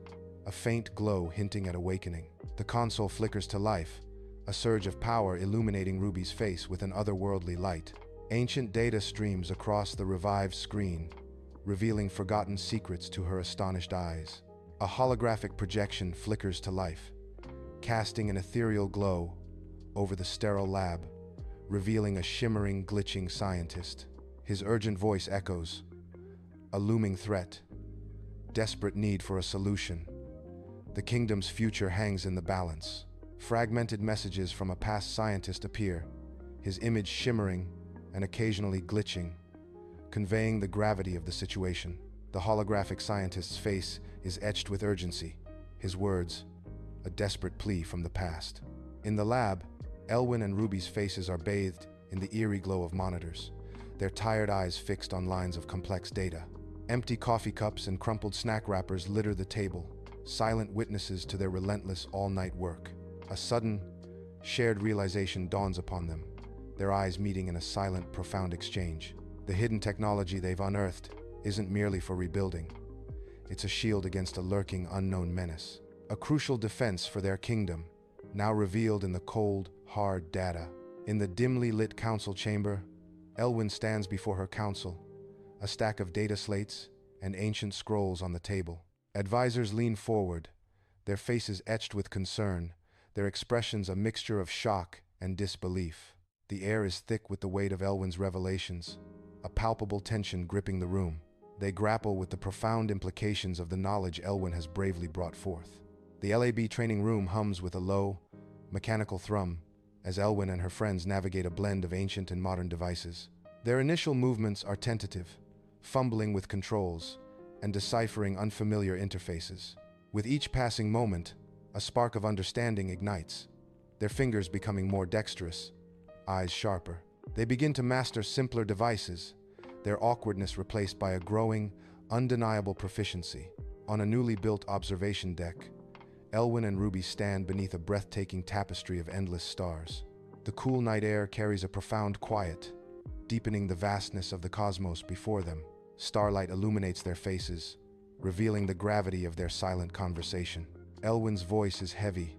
a faint glow hinting at awakening. The console flickers to life, a surge of power illuminating Ruby's face with an otherworldly light. Ancient data streams across the revived screen, revealing forgotten secrets to her astonished eyes. A holographic projection flickers to life, casting an ethereal glow over the sterile lab, revealing a shimmering, glitching scientist. His urgent voice echoes, a looming threat, desperate need for a solution. The kingdom's future hangs in the balance. Fragmented messages from a past scientist appear, his image shimmering and occasionally glitching, conveying the gravity of the situation. The holographic scientist's face is etched with urgency, his words, a desperate plea from the past. In the lab, Elwyn and Ruby's faces are bathed in the eerie glow of monitors, their tired eyes fixed on lines of complex data. Empty coffee cups and crumpled snack wrappers litter the table, silent witnesses to their relentless all-night work. A sudden, shared realization dawns upon them, their eyes meeting in a silent, profound exchange. The hidden technology they've unearthed isn't merely for rebuilding. It's a shield against a lurking, unknown menace. A crucial defense for their kingdom, now revealed in the cold, hard data. In the dimly lit council chamber, Elwyn stands before her council, a stack of data slates and ancient scrolls on the table. Advisors lean forward, their faces etched with concern, their expressions a mixture of shock and disbelief. The air is thick with the weight of Elwyn's revelations, a palpable tension gripping the room. They grapple with the profound implications of the knowledge Elwyn has bravely brought forth. The LAB training room hums with a low, mechanical thrum as Elwyn and her friends navigate a blend of ancient and modern devices. Their initial movements are tentative, fumbling with controls and deciphering unfamiliar interfaces. With each passing moment, a spark of understanding ignites, their fingers becoming more dexterous, eyes sharper. They begin to master simpler devices, their awkwardness replaced by a growing, undeniable proficiency. On a newly built observation deck, Elwyn and Ruby stand beneath a breathtaking tapestry of endless stars. The cool night air carries a profound quiet, deepening the vastness of the cosmos before them. Starlight illuminates their faces, revealing the gravity of their silent conversation. Elwyn's voice is heavy.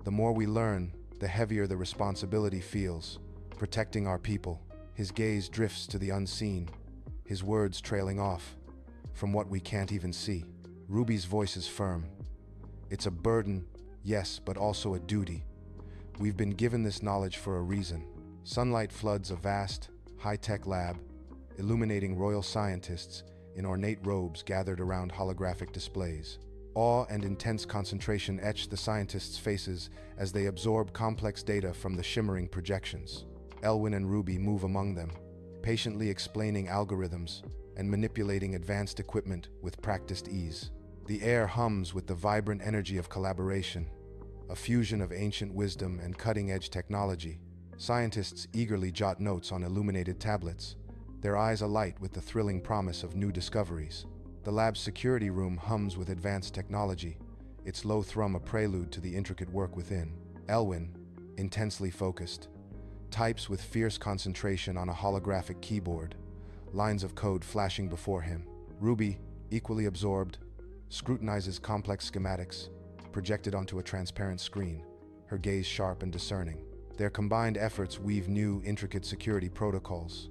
The more we learn, the heavier the responsibility feels, protecting our people. His gaze drifts to the unseen, his words trailing off from what we can't even see. Ruby's voice is firm. It's a burden, yes, but also a duty. We've been given this knowledge for a reason. Sunlight floods a vast, high-tech lab, illuminating royal scientists in ornate robes gathered around holographic displays. Awe and intense concentration etch the scientists' faces as they absorb complex data from the shimmering projections. Elwyn and Ruby move among them, patiently explaining algorithms and manipulating advanced equipment with practiced ease. The air hums with the vibrant energy of collaboration, a fusion of ancient wisdom and cutting-edge technology. Scientists eagerly jot notes on illuminated tablets, their eyes alight with the thrilling promise of new discoveries. The lab's security room hums with advanced technology, its low thrum a prelude to the intricate work within. Elwyn, intensely focused, types with fierce concentration on a holographic keyboard, lines of code flashing before him. Ruby, equally absorbed, scrutinizes complex schematics projected onto a transparent screen, her gaze sharp and discerning. Their combined efforts weave new, intricate security protocols,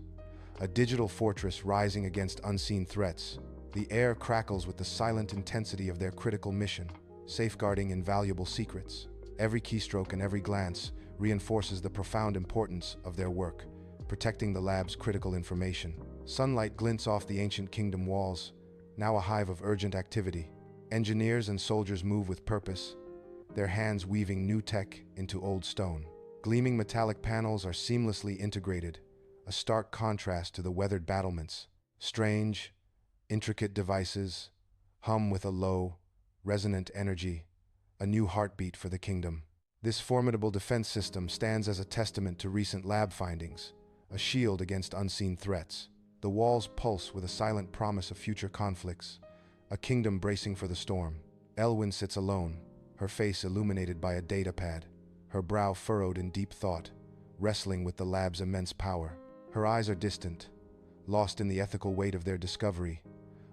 a digital fortress rising against unseen threats. The air crackles with the silent intensity of their critical mission, safeguarding invaluable secrets. Every keystroke and every glance reinforces the profound importance of their work, protecting the lab's critical information. Sunlight glints off the ancient kingdom walls, now a hive of urgent activity. Engineers and soldiers move with purpose, their hands weaving new tech into old stone. Gleaming metallic panels are seamlessly integrated, a stark contrast to the weathered battlements. Strange, intricate devices hum with a low, resonant energy, a new heartbeat for the kingdom. This formidable defense system stands as a testament to recent lab findings, a shield against unseen threats. The walls pulse with a silent promise of future conflicts, a kingdom bracing for the storm. Elwyn sits alone, her face illuminated by a datapad, her brow furrowed in deep thought, wrestling with the lab's immense power. Her eyes are distant, lost in the ethical weight of their discovery,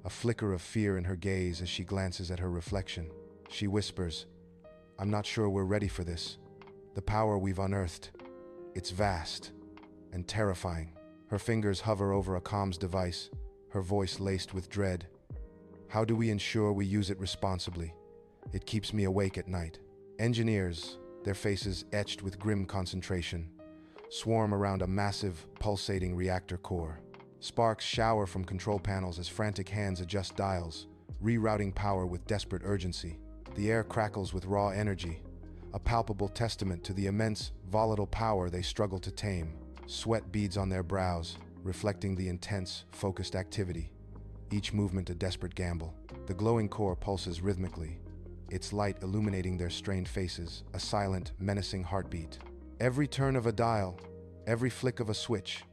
a flicker of fear in her gaze as she glances at her reflection. She whispers, "I'm not sure we're ready for this. The power we've unearthed, it's vast and terrifying." Her fingers hover over a comms device, her voice laced with dread. "How do we ensure we use it responsibly? It keeps me awake at night." Engineers, their faces etched with grim concentration, swarm around a massive, pulsating reactor core. Sparks shower from control panels as frantic hands adjust dials, rerouting power with desperate urgency. The air crackles with raw energy, a palpable testament to the immense, volatile power they struggle to tame. Sweat beads on their brows, reflecting the intense, focused activity, each movement a desperate gamble. The glowing core pulses rhythmically, its light illuminating their strained faces, a silent, menacing heartbeat. Every turn of a dial, every flick of a switch,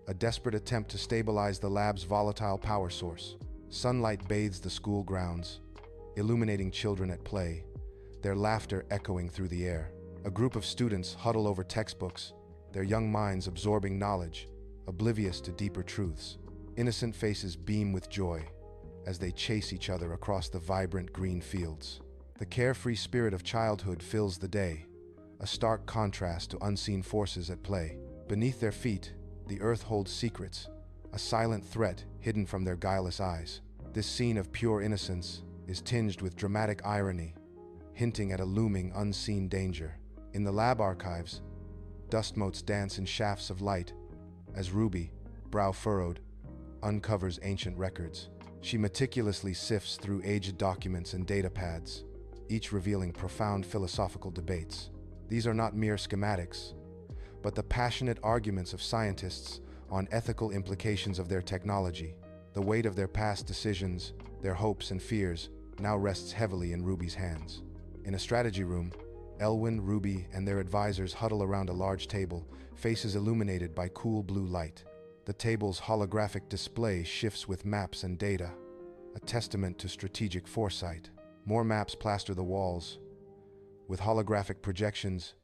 a desperate attempt to stabilize the lab's volatile power source. Sunlight bathes the school grounds, illuminating children at play, their laughter echoing through the air. A group of students huddle over textbooks, their young minds absorbing knowledge, oblivious to deeper truths. Innocent faces beam with joy as they chase each other across the vibrant green fields. The carefree spirit of childhood fills the day, a stark contrast to unseen forces at play. Beneath their feet, the earth holds secrets, a silent threat hidden from their guileless eyes. This scene of pure innocence is tinged with dramatic irony, hinting at a looming, unseen danger. In the lab archives, dust motes dance in shafts of light as Ruby, brow furrowed, uncovers ancient records. She meticulously sifts through aged documents and datapads, each revealing profound philosophical debates. These are not mere schematics, but the passionate arguments of scientists on ethical implications of their technology. The weight of their past decisions, their hopes and fears, now rests heavily in Ruby's hands. In a strategy room, Elwyn, Ruby, and their advisors huddle around a large table, faces illuminated by cool blue light. The table's holographic display shifts with maps and data, a testament to strategic foresight. More maps plaster the walls, with holographic projections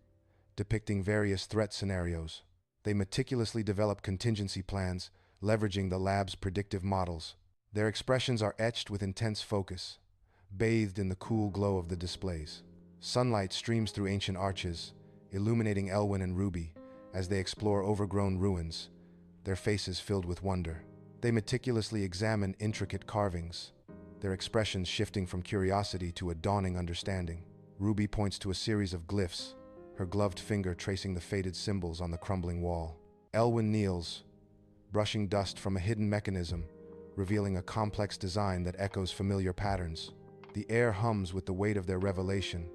depicting various threat scenarios. They meticulously develop contingency plans, leveraging the lab's predictive models. Their expressions are etched with intense focus, bathed in the cool glow of the displays. Sunlight streams through ancient arches, illuminating Elwyn and Ruby as they explore overgrown ruins, their faces filled with wonder. They meticulously examine intricate carvings, their expressions shifting from curiosity to a dawning understanding. Ruby points to a series of glyphs, her gloved finger tracing the faded symbols on the crumbling wall. Elwyn kneels, brushing dust from a hidden mechanism, revealing a complex design that echoes familiar patterns. The air hums with the weight of their revelation,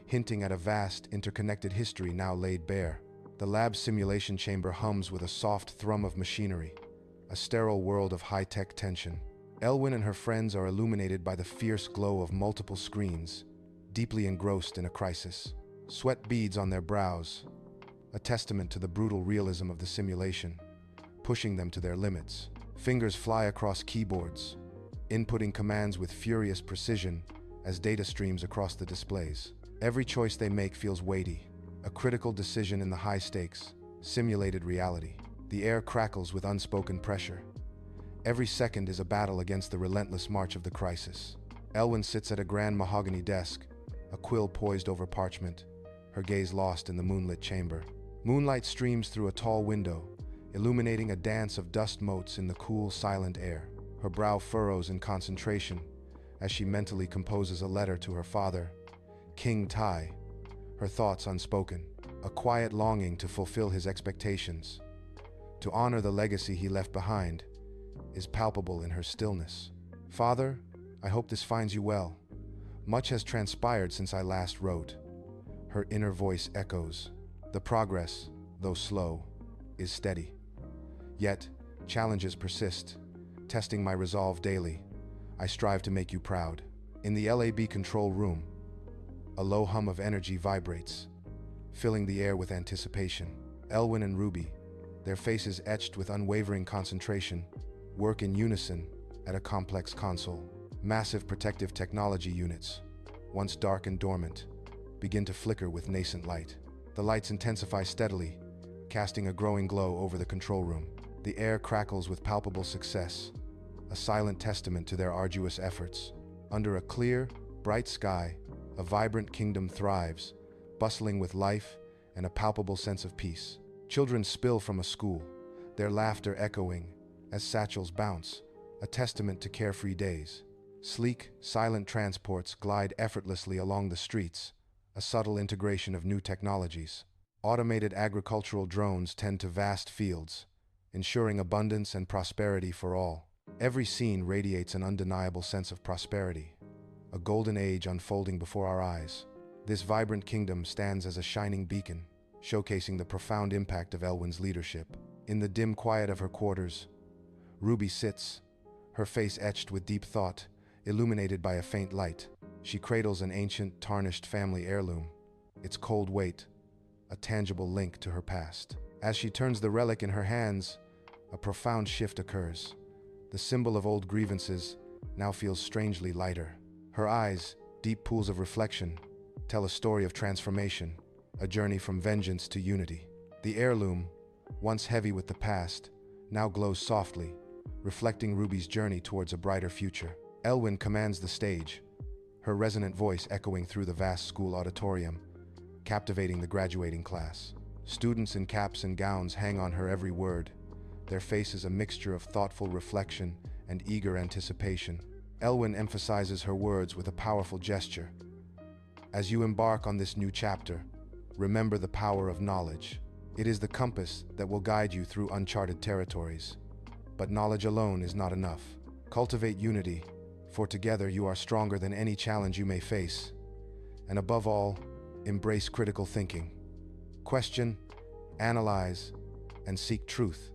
hinting at a vast, interconnected history now laid bare. The lab's simulation chamber hums with a soft thrum of machinery, a sterile world of high-tech tension. Elwyn and her friends are illuminated by the fierce glow of multiple screens, deeply engrossed in a crisis. Sweat beads on their brows, a testament to the brutal realism of the simulation, pushing them to their limits. Fingers fly across keyboards, inputting commands with furious precision as data streams across the displays. Every choice they make feels weighty, a critical decision in the high-stakes, simulated reality. The air crackles with unspoken pressure. Every second is a battle against the relentless march of the crisis. Elwyn sits at a grand mahogany desk, a quill poised over parchment, her gaze lost in the moonlit chamber. Moonlight streams through a tall window, illuminating a dance of dust motes in the cool, silent air. Her brow furrows in concentration as she mentally composes a letter to her father, King Tai, her thoughts unspoken, a quiet longing to fulfill his expectations, to honor the legacy he left behind, is palpable in her stillness. Father, I hope this finds you well. Much has transpired since I last wrote. Her inner voice echoes. The progress, though slow, is steady. Yet, challenges persist, testing my resolve daily. I strive to make you proud. In the LAB control room, a low hum of energy vibrates, filling the air with anticipation. Elwyn and Ruby, their faces etched with unwavering concentration, work in unison at a complex console. Massive protective technology units, once dark and dormant, begin to flicker with nascent light. The lights intensify steadily, casting a growing glow over the control room. The air crackles with palpable success, a silent testament to their arduous efforts. Under a clear, bright sky, a vibrant kingdom thrives, bustling with life and a palpable sense of peace. Children spill from a school, their laughter echoing as satchels bounce, a testament to carefree days. Sleek, silent transports glide effortlessly along the streets, a subtle integration of new technologies. Automated agricultural drones tend to vast fields, ensuring abundance and prosperity for all. Every scene radiates an undeniable sense of prosperity, a golden age unfolding before our eyes. This vibrant kingdom stands as a shining beacon, showcasing the profound impact of Elwyn's leadership. In the dim quiet of her quarters, Ruby sits, her face etched with deep thought, illuminated by a faint light. She cradles an ancient, tarnished family heirloom, its cold weight a tangible link to her past. As she turns the relic in her hands, a profound shift occurs. The symbol of old grievances now feels strangely lighter. Her eyes, deep pools of reflection, tell a story of transformation, a journey from vengeance to unity. The heirloom, once heavy with the past, now glows softly, reflecting Ruby's journey towards a brighter future. Elwyn commands the stage, her resonant voice echoing through the vast school auditorium, captivating the graduating class. Students in caps and gowns hang on her every word, their faces a mixture of thoughtful reflection and eager anticipation. Elwyn emphasizes her words with a powerful gesture. As you embark on this new chapter, remember the power of knowledge. It is the compass that will guide you through uncharted territories. But knowledge alone is not enough. Cultivate unity, for together you are stronger than any challenge you may face. And above all, embrace critical thinking. Question, analyze, and seek truth,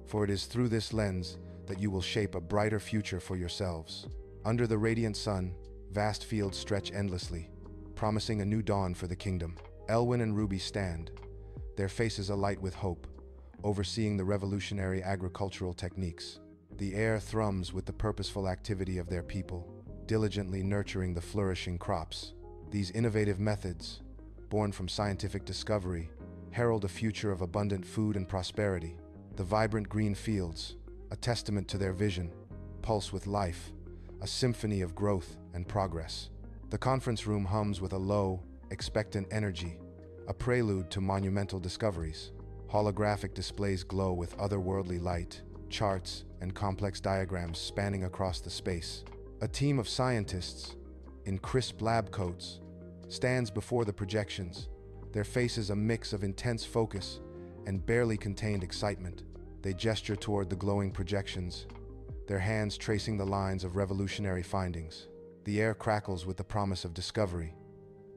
for it is through this lens that you will shape a brighter future for yourselves. Under the radiant sun, vast fields stretch endlessly, promising a new dawn for the kingdom. Elwyn and Ruby stand, their faces alight with hope, overseeing the revolutionary agricultural techniques. The air thrums with the purposeful activity of their people, diligently nurturing the flourishing crops. These innovative methods, born from scientific discovery, herald a future of abundant food and prosperity. The vibrant green fields, a testament to their vision, pulse with life, a symphony of growth and progress. The conference room hums with a low, expectant energy, a prelude to monumental discoveries. Holographic displays glow with otherworldly light, charts, and complex diagrams spanning across the space. A team of scientists, in crisp lab coats, stands before the projections, their faces a mix of intense focus and barely contained excitement. They gesture toward the glowing projections, their hands tracing the lines of revolutionary findings. The air crackles with the promise of discovery,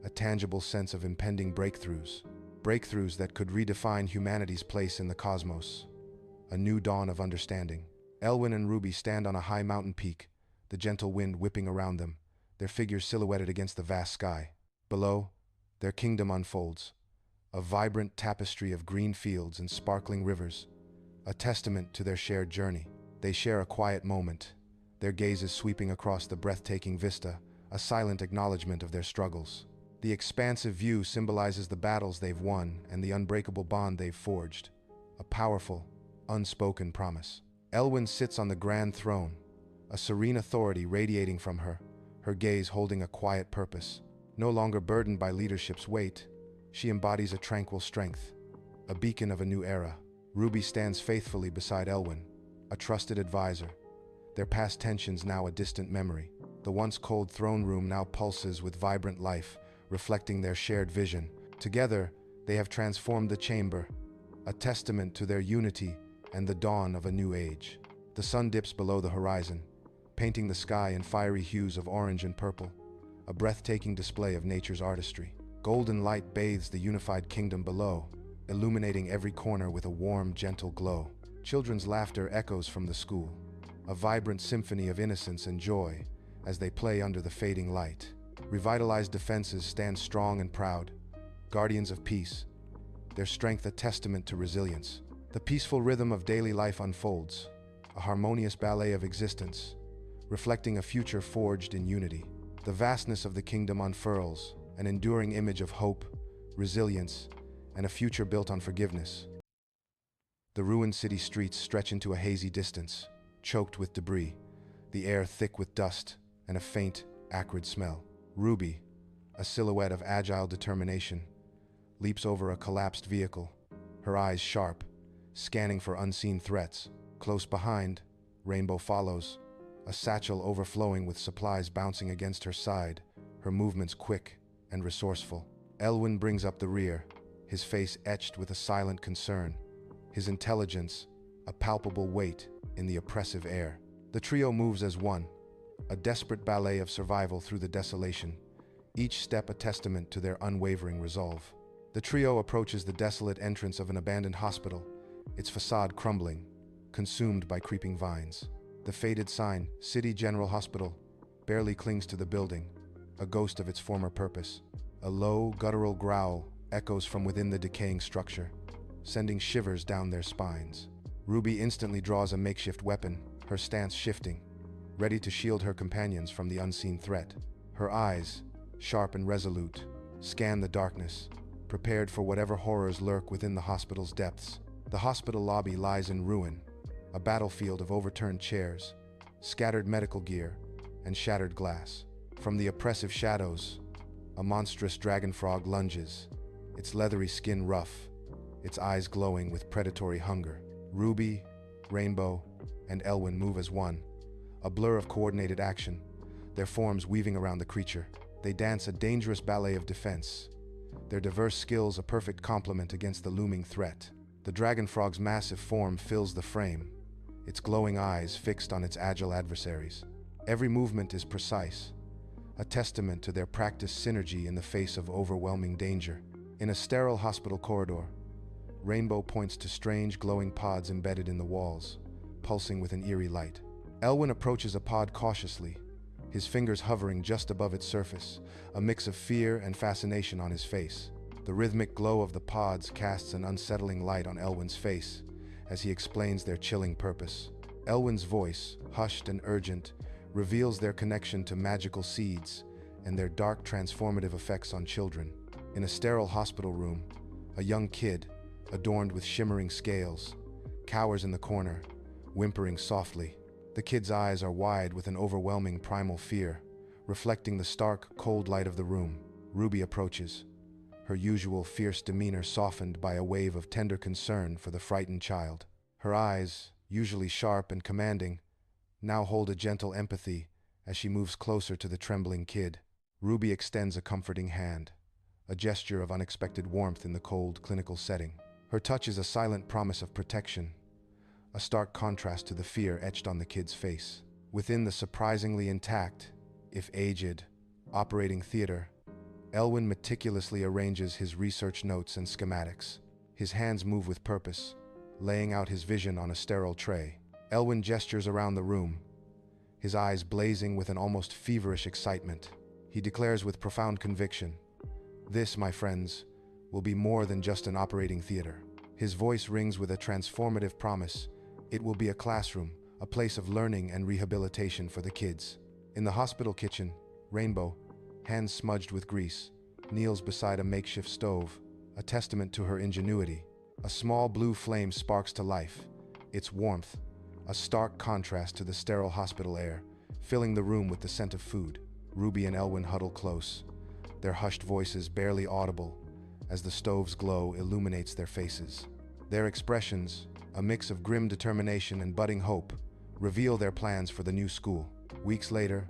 a tangible sense of impending breakthroughs that could redefine humanity's place in the cosmos. A new dawn of understanding. Elwyn and Ruby stand on a high mountain peak, the gentle wind whipping around them, their figures silhouetted against the vast sky. Below, their kingdom unfolds, a vibrant tapestry of green fields and sparkling rivers, a testament to their shared journey. They share a quiet moment, their gazes sweeping across the breathtaking vista, a silent acknowledgement of their struggles. The expansive view symbolizes the battles they've won and the unbreakable bond they've forged, a powerful, unspoken promise. Elwyn sits on the grand throne, a serene authority radiating from her, her gaze holding a quiet purpose. No longer burdened by leadership's weight, she embodies a tranquil strength, a beacon of a new era. Ruby stands faithfully beside Elwyn, a trusted advisor, their past tensions now a distant memory. The once cold throne room now pulses with vibrant life, reflecting their shared vision. Together, they have transformed the chamber, a testament to their unity and the dawn of a new age. The sun dips below the horizon, painting the sky in fiery hues of orange and purple, a breathtaking display of nature's artistry. Golden light bathes the unified kingdom below, illuminating every corner with a warm, gentle glow. Children's laughter echoes from the school, a vibrant symphony of innocence and joy as they play under the fading light. Revitalized defenses stand strong and proud, guardians of peace, their strength a testament to resilience. The peaceful rhythm of daily life unfolds, a harmonious ballet of existence, reflecting a future forged in unity. The vastness of the kingdom unfurls, an enduring image of hope, resilience, and a future built on forgiveness. The ruined city streets stretch into a hazy distance, choked with debris, the air thick with dust and a faint, acrid smell. Ruby, a silhouette of agile determination, leaps over a collapsed vehicle, her eyes sharp, scanning for unseen threats. Close behind, Rainbow follows, a satchel overflowing with supplies bouncing against her side, her movements quick and resourceful. Elwyn brings up the rear, his face etched with a silent concern, his intelligence a palpable weight in the oppressive air. The trio moves as one, a desperate ballet of survival through the desolation, each step a testament to their unwavering resolve. The trio approaches the desolate entrance of an abandoned hospital, its facade crumbling, consumed by creeping vines. The faded sign, City General Hospital, barely clings to the building, a ghost of its former purpose. A low, guttural growl echoes from within the decaying structure, sending shivers down their spines. Ruby instantly draws a makeshift weapon, her stance shifting, ready to shield her companions from the unseen threat. Her eyes, sharp and resolute, scan the darkness, prepared for whatever horrors lurk within the hospital's depths. The hospital lobby lies in ruin, a battlefield of overturned chairs, scattered medical gear, and shattered glass. From the oppressive shadows, a monstrous dragon frog lunges, its leathery skin rough, its eyes glowing with predatory hunger. Ruby, Rainbow, and Elwyn move as one, a blur of coordinated action, their forms weaving around the creature. They dance a dangerous ballet of defense, their diverse skills a perfect complement against the looming threat. The dragon frog's massive form fills the frame, its glowing eyes fixed on its agile adversaries. Every movement is precise, a testament to their practiced synergy in the face of overwhelming danger. In a sterile hospital corridor, Rainbow points to strange glowing pods embedded in the walls, pulsing with an eerie light. Elwyn approaches a pod cautiously, his fingers hovering just above its surface, a mix of fear and fascination on his face. The rhythmic glow of the pods casts an unsettling light on Elwyn's face as he explains their chilling purpose. Elwyn's voice, hushed and urgent, reveals their connection to magical seeds and their dark transformative effects on children. In a sterile hospital room, a young kid, adorned with shimmering scales, cowers in the corner, whimpering softly. The kid's eyes are wide with an overwhelming primal fear, reflecting the stark, cold light of the room. Ruby approaches, her usual fierce demeanor softened by a wave of tender concern for the frightened child. Her eyes, usually sharp and commanding, now hold a gentle empathy as she moves closer to the trembling kid. Ruby extends a comforting hand, a gesture of unexpected warmth in the cold, clinical setting. Her touch is a silent promise of protection, a stark contrast to the fear etched on the kid's face. Within the surprisingly intact, if aged, operating theater, Elwyn meticulously arranges his research notes and schematics. His hands move with purpose, laying out his vision on a sterile tray. Elwyn gestures around the room, his eyes blazing with an almost feverish excitement. He declares with profound conviction, "This, my friends, will be more than just an operating theater." His voice rings with a transformative promise. It will be a classroom, a place of learning and rehabilitation for the kids. In the hospital kitchen, Rainbow, hands smudged with grease, kneels beside a makeshift stove, a testament to her ingenuity. A small blue flame sparks to life, its warmth, a stark contrast to the sterile hospital air, filling the room with the scent of food. Ruby and Elwyn huddle close, their hushed voices barely audible as the stove's glow illuminates their faces. Their expressions, a mix of grim determination and budding hope, reveal their plans for the new school. Weeks later,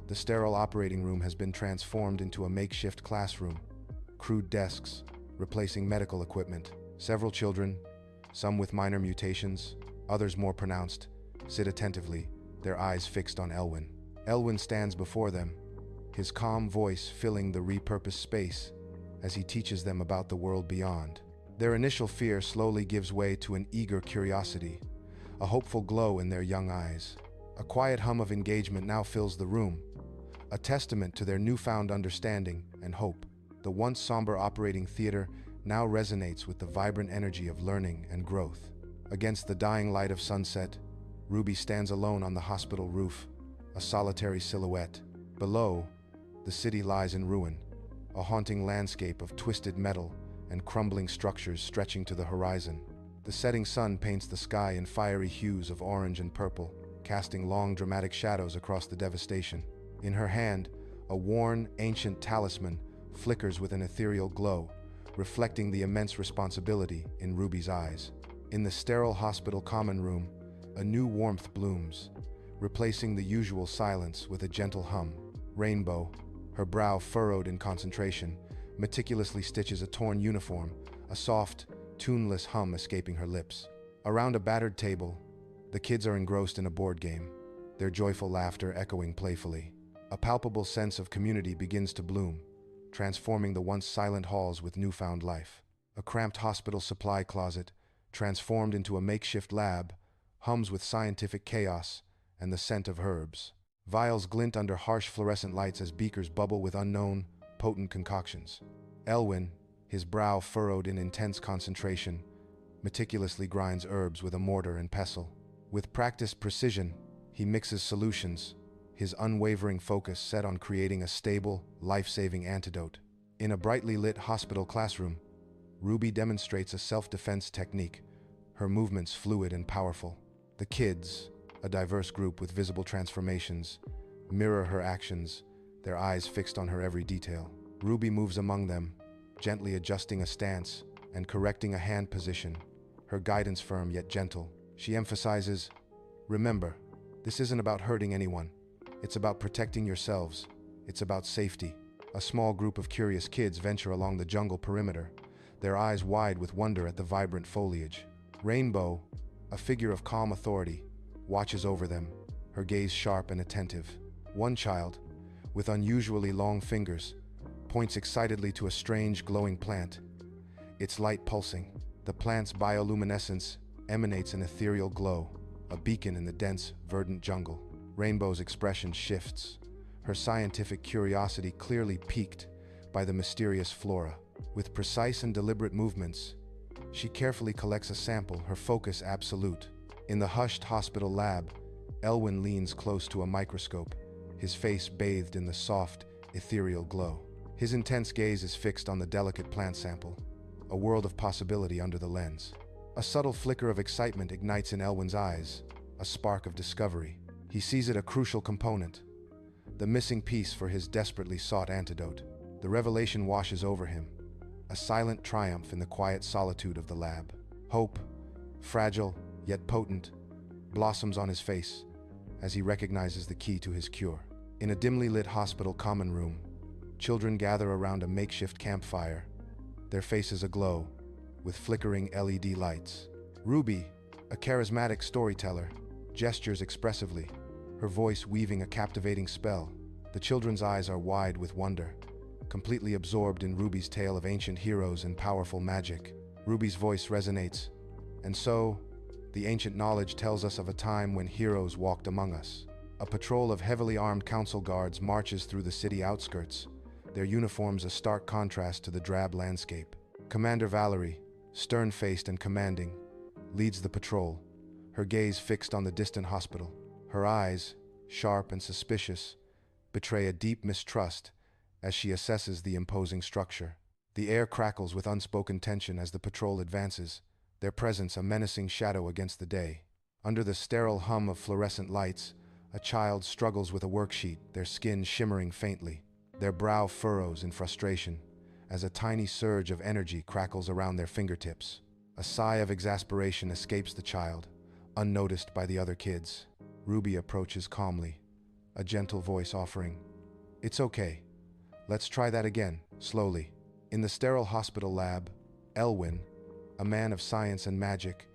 the sterile operating room has been transformed into a makeshift classroom. Crude desks, replacing medical equipment. Several children, some with minor mutations, others more pronounced, sit attentively, their eyes fixed on Elwyn. Elwyn stands before them, his calm voice filling the repurposed space as he teaches them about the world beyond. Their initial fear slowly gives way to an eager curiosity, a hopeful glow in their young eyes. A quiet hum of engagement now fills the room, a testament to their newfound understanding and hope. The once somber operating theater now resonates with the vibrant energy of learning and growth. Against the dying light of sunset, Ruby stands alone on the hospital roof, a solitary silhouette. Below, the city lies in ruin, a haunting landscape of twisted metal and crumbling structures stretching to the horizon. The setting sun paints the sky in fiery hues of orange and purple, casting long, dramatic shadows across the devastation. In her hand, a worn, ancient talisman flickers with an ethereal glow, reflecting the immense responsibility in Ruby's eyes. In the sterile hospital common room, a new warmth blooms, replacing the usual silence with a gentle hum. Rainbow, her brow furrowed in concentration, meticulously stitches a torn uniform, a soft, tuneless hum escaping her lips. Around a battered table, the kids are engrossed in a board game, their joyful laughter echoing playfully. A palpable sense of community begins to bloom, transforming the once silent halls with newfound life. A cramped hospital supply closet, transformed into a makeshift lab, hums with scientific chaos and the scent of herbs. Vials glint under harsh fluorescent lights as beakers bubble with unknown, potent concoctions. Elwyn, his brow furrowed in intense concentration, meticulously grinds herbs with a mortar and pestle. With practiced precision, he mixes solutions, his unwavering focus set on creating a stable, life-saving antidote. In a brightly lit hospital classroom, Ruby demonstrates a self-defense technique, her movements fluid and powerful. The kids, a diverse group with visible transformations, mirror her actions, their eyes fixed on her every detail. Ruby moves among them, gently adjusting a stance and correcting a hand position, her guidance firm yet gentle. She emphasizes, "Remember, this isn't about hurting anyone. It's about protecting yourselves. It's about safety." A small group of curious kids venture along the jungle perimeter, their eyes wide with wonder at the vibrant foliage. Rainbow, a figure of calm authority, watches over them, her gaze sharp and attentive. One child, with unusually long fingers, points excitedly to a strange glowing plant, its light pulsing. The plant's bioluminescence emanates an ethereal glow, a beacon in the dense, verdant jungle. Rainbow's expression shifts, her scientific curiosity clearly piqued by the mysterious flora. With precise and deliberate movements, she carefully collects a sample, her focus absolute. In the hushed hospital lab, Elwyn leans close to a microscope, his face bathed in the soft, ethereal glow. His intense gaze is fixed on the delicate plant sample, a world of possibility under the lens. A subtle flicker of excitement ignites in Elwyn's eyes, a spark of discovery. He sees it a crucial component, the missing piece for his desperately sought antidote. The revelation washes over him, a silent triumph in the quiet solitude of the lab. Hope, fragile yet potent, blossoms on his face as he recognizes the key to his cure. In a dimly lit hospital common room, children gather around a makeshift campfire, their faces aglow with flickering LED lights. Ruby, a charismatic storyteller, gestures expressively, her voice weaving a captivating spell. The children's eyes are wide with wonder, completely absorbed in Ruby's tale of ancient heroes and powerful magic. Ruby's voice resonates, and so, the ancient knowledge tells us of a time when heroes walked among us. A patrol of heavily armed council guards marches through the city outskirts, their uniforms a stark contrast to the drab landscape. Commander Valerie, stern-faced and commanding, leads the patrol, her gaze fixed on the distant hospital. Her eyes, sharp and suspicious, betray a deep mistrust as she assesses the imposing structure. The air crackles with unspoken tension as the patrol advances, their presence a menacing shadow against the day. Under the sterile hum of fluorescent lights, a child struggles with a worksheet, their skin shimmering faintly. Their brow furrows in frustration as a tiny surge of energy crackles around their fingertips. A sigh of exasperation escapes the child, unnoticed by the other kids. Ruby approaches calmly, a gentle voice offering, "It's okay. Let's try that again," slowly. In the sterile hospital lab, Elwyn, a man of science and magic,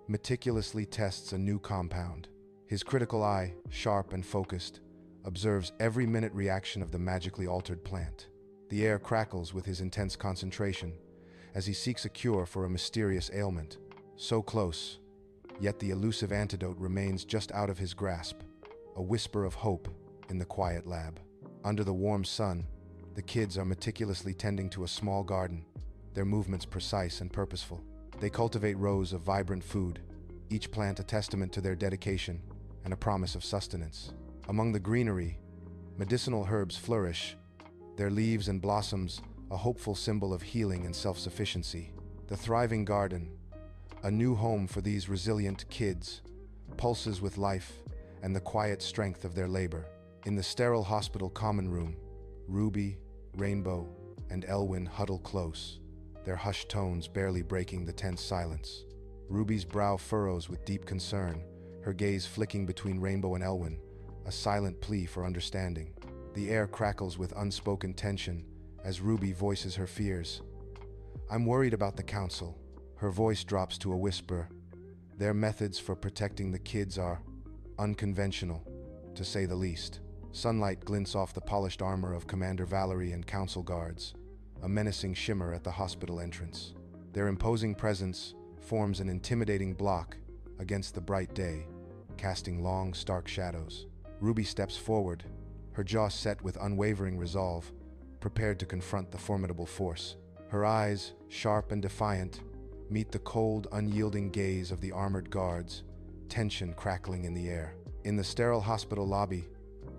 meticulously tests a new compound. His critical eye, sharp and focused, observes every minute reaction of the magically altered plant. The air crackles with his intense concentration as he seeks a cure for a mysterious ailment. So close, yet the elusive antidote remains just out of his grasp, a whisper of hope in the quiet lab. Under the warm sun, the kids are meticulously tending to a small garden, their movements precise and purposeful. They cultivate rows of vibrant food, each plant a testament to their dedication and a promise of sustenance. Among the greenery, medicinal herbs flourish, their leaves and blossoms a hopeful symbol of healing and self-sufficiency. The thriving garden, a new home for these resilient kids, pulses with life and the quiet strength of their labor. In the sterile hospital common room, Ruby, Rainbow, and Elwyn huddle close, their hushed tones barely breaking the tense silence. Ruby's brow furrows with deep concern, her gaze flicking between Rainbow and Elwyn, a silent plea for understanding. The air crackles with unspoken tension as Ruby voices her fears. "I'm worried about the council." Her voice drops to a whisper. Their methods for protecting the kids are unconventional, to say the least. Sunlight glints off the polished armor of Commander Valerie and council guards, a menacing shimmer at the hospital entrance. Their imposing presence forms an intimidating block against the bright day, casting long, stark shadows. Ruby steps forward, her jaw set with unwavering resolve, prepared to confront the formidable force. Her eyes, sharp and defiant, meet the cold, unyielding gaze of the armored guards, tension crackling in the air. In the sterile hospital lobby,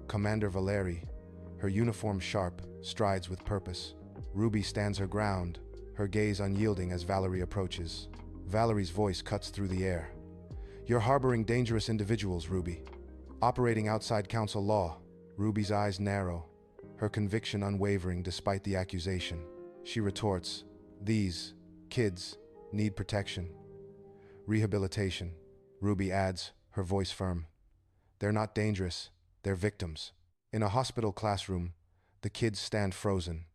Commander Valerie, her uniform sharp, strides with purpose. Ruby stands her ground, her gaze unyielding as Valerie approaches. Valerie's voice cuts through the air. "You're harboring dangerous individuals, Ruby. Operating outside council law." Ruby's eyes narrow, her conviction unwavering despite the accusation. She retorts, "These kids need protection. Rehabilitation." Ruby adds, her voice firm, "They're not dangerous, they're victims." In a hospital classroom, the kids stand frozen,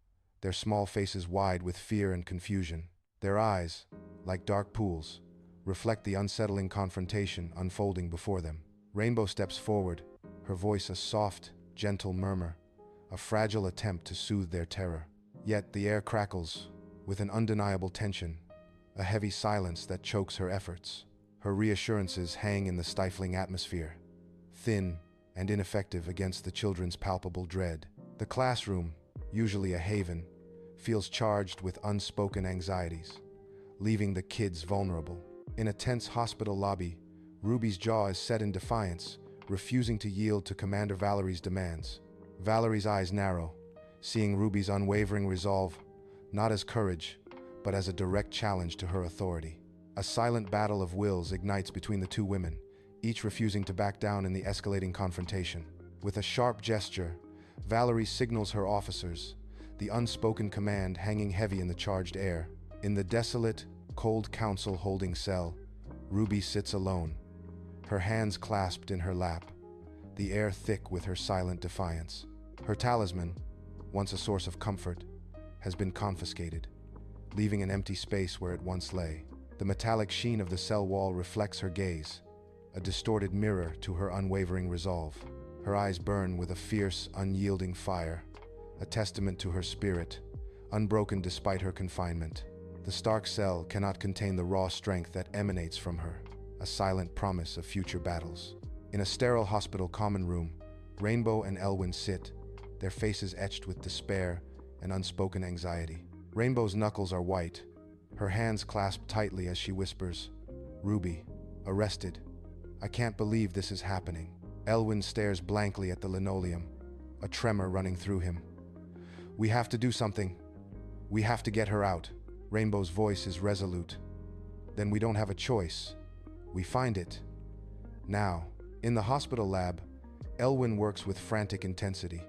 their small faces wide with fear and confusion. Their eyes, like dark pools, reflect the unsettling confrontation unfolding before them. Rainbow steps forward, her voice a soft, gentle murmur, a fragile attempt to soothe their terror. Yet the air crackles with an undeniable tension, a heavy silence that chokes her efforts. Her reassurances hang in the stifling atmosphere, thin and ineffective against the children's palpable dread. The classroom, usually a haven, feels charged with unspoken anxieties, leaving the kids vulnerable. In a tense hospital lobby, Ruby's jaw is set in defiance, refusing to yield to Commander Valerie's demands. Valerie's eyes narrow, seeing Ruby's unwavering resolve, not as courage, but as a direct challenge to her authority. A silent battle of wills ignites between the two women, each refusing to back down in the escalating confrontation. With a sharp gesture, Valerie signals her officers, the unspoken command hanging heavy in the charged air. In the desolate, cold council-holding cell, Ruby sits alone, her hands clasped in her lap, the air thick with her silent defiance. Her talisman, once a source of comfort, has been confiscated, leaving an empty space where it once lay. The metallic sheen of the cell wall reflects her gaze, a distorted mirror to her unwavering resolve. Her eyes burn with a fierce, unyielding fire, a testament to her spirit, unbroken despite her confinement. The stark cell cannot contain the raw strength that emanates from her, a silent promise of future battles. In a sterile hospital common room, Rainbow and Elwyn sit, their faces etched with despair and unspoken anxiety. Rainbow's knuckles are white, her hands clasped tightly as she whispers, "Ruby, arrested. I can't believe this is happening." Elwyn stares blankly at the linoleum, a tremor running through him. "We have to do something. We have to get her out." Rainbow's voice is resolute. "Then we don't have a choice. We find it. Now." In the hospital lab, Elwyn works with frantic intensity,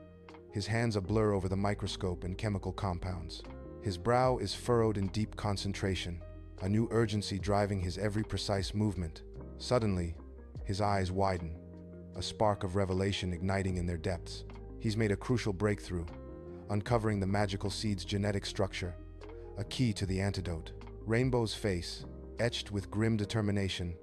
his hands a blur over the microscope and chemical compounds. His brow is furrowed in deep concentration, a new urgency driving his every precise movement. Suddenly, his eyes widen, a spark of revelation igniting in their depths. He's made a crucial breakthrough, uncovering the magical seed's genetic structure, a key to the antidote. Rainbow's face, etched with grim determination,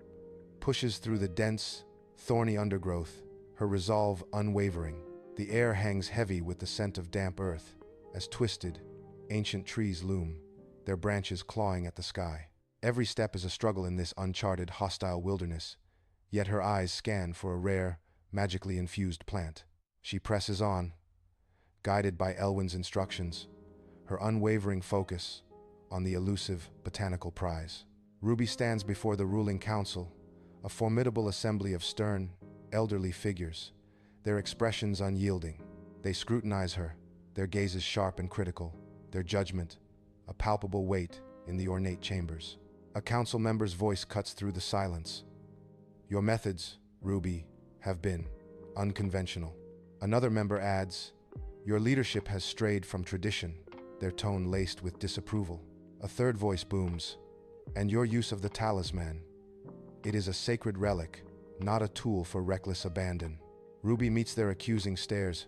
pushes through the dense, thorny undergrowth, her resolve unwavering. The air hangs heavy with the scent of damp earth, as twisted, ancient trees loom, their branches clawing at the sky. Every step is a struggle in this uncharted, hostile wilderness, yet her eyes scan for a rare, magically infused plant. She presses on, guided by Elwyn's instructions, her unwavering focus on the elusive botanical prize. Ruby stands before the ruling council, a formidable assembly of stern, elderly figures, their expressions unyielding. They scrutinize her, their gazes sharp and critical, their judgment a palpable weight in the ornate chambers. A council member's voice cuts through the silence. "Your methods, Ruby, have been unconventional." Another member adds, "Your leadership has strayed from tradition," their tone laced with disapproval. A third voice booms, "And your use of the talisman. It is a sacred relic, not a tool for reckless abandon." Ruby meets their accusing stares,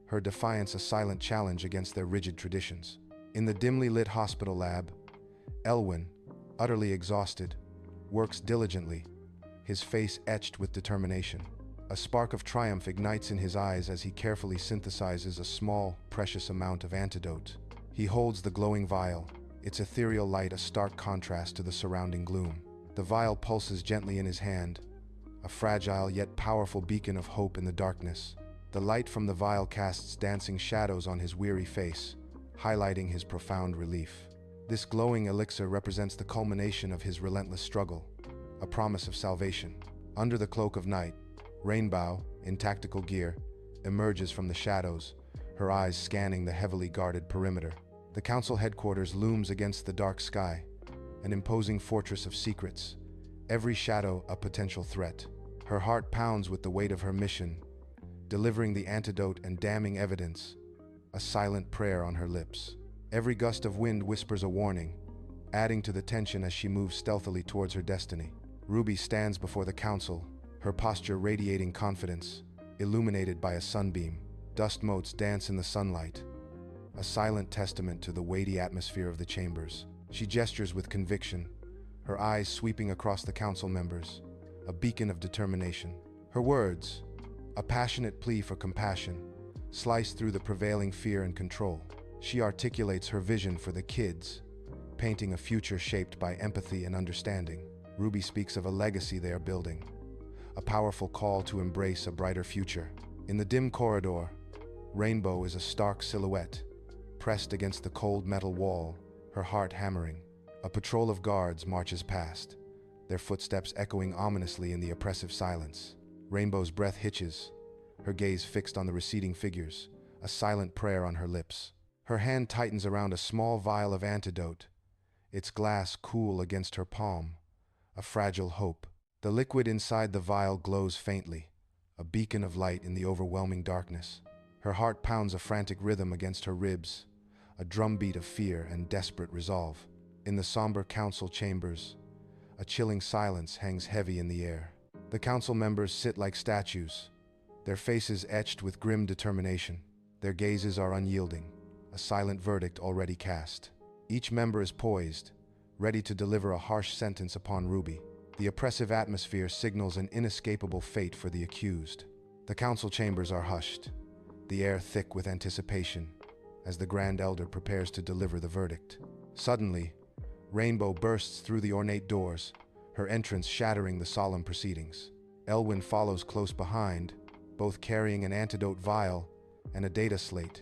her defiance a silent challenge against their rigid traditions. In the dimly lit hospital lab, Elwyn, utterly exhausted, works diligently, his face etched with determination. A spark of triumph ignites in his eyes as he carefully synthesizes a small, precious amount of antidote. He holds the glowing vial, its ethereal light a stark contrast to the surrounding gloom. The vial pulses gently in his hand, a fragile yet powerful beacon of hope in the darkness. The light from the vial casts dancing shadows on his weary face, highlighting his profound relief. This glowing elixir represents the culmination of his relentless struggle, a promise of salvation. Under the cloak of night, Rainbow, in tactical gear, emerges from the shadows, her eyes scanning the heavily guarded perimeter. The council headquarters looms against the dark sky, an imposing fortress of secrets, every shadow a potential threat. Her heart pounds with the weight of her mission, delivering the antidote and damning evidence, a silent prayer on her lips. Every gust of wind whispers a warning, adding to the tension as she moves stealthily towards her destiny. Ruby stands before the council, her posture radiating confidence, illuminated by a sunbeam. Dust motes dance in the sunlight, a silent testament to the weighty atmosphere of the chambers. She gestures with conviction, her eyes sweeping across the council members, a beacon of determination. Her words, a passionate plea for compassion, slice through the prevailing fear and control. She articulates her vision for the kids, painting a future shaped by empathy and understanding. Ruby speaks of a legacy they are building, a powerful call to embrace a brighter future. In the dim corridor, Rainbow is a stark silhouette, pressed against the cold metal wall, her heart hammering. A patrol of guards marches past, their footsteps echoing ominously in the oppressive silence. Rainbow's breath hitches, her gaze fixed on the receding figures, a silent prayer on her lips. Her hand tightens around a small vial of antidote, its glass cool against her palm, a fragile hope. The liquid inside the vial glows faintly, a beacon of light in the overwhelming darkness. Her heart pounds a frantic rhythm against her ribs, a drumbeat of fear and desperate resolve. In the somber council chambers, a chilling silence hangs heavy in the air. The council members sit like statues, their faces etched with grim determination. Their gazes are unyielding, a silent verdict already cast. Each member is poised, ready to deliver a harsh sentence upon Ruby. The oppressive atmosphere signals an inescapable fate for the accused. The council chambers are hushed, the air thick with anticipation, as the Grand Elder prepares to deliver the verdict. Suddenly, Rainbow bursts through the ornate doors, her entrance shattering the solemn proceedings. Elwyn follows close behind, both carrying an antidote vial and a data slate,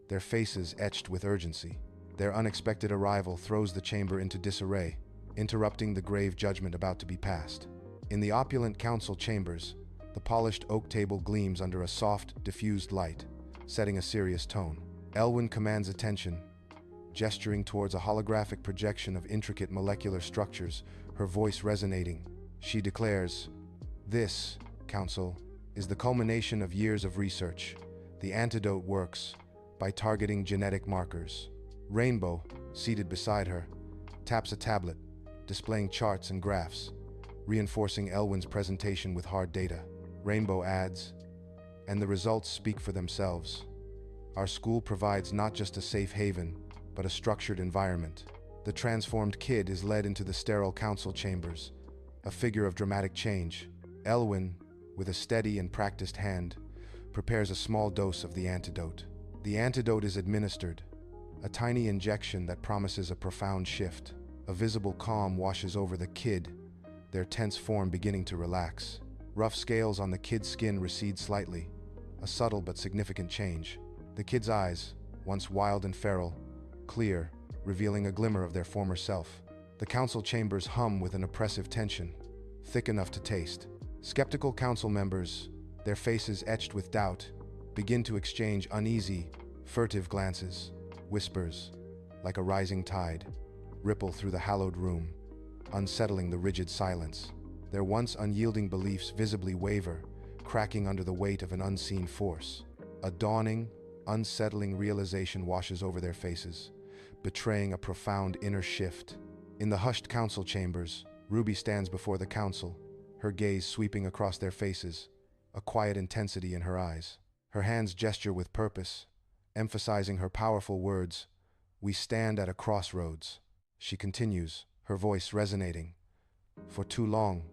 their faces etched with urgency. Their unexpected arrival throws the chamber into disarray, interrupting the grave judgment about to be passed. In the opulent council chambers, the polished oak table gleams under a soft, diffused light, setting a serious tone. Elwyn commands attention, gesturing towards a holographic projection of intricate molecular structures, her voice resonating. She declares, "This, Council, is the culmination of years of research. The antidote works by targeting genetic markers." Rainbow, seated beside her, taps a tablet, displaying charts and graphs, reinforcing Elwyn's presentation with hard data. Rainbow adds, "And the results speak for themselves. Our school provides not just a safe haven, but a structured environment." The transformed kid is led into the sterile council chambers, a figure of dramatic change. Elwyn, with a steady and practiced hand, prepares a small dose of the antidote. The antidote is administered, a tiny injection that promises a profound shift. A visible calm washes over the kid, their tense form beginning to relax. Rough scales on the kid's skin recede slightly, a subtle but significant change. The kid's eyes, once wild and feral, clear, revealing a glimmer of their former self. The council chambers hum with an oppressive tension, thick enough to taste. Skeptical council members, their faces etched with doubt, begin to exchange uneasy, furtive glances. Whispers, like a rising tide, ripple through the hallowed room, unsettling the rigid silence. Their once unyielding beliefs visibly waver, cracking under the weight of an unseen force. A dawning, unsettling realization washes over their faces, betraying a profound inner shift. In the hushed council chambers, Ruby stands before the council, her gaze sweeping across their faces, a quiet intensity in her eyes. Her hands gesture with purpose, emphasizing her powerful words, "We stand at a crossroads." She continues, her voice resonating. "For too long,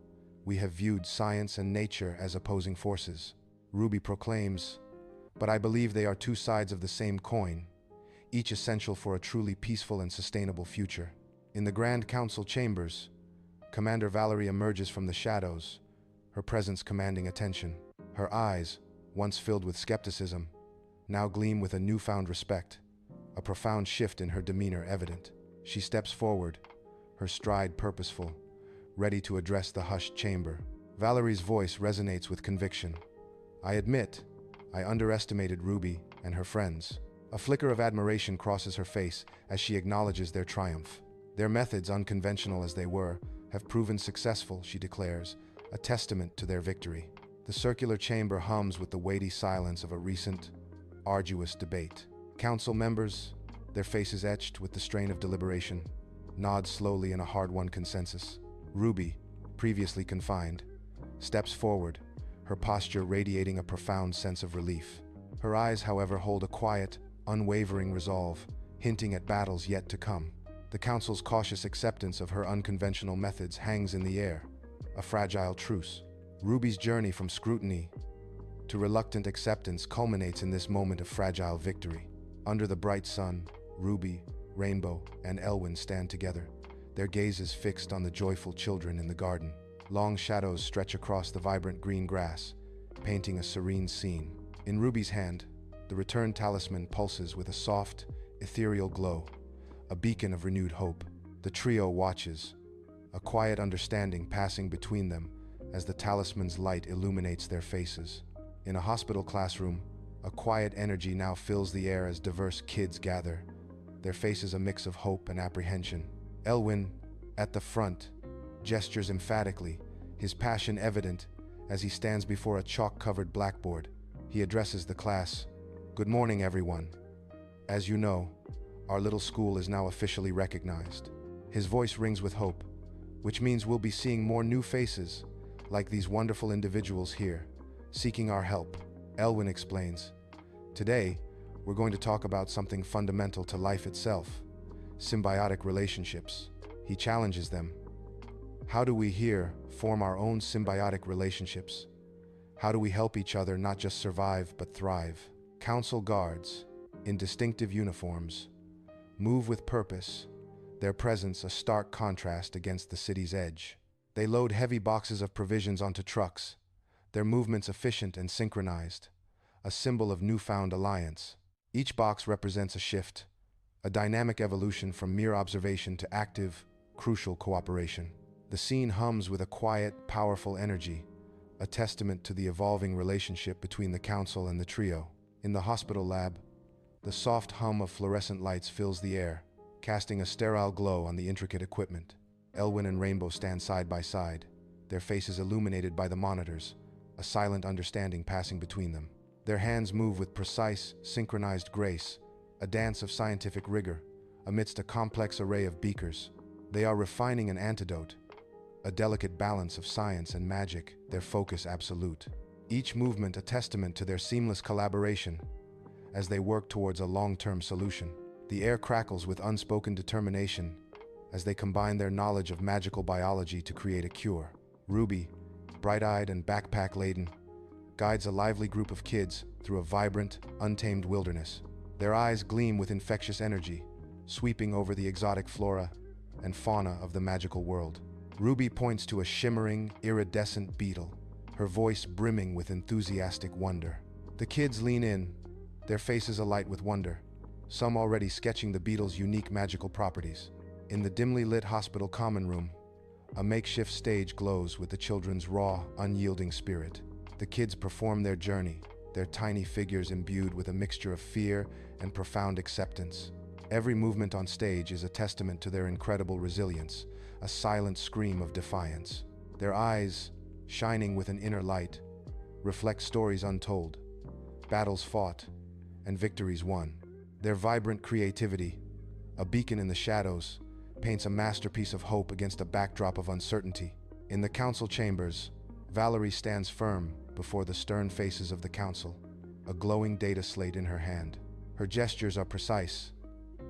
we have viewed science and nature as opposing forces." Ruby proclaims, "But I believe they are two sides of the same coin, each essential for a truly peaceful and sustainable future." In the Grand Council chambers, Commander Valerie emerges from the shadows, her presence commanding attention. Her eyes, once filled with skepticism, now gleam with a newfound respect, a profound shift in her demeanor evident. She steps forward, her stride purposeful, ready to address the hushed chamber. Valerie's voice resonates with conviction. "I admit, I underestimated Ruby and her friends." A flicker of admiration crosses her face as she acknowledges their triumph. "Their methods, unconventional as they were, have proven successful," she declares, a testament to their victory. The circular chamber hums with the weighty silence of a recent, arduous debate. Council members, their faces etched with the strain of deliberation, nod slowly in a hard-won consensus. Ruby, previously confined, steps forward, her posture radiating a profound sense of relief. Her eyes, however, hold a quiet, unwavering resolve, hinting at battles yet to come. The Council's cautious acceptance of her unconventional methods hangs in the air, a fragile truce. Ruby's journey from scrutiny to reluctant acceptance culminates in this moment of fragile victory. Under the bright sun, Ruby, Rainbow, and Elwyn stand together, their gazes fixed on the joyful children in the garden. Long shadows stretch across the vibrant green grass, painting a serene scene. In Ruby's hand, the returned talisman pulses with a soft, ethereal glow, a beacon of renewed hope. The trio watches, a quiet understanding passing between them as the talisman's light illuminates their faces. In a hospital classroom, a quiet energy now fills the air as diverse kids gather, their faces a mix of hope and apprehension. Elwin, at the front, gestures emphatically, his passion evident as he stands before a chalk-covered blackboard. He addresses the class. "Good morning, everyone. As you know, our little school is now officially recognized." His voice rings with hope, which means we'll be seeing more new faces, like these wonderful individuals here, seeking our help. Elwin explains, "Today, we're going to talk about something fundamental to life itself, symbiotic relationships." He challenges them. How do we here form our own symbiotic relationships? How do we help each other not just survive but thrive? Council guards, in distinctive uniforms, move with purpose, their presence a stark contrast against the city's edge. They load heavy boxes of provisions onto trucks, their movements efficient and synchronized, a symbol of newfound alliance. Each box represents a shift, a dynamic evolution from mere observation to active, crucial cooperation. The scene hums with a quiet, powerful energy, a testament to the evolving relationship between the council and the trio. In the hospital lab, the soft hum of fluorescent lights fills the air, casting a sterile glow on the intricate equipment. Elwin and Rainbow stand side by side, their faces illuminated by the monitors, a silent understanding passing between them. Their hands move with precise, synchronized grace, a dance of scientific rigor, amidst a complex array of beakers. They are refining an antidote, a delicate balance of science and magic, their focus absolute. Each movement a testament to their seamless collaboration as they work towards a long-term solution. The air crackles with unspoken determination as they combine their knowledge of magical biology to create a cure. Ruby, bright-eyed and backpack-laden, guides a lively group of kids through a vibrant, untamed wilderness. Their eyes gleam with infectious energy, sweeping over the exotic flora and fauna of the magical world. Ruby points to a shimmering, iridescent beetle, her voice brimming with enthusiastic wonder. The kids lean in, their faces alight with wonder, some already sketching the beetle's unique magical properties. In the dimly lit hospital common room, a makeshift stage glows with the children's raw, unyielding spirit. The kids perform their journey, their tiny figures imbued with a mixture of fear and profound acceptance. Every movement on stage is a testament to their incredible resilience, a silent scream of defiance. Their eyes, shining with an inner light, reflect stories untold, battles fought, and victories won. Their vibrant creativity, a beacon in the shadows, paints a masterpiece of hope against a backdrop of uncertainty. In the council chambers, Valerie stands firm before the stern faces of the council, a glowing data slate in her hand. Her gestures are precise,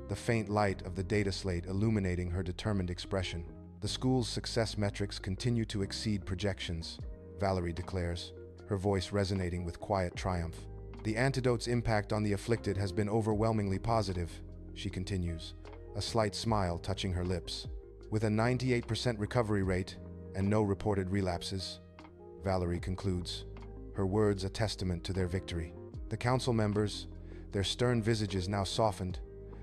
the faint light of the data slate illuminating her determined expression. The school's success metrics continue to exceed projections, Valerie declares, her voice resonating with quiet triumph. The antidote's impact on the afflicted has been overwhelmingly positive, she continues, a slight smile touching her lips. With a 98% recovery rate and no reported relapses, Valerie concludes, her words a testament to their victory. The council members, their stern visages now softened,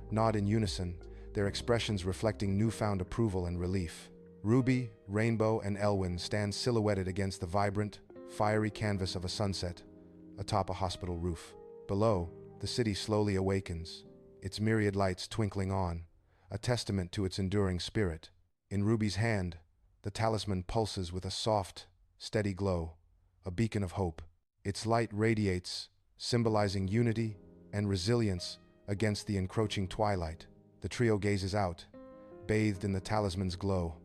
nod in unison, their expressions reflecting newfound approval and relief. Ruby, Rainbow, and Elwin stand silhouetted against the vibrant, fiery canvas of a sunset atop a hospital roof. Below, the city slowly awakens, its myriad lights twinkling on, a testament to its enduring spirit. In Ruby's hand, the talisman pulses with a soft, steady glow, a beacon of hope. Its light radiates, symbolizing unity and resilience against the encroaching twilight. The trio gazes out, bathed in the talisman's glow,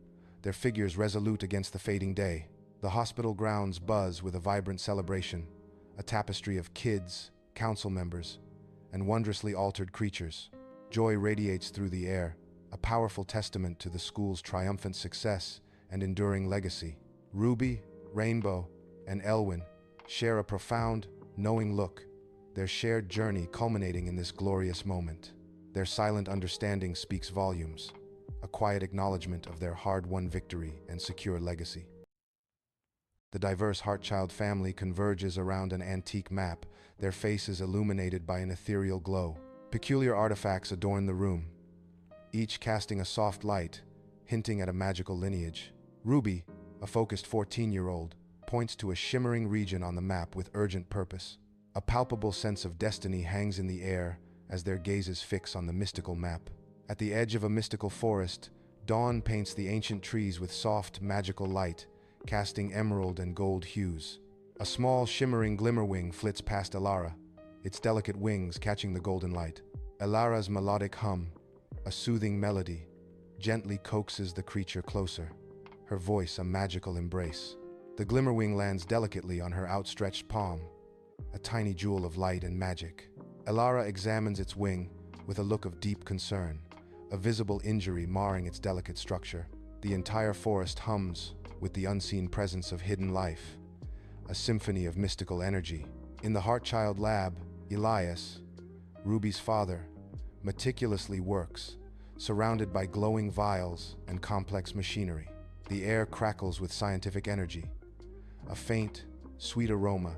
their figures resolute against the fading day. The hospital grounds buzz with a vibrant celebration, a tapestry of kids, council members, and wondrously altered creatures. Joy radiates through the air, a powerful testament to the school's triumphant success and enduring legacy. Ruby, Rainbow, and Elwin share a profound, knowing look, their shared journey culminating in this glorious moment. Their silent understanding speaks volumes, a quiet acknowledgement of their hard-won victory and secure legacy. The diverse Heartchild family converges around an antique map, their faces illuminated by an ethereal glow. Peculiar artifacts adorn the room, each casting a soft light, hinting at a magical lineage. Ruby, a focused 14-year-old, points to a shimmering region on the map with urgent purpose. A palpable sense of destiny hangs in the air as their gazes fix on the mystical map. At the edge of a mystical forest, dawn paints the ancient trees with soft, magical light, casting emerald and gold hues. A small, shimmering glimmerwing flits past Elara, its delicate wings catching the golden light. Elara's melodic hum, a soothing melody, gently coaxes the creature closer, her voice a magical embrace. The glimmerwing lands delicately on her outstretched palm, a tiny jewel of light and magic. Elara examines its wing with a look of deep concern, a visible injury marring its delicate structure. The entire forest hums with the unseen presence of hidden life, a symphony of mystical energy. In the Heartchild lab, Elias, Ruby's father, meticulously works, surrounded by glowing vials and complex machinery. The air crackles with scientific energy, a faint, sweet aroma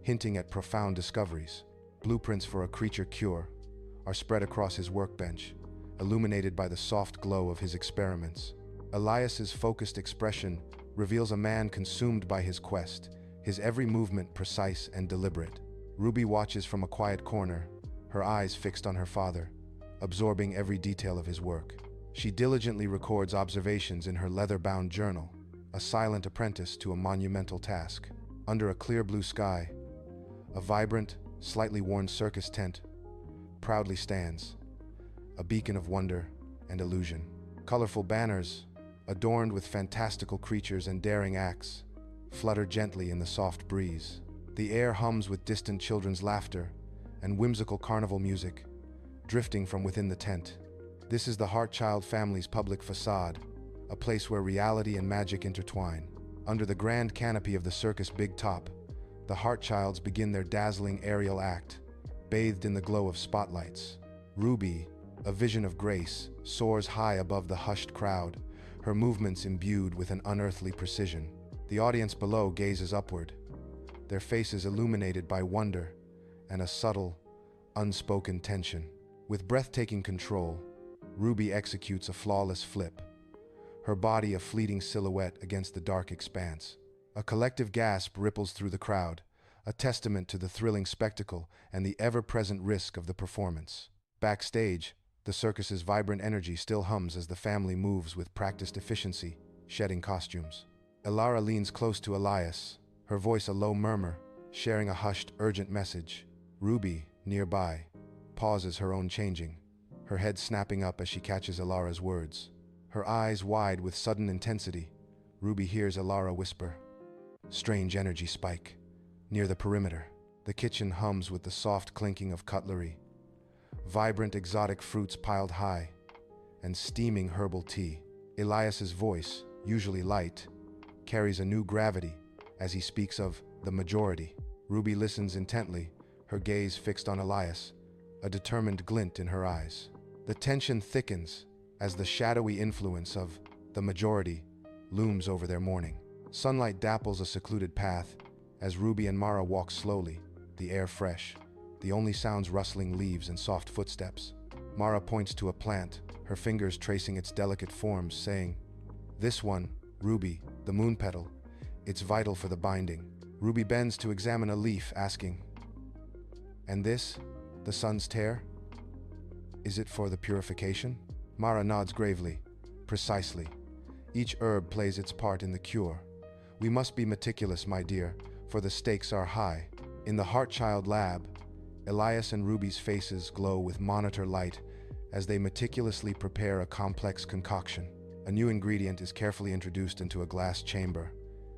hinting at profound discoveries. Blueprints for a creature cure are spread across his workbench, illuminated by the soft glow of his experiments. Elias's focused expression reveals a man consumed by his quest, his every movement precise and deliberate. Ruby watches from a quiet corner, her eyes fixed on her father, absorbing every detail of his work. She diligently records observations in her leather-bound journal, a silent apprentice to a monumental task. Under a clear blue sky, a vibrant, slightly worn circus tent proudly stands, a beacon of wonder and illusion. Colorful banners, adorned with fantastical creatures and daring acts, flutter gently in the soft breeze. The air hums with distant children's laughter and whimsical carnival music, drifting from within the tent. This is the Heartchild family's public facade, a place where reality and magic intertwine. Under the grand canopy of the circus Big Top, the Heartchilds begin their dazzling aerial act, bathed in the glow of spotlights. Ruby, a vision of grace, soars high above the hushed crowd, her movements imbued with an unearthly precision. The audience below gazes upward, their faces illuminated by wonder and a subtle, unspoken tension. With breathtaking control, Ruby executes a flawless flip, her body a fleeting silhouette against the dark expanse. A collective gasp ripples through the crowd, a testament to the thrilling spectacle and the ever-present risk of the performance. Backstage, the circus's vibrant energy still hums as the family moves with practiced efficiency, shedding costumes. Elara leans close to Elias, her voice a low murmur, sharing a hushed, urgent message. Ruby, nearby, pauses her own changing, her head snapping up as she catches Elara's words. Her eyes wide with sudden intensity, Ruby hears Elara whisper, "Strange energy spike." Near the perimeter, the kitchen hums with the soft clinking of cutlery, vibrant exotic fruits piled high, and steaming herbal tea. Elias's voice, usually light, carries a new gravity as he speaks of the majority. Ruby listens intently, her gaze fixed on Elias, a determined glint in her eyes. The tension thickens as the shadowy influence of the majority looms over their morning. Sunlight dapples a secluded path as Ruby and Mara walk slowly, the air fresh, the only sounds rustling leaves and soft footsteps. Mara points to a plant, her fingers tracing its delicate forms, saying, "This one, Ruby, the moon petal, it's vital for the binding." Ruby bends to examine a leaf, asking, "And this, the sun's tear? Is it for the purification?" Mara nods gravely. "Precisely. Each herb plays its part in the cure. We must be meticulous, my dear, for the stakes are high." In the Heartchild lab, Elias and Ruby's faces glow with monitor light as they meticulously prepare a complex concoction. A new ingredient is carefully introduced into a glass chamber,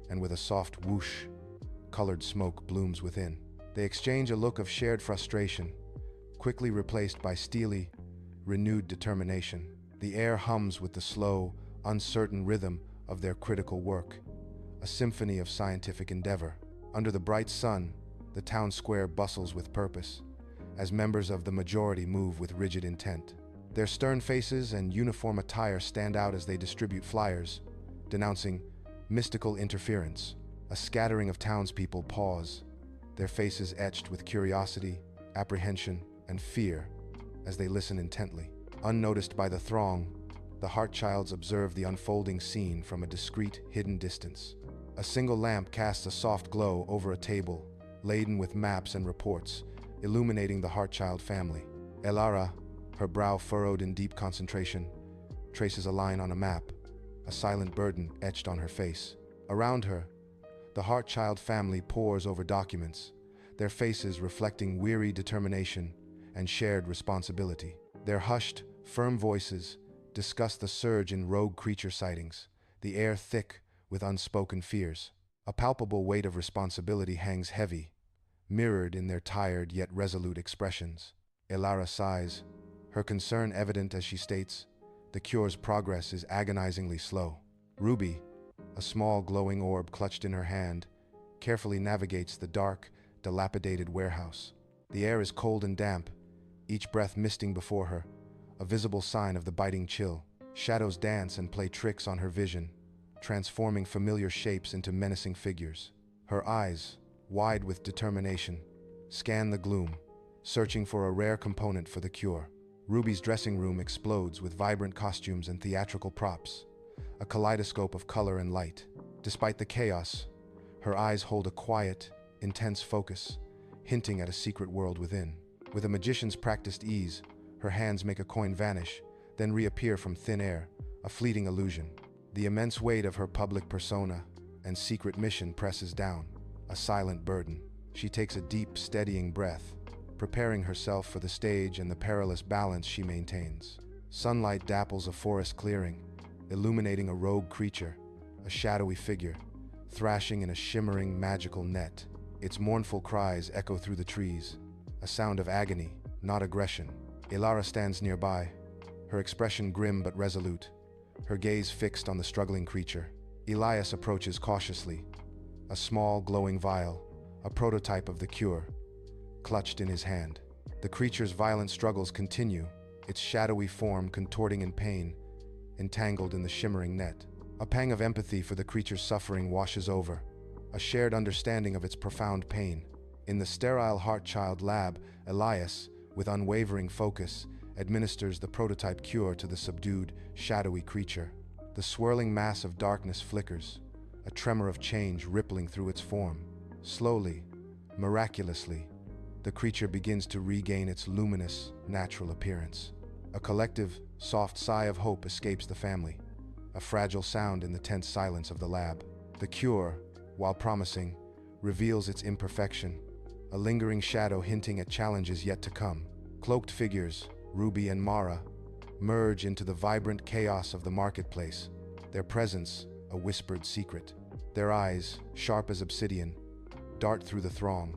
and with a soft whoosh, colored smoke blooms within. They exchange a look of shared frustration, quickly replaced by steely, renewed determination. The air hums with the slow, uncertain rhythm of their critical work, a symphony of scientific endeavor. Under the bright sun, the town square bustles with purpose, as members of the majority move with rigid intent. Their stern faces and uniform attire stand out as they distribute flyers, denouncing mystical interference. A scattering of townspeople pause, their faces etched with curiosity, apprehension, and fear as they listen intently. Unnoticed by the throng, The Heartchilds observe the unfolding scene from a discreet, hidden distance. A single lamp casts a soft glow over a table, laden with maps and reports, illuminating the Heartchild family. Elara, her brow furrowed in deep concentration, traces a line on a map, a silent burden etched on her face. Around her, the Heartchild family pores over documents, their faces reflecting weary determination and shared responsibility. Their hushed, firm voices discuss the surge in rogue creature sightings, the air thick with unspoken fears. A palpable weight of responsibility hangs heavy, mirrored in their tired yet resolute expressions. Elara sighs, her concern evident as she states, "The cure's progress is agonizingly slow." Ruby, a small glowing orb clutched in her hand, carefully navigates the dark, dilapidated warehouse. The air is cold and damp, each breath misting before her, a visible sign of the biting chill. Shadows dance and play tricks on her vision, transforming familiar shapes into menacing figures. Her eyes, wide with determination, scan the gloom, searching for a rare component for the cure. Ruby's dressing room explodes with vibrant costumes and theatrical props, a kaleidoscope of color and light. Despite the chaos, her eyes hold a quiet, intense focus, hinting at a secret world within. With a magician's practiced ease, her hands make a coin vanish, then reappear from thin air, a fleeting illusion. The immense weight of her public persona and secret mission presses down, a silent burden. She takes a deep, steadying breath, preparing herself for the stage and the perilous balance she maintains. Sunlight dapples a forest clearing, illuminating a rogue creature, a shadowy figure, thrashing in a shimmering, magical net. Its mournful cries echo through the trees, a sound of agony, not aggression. Elara stands nearby, her expression grim but resolute, her gaze fixed on the struggling creature. Elias approaches cautiously, a small, glowing vial, a prototype of the cure, clutched in his hand. The creature's violent struggles continue, its shadowy form contorting in pain, entangled in the shimmering net. A pang of empathy for the creature's suffering washes over, a shared understanding of its profound pain. In the sterile Heartchild lab, Elias, with unwavering focus, administers the prototype cure to the subdued, shadowy creature. The swirling mass of darkness flickers, a tremor of change rippling through its form. Slowly, miraculously, the creature begins to regain its luminous, natural appearance. A collective, soft sigh of hope escapes the family, a fragile sound in the tense silence of the lab. The cure, while promising, reveals its imperfection, a lingering shadow hinting at challenges yet to come. Cloaked figures, Ruby and Mara, merge into the vibrant chaos of the marketplace, their presence a whispered secret. Their eyes, sharp as obsidian, dart through the throng,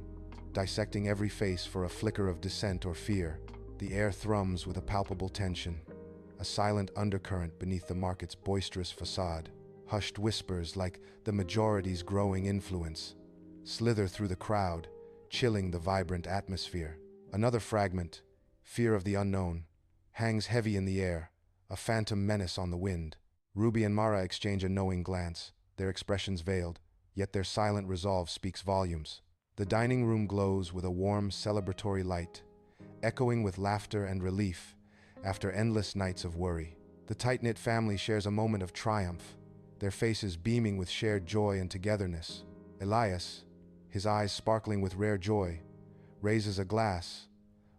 dissecting every face for a flicker of dissent or fear. The air thrums with a palpable tension, a silent undercurrent beneath the market's boisterous facade. Hushed whispers, like the majority's growing influence, slither through the crowd, chilling the vibrant atmosphere. Another fragment, fear of the unknown, hangs heavy in the air, a phantom menace on the wind. Ruby and Mara exchange a knowing glance, their expressions veiled, yet their silent resolve speaks volumes. The dining room glows with a warm, celebratory light, echoing with laughter and relief after endless nights of worry. The tight-knit family shares a moment of triumph, their faces beaming with shared joy and togetherness. Elias, his eyes sparkling with rare joy, raises a glass,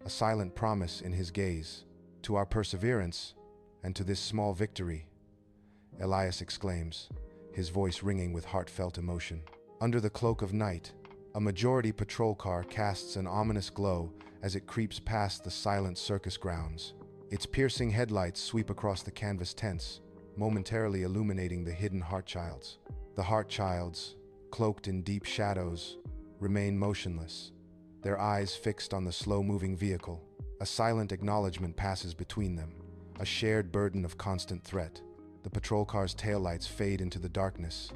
a silent promise in his gaze. "To our perseverance, and to this small victory," Elias exclaims, his voice ringing with heartfelt emotion. Under the cloak of night, a majority patrol car casts an ominous glow as it creeps past the silent circus grounds. Its piercing headlights sweep across the canvas tents, momentarily illuminating the hidden Heartchilds. The Heartchilds, cloaked in deep shadows, remain motionless, their eyes fixed on the slow-moving vehicle. A silent acknowledgement passes between them, a shared burden of constant threat. The patrol car's taillights fade into the darkness,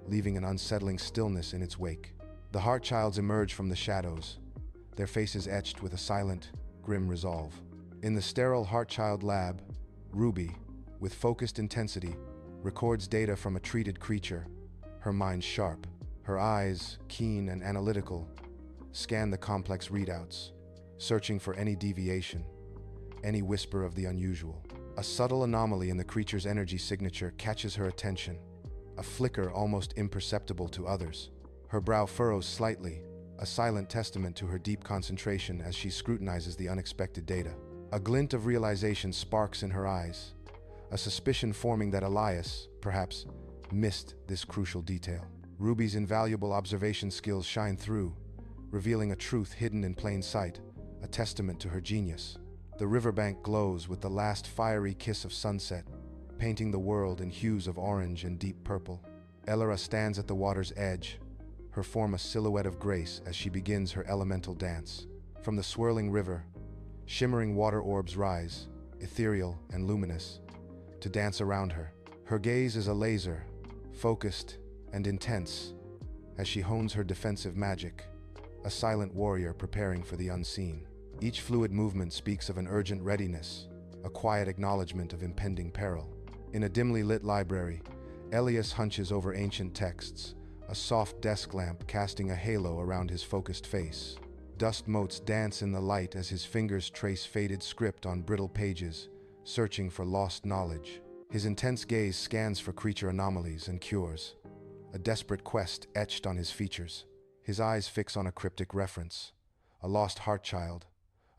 leaving an unsettling stillness in its wake. The Heartchilds emerge from the shadows, their faces etched with a silent, grim resolve. In the sterile Heartchild lab, Ruby, with focused intensity, records data from a treated creature, her mind sharp. Her eyes, keen and analytical, scan the complex readouts, searching for any deviation, any whisper of the unusual. A subtle anomaly in the creature's energy signature catches her attention, a flicker almost imperceptible to others. Her brow furrows slightly, a silent testament to her deep concentration as she scrutinizes the unexpected data. A glint of realization sparks in her eyes, a suspicion forming that Elias, perhaps, missed this crucial detail. Ruby's invaluable observation skills shine through, revealing a truth hidden in plain sight, a testament to her genius. The riverbank glows with the last fiery kiss of sunset, painting the world in hues of orange and deep purple. Elara stands at the water's edge, her form a silhouette of grace as she begins her elemental dance. From the swirling river, shimmering water orbs rise, ethereal and luminous, to dance around her. Her gaze is a laser, focused and intense, as she hones her defensive magic, a silent warrior preparing for the unseen. Each fluid movement speaks of an urgent readiness, a quiet acknowledgement of impending peril. In a dimly lit library, Elias hunches over ancient texts, a soft desk lamp casting a halo around his focused face. Dust motes dance in the light as his fingers trace faded script on brittle pages, searching for lost knowledge. His intense gaze scans for creature anomalies and cures, a desperate quest etched on his features. His eyes fix on a cryptic reference, a lost Heartchild,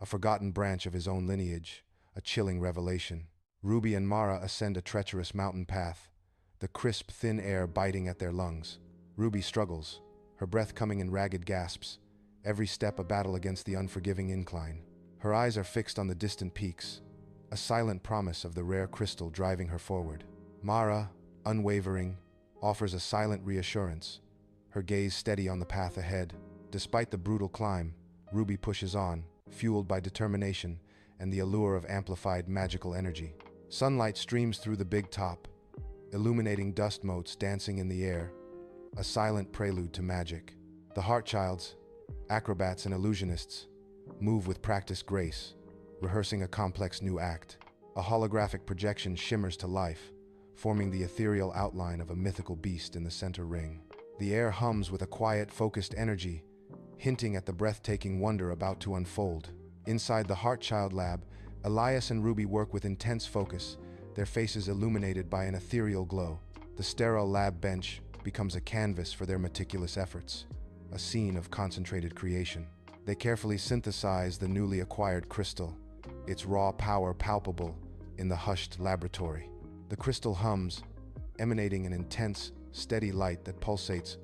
a forgotten branch of his own lineage, a chilling revelation. Ruby and Mara ascend a treacherous mountain path, the crisp, thin air biting at their lungs. Ruby struggles, her breath coming in ragged gasps, every step a battle against the unforgiving incline. Her eyes are fixed on the distant peaks, a silent promise of the rare crystal driving her forward. Mara, unwavering, offers a silent reassurance, her gaze steady on the path ahead. Despite the brutal climb, Ruby pushes on, fueled by determination and the allure of amplified magical energy. Sunlight streams through the big top, illuminating dust motes dancing in the air, a silent prelude to magic. The Heartchilds, acrobats and illusionists, move with practiced grace, rehearsing a complex new act. A holographic projection shimmers to life, forming the ethereal outline of a mythical beast in the center ring. The air hums with a quiet, focused energy, hinting at the breathtaking wonder about to unfold. Inside the Heartchild lab, Elias and Ruby work with intense focus, their faces illuminated by an ethereal glow. The sterile lab bench becomes a canvas for their meticulous efforts, a scene of concentrated creation. They carefully synthesize the newly acquired crystal, its raw power palpable in the hushed laboratory. The crystal hums, emanating an intense, steady light that pulsates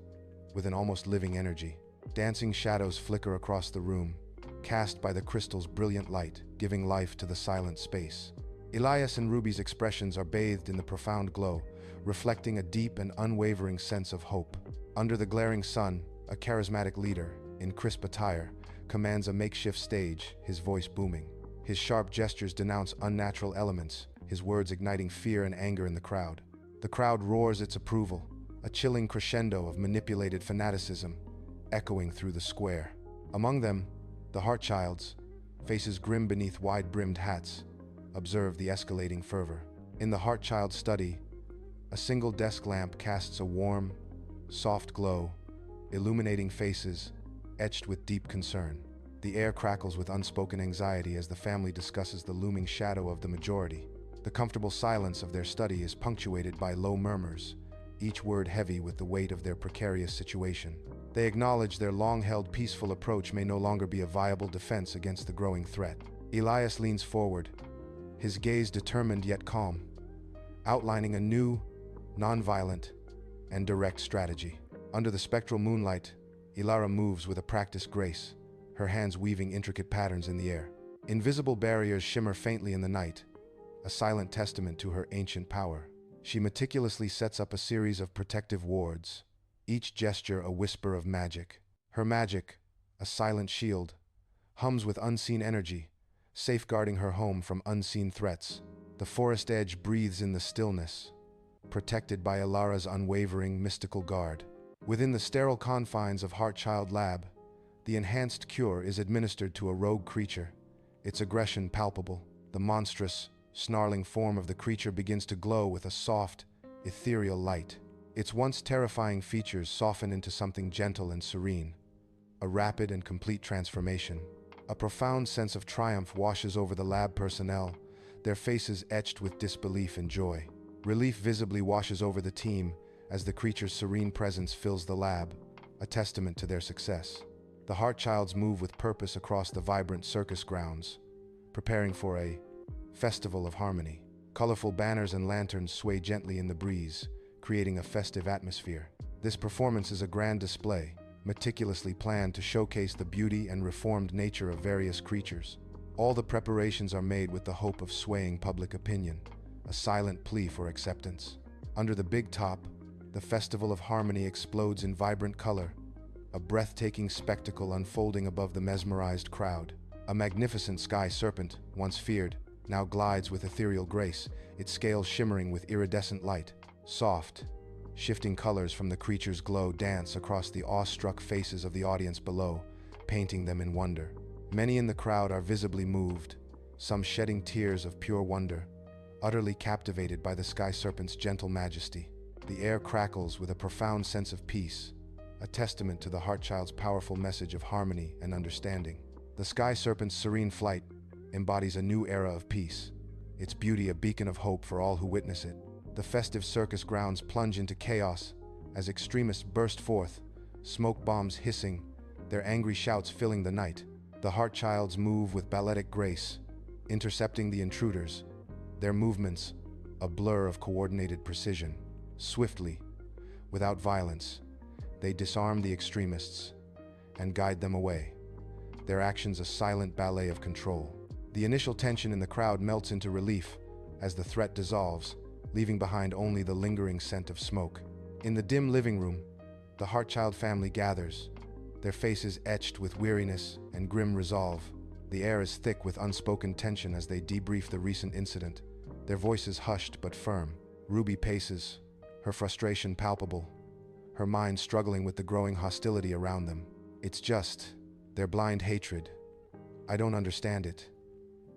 with an almost living energy. Dancing shadows flicker across the room, cast by the crystal's brilliant light, giving life to the silent space. Elias and Ruby's expressions are bathed in the profound glow, reflecting a deep and unwavering sense of hope. Under the glaring sun, a charismatic leader, in crisp attire, commands a makeshift stage, his voice booming. His sharp gestures denounce unnatural elements, his words igniting fear and anger in the crowd. The crowd roars its approval, a chilling crescendo of manipulated fanaticism, echoing through the square. Among them, the Heartchilds, faces grim beneath wide-brimmed hats, observe the escalating fervor. In the Heartchild study, a single desk lamp casts a warm, soft glow, illuminating faces etched with deep concern. The air crackles with unspoken anxiety as the family discusses the looming shadow of the majority. The comfortable silence of their study is punctuated by low murmurs, each word heavy with the weight of their precarious situation. They acknowledge their long-held peaceful approach may no longer be a viable defense against the growing threat. Elias leans forward, his gaze determined yet calm, outlining a new, non-violent, and direct strategy. Under the spectral moonlight, Elara moves with a practiced grace, her hands weaving intricate patterns in the air. Invisible barriers shimmer faintly in the night, a silent testament to her ancient power. She meticulously sets up a series of protective wards, each gesture a whisper of magic. Her magic, a silent shield, hums with unseen energy, safeguarding her home from unseen threats. The forest edge breathes in the stillness, protected by Elara's unwavering mystical guard. Within the sterile confines of Heartchild Lab, the enhanced cure is administered to a rogue creature, its aggression palpable. The monstrous, snarling form of the creature begins to glow with a soft, ethereal light. Its once terrifying features soften into something gentle and serene, a rapid and complete transformation. A profound sense of triumph washes over the lab personnel, their faces etched with disbelief and joy. Relief visibly washes over the team as the creature's serene presence fills the lab, a testament to their success. The Heartchilds move with purpose across the vibrant circus grounds, preparing for a festival of harmony. Colorful banners and lanterns sway gently in the breeze, creating a festive atmosphere. This performance is a grand display, meticulously planned to showcase the beauty and reformed nature of various creatures. All the preparations are made with the hope of swaying public opinion, a silent plea for acceptance. Under the big top, the Festival of Harmony explodes in vibrant color, a breathtaking spectacle unfolding above the mesmerized crowd. A magnificent sky serpent, once feared, now glides with ethereal grace, its scales shimmering with iridescent light. Soft, shifting colors from the creature's glow dance across the awestruck faces of the audience below, painting them in wonder. Many in the crowd are visibly moved, some shedding tears of pure wonder, utterly captivated by the sky serpent's gentle majesty. The air crackles with a profound sense of peace, a testament to the Heartchild's powerful message of harmony and understanding. The sky serpent's serene flight embodies a new era of peace, its beauty a beacon of hope for all who witness it. The festive circus grounds plunge into chaos as extremists burst forth, smoke bombs hissing, their angry shouts filling the night. The Heartchilds move with balletic grace, intercepting the intruders, their movements a blur of coordinated precision. Swiftly, without violence, they disarm the extremists and guide them away, their actions a silent ballet of control. The initial tension in the crowd melts into relief as the threat dissolves, leaving behind only the lingering scent of smoke. In the dim living room, the Heartchild family gathers, their faces etched with weariness and grim resolve. The air is thick with unspoken tension as they debrief the recent incident, their voices hushed but firm. Ruby paces, her frustration palpable, her mind struggling with the growing hostility around them. It's just their blind hatred. I don't understand it,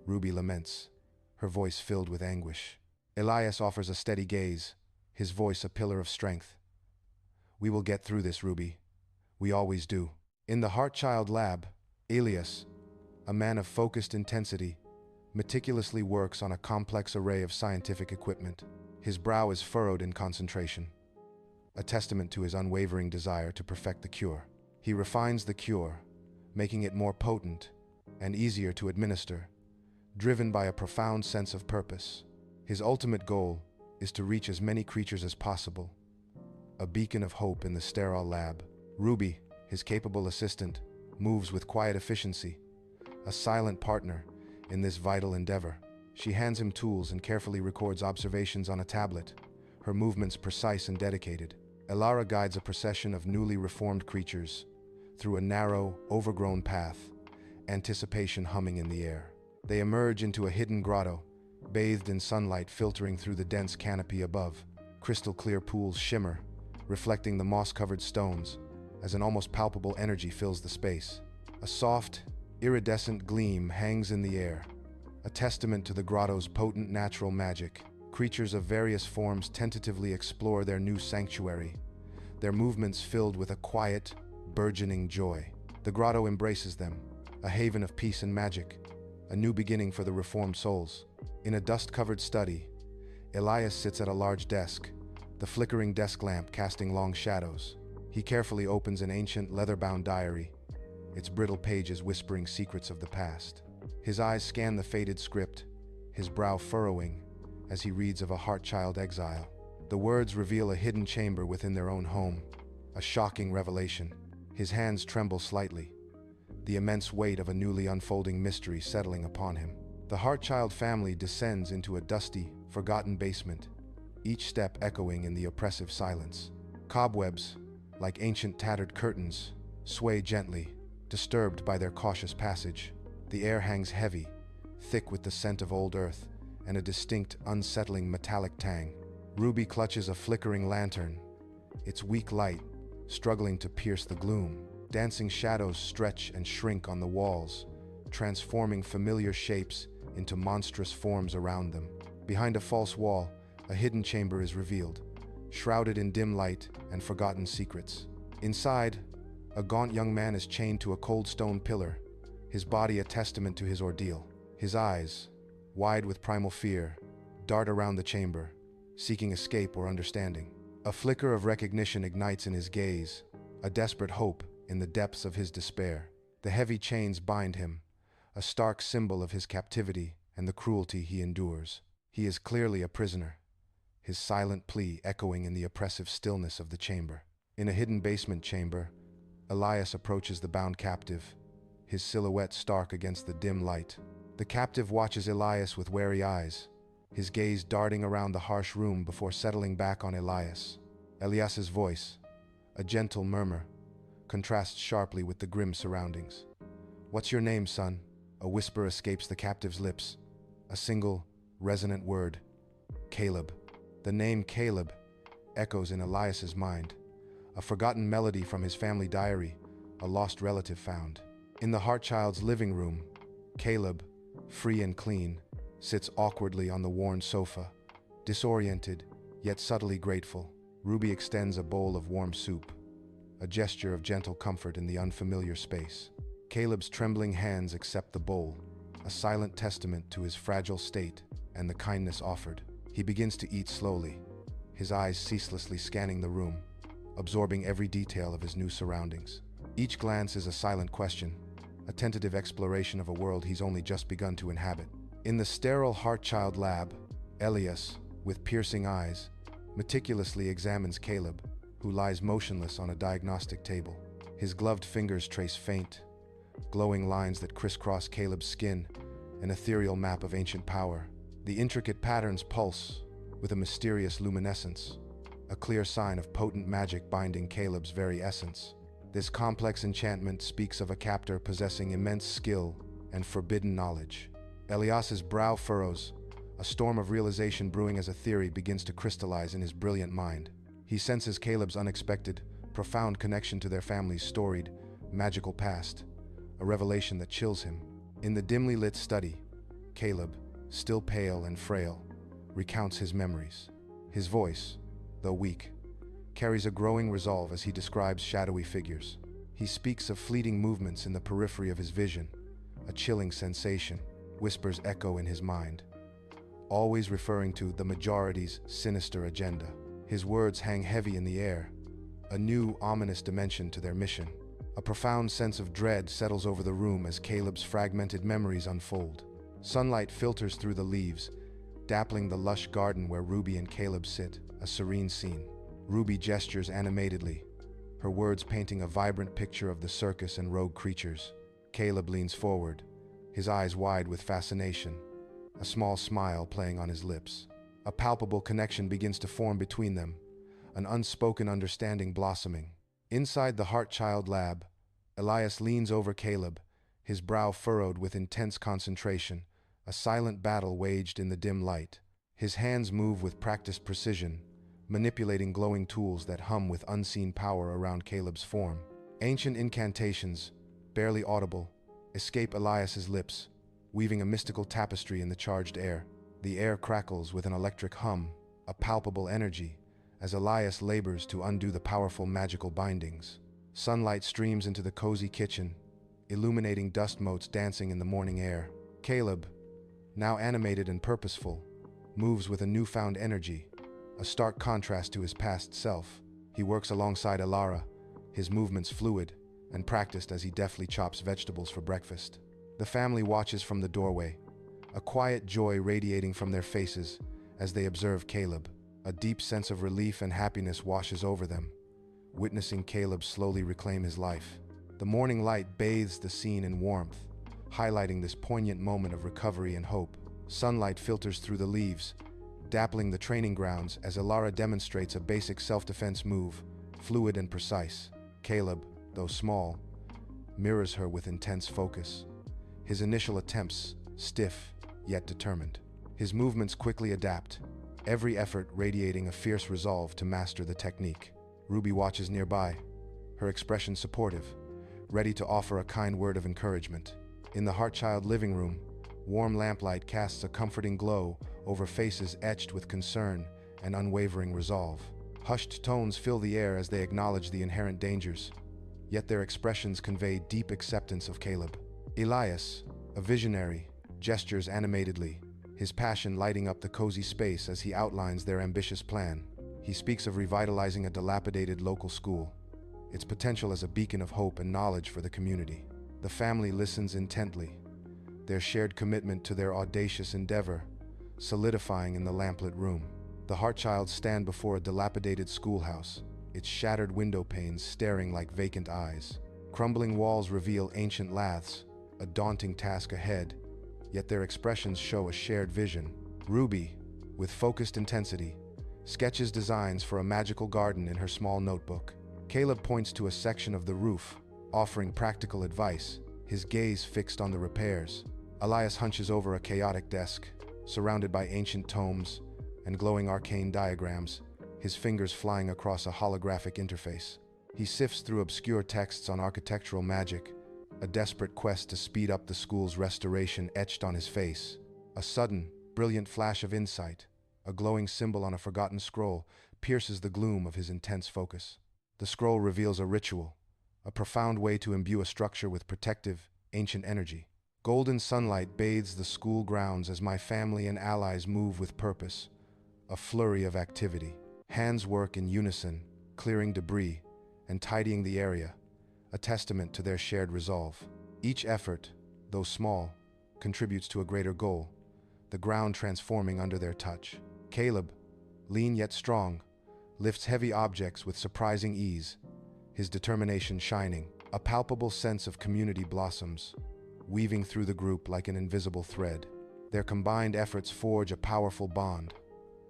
Ruby laments, her voice filled with anguish. Elias offers a steady gaze, his voice a pillar of strength. We will get through this, Ruby. We always do. In the Heartchild lab, Elias, a man of focused intensity, meticulously works on a complex array of scientific equipment. His brow is furrowed in concentration, a testament to his unwavering desire to perfect the cure. He refines the cure, making it more potent and easier to administer, driven by a profound sense of purpose. His ultimate goal is to reach as many creatures as possible, a beacon of hope in the sterile lab. Ruby, his capable assistant, moves with quiet efficiency, a silent partner in this vital endeavor. She hands him tools and carefully records observations on a tablet, her movements precise and dedicated. Elara guides a procession of newly reformed creatures through a narrow, overgrown path, anticipation humming in the air. They emerge into a hidden grotto, bathed in sunlight filtering through the dense canopy above. Crystal clear pools shimmer, reflecting the moss-covered stones, as an almost palpable energy fills the space. A soft, iridescent gleam hangs in the air, a testament to the grotto's potent natural magic. Creatures of various forms tentatively explore their new sanctuary, their movements filled with a quiet, burgeoning joy. The grotto embraces them, a haven of peace and magic, a new beginning for the reformed souls. In a dust-covered study, Elias sits at a large desk, the flickering desk lamp casting long shadows. He carefully opens an ancient leather-bound diary, its brittle pages whispering secrets of the past. His eyes scan the faded script, his brow furrowing as he reads of a Heartchild exile. The words reveal a hidden chamber within their own home, a shocking revelation. His hands tremble slightly, the immense weight of a newly unfolding mystery settling upon him. The Heartchild family descends into a dusty, forgotten basement, each step echoing in the oppressive silence. Cobwebs, like ancient tattered curtains, sway gently, disturbed by their cautious passage. The air hangs heavy, thick with the scent of old earth and a distinct, unsettling metallic tang. Ruby clutches a flickering lantern, its weak light struggling to pierce the gloom. Dancing shadows stretch and shrink on the walls, transforming familiar shapes into monstrous forms around them. Behind a false wall, a hidden chamber is revealed, shrouded in dim light and forgotten secrets. Inside, a gaunt young man is chained to a cold stone pillar, his body a testament to his ordeal. His eyes, wide with primal fear, dart around the chamber, seeking escape or understanding. A flicker of recognition ignites in his gaze, a desperate hope in the depths of his despair. The heavy chains bind him, a stark symbol of his captivity and the cruelty he endures. He is clearly a prisoner, his silent plea echoing in the oppressive stillness of the chamber. In a hidden basement chamber, Elias approaches the bound captive, his silhouette stark against the dim light. The captive watches Elias with wary eyes, his gaze darting around the harsh room before settling back on Elias. Elias's voice, a gentle murmur, contrasts sharply with the grim surroundings. "What's your name, son?" A whisper escapes the captive's lips, a single, resonant word: Caleb. The name Caleb echoes in Elias's mind, a forgotten melody from his family diary, a lost relative found. In the Heartchilds' living room, Caleb, free and clean, sits awkwardly on the worn sofa, disoriented, yet subtly grateful. Ruby extends a bowl of warm soup, a gesture of gentle comfort in the unfamiliar space. Caleb's trembling hands accept the bowl, a silent testament to his fragile state and the kindness offered. He begins to eat slowly, his eyes ceaselessly scanning the room, absorbing every detail of his new surroundings. Each glance is a silent question, a tentative exploration of a world he's only just begun to inhabit. In the sterile Heartchild lab, Elias, with piercing eyes, meticulously examines Caleb, who lies motionless on a diagnostic table. His gloved fingers trace faint, glowing lines that crisscross Caleb's skin, an ethereal map of ancient power. The intricate patterns pulse with a mysterious luminescence, a clear sign of potent magic binding Caleb's very essence. This complex enchantment speaks of a captor possessing immense skill and forbidden knowledge. Elias's brow furrows, a storm of realization brewing as a theory begins to crystallize in his brilliant mind. He senses Caleb's unexpected, profound connection to their family's storied, magical past, a revelation that chills him. In the dimly lit study, Caleb, still pale and frail, recounts his memories. His voice, though weak, carries a growing resolve as he describes shadowy figures. He speaks of fleeting movements in the periphery of his vision, a chilling sensation, whispers echo in his mind, always referring to the majority's sinister agenda. His words hang heavy in the air, a new, ominous dimension to their mission. A profound sense of dread settles over the room as Caleb's fragmented memories unfold. Sunlight filters through the leaves, dappling the lush garden where Ruby and Caleb sit, a serene scene. Ruby gestures animatedly, her words painting a vibrant picture of the circus and rogue creatures. Caleb leans forward, his eyes wide with fascination, a small smile playing on his lips. A palpable connection begins to form between them, an unspoken understanding blossoming. Inside the Heartchild lab, Elias leans over Caleb, his brow furrowed with intense concentration, a silent battle waged in the dim light. His hands move with practiced precision, manipulating glowing tools that hum with unseen power around Caleb's form. Ancient incantations, barely audible, escape Elias's lips, weaving a mystical tapestry in the charged air. The air crackles with an electric hum, a palpable energy, as Elias labors to undo the powerful magical bindings. Sunlight streams into the cozy kitchen, illuminating dust motes dancing in the morning air. Caleb, now animated and purposeful, moves with a newfound energy, a stark contrast to his past self. He works alongside Alara, his movements fluid and practiced as he deftly chops vegetables for breakfast. The family watches from the doorway, a quiet joy radiating from their faces as they observe Caleb. A deep sense of relief and happiness washes over them, witnessing Caleb slowly reclaim his life. The morning light bathes the scene in warmth, highlighting this poignant moment of recovery and hope. Sunlight filters through the leaves, dappling the training grounds as Alara demonstrates a basic self-defense move, fluid and precise. Caleb, though small, mirrors her with intense focus, his initial attempts stiff yet determined. His movements quickly adapt, every effort radiating a fierce resolve to master the technique. Ruby watches nearby, her expression supportive, ready to offer a kind word of encouragement. In the Heartchild living room, warm lamplight casts a comforting glow over faces etched with concern and unwavering resolve. Hushed tones fill the air as they acknowledge the inherent dangers, yet their expressions convey deep acceptance of Caleb. Elias, a visionary, gestures animatedly, his passion lighting up the cozy space as he outlines their ambitious plan. He speaks of revitalizing a dilapidated local school, its potential as a beacon of hope and knowledge for the community. The family listens intently, their shared commitment to their audacious endeavor solidifying in the lamplit room. The Heartchilds stand before a dilapidated schoolhouse, its shattered window panes staring like vacant eyes. Crumbling walls reveal ancient laths, a daunting task ahead, yet their expressions show a shared vision. Ruby, with focused intensity, sketches designs for a magical garden in her small notebook. Caleb points to a section of the roof, offering practical advice, his gaze fixed on the repairs. Elias hunches over a chaotic desk, surrounded by ancient tomes and glowing arcane diagrams, his fingers flying across a holographic interface. He sifts through obscure texts on architectural magic, a desperate quest to speed up the school's restoration etched on his face. A sudden, brilliant flash of insight, a glowing symbol on a forgotten scroll, pierces the gloom of his intense focus. The scroll reveals a ritual, a profound way to imbue a structure with protective, ancient energy. Golden sunlight bathes the school grounds as my family and allies move with purpose. A flurry of activity. Hands work in unison, clearing debris and tidying the area, a testament to their shared resolve. Each effort, though small, contributes to a greater goal, the ground transforming under their touch. Caleb, lean yet strong, lifts heavy objects with surprising ease, his determination shining. A palpable sense of community blossoms, weaving through the group like an invisible thread. Their combined efforts forge a powerful bond,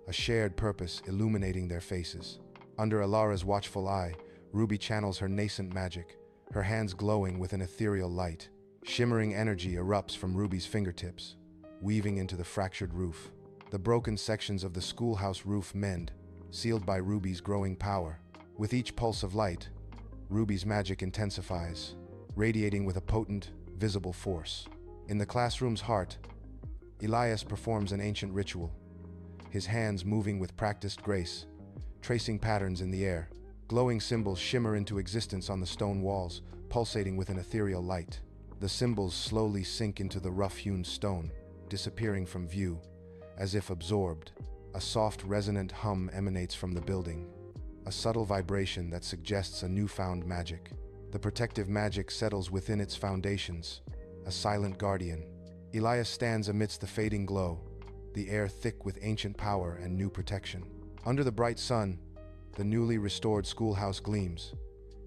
a shared purpose illuminating their faces. Under Alara's watchful eye, Ruby channels her nascent magic, her hands glowing with an ethereal light. Shimmering energy erupts from Ruby's fingertips, weaving into the fractured roof. The broken sections of the schoolhouse roof mend, sealed by Ruby's growing power. With each pulse of light, Ruby's magic intensifies, radiating with a potent, visible force. In the classroom's heart, Elias performs an ancient ritual, his hands moving with practiced grace, tracing patterns in the air. Glowing symbols shimmer into existence on the stone walls, pulsating with an ethereal light. The symbols slowly sink into the rough-hewn stone, disappearing from view, as if absorbed. A soft, resonant hum emanates from the building, a subtle vibration that suggests a newfound magic. The protective magic settles within its foundations, a silent guardian. Elias stands amidst the fading glow, the air thick with ancient power and new protection. Under the bright sun, the newly restored schoolhouse gleams,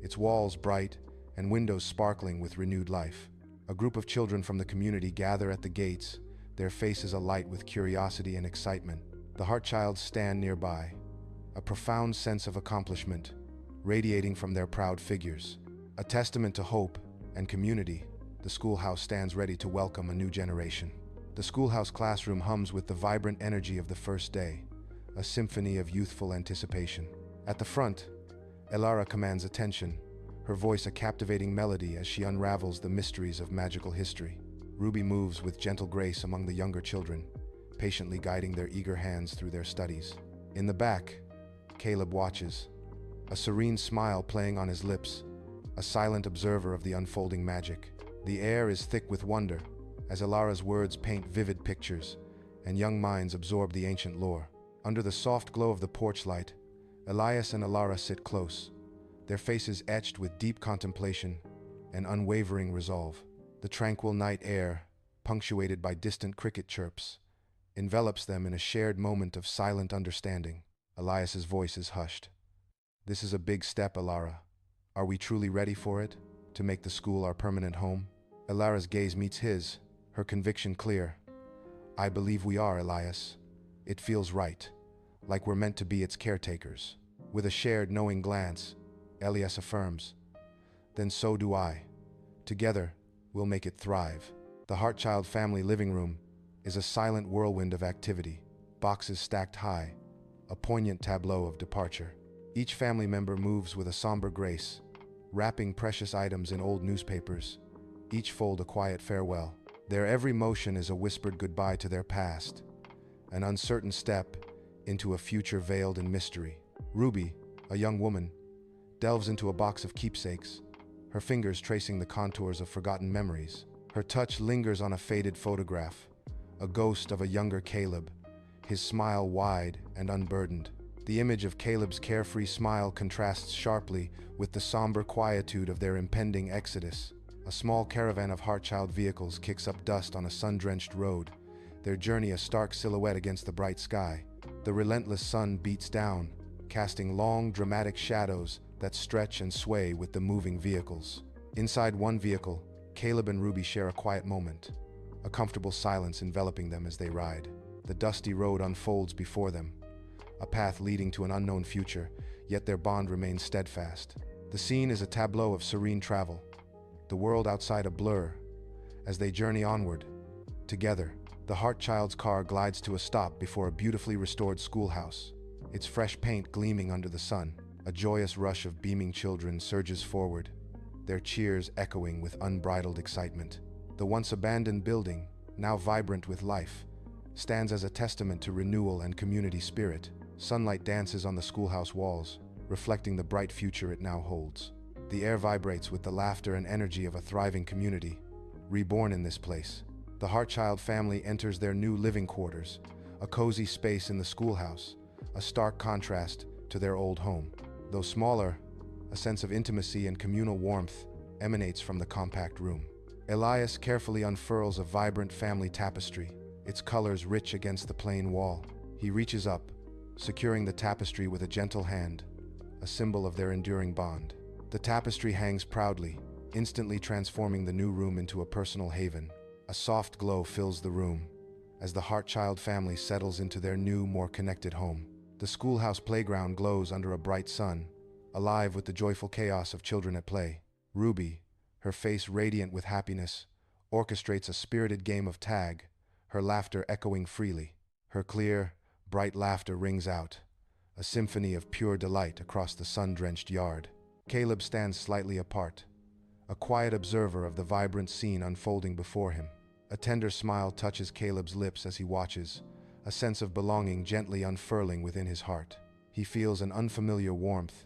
its walls bright and windows sparkling with renewed life. A group of children from the community gather at the gates, their faces alight with curiosity and excitement. The Heartchilds stand nearby, a profound sense of accomplishment radiating from their proud figures. A testament to hope and community, the schoolhouse stands ready to welcome a new generation. The schoolhouse classroom hums with the vibrant energy of the first day, a symphony of youthful anticipation. At the front, Elara commands attention, her voice a captivating melody as she unravels the mysteries of magical history. Ruby moves with gentle grace among the younger children, patiently guiding their eager hands through their studies. In the back, Caleb watches, a serene smile playing on his lips, a silent observer of the unfolding magic. The air is thick with wonder, as Elara's words paint vivid pictures, and young minds absorb the ancient lore. Under the soft glow of the porch light, Elias and Elara sit close, their faces etched with deep contemplation and unwavering resolve. The tranquil night air, punctuated by distant cricket chirps, envelops them in a shared moment of silent understanding. Elias's voice is hushed. "This is a big step, Elara. Are we truly ready for it, to make the school our permanent home?" Elara's gaze meets his, her conviction clear. "I believe we are, Elias. It feels right, like we're meant to be its caretakers." With a shared, knowing glance, Elias affirms, "Then so do I. Together, we'll make it thrive." The Heartchild family living room is a silent whirlwind of activity, boxes stacked high, a poignant tableau of departure. Each family member moves with a somber grace, wrapping precious items in old newspapers, each fold a quiet farewell. Their every motion is a whispered goodbye to their past, an uncertain step into a future veiled in mystery. Ruby, a young woman, delves into a box of keepsakes, her fingers tracing the contours of forgotten memories. Her touch lingers on a faded photograph, a ghost of a younger Caleb, his smile wide and unburdened. The image of Caleb's carefree smile contrasts sharply with the somber quietude of their impending exodus. A small caravan of Heartchild vehicles kicks up dust on a sun-drenched road, their journey a stark silhouette against the bright sky. The relentless sun beats down, casting long, dramatic shadows that stretch and sway with the moving vehicles. Inside one vehicle, Caleb and Ruby share a quiet moment, a comfortable silence enveloping them as they ride. The dusty road unfolds before them, a path leading to an unknown future, yet their bond remains steadfast. The scene is a tableau of serene travel, the world outside a blur, as they journey onward. Together, the Heartchild's car glides to a stop before a beautifully restored schoolhouse, its fresh paint gleaming under the sun. A joyous rush of beaming children surges forward, their cheers echoing with unbridled excitement. The once abandoned building, now vibrant with life, stands as a testament to renewal and community spirit. Sunlight dances on the schoolhouse walls, reflecting the bright future it now holds. The air vibrates with the laughter and energy of a thriving community, reborn in this place. The Heartchild family enters their new living quarters, a cozy space in the schoolhouse, a stark contrast to their old home. Though smaller, a sense of intimacy and communal warmth emanates from the compact room. Elias carefully unfurls a vibrant family tapestry, its colors rich against the plain wall. He reaches up, securing the tapestry with a gentle hand, a symbol of their enduring bond. The tapestry hangs proudly, instantly transforming the new room into a personal haven. A soft glow fills the room as the Heartchild family settles into their new, more connected home. The schoolhouse playground glows under a bright sun, alive with the joyful chaos of children at play. Ruby, her face radiant with happiness, orchestrates a spirited game of tag, her laughter echoing freely. Her clear, bright laughter rings out, a symphony of pure delight across the sun-drenched yard. Caleb stands slightly apart, a quiet observer of the vibrant scene unfolding before him. A tender smile touches Caleb's lips as he watches, a sense of belonging gently unfurling within his heart. He feels an unfamiliar warmth,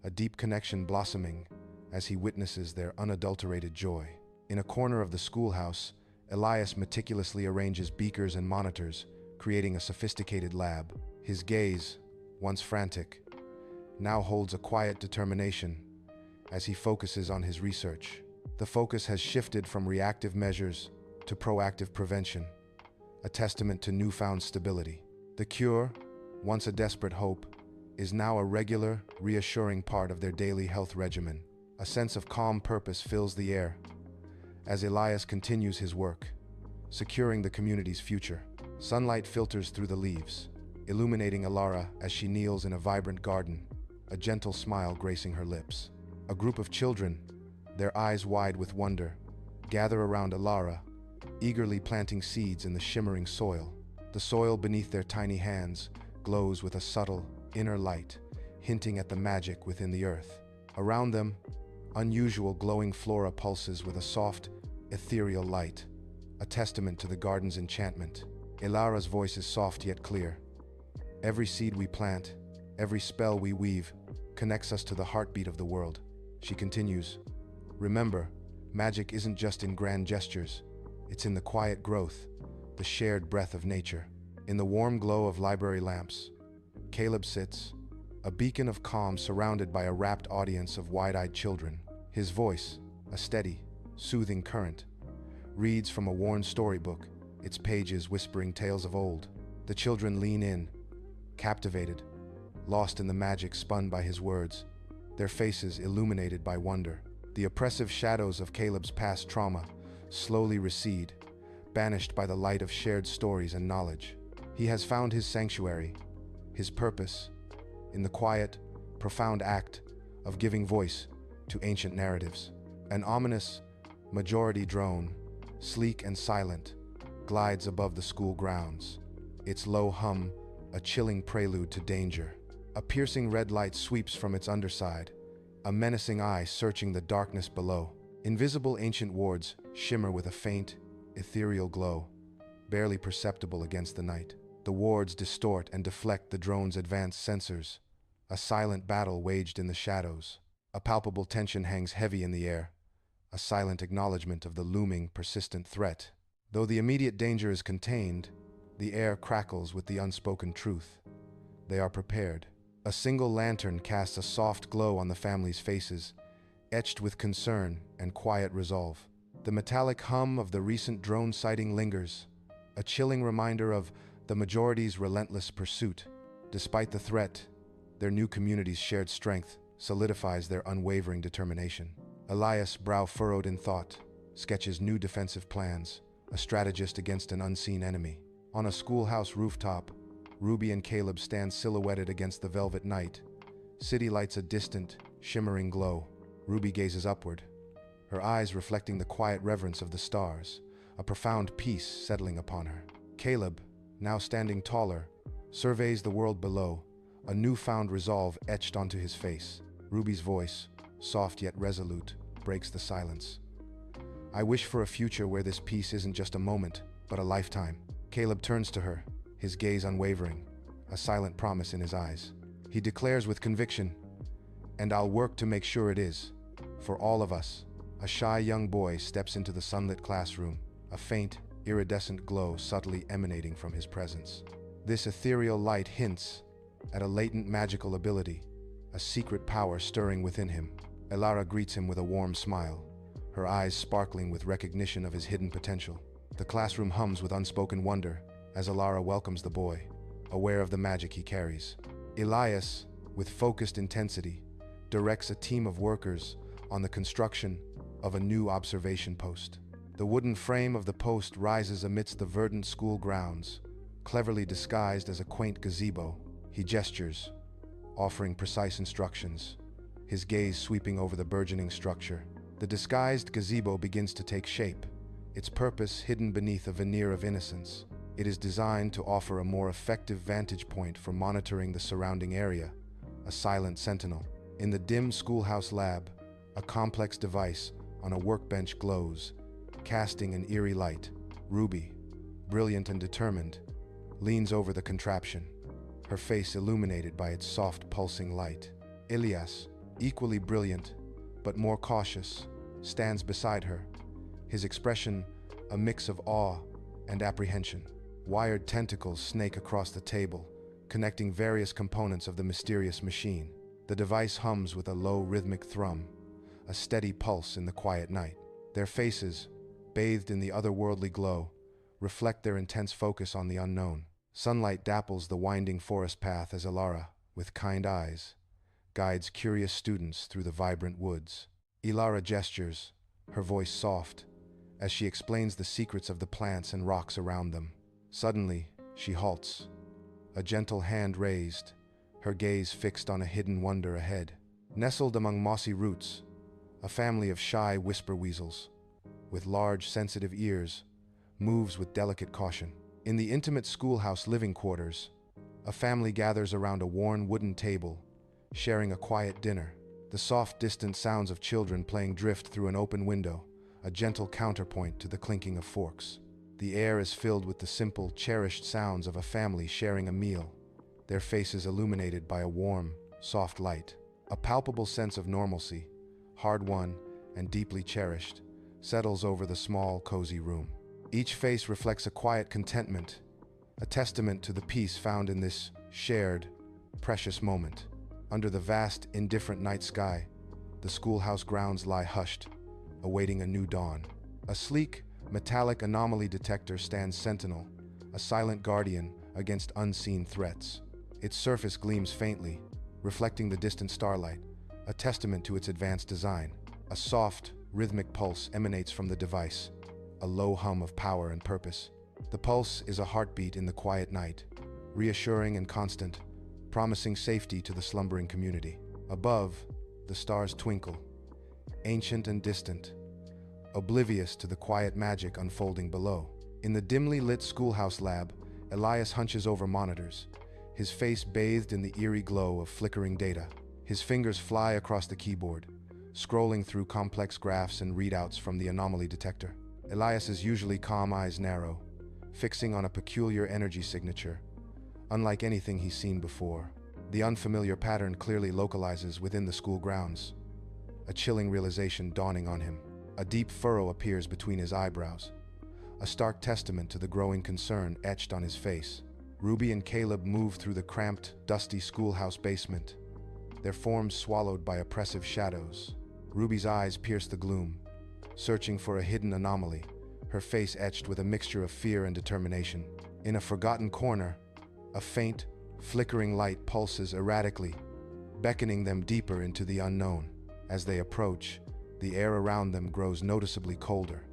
a deep connection blossoming as he witnesses their unadulterated joy. In a corner of the schoolhouse, Elias meticulously arranges beakers and monitors, creating a sophisticated lab. His gaze, once frantic, now holds a quiet determination as he focuses on his research. The focus has shifted from reactive measures to proactive prevention, a testament to newfound stability. The cure, once a desperate hope, is now a regular, reassuring part of their daily health regimen. A sense of calm purpose fills the air as Elias continues his work, securing the community's future. Sunlight filters through the leaves, illuminating Alara as she kneels in a vibrant garden, a gentle smile gracing her lips. A group of children, their eyes wide with wonder, gather around Alara, eagerly planting seeds in the shimmering soil. The soil beneath their tiny hands glows with a subtle, inner light, hinting at the magic within the earth. Around them, unusual glowing flora pulses with a soft, ethereal light, a testament to the garden's enchantment. Alara's voice is soft yet clear. Every seed we plant, every spell we weave, connects us to the heartbeat of the world. She continues, "Remember, magic isn't just in grand gestures. It's in the quiet growth, the shared breath of nature." In the warm glow of library lamps, Caleb sits, a beacon of calm surrounded by a rapt audience of wide-eyed children. His voice, a steady, soothing current, reads from a worn storybook, its pages whispering tales of old. The children lean in, captivated, lost in the magic spun by his words, their faces illuminated by wonder. The oppressive shadows of Caleb's past trauma slowly recede, banished by the light of shared stories and knowledge. He has found his sanctuary, his purpose, in the quiet, profound act of giving voice to ancient narratives. An ominous majority drone, sleek and silent, glides above the school grounds, its low hum a chilling prelude to danger. A piercing red light sweeps from its underside, a menacing eye searching the darkness below. Invisible ancient wards shimmer with a faint, ethereal glow, barely perceptible against the night. The wards distort and deflect the drone's advanced sensors, a silent battle waged in the shadows. A palpable tension hangs heavy in the air, a silent acknowledgement of the looming, persistent threat. Though the immediate danger is contained, the air crackles with the unspoken truth. They are prepared. A single lantern casts a soft glow on the family's faces, etched with concern and quiet resolve. The metallic hum of the recent drone sighting lingers, a chilling reminder of the majority's relentless pursuit. Despite the threat, their new community's shared strength solidifies their unwavering determination. Elias, brow furrowed in thought, sketches new defensive plans, a strategist against an unseen enemy. On a schoolhouse rooftop, Ruby and Caleb stand silhouetted against the velvet night. City lights a distant, shimmering glow. Ruby gazes upward, her eyes reflecting the quiet reverence of the stars, a profound peace settling upon her. Caleb, now standing taller, surveys the world below, a newfound resolve etched onto his face. Ruby's voice, soft yet resolute, breaks the silence. I wish for a future where this peace isn't just a moment, but a lifetime. Caleb turns to her, his gaze unwavering, a silent promise in his eyes. He declares with conviction, "And I'll work to make sure it is. For all of us." A shy young boy steps into the sunlit classroom, a faint, iridescent glow subtly emanating from his presence. This ethereal light hints at a latent magical ability, a secret power stirring within him. Elara greets him with a warm smile, her eyes sparkling with recognition of his hidden potential. The classroom hums with unspoken wonder as Elara welcomes the boy, aware of the magic he carries. Elias, with focused intensity, directs a team of workers on the construction of a new observation post. The wooden frame of the post rises amidst the verdant school grounds, cleverly disguised as a quaint gazebo. He gestures, offering precise instructions, his gaze sweeping over the burgeoning structure. The disguised gazebo begins to take shape, its purpose hidden beneath a veneer of innocence. It is designed to offer a more effective vantage point for monitoring the surrounding area, a silent sentinel. In the dim schoolhouse lab, a complex device on a workbench glows, casting an eerie light. Ruby, brilliant and determined, leans over the contraption, her face illuminated by its soft pulsing light. Elias, equally brilliant, but more cautious, stands beside her, his expression a mix of awe and apprehension. Wired tentacles snake across the table, connecting various components of the mysterious machine. The device hums with a low rhythmic thrum, a steady pulse in the quiet night. Their faces, bathed in the otherworldly glow, reflect their intense focus on the unknown. Sunlight dapples the winding forest path as Elara, with kind eyes, guides curious students through the vibrant woods. Elara gestures, her voice soft, as she explains the secrets of the plants and rocks around them. Suddenly, she halts, a gentle hand raised, her gaze fixed on a hidden wonder ahead. Nestled among mossy roots, a family of shy whisper weasels, with large, sensitive ears, moves with delicate caution. In the intimate schoolhouse living quarters, a family gathers around a worn wooden table, sharing a quiet dinner. The soft, distant sounds of children playing drift through an open window, a gentle counterpoint to the clinking of forks. The air is filled with the simple, cherished sounds of a family sharing a meal, their faces illuminated by a warm, soft light. A palpable sense of normalcy, hard-won and deeply cherished, settles over the small, cozy room. Each face reflects a quiet contentment, a testament to the peace found in this shared, precious moment. Under the vast, indifferent night sky, the schoolhouse grounds lie hushed, awaiting a new dawn. A sleek, metallic anomaly detector stands sentinel, a silent guardian against unseen threats. Its surface gleams faintly, reflecting the distant starlight, a testament to its advanced design. A soft, rhythmic pulse emanates from the device, a low hum of power and purpose. The pulse is a heartbeat in the quiet night, reassuring and constant, promising safety to the slumbering community. Above, the stars twinkle, ancient and distant, oblivious to the quiet magic unfolding below. In the dimly lit schoolhouse lab, Elias hunches over monitors, his face bathed in the eerie glow of flickering data. His fingers fly across the keyboard, scrolling through complex graphs and readouts from the anomaly detector. Elias's usually calm eyes narrow, fixing on a peculiar energy signature, unlike anything he's seen before. The unfamiliar pattern clearly localizes within the school grounds, a chilling realization dawning on him. A deep furrow appears between his eyebrows, a stark testament to the growing concern etched on his face. Ruby and Caleb move through the cramped, dusty schoolhouse basement, their forms swallowed by oppressive shadows. Ruby's eyes pierce the gloom, searching for a hidden anomaly, her face etched with a mixture of fear and determination. In a forgotten corner, a faint, flickering light pulses erratically, beckoning them deeper into the unknown. As they approach, the air around them grows noticeably colder,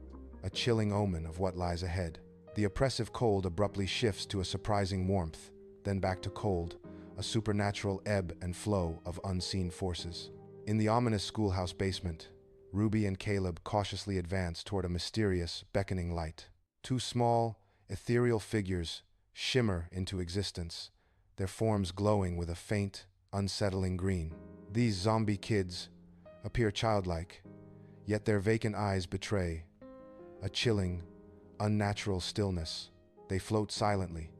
a chilling omen of what lies ahead. The oppressive cold abruptly shifts to a surprising warmth, then back to cold, a supernatural ebb and flow of unseen forces. In the ominous schoolhouse basement, Ruby and Caleb cautiously advance toward a mysterious, beckoning light. Two small, ethereal figures shimmer into existence, their forms glowing with a faint, unsettling green. These zombie kids appear childlike, yet their vacant eyes betray a chilling, unnatural stillness. They float silently,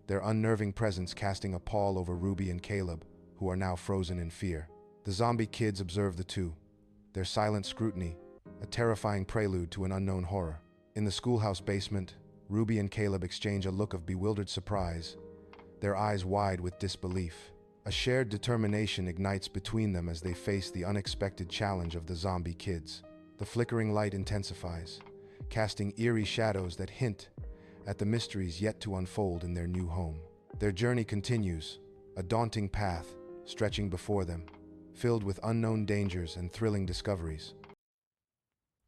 their unnerving presence casting a pall over Ruby and Caleb, who are now frozen in fear. The zombie kids observe the two, their silent scrutiny, a terrifying prelude to an unknown horror. In the schoolhouse basement, Ruby and Caleb exchange a look of bewildered surprise, their eyes wide with disbelief. A shared determination ignites between them as they face the unexpected challenge of the zombie kids. The flickering light intensifies, casting eerie shadows that hint at the mysteries yet to unfold in their new home. Their journey continues, a daunting path stretching before them, filled with unknown dangers and thrilling discoveries.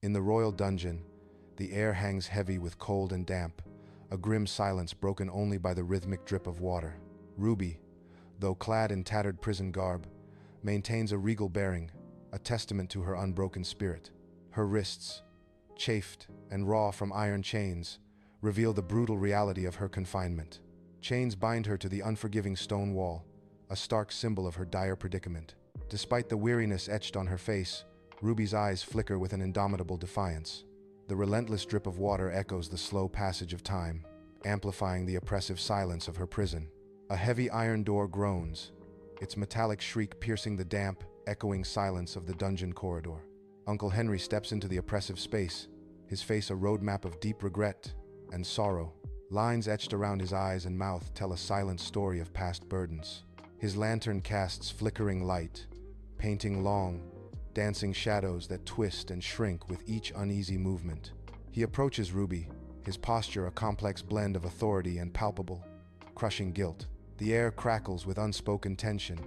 In the royal dungeon, the air hangs heavy with cold and damp, a grim silence broken only by the rhythmic drip of water. Ruby, though clad in tattered prison garb, maintains a regal bearing, a testament to her unbroken spirit. Her wrists, chafed and raw from iron chains, reveal the brutal reality of her confinement. Chains bind her to the unforgiving stone wall, a stark symbol of her dire predicament. Despite the weariness etched on her face, Ruby's eyes flicker with an indomitable defiance. The relentless drip of water echoes the slow passage of time, amplifying the oppressive silence of her prison. A heavy iron door groans, its metallic shriek piercing the damp, echoing silence of the dungeon corridor. Uncle Henry steps into the oppressive space, his face a roadmap of deep regret and sorrow. Lines etched around his eyes and mouth tell a silent story of past burdens. His lantern casts flickering light, painting long, dancing shadows that twist and shrink with each uneasy movement. He approaches Ruby, his posture a complex blend of authority and palpable, crushing guilt. The air crackles with unspoken tension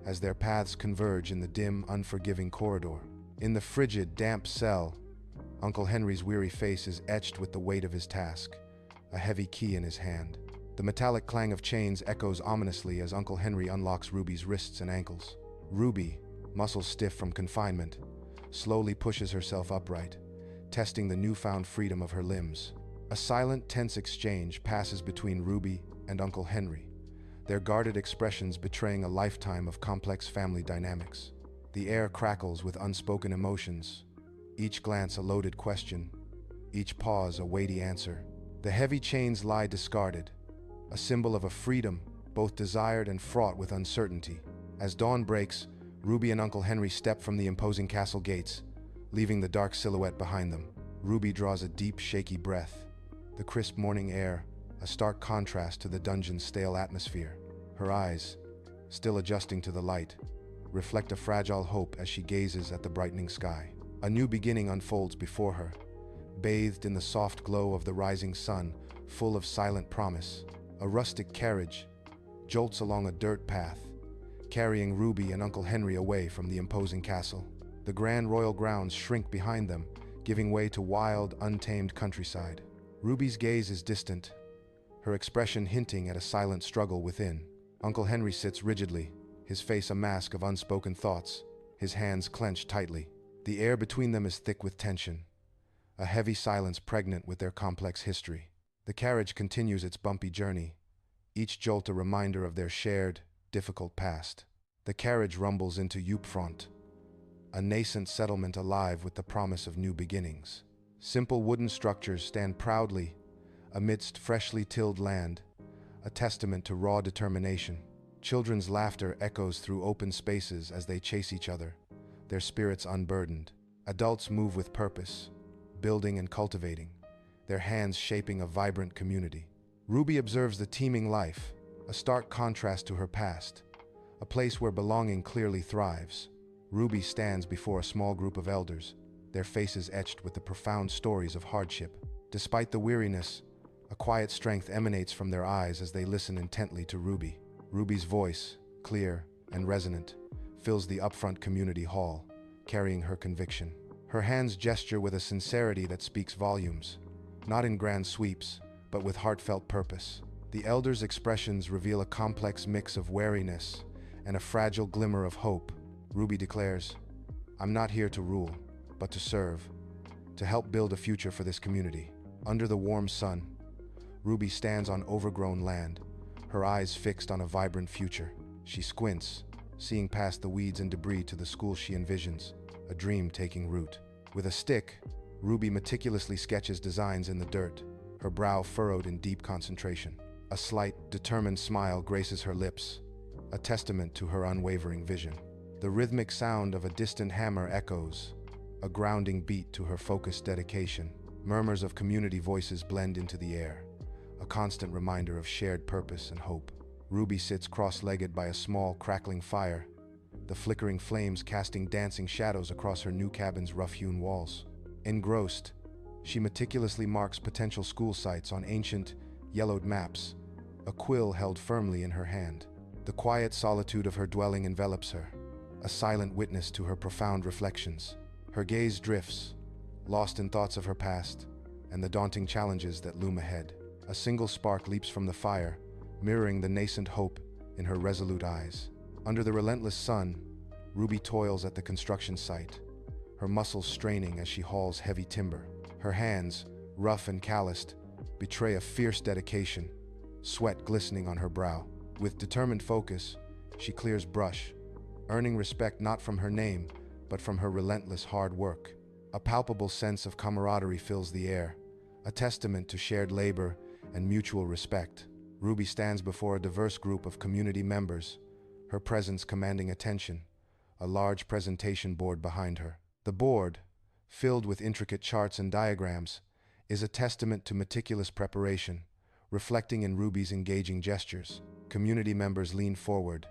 as their paths converge in the dim, unforgiving corridor. In the frigid, damp cell, Uncle Henry's weary face is etched with the weight of his task, a heavy key in his hand. The metallic clang of chains echoes ominously as Uncle Henry unlocks Ruby's wrists and ankles. Ruby, muscles stiff from confinement, slowly pushes herself upright, testing the newfound freedom of her limbs. A silent, tense exchange passes between Ruby and Uncle Henry, their guarded expressions betraying a lifetime of complex family dynamics. The air crackles with unspoken emotions, each glance a loaded question, each pause a weighty answer. The heavy chains lie discarded, a symbol of a freedom both desired and fraught with uncertainty. As dawn breaks, Ruby and Uncle Henry step from the imposing castle gates, leaving the dark silhouette behind them. Ruby draws a deep, shaky breath, the crisp morning air a stark contrast to the dungeon's stale atmosphere. Her eyes, still adjusting to the light, reflect a fragile hope as she gazes at the brightening sky. A new beginning unfolds before her, bathed in the soft glow of the rising sun, full of silent promise. A rustic carriage jolts along a dirt path, carrying Ruby and Uncle Henry away from the imposing castle. The grand royal grounds shrink behind them, giving way to wild, untamed countryside. Ruby's gaze is distant, her expression hinting at a silent struggle within. Uncle Henry sits rigidly, his face a mask of unspoken thoughts, his hands clenched tightly. The air between them is thick with tension, a heavy silence pregnant with their complex history. The carriage continues its bumpy journey, each jolt a reminder of their shared, difficult past. The carriage rumbles into Upfront, a nascent settlement alive with the promise of new beginnings. Simple wooden structures stand proudly amidst freshly tilled land, a testament to raw determination. Children's laughter echoes through open spaces as they chase each other, their spirits unburdened. Adults move with purpose, building and cultivating, their hands shaping a vibrant community. Ruby observes the teeming life, a stark contrast to her past, a place where belonging clearly thrives. Ruby stands before a small group of elders, their faces etched with the profound stories of hardship. Despite the weariness, a quiet strength emanates from their eyes as they listen intently to Ruby. Ruby's voice, clear and resonant, fills the Upfront community hall, carrying her conviction. Her hands gesture with a sincerity that speaks volumes, not in grand sweeps, but with heartfelt purpose. The elders' expressions reveal a complex mix of wariness and a fragile glimmer of hope. Ruby declares, "I'm not here to rule, but to serve, to help build a future for this community." Under the warm sun, Ruby stands on overgrown land, her eyes fixed on a vibrant future. She squints, seeing past the weeds and debris to the school she envisions, a dream taking root. With a stick, Ruby meticulously sketches designs in the dirt, her brow furrowed in deep concentration. A slight, determined smile graces her lips, a testament to her unwavering vision. The rhythmic sound of a distant hammer echoes, a grounding beat to her focused dedication. Murmurs of community voices blend into the air, a constant reminder of shared purpose and hope. Ruby sits cross-legged by a small, crackling fire, the flickering flames casting dancing shadows across her new cabin's rough-hewn walls. Engrossed, she meticulously marks potential school sites on ancient, yellowed maps, a quill held firmly in her hand. The quiet solitude of her dwelling envelops her, a silent witness to her profound reflections. Her gaze drifts, lost in thoughts of her past and the daunting challenges that loom ahead. A single spark leaps from the fire, mirroring the nascent hope in her resolute eyes. Under the relentless sun, Ruby toils at the construction site, her muscles straining as she hauls heavy timber. Her hands, rough and calloused, betray a fierce dedication, sweat glistening on her brow. With determined focus, she clears brush, earning respect not from her name, but from her relentless hard work. A palpable sense of camaraderie fills the air, a testament to shared labor and mutual respect. Ruby stands before a diverse group of community members, her presence commanding attention, a large presentation board behind her. The board, filled with intricate charts and diagrams, is a testament to meticulous preparation, reflecting in Ruby's engaging gestures. Community members lean forward,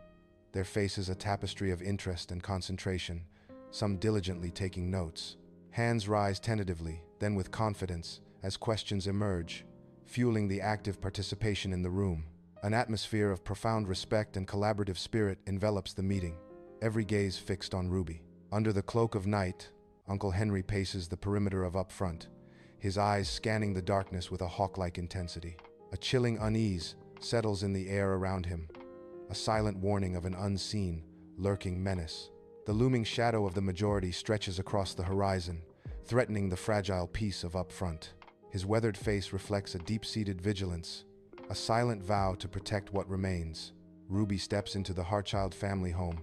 their faces a tapestry of interest and concentration, some diligently taking notes. Hands rise tentatively, then with confidence, as questions emerge, fueling the active participation in the room. An atmosphere of profound respect and collaborative spirit envelops the meeting, every gaze fixed on Ruby. Under the cloak of night, Uncle Henry paces the perimeter of Upfront, his eyes scanning the darkness with a hawk-like intensity. A chilling unease settles in the air around him, a silent warning of an unseen, lurking menace. The looming shadow of the majority stretches across the horizon, threatening the fragile peace of Upfront. His weathered face reflects a deep-seated vigilance, a silent vow to protect what remains. Ruby steps into the Heartchild family home,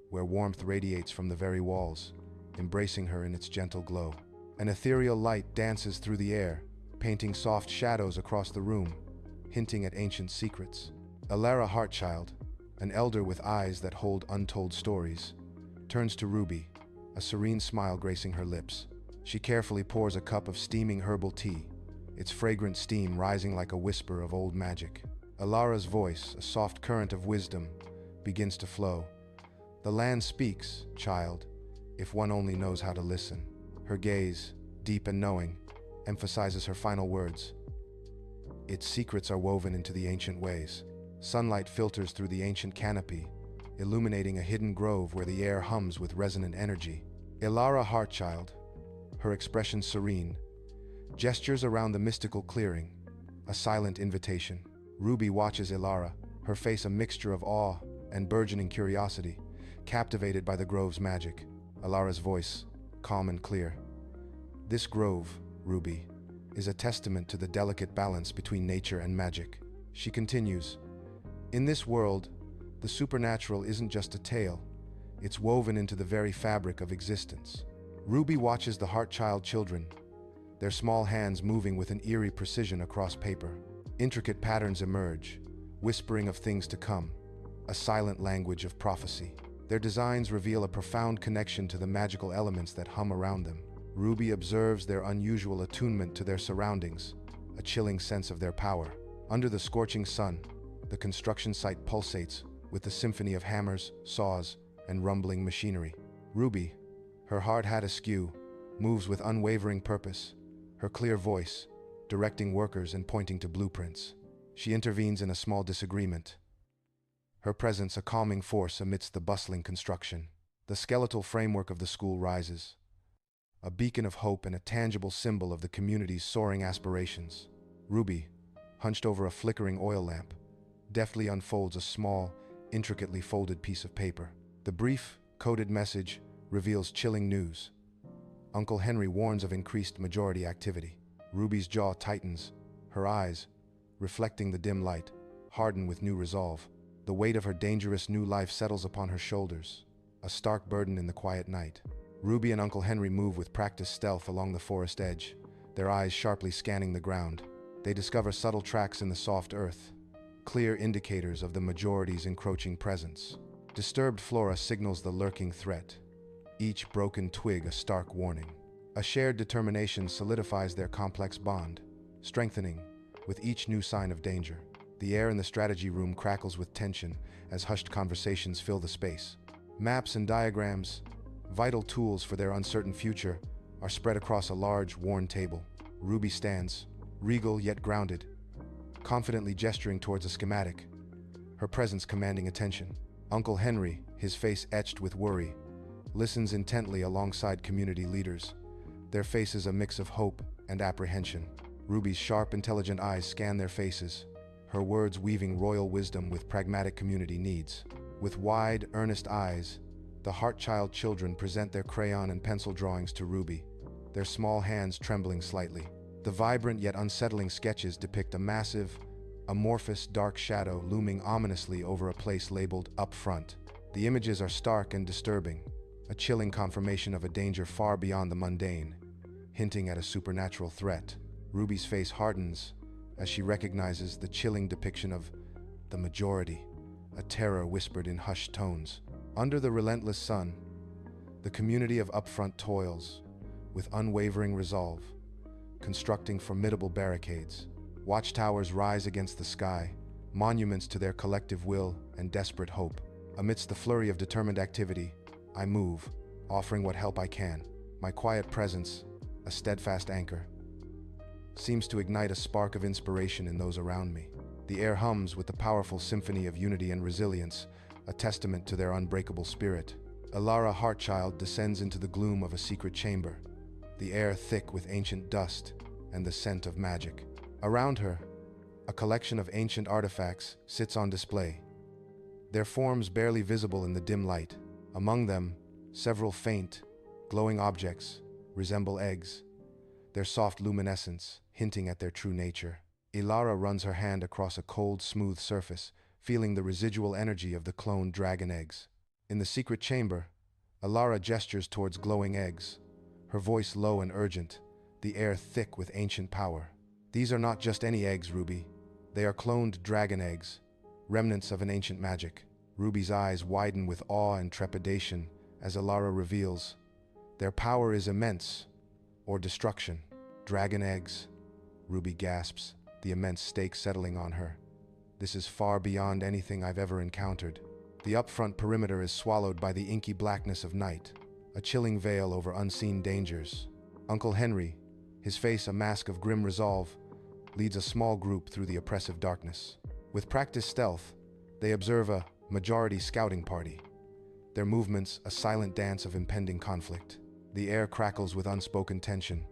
where warmth radiates from the very walls, embracing her in its gentle glow. An ethereal light dances through the air, painting soft shadows across the room, hinting at ancient secrets. Alara Heartchild, an elder with eyes that hold untold stories, turns to Ruby, a serene smile gracing her lips. She carefully pours a cup of steaming herbal tea, its fragrant steam rising like a whisper of old magic. Alara's voice, a soft current of wisdom, begins to flow. "The land speaks, child, if one only knows how to listen." Her gaze, deep and knowing, emphasizes her final words. Its secrets are woven into the ancient ways. Sunlight filters through the ancient canopy, illuminating a hidden grove where the air hums with resonant energy. Alara Heartchild, her expression serene, gestures around the mystical clearing, a silent invitation. Ruby watches Alara, her face a mixture of awe and burgeoning curiosity, captivated by the grove's magic. Alara's voice, calm and clear. "This grove, Ruby, is a testament to the delicate balance between nature and magic." She continues, "In this world, the supernatural isn't just a tale, it's woven into the very fabric of existence." Ruby watches the Heartchild children, their small hands moving with an eerie precision across paper. Intricate patterns emerge, whispering of things to come, a silent language of prophecy. Their designs reveal a profound connection to the magical elements that hum around them. Ruby observes their unusual attunement to their surroundings, a chilling sense of their power. Under the scorching sun, the construction site pulsates with the symphony of hammers, saws, and rumbling machinery. Ruby, her hard hat askew, moves with unwavering purpose, her clear voice directing workers and pointing to blueprints. She intervenes in a small disagreement, her presence a calming force amidst the bustling construction. The skeletal framework of the school rises, a beacon of hope and a tangible symbol of the community's soaring aspirations. Ruby, hunched over a flickering oil lamp, deftly unfolds a small, intricately folded piece of paper. The brief, coded message reveals chilling news. Uncle Henry warns of increased majority activity. Ruby's jaw tightens, her eyes, reflecting the dim light, harden with new resolve. The weight of her dangerous new life settles upon her shoulders, a stark burden in the quiet night. Ruby and Uncle Henry move with practiced stealth along the forest edge, their eyes sharply scanning the ground. They discover subtle tracks in the soft earth, clear indicators of the majority's encroaching presence. Disturbed flora signals the lurking threat, each broken twig a stark warning. A shared determination solidifies their complex bond, strengthening with each new sign of danger. The air in the strategy room crackles with tension as hushed conversations fill the space. Maps and diagrams, vital tools for their uncertain future, are spread across a large, worn table. Ruby stands, regal yet grounded, confidently gesturing towards a schematic, her presence commanding attention. Uncle Henry, his face etched with worry, listens intently alongside community leaders, their faces a mix of hope and apprehension. Ruby's sharp, intelligent eyes scan their faces, her words weaving royal wisdom with pragmatic community needs. With wide, earnest eyes, the Heartchild children present their crayon and pencil drawings to Ruby, their small hands trembling slightly. The vibrant yet unsettling sketches depict a massive, amorphous dark shadow looming ominously over a place labeled Upfront. The images are stark and disturbing, a chilling confirmation of a danger far beyond the mundane, hinting at a supernatural threat. Ruby's face hardens as she recognizes the chilling depiction of the majority, a terror whispered in hushed tones. Under the relentless sun, the community of Upfront toils with unwavering resolve, constructing formidable barricades. Watchtowers rise against the sky, monuments to their collective will and desperate hope. Amidst the flurry of determined activity, I move, offering what help I can. My quiet presence, a steadfast anchor, seems to ignite a spark of inspiration in those around me. The air hums with the powerful symphony of unity and resilience, a testament to their unbreakable spirit. Elara Heartchild descends into the gloom of a secret chamber, the air thick with ancient dust and the scent of magic. Around her, a collection of ancient artifacts sits on display, their forms barely visible in the dim light. Among them, several faint, glowing objects resemble eggs, their soft luminescence hinting at their true nature. Elara runs her hand across a cold, smooth surface, feeling the residual energy of the cloned dragon eggs. In the secret chamber, Elara gestures towards glowing eggs, her voice low and urgent, the air thick with ancient power. These are not just any eggs, Ruby. They are cloned dragon eggs, remnants of an ancient magic. Ruby's eyes widen with awe and trepidation as Elara reveals, their power is immense, or destruction. Dragon eggs, Ruby gasps, the immense stake settling on her. This is far beyond anything I've ever encountered. The Upfront perimeter is swallowed by the inky blackness of night, a chilling veil over unseen dangers. Uncle Henry, his face a mask of grim resolve, leads a small group through the oppressive darkness. With practiced stealth, they observe a majority scouting party, their movements a silent dance of impending conflict. The air crackles with unspoken tension,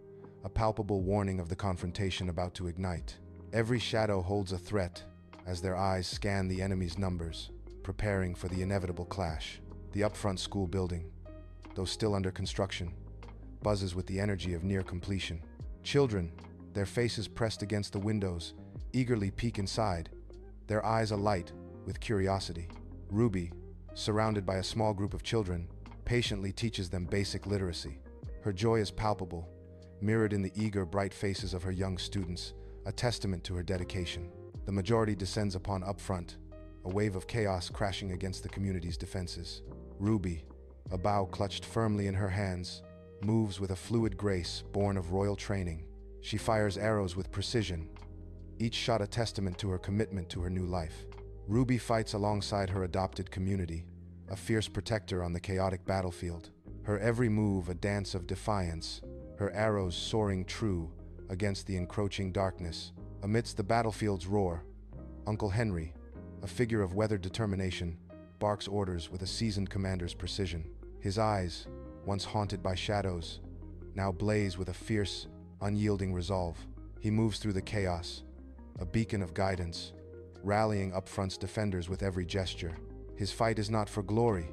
a palpable warning of the confrontation about to ignite. Every shadow holds a threat as their eyes scan the enemy's numbers, preparing for the inevitable clash. The Upfront school building, though still under construction, buzzes with the energy of near completion. Children, their faces pressed against the windows, eagerly peek inside, their eyes alight with curiosity. Ruby, surrounded by a small group of children, patiently teaches them basic literacy. Her joy is palpable, mirrored in the eager, bright faces of her young students, a testament to her dedication. The majority descends upon Upfront, a wave of chaos crashing against the community's defenses. Ruby, a bow clutched firmly in her hands, moves with a fluid grace born of royal training. She fires arrows with precision, each shot a testament to her commitment to her new life. Ruby fights alongside her adopted community, a fierce protector on the chaotic battlefield. Her every move a dance of defiance, her arrows soaring true against the encroaching darkness. Amidst the battlefield's roar, Uncle Henry, a figure of weathered determination, barks orders with a seasoned commander's precision. His eyes, once haunted by shadows, now blaze with a fierce, unyielding resolve. He moves through the chaos, a beacon of guidance, rallying Upfront's defenders with every gesture. His fight is not for glory,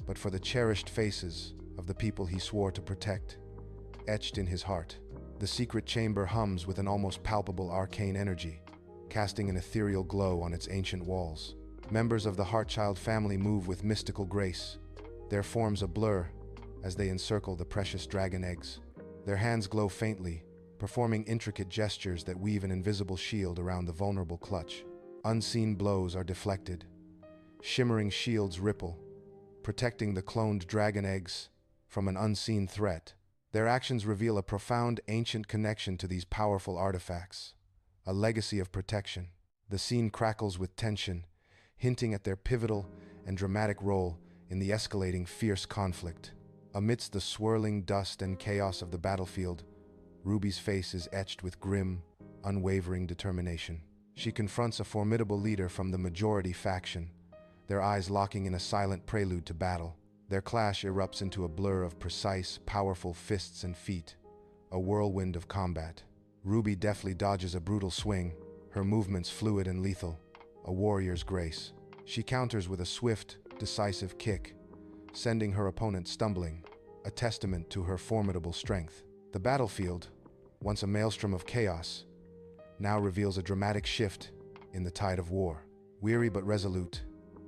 but for the cherished faces of the people he swore to protect, etched in his heart. The secret chamber hums with an almost palpable arcane energy, casting an ethereal glow on its ancient walls. Members of the Heartchild family move with mystical grace, their forms a blur as they encircle the precious dragon eggs. Their hands glow faintly, performing intricate gestures that weave an invisible shield around the vulnerable clutch. Unseen blows are deflected. Shimmering shields ripple, protecting the cloned dragon eggs from an unseen threat. Their actions reveal a profound ancient connection to these powerful artifacts, a legacy of protection. The scene crackles with tension, hinting at their pivotal and dramatic role in the escalating fierce conflict. Amidst the swirling dust and chaos of the battlefield, Ruby's face is etched with grim, unwavering determination. She confronts a formidable leader from the majority faction, their eyes locking in a silent prelude to battle. Their clash erupts into a blur of precise, powerful fists and feet, a whirlwind of combat. Ruby deftly dodges a brutal swing, her movements fluid and lethal, a warrior's grace. She counters with a swift, decisive kick, sending her opponent stumbling, a testament to her formidable strength. The battlefield, once a maelstrom of chaos, now reveals a dramatic shift in the tide of war. Weary but resolute,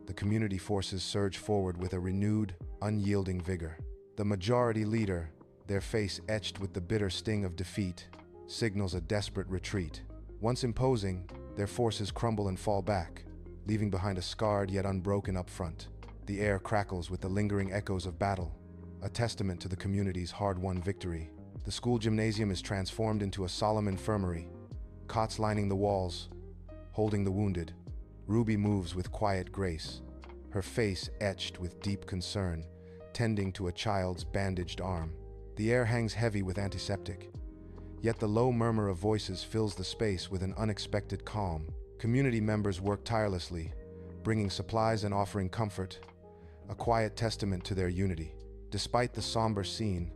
the community forces surge forward with a renewed, unyielding vigor. The majority leader, their face etched with the bitter sting of defeat, signals a desperate retreat. Once imposing, their forces crumble and fall back, leaving behind a scarred yet unbroken Upfront. The air crackles with the lingering echoes of battle, a testament to the community's hard-won victory. The school gymnasium is transformed into a solemn infirmary, cots lining the walls, holding the wounded. Ruby moves with quiet grace, her face etched with deep concern, tending to a child's bandaged arm. The air hangs heavy with antiseptic, yet the low murmur of voices fills the space with an unexpected calm. Community members work tirelessly, bringing supplies and offering comfort, a quiet testament to their unity. Despite the somber scene,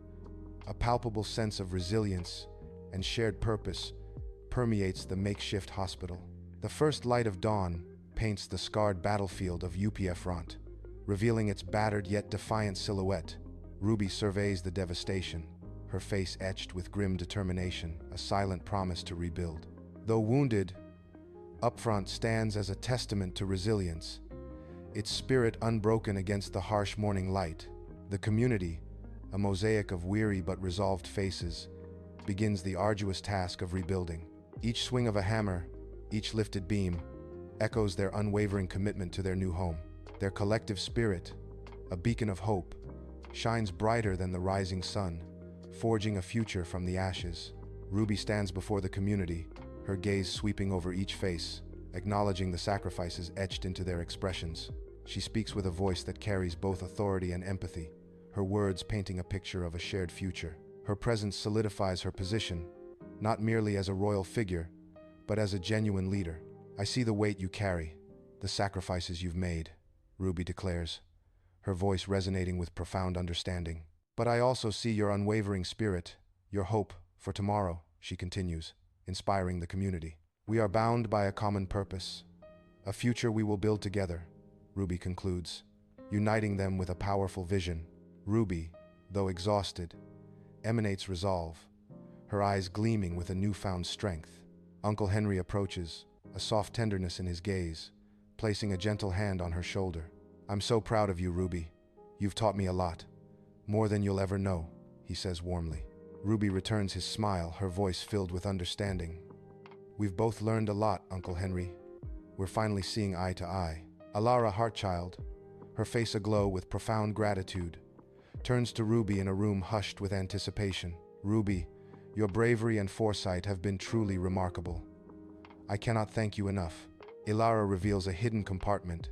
a palpable sense of resilience and shared purpose permeates the makeshift hospital. The first light of dawn paints the scarred battlefield of Upfront, revealing its battered yet defiant silhouette. Ruby surveys the devastation, her face etched with grim determination, a silent promise to rebuild. Though wounded, Upfront stands as a testament to resilience, its spirit unbroken against the harsh morning light. The community, a mosaic of weary but resolved faces, begins the arduous task of rebuilding. Each swing of a hammer, each lifted beam, echoes their unwavering commitment to their new home. Their collective spirit, a beacon of hope, shines brighter than the rising sun, forging a future from the ashes. Ruby stands before the community, her gaze sweeping over each face, acknowledging the sacrifices etched into their expressions. She speaks with a voice that carries both authority and empathy, her words painting a picture of a shared future. Her presence solidifies her position, not merely as a royal figure, but as a genuine leader. "I see the weight you carry, the sacrifices you've made," Ruby declares, her voice resonating with profound understanding. "But I also see your unwavering spirit, your hope for tomorrow," she continues, inspiring the community. "We are bound by a common purpose, a future we will build together," Ruby concludes, uniting them with a powerful vision. Ruby, though exhausted, emanates resolve, her eyes gleaming with a newfound strength. Uncle Henry approaches, a soft tenderness in his gaze, placing a gentle hand on her shoulder. "I'm so proud of you, Ruby. You've taught me a lot, more than you'll ever know," he says warmly. Ruby returns his smile, her voice filled with understanding. "We've both learned a lot, Uncle Henry. We're finally seeing eye to eye." Alara Heartchild, her face aglow with profound gratitude, turns to Ruby in a room hushed with anticipation. "Ruby, your bravery and foresight have been truly remarkable. I cannot thank you enough." Ilara reveals a hidden compartment,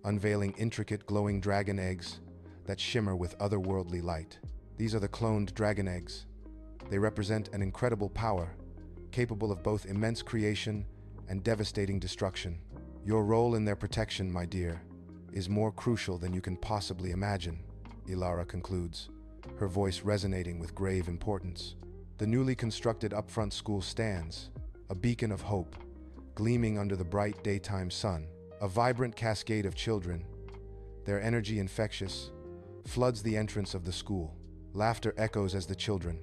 unveiling intricate glowing dragon eggs that shimmer with otherworldly light. These are the cloned dragon eggs. They represent an incredible power, capable of both immense creation and devastating destruction. Your role in their protection, my dear, is more crucial than you can possibly imagine, Ilara concludes, her voice resonating with grave importance. The newly constructed Upfront school stands, a beacon of hope, gleaming under the bright daytime sun. A vibrant cascade of children, their energy infectious, floods the entrance of the school. Laughter echoes as the children,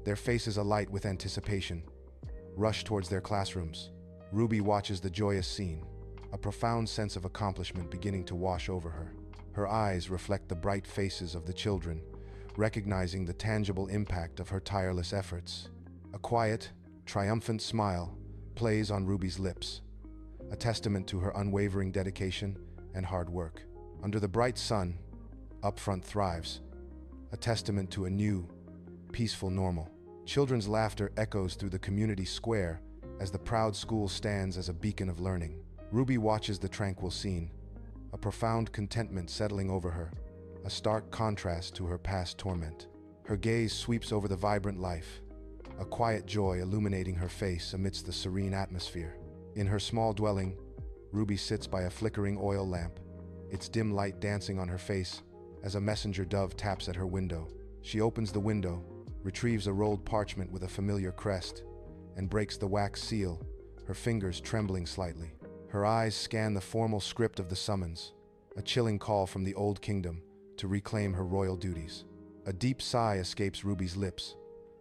their faces alight with anticipation, rush towards their classrooms. Ruby watches the joyous scene, a profound sense of accomplishment beginning to wash over her. Her eyes reflect the bright faces of the children, recognizing the tangible impact of her tireless efforts. A quiet, triumphant smile plays on Ruby's lips, a testament to her unwavering dedication and hard work. Under the bright sun, Upfront thrives, a testament to a new, peaceful normal. Children's laughter echoes through the community square as the proud school stands as a beacon of learning. Ruby watches the tranquil scene, a profound contentment settling over her, a stark contrast to her past torment. Her gaze sweeps over the vibrant life, a quiet joy illuminating her face amidst the serene atmosphere. In her small dwelling, Ruby sits by a flickering oil lamp, its dim light dancing on her face as a messenger dove taps at her window. She opens the window, retrieves a rolled parchment with a familiar crest, and breaks the wax seal, her fingers trembling slightly. Her eyes scan the formal script of the summons, a chilling call from the Old Kingdom to reclaim her royal duties. A deep sigh escapes Ruby's lips,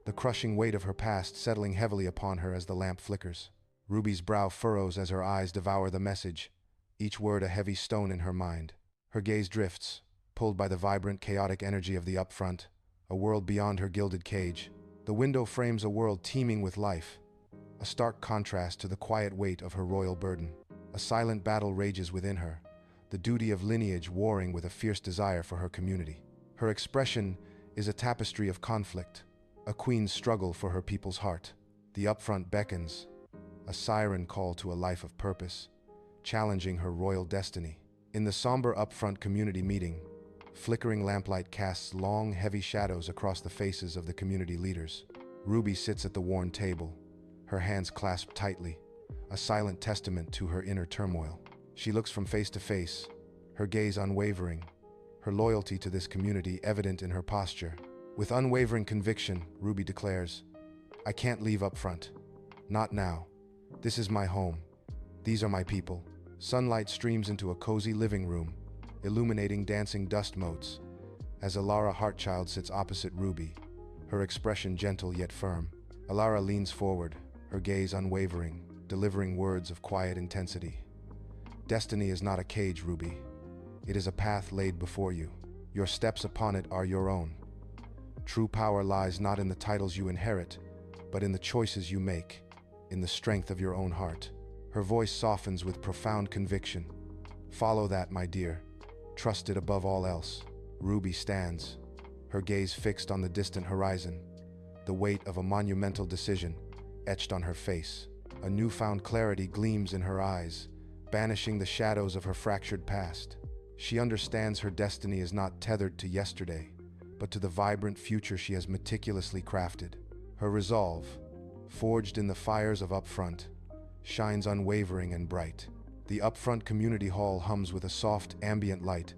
the crushing weight of her past settling heavily upon her as the lamp flickers. Ruby's brow furrows as her eyes devour the message, each word a heavy stone in her mind. Her gaze drifts, pulled by the vibrant, chaotic energy of the Upfront, a world beyond her gilded cage. The window frames a world teeming with life, a stark contrast to the quiet weight of her royal burden. A silent battle rages within her, the duty of lineage warring with a fierce desire for her community. Her expression is a tapestry of conflict, a queen's struggle for her people's heart. The Upfront beckons, a siren call to a life of purpose, challenging her royal destiny. In the somber Upfront community meeting, flickering lamplight casts long, heavy shadows across the faces of the community leaders. Ruby sits at the worn table, her hands clasped tightly, a silent testament to her inner turmoil. She looks from face to face, her gaze unwavering, her loyalty to this community evident in her posture. With unwavering conviction, Ruby declares, "I can't leave Upfront. Not now. This is my home. These are my people." Sunlight streams into a cozy living room, illuminating dancing dust motes, as Ilara Heartchild sits opposite Ruby, her expression gentle yet firm. Ilara leans forward, her gaze unwavering, delivering words of quiet intensity. "Destiny is not a cage, Ruby. It is a path laid before you. Your steps upon it are your own. True power lies not in the titles you inherit, but in the choices you make, in the strength of your own heart." Her voice softens with profound conviction. "Follow that, my dear. Trust it above all else." Ruby stands, her gaze fixed on the distant horizon, the weight of a monumental decision etched on her face. A newfound clarity gleams in her eyes, banishing the shadows of her fractured past. She understands her destiny is not tethered to yesterday, but to the vibrant future she has meticulously crafted. Her resolve, forged in the fires of Upfront, shines unwavering and bright. The Upfront community hall hums with a soft, ambient light,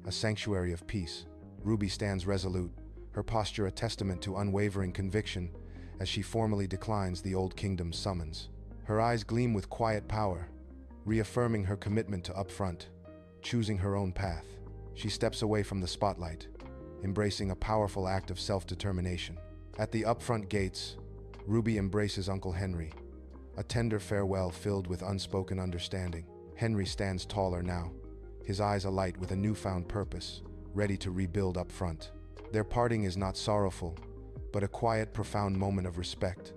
a sanctuary of peace. Ruby stands resolute, her posture a testament to unwavering conviction as she formally declines the Old Kingdom's summons. Her eyes gleam with quiet power, reaffirming her commitment to Upfront, choosing her own path. She steps away from the spotlight, embracing a powerful act of self-determination. At the Upfront gates, Ruby embraces Uncle Henry, a tender farewell filled with unspoken understanding. Henry stands taller now, his eyes alight with a newfound purpose, ready to rebuild Upfront. Their parting is not sorrowful, but a quiet, profound moment of respect,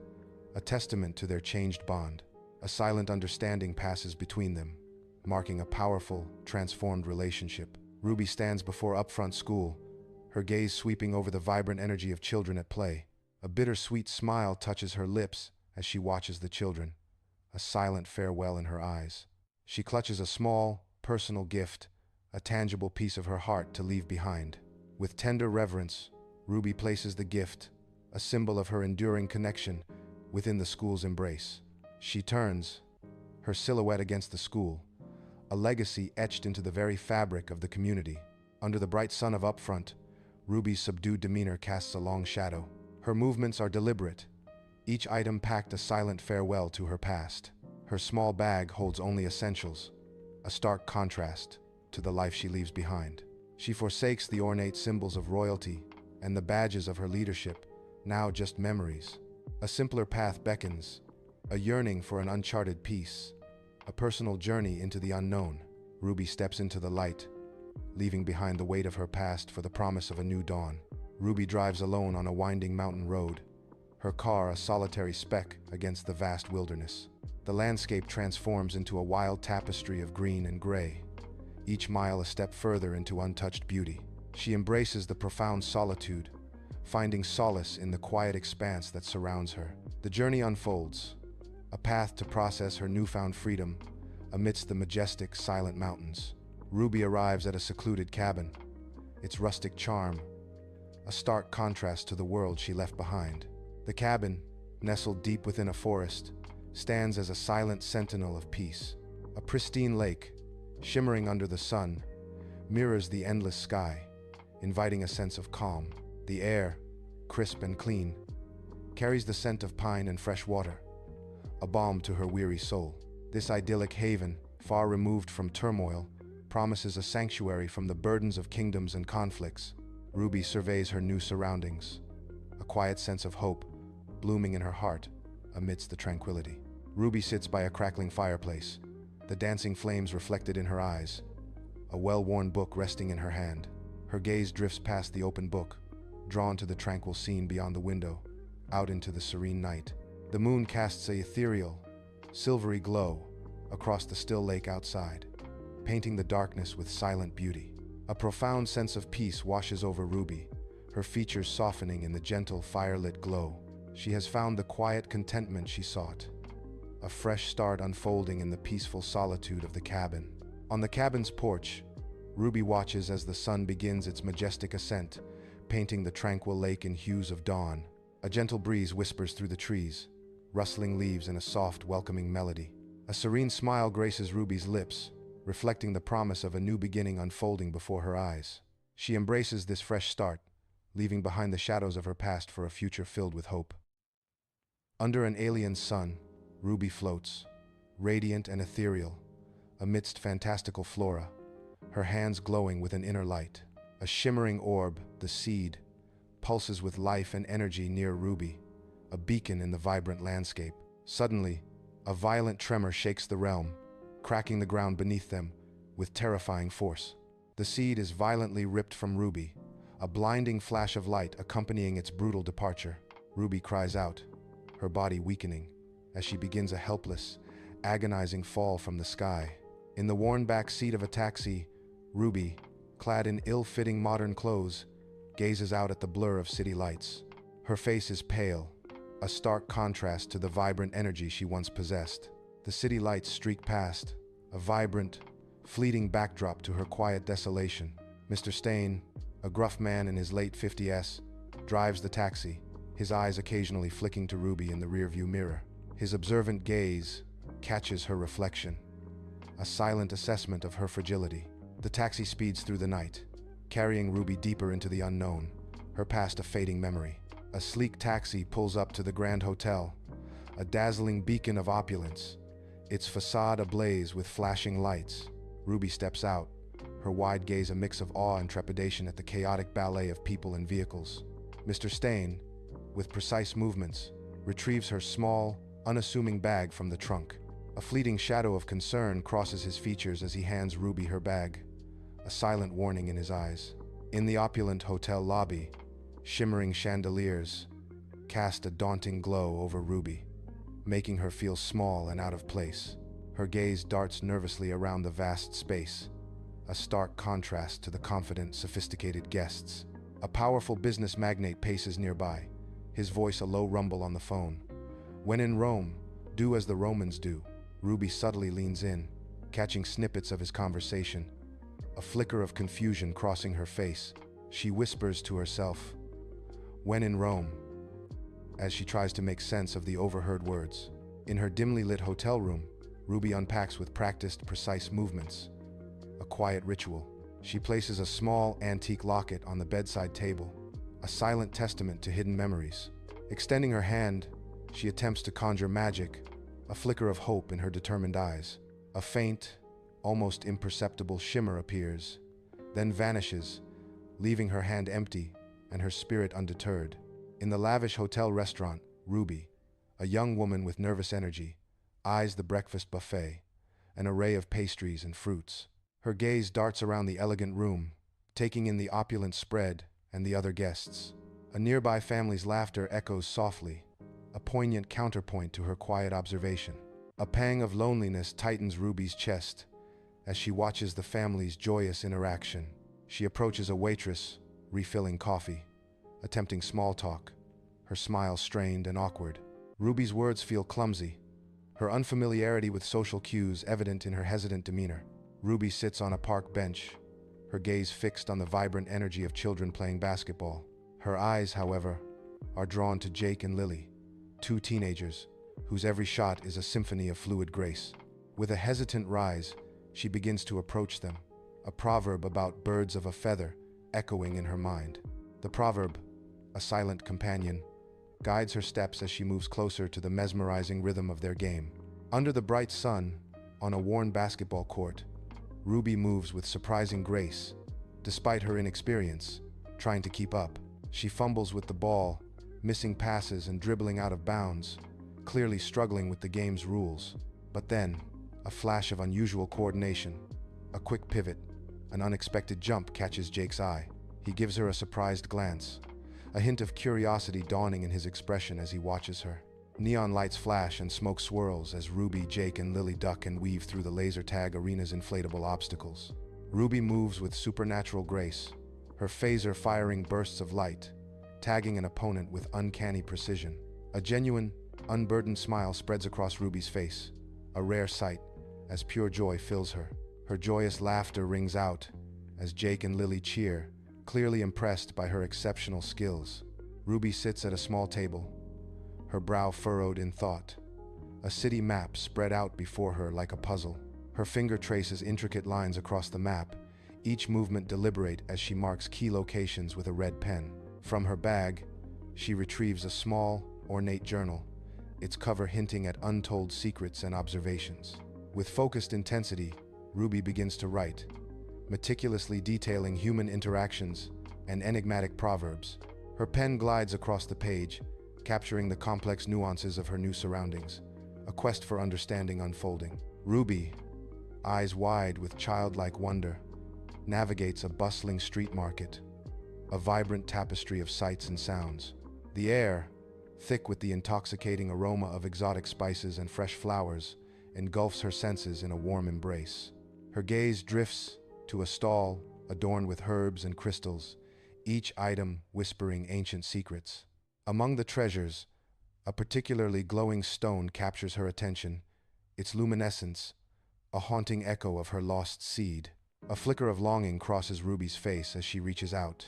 a testament to their changed bond. A silent understanding passes between them, marking a powerful, transformed relationship. Ruby stands before Upfront School, her gaze sweeping over the vibrant energy of children at play. A bittersweet smile touches her lips as she watches the children, a silent farewell in her eyes. She clutches a small, personal gift, a tangible piece of her heart to leave behind. With tender reverence, Ruby places the gift, a symbol of her enduring connection, within the school's embrace. She turns, her silhouette against the school, a legacy etched into the very fabric of the community. Under the bright sun of Upfront, Ruby's subdued demeanor casts a long shadow. Her movements are deliberate, each item packed a silent farewell to her past. Her small bag holds only essentials, a stark contrast to the life she leaves behind. She forsakes the ornate symbols of royalty and the badges of her leadership, now just memories. A simpler path beckons, a yearning for an uncharted peace, a personal journey into the unknown. Ruby steps into the light, leaving behind the weight of her past for the promise of a new dawn. Ruby drives alone on a winding mountain road, her car a solitary speck against the vast wilderness. The landscape transforms into a wild tapestry of green and gray, each mile a step further into untouched beauty. She embraces the profound solitude, finding solace in the quiet expanse that surrounds her. The journey unfolds, a path to process her newfound freedom amidst the majestic, silent mountains. Ruby arrives at a secluded cabin, its rustic charm a stark contrast to the world she left behind. The cabin, nestled deep within a forest, stands as a silent sentinel of peace. A pristine lake, shimmering under the sun, mirrors the endless sky, inviting a sense of calm. The air, crisp and clean, carries the scent of pine and fresh water, a balm to her weary soul. This idyllic haven, far removed from turmoil, promises a sanctuary from the burdens of kingdoms and conflicts. Ruby surveys her new surroundings, a quiet sense of hope blooming in her heart amidst the tranquility. Ruby sits by a crackling fireplace, the dancing flames reflected in her eyes, a well-worn book resting in her hand. Her gaze drifts past the open book, drawn to the tranquil scene beyond the window, out into the serene night. The moon casts a ethereal, silvery glow across the still lake outside, painting the darkness with silent beauty. A profound sense of peace washes over Ruby, her features softening in the gentle, firelit glow. She has found the quiet contentment she sought, a fresh start unfolding in the peaceful solitude of the cabin. On the cabin's porch, Ruby watches as the sun begins its majestic ascent, painting the tranquil lake in hues of dawn. A gentle breeze whispers through the trees, rustling leaves in a soft, welcoming melody. A serene smile graces Ruby's lips, reflecting the promise of a new beginning unfolding before her eyes. She embraces this fresh start, leaving behind the shadows of her past for a future filled with hope. Under an alien sun, Ruby floats, radiant and ethereal, amidst fantastical flora, her hands glowing with an inner light. A shimmering orb, the seed, pulses with life and energy near Ruby, a beacon in the vibrant landscape. Suddenly, a violent tremor shakes the realm, cracking the ground beneath them with terrifying force. The seed is violently ripped from Ruby, a blinding flash of light accompanying its brutal departure. Ruby cries out, her body weakening, as she begins a helpless, agonizing fall from the sky. In the worn-back seat of a taxi, Ruby, clad in ill-fitting modern clothes, gazes out at the blur of city lights. Her face is pale, a stark contrast to the vibrant energy she once possessed. The city lights streak past, a vibrant, fleeting backdrop to her quiet desolation. Mr. Stain, a gruff man in his late 50s, drives the taxi, his eyes occasionally flicking to Ruby in the rearview mirror. His observant gaze catches her reflection, a silent assessment of her fragility. The taxi speeds through the night, carrying Ruby deeper into the unknown, her past a fading memory. A sleek taxi pulls up to the Grand Hotel, a dazzling beacon of opulence, its facade ablaze with flashing lights. Ruby steps out, her wide gaze a mix of awe and trepidation at the chaotic ballet of people and vehicles. Mr. Stain, with precise movements, retrieves her small, unassuming bag from the trunk. A fleeting shadow of concern crosses his features as he hands Ruby her bag, a silent warning in his eyes. In the opulent hotel lobby, shimmering chandeliers cast a daunting glow over Ruby, making her feel small and out of place. Her gaze darts nervously around the vast space, a stark contrast to the confident, sophisticated guests. A powerful business magnate paces nearby, his voice a low rumble on the phone. When in Rome, do as the Romans do. Ruby subtly leans in, catching snippets of his conversation. A flicker of confusion crossing her face, she whispers to herself, "When in Rome," as she tries to make sense of the overheard words. In her dimly lit hotel room, Ruby unpacks with practiced, precise movements. A quiet ritual. She places a small, antique locket on the bedside table, a silent testament to hidden memories. Extending her hand, she attempts to conjure magic, a flicker of hope in her determined eyes. A faint, almost imperceptible shimmer appears, then vanishes, leaving her hand empty and her spirit undeterred. In the lavish hotel restaurant, Ruby, a young woman with nervous energy, eyes the breakfast buffet, an array of pastries and fruits. Her gaze darts around the elegant room, taking in the opulent spread and the other guests. A nearby family's laughter echoes softly, a poignant counterpoint to her quiet observation. A pang of loneliness tightens Ruby's chest as she watches the family's joyous interaction. She approaches a waitress, refilling coffee, attempting small talk, her smile strained and awkward. Ruby's words feel clumsy, her unfamiliarity with social cues evident in her hesitant demeanor. Ruby sits on a park bench, her gaze fixed on the vibrant energy of children playing basketball. Her eyes, however, are drawn to Jake and Lily, two teenagers whose every shot is a symphony of fluid grace. With a hesitant rise, she begins to approach them, a proverb about birds of a feather echoing in her mind. The proverb, a silent companion, guides her steps as she moves closer to the mesmerizing rhythm of their game. Under the bright sun, on a worn basketball court, Ruby moves with surprising grace, despite her inexperience, trying to keep up. She fumbles with the ball, missing passes and dribbling out of bounds, clearly struggling with the game's rules. But then, a flash of unusual coordination, a quick pivot, an unexpected jump catches Jake's eye. He gives her a surprised glance, a hint of curiosity dawning in his expression as he watches her. Neon lights flash and smoke swirls as Ruby, Jake, and Lily duck and weave through the laser tag arena's inflatable obstacles. Ruby moves with supernatural grace, her phaser firing bursts of light, tagging an opponent with uncanny precision. A genuine, unburdened smile spreads across Ruby's face, a rare sight, as pure joy fills her. Her joyous laughter rings out as Jake and Lily cheer, clearly impressed by her exceptional skills. Ruby sits at a small table, her brow furrowed in thought, a city map spread out before her like a puzzle. Her finger traces intricate lines across the map, each movement deliberate as she marks key locations with a red pen. From her bag, she retrieves a small, ornate journal, its cover hinting at untold secrets and observations. With focused intensity, Ruby begins to write, meticulously detailing human interactions and enigmatic proverbs. Her pen glides across the page, capturing the complex nuances of her new surroundings, a quest for understanding unfolding. Ruby, eyes wide with childlike wonder, navigates a bustling street market, a vibrant tapestry of sights and sounds. The air, thick with the intoxicating aroma of exotic spices and fresh flowers, engulfs her senses in a warm embrace. Her gaze drifts to a stall adorned with herbs and crystals, each item whispering ancient secrets. Among the treasures, a particularly glowing stone captures her attention, its luminescence a haunting echo of her lost seed. A flicker of longing crosses Ruby's face as she reaches out,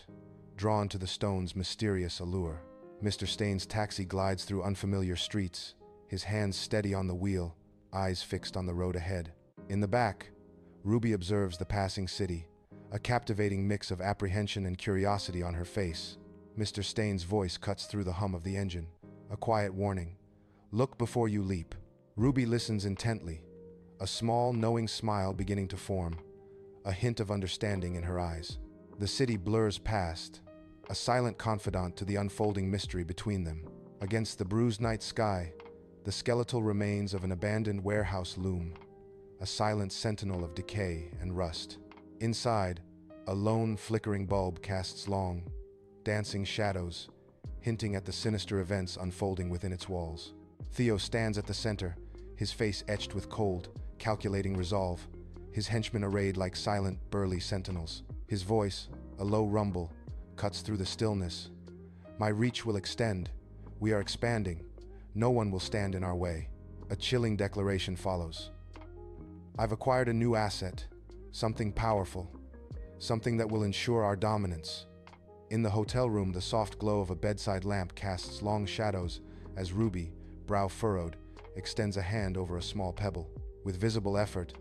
drawn to the stone's mysterious allure. Mr. Stain's taxi glides through unfamiliar streets, his hands steady on the wheel, eyes fixed on the road ahead. In the back, Ruby observes the passing city, a captivating mix of apprehension and curiosity on her face. Mr. Stain's voice cuts through the hum of the engine, a quiet warning. Look before you leap. Ruby listens intently, a small, knowing smile beginning to form, a hint of understanding in her eyes. The city blurs past, a silent confidant to the unfolding mystery between them. Against the bruised night sky, the skeletal remains of an abandoned warehouse loom, a silent sentinel of decay and rust. Inside, a lone, flickering bulb casts long, dancing shadows, hinting at the sinister events unfolding within its walls. Theo stands at the center, his face etched with cold, calculating resolve, his henchmen arrayed like silent, burly sentinels. His voice, a low rumble, cuts through the stillness. My reach will extend. We are expanding. No one will stand in our way. A chilling declaration follows. I've acquired a new asset, something powerful, something that will ensure our dominance. In the hotel room, the soft glow of a bedside lamp casts long shadows as Ruby, brow furrowed, extends a hand over a small pebble. With visible effort,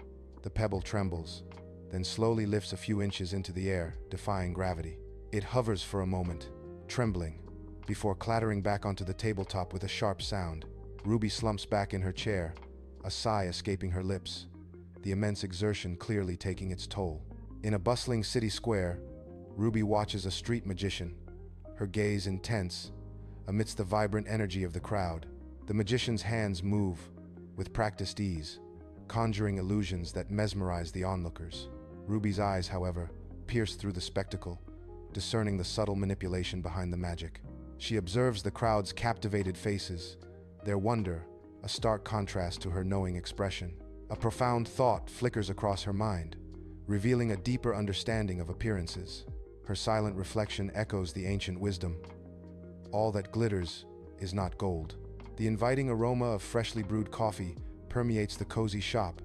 the pebble trembles, then slowly lifts a few inches into the air, defying gravity. It hovers for a moment, trembling, before clattering back onto the tabletop with a sharp sound. Ruby slumps back in her chair, a sigh escaping her lips, the immense exertion clearly taking its toll. In a bustling city square, Ruby watches a street magician, her gaze intense, amidst the vibrant energy of the crowd. The magician's hands move, with practiced ease, conjuring illusions that mesmerize the onlookers. Ruby's eyes, however, pierce through the spectacle, discerning the subtle manipulation behind the magic. She observes the crowd's captivated faces, their wonder, a stark contrast to her knowing expression. A profound thought flickers across her mind, revealing a deeper understanding of appearances. Her silent reflection echoes the ancient wisdom. All that glitters is not gold. The inviting aroma of freshly brewed coffee permeates the cozy shop,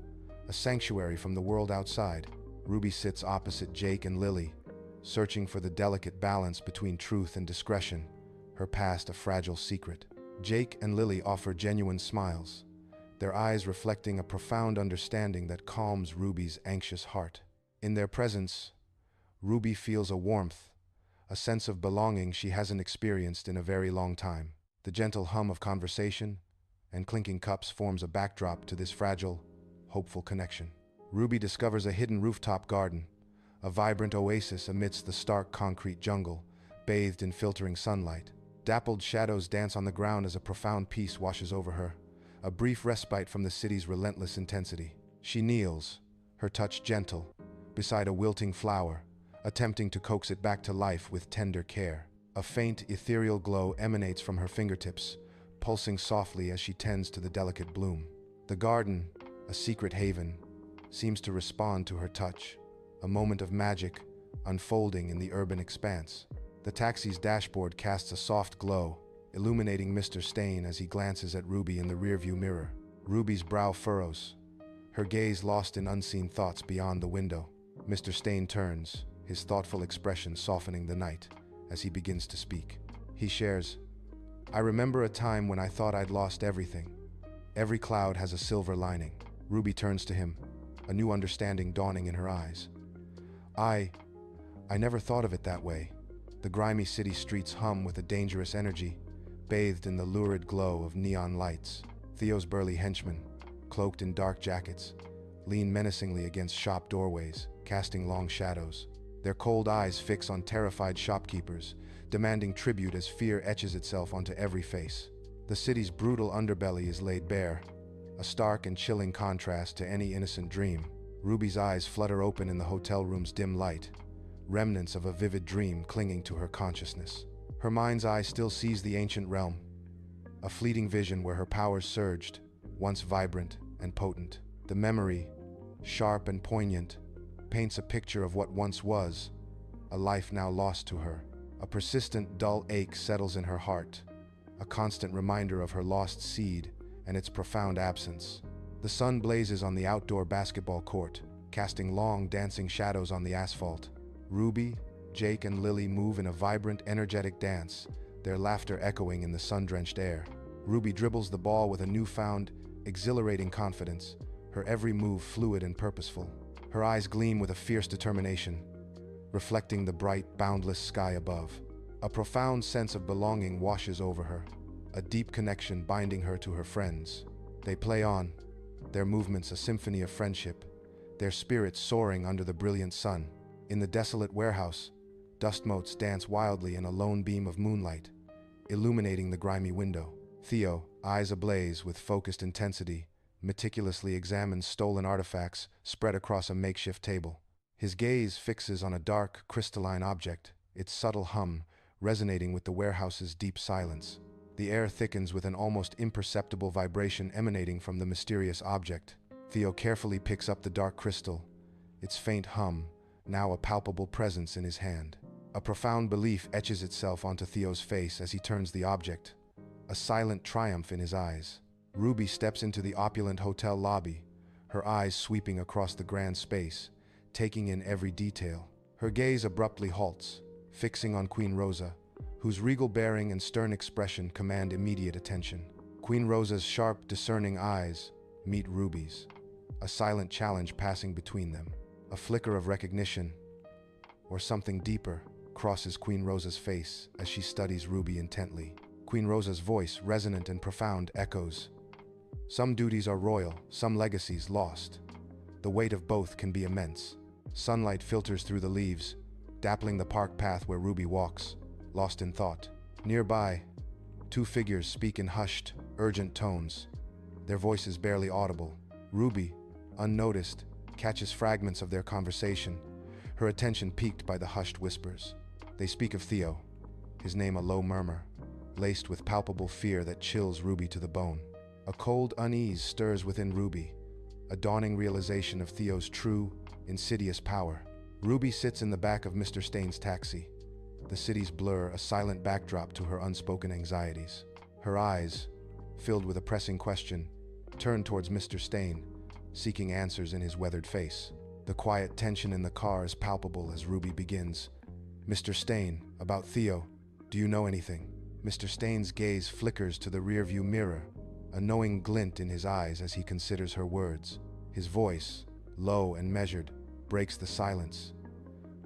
a sanctuary from the world outside. Ruby sits opposite Jake and Lily, searching for the delicate balance between truth and discretion, her past a fragile secret. Jake and Lily offer genuine smiles, their eyes reflecting a profound understanding that calms Ruby's anxious heart. In their presence, Ruby feels a warmth, a sense of belonging she hasn't experienced in a very long time. The gentle hum of conversation and clinking cups forms a backdrop to this fragile, hopeful connection. Ruby discovers a hidden rooftop garden, a vibrant oasis amidst the stark concrete jungle, bathed in filtering sunlight. Dappled shadows dance on the ground as a profound peace washes over her, a brief respite from the city's relentless intensity. She kneels, her touch gentle, beside a wilting flower, attempting to coax it back to life with tender care. A faint, ethereal glow emanates from her fingertips, pulsing softly as she tends to the delicate bloom. The garden, a secret haven, seems to respond to her touch, a moment of magic unfolding in the urban expanse. The taxi's dashboard casts a soft glow, illuminating Mr. Stain as he glances at Ruby in the rearview mirror. Ruby's brow furrows, her gaze lost in unseen thoughts beyond the window. Mr. Stain turns, his thoughtful expression softening the night as he begins to speak. He shares, "I remember a time when I thought I'd lost everything. Every cloud has a silver lining." Ruby turns to him, a new understanding dawning in her eyes. I never thought of it that way." The grimy city streets hum with a dangerous energy, bathed in the lurid glow of neon lights. Theo's burly henchmen, cloaked in dark jackets, lean menacingly against shop doorways, casting long shadows. Their cold eyes fix on terrified shopkeepers, demanding tribute as fear etches itself onto every face. The city's brutal underbelly is laid bare, a stark and chilling contrast to any innocent dream. Ruby's eyes flutter open in the hotel room's dim light, remnants of a vivid dream clinging to her consciousness. Her mind's eye still sees the ancient realm, a fleeting vision where her powers surged, once vibrant and potent. The memory, sharp and poignant, paints a picture of what once was, a life now lost to her. A persistent, dull ache settles in her heart, a constant reminder of her lost seed and its profound absence. The sun blazes on the outdoor basketball court, casting long, dancing shadows on the asphalt. Ruby, Jake, and Lily move in a vibrant, energetic dance, their laughter echoing in the sun-drenched air. Ruby dribbles the ball with a newfound, exhilarating confidence, her every move fluid and purposeful. Her eyes gleam with a fierce determination, reflecting the bright, boundless sky above. A profound sense of belonging washes over her, a deep connection binding her to her friends. They play on, their movements a symphony of friendship, their spirits soaring under the brilliant sun. In the desolate warehouse, dust motes dance wildly in a lone beam of moonlight, illuminating the grimy window. Theo, eyes ablaze with focused intensity, meticulously examines stolen artifacts spread across a makeshift table. His gaze fixes on a dark, crystalline object, its subtle hum resonating with the warehouse's deep silence. The air thickens with an almost imperceptible vibration emanating from the mysterious object. Theo carefully picks up the dark crystal, its faint hum now a palpable presence in his hand. A profound belief etches itself onto Theo's face as he turns the object, a silent triumph in his eyes. Ruby steps into the opulent hotel lobby, her eyes sweeping across the grand space, taking in every detail. Her gaze abruptly halts, fixing on Queen Rosa, whose regal bearing and stern expression command immediate attention. Queen Rosa's sharp, discerning eyes meet Ruby's, a silent challenge passing between them. A flicker of recognition, or something deeper, crosses Queen Rosa's face as she studies Ruby intently. Queen Rosa's voice, resonant and profound, echoes. Some duties are royal, some legacies lost. The weight of both can be immense. Sunlight filters through the leaves, dappling the park path where Ruby walks, lost in thought. Nearby, two figures speak in hushed, urgent tones, their voices barely audible. Ruby, unnoticed, catches fragments of their conversation, her attention piqued by the hushed whispers. They speak of Theo, his name a low murmur, laced with palpable fear that chills Ruby to the bone. A cold unease stirs within Ruby, a dawning realization of Theo's true, insidious power. Ruby sits in the back of Mr. Stain's taxi, the city's blur a silent backdrop to her unspoken anxieties. Her eyes, filled with a pressing question, turn towards Mr. Stain, seeking answers in his weathered face. The quiet tension in the car is palpable as Ruby begins. "Mr. Stain, about Theo, do you know anything?" Mr. Stain's gaze flickers to the rearview mirror, a knowing glint in his eyes as he considers her words. His voice, low and measured, breaks the silence.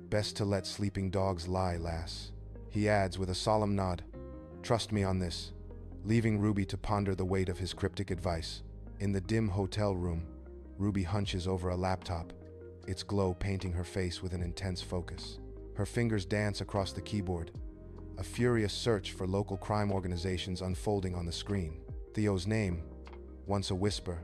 "Best to let sleeping dogs lie, lass." He adds with a solemn nod, "Trust me on this," leaving Ruby to ponder the weight of his cryptic advice. In the dim hotel room, Ruby hunches over a laptop, its glow painting her face with an intense focus. Her fingers dance across the keyboard, a furious search for local crime organizations unfolding on the screen. Theo's name, once a whisper,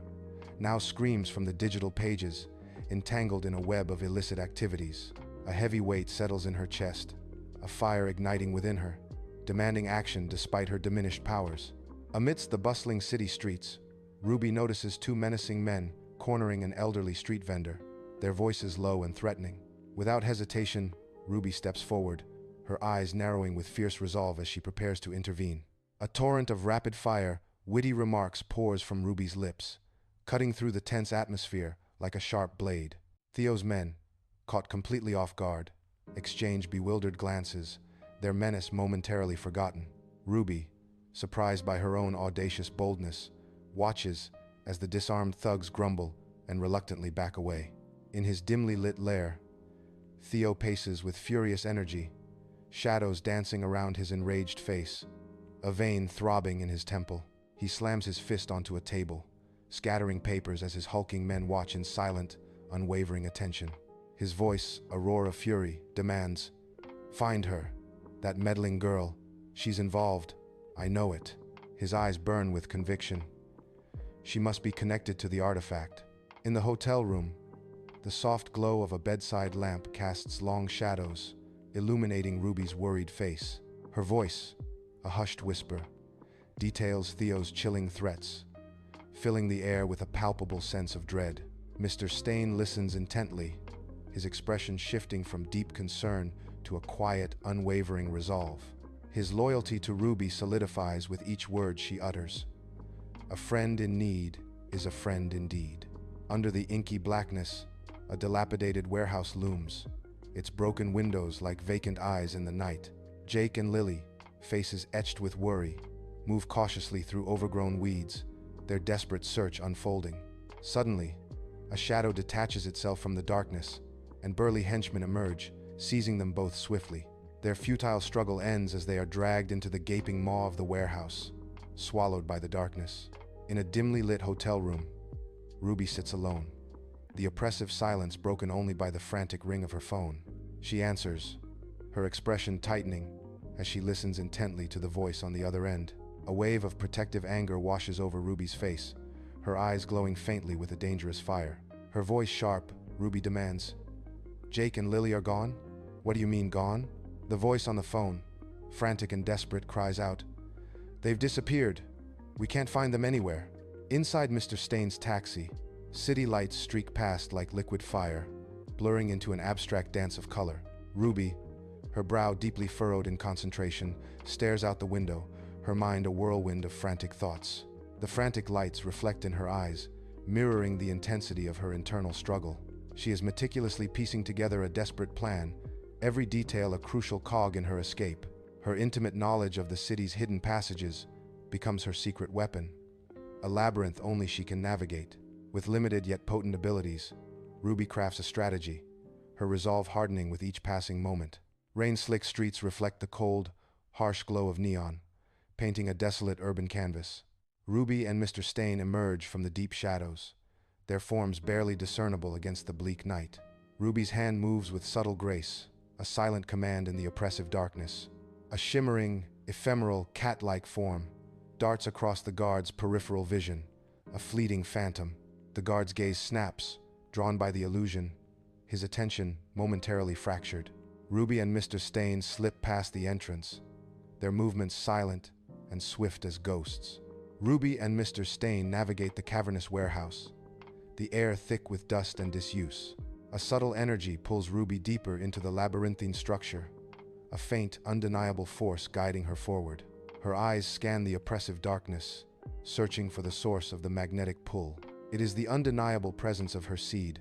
now screams from the digital pages, entangled in a web of illicit activities. A heavy weight settles in her chest, a fire igniting within her, demanding action despite her diminished powers. Amidst the bustling city streets, Ruby notices two menacing men cornering an elderly street vendor, their voices low and threatening. Without hesitation, Ruby steps forward, her eyes narrowing with fierce resolve as she prepares to intervene. A torrent of rapid-fire, witty remarks pours from Ruby's lips, cutting through the tense atmosphere like a sharp blade. Theo's men, caught completely off guard, exchange bewildered glances, their menace momentarily forgotten. Ruby, surprised by her own audacious boldness, watches as the disarmed thugs grumble and reluctantly back away. In his dimly lit lair, Theo paces with furious energy, shadows dancing around his enraged face, a vein throbbing in his temple. He slams his fist onto a table, scattering papers as his hulking men watch in silent, unwavering attention. His voice, a roar of fury, demands, "Find her. That meddling girl. She's involved. I know it." His eyes burn with conviction. She must be connected to the artifact. In the hotel room, the soft glow of a bedside lamp casts long shadows, illuminating Ruby's worried face. Her voice, a hushed whisper, details Theo's chilling threats, filling the air with a palpable sense of dread. Mr. Stain listens intently, his expression shifting from deep concern to a quiet, unwavering resolve. His loyalty to Ruby solidifies with each word she utters. A friend in need is a friend indeed. Under the inky blackness, a dilapidated warehouse looms, its broken windows like vacant eyes in the night. Jake and Lily, faces etched with worry, move cautiously through overgrown weeds, their desperate search unfolding. Suddenly, a shadow detaches itself from the darkness, and burly henchmen emerge, seizing them both swiftly. Their futile struggle ends as they are dragged into the gaping maw of the warehouse, swallowed by the darkness. In a dimly lit hotel room, Ruby sits alone, the oppressive silence broken only by the frantic ring of her phone. She answers, her expression tightening as she listens intently to the voice on the other end. A wave of protective anger washes over Ruby's face, her eyes glowing faintly with a dangerous fire. Her voice sharp, Ruby demands, "Jake and Lily are gone? What do you mean gone?" The voice on the phone, frantic and desperate, cries out, "They've disappeared. We can't find them anywhere." Inside Mr. Stain's taxi, city lights streak past like liquid fire, blurring into an abstract dance of color. Ruby, Her brow deeply furrowed in concentration, stares out the window, her mind a whirlwind of frantic thoughts. The frantic lights reflect in her eyes, mirroring the intensity of her internal struggle. She is meticulously piecing together a desperate plan, every detail a crucial cog in her escape. Her intimate knowledge of the city's hidden passages becomes her secret weapon, a labyrinth only she can navigate. With limited yet potent abilities, Ruby crafts a strategy, her resolve hardening with each passing moment. Rain-slick streets reflect the cold, harsh glow of neon, painting a desolate urban canvas. Ruby and Mr. Stain emerge from the deep shadows, their forms barely discernible against the bleak night. Ruby's hand moves with subtle grace, a silent command in the oppressive darkness. A shimmering, ephemeral, cat-like form darts across the guard's peripheral vision, a fleeting phantom. The guard's gaze snaps, drawn by the illusion, his attention momentarily fractured. Ruby and Mr. Stain slip past the entrance, their movements silent and swift as ghosts. Ruby and Mr. Stain navigate the cavernous warehouse, the air thick with dust and disuse. A subtle energy pulls Ruby deeper into the labyrinthine structure, a faint, undeniable force guiding her forward. Her eyes scan the oppressive darkness, searching for the source of the magnetic pull. It is the undeniable presence of her seed,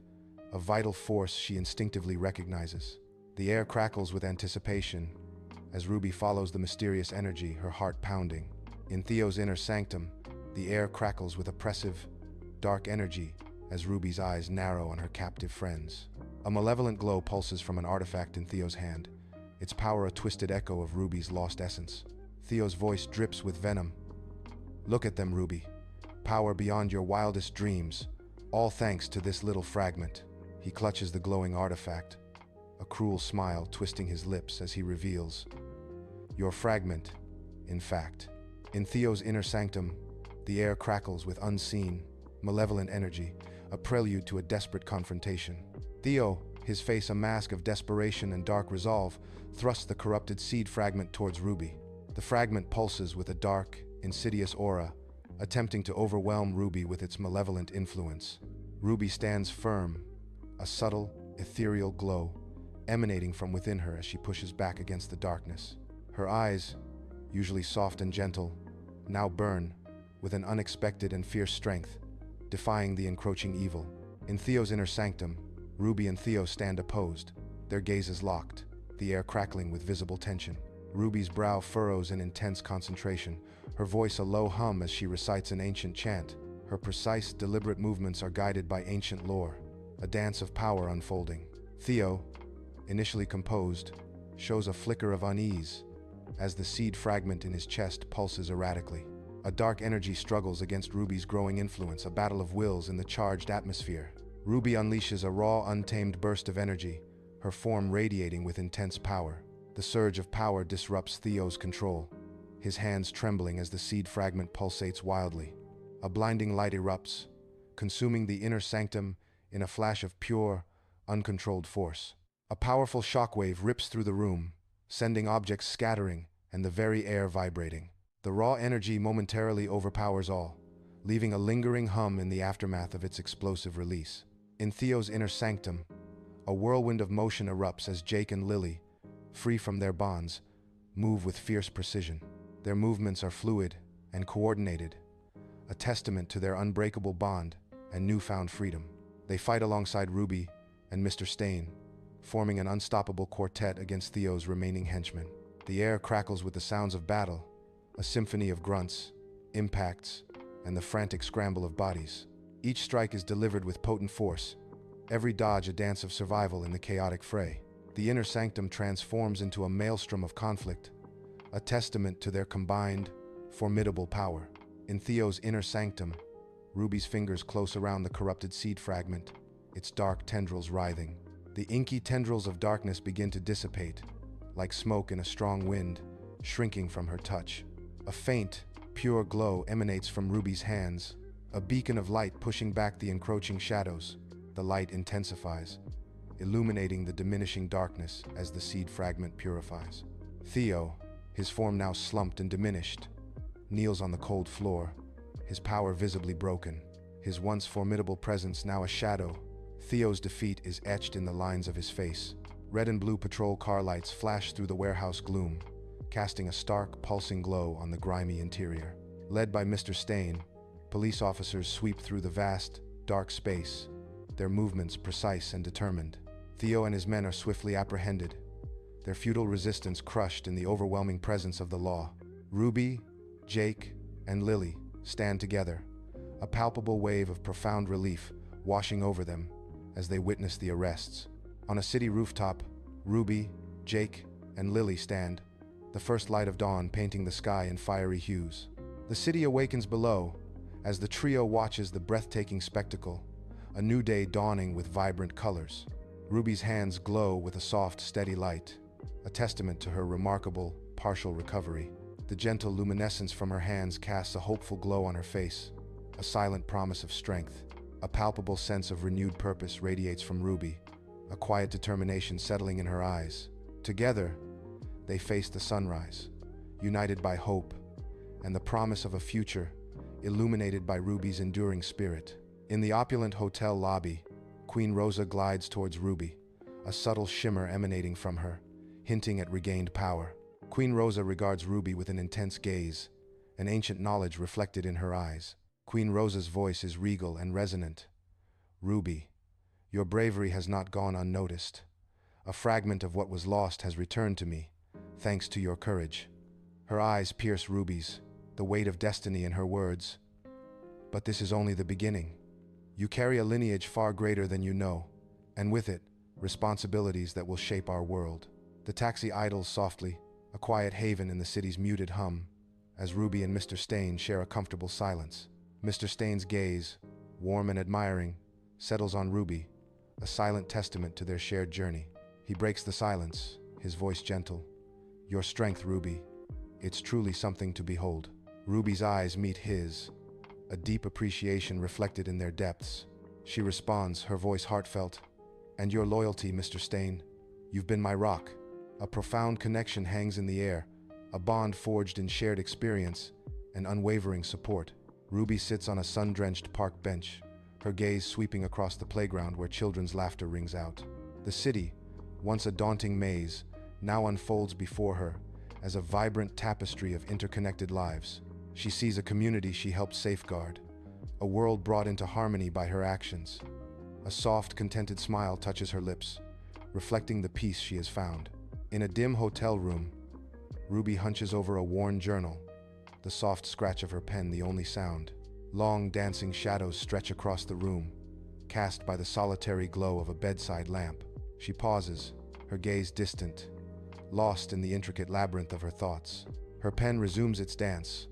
a vital force she instinctively recognizes. The air crackles with anticipation as Ruby follows the mysterious energy, her heart pounding. In Theo's inner sanctum, the air crackles with oppressive, dark energy as Ruby's eyes narrow on her captive friends. A malevolent glow pulses from an artifact in Theo's hand, its power a twisted echo of Ruby's lost essence. Theo's voice drips with venom. "Look at them, Ruby. Power beyond your wildest dreams, all thanks to this little fragment." He clutches the glowing artifact, a cruel smile twisting his lips as he reveals, "Your fragment, in fact." In Theo's inner sanctum, the air crackles with unseen, malevolent energy, a prelude to a desperate confrontation. Theo, his face a mask of desperation and dark resolve, thrusts the corrupted seed fragment towards Ruby. The fragment pulses with a dark, insidious aura, attempting to overwhelm Ruby with its malevolent influence. Ruby stands firm, a subtle, ethereal glow emanating from within her as she pushes back against the darkness. Her eyes, usually soft and gentle, now burn with an unexpected and fierce strength, defying the encroaching evil. In Theo's inner sanctum, Ruby and Theo stand opposed, their gazes locked, the air crackling with visible tension. Ruby's brow furrows in intense concentration, her voice a low hum as she recites an ancient chant. Her precise, deliberate movements are guided by ancient lore, a dance of power unfolding. Theo, initially composed, shows a flicker of unease as the seed fragment in his chest pulses erratically. A dark energy struggles against Ruby's growing influence, a battle of wills in the charged atmosphere. Ruby unleashes a raw, untamed burst of energy, her form radiating with intense power. The surge of power disrupts Theo's control, his hands trembling as the seed fragment pulsates wildly. A blinding light erupts, consuming the inner sanctum in a flash of pure, uncontrolled force. A powerful shockwave rips through the room, sending objects scattering and the very air vibrating. The raw energy momentarily overpowers all, leaving a lingering hum in the aftermath of its explosive release. In Theo's inner sanctum, a whirlwind of motion erupts as Jake and Lily, free from their bonds, move with fierce precision. Their movements are fluid and coordinated, a testament to their unbreakable bond and newfound freedom. They fight alongside Ruby and Mr. Stain, forming an unstoppable quartet against Theo's remaining henchmen. The air crackles with the sounds of battle, a symphony of grunts, impacts, and the frantic scramble of bodies. Each strike is delivered with potent force, every dodge a dance of survival in the chaotic fray. The inner sanctum transforms into a maelstrom of conflict, a testament to their combined, formidable power. In Theo's inner sanctum, Ruby's fingers close around the corrupted seed fragment, its dark tendrils writhing. The inky tendrils of darkness begin to dissipate, like smoke in a strong wind, shrinking from her touch. A faint, pure glow emanates from Ruby's hands, a beacon of light pushing back the encroaching shadows. The light intensifies, illuminating the diminishing darkness as the seed fragment purifies. Theo, his form now slumped and diminished, kneels on the cold floor, his power visibly broken, his once formidable presence now a shadow. Theo's defeat is etched in the lines of his face, Red and blue patrol car lights flash through the warehouse gloom, casting a stark, pulsing glow on the grimy interior. Led by Mr. Stain, police officers sweep through the vast, dark space, their movements precise and determined. Theo and his men are swiftly apprehended, their futile resistance crushed in the overwhelming presence of the law. Ruby, Jake, and Lily stand together, a palpable wave of profound relief washing over them as they witness the arrests. On a city rooftop, Ruby, Jake, and Lily stand, the first light of dawn painting the sky in fiery hues. The city awakens below as the trio watches the breathtaking spectacle, a new day dawning with vibrant colors. Ruby's hands glow with a soft, steady light, a testament to her remarkable, partial recovery. The gentle luminescence from her hands casts a hopeful glow on her face, a silent promise of strength. A palpable sense of renewed purpose radiates from Ruby, a quiet determination settling in her eyes. Together, they face the sunrise, united by hope and the promise of a future illuminated by Ruby's enduring spirit. In the opulent hotel lobby, Queen Rosa glides towards Ruby, a subtle shimmer emanating from her, hinting at regained power. Queen Rosa regards Ruby with an intense gaze, an ancient knowledge reflected in her eyes. Queen Rosa's voice is regal and resonant. Ruby, your bravery has not gone unnoticed. A fragment of what was lost has returned to me, thanks to your courage. Her eyes pierce Ruby's, the weight of destiny in her words. But this is only the beginning. You carry a lineage far greater than you know, and with it, responsibilities that will shape our world. The taxi idles softly, a quiet haven in the city's muted hum, as Ruby and Mr. Stain share a comfortable silence. Mr. Stain's gaze, warm and admiring, settles on Ruby, a silent testament to their shared journey. He breaks the silence, his voice gentle. Your strength, Ruby. It's truly something to behold. Ruby's eyes meet his, a deep appreciation reflected in their depths. She responds, her voice heartfelt. And your loyalty, Mr. Stain. You've been my rock. A profound connection hangs in the air, a bond forged in shared experience and unwavering support. Ruby sits on a sun-drenched park bench, her gaze sweeping across the playground where children's laughter rings out. The city, once a daunting maze, now unfolds before her as a vibrant tapestry of interconnected lives. She sees a community she helped safeguard, a world brought into harmony by her actions. A soft, contented smile touches her lips, reflecting the peace she has found. In a dim hotel room, Ruby hunches over a worn journal, the soft scratch of her pen the only sound. Long, dancing shadows stretch across the room, cast by the solitary glow of a bedside lamp. She pauses, her gaze distant, lost in the intricate labyrinth of her thoughts. Her pen resumes its dance,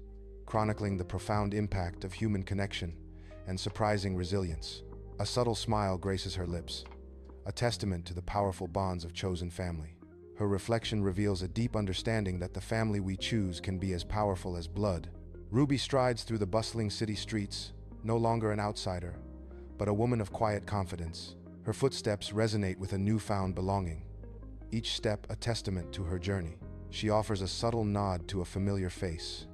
chronicling the profound impact of human connection and surprising resilience. A subtle smile graces her lips, a testament to the powerful bonds of chosen family. Her reflection reveals a deep understanding that the family we choose can be as powerful as blood. Ruby strides through the bustling city streets, no longer an outsider, but a woman of quiet confidence. Her footsteps resonate with a newfound belonging, each step a testament to her journey. She offers a subtle nod to a familiar face,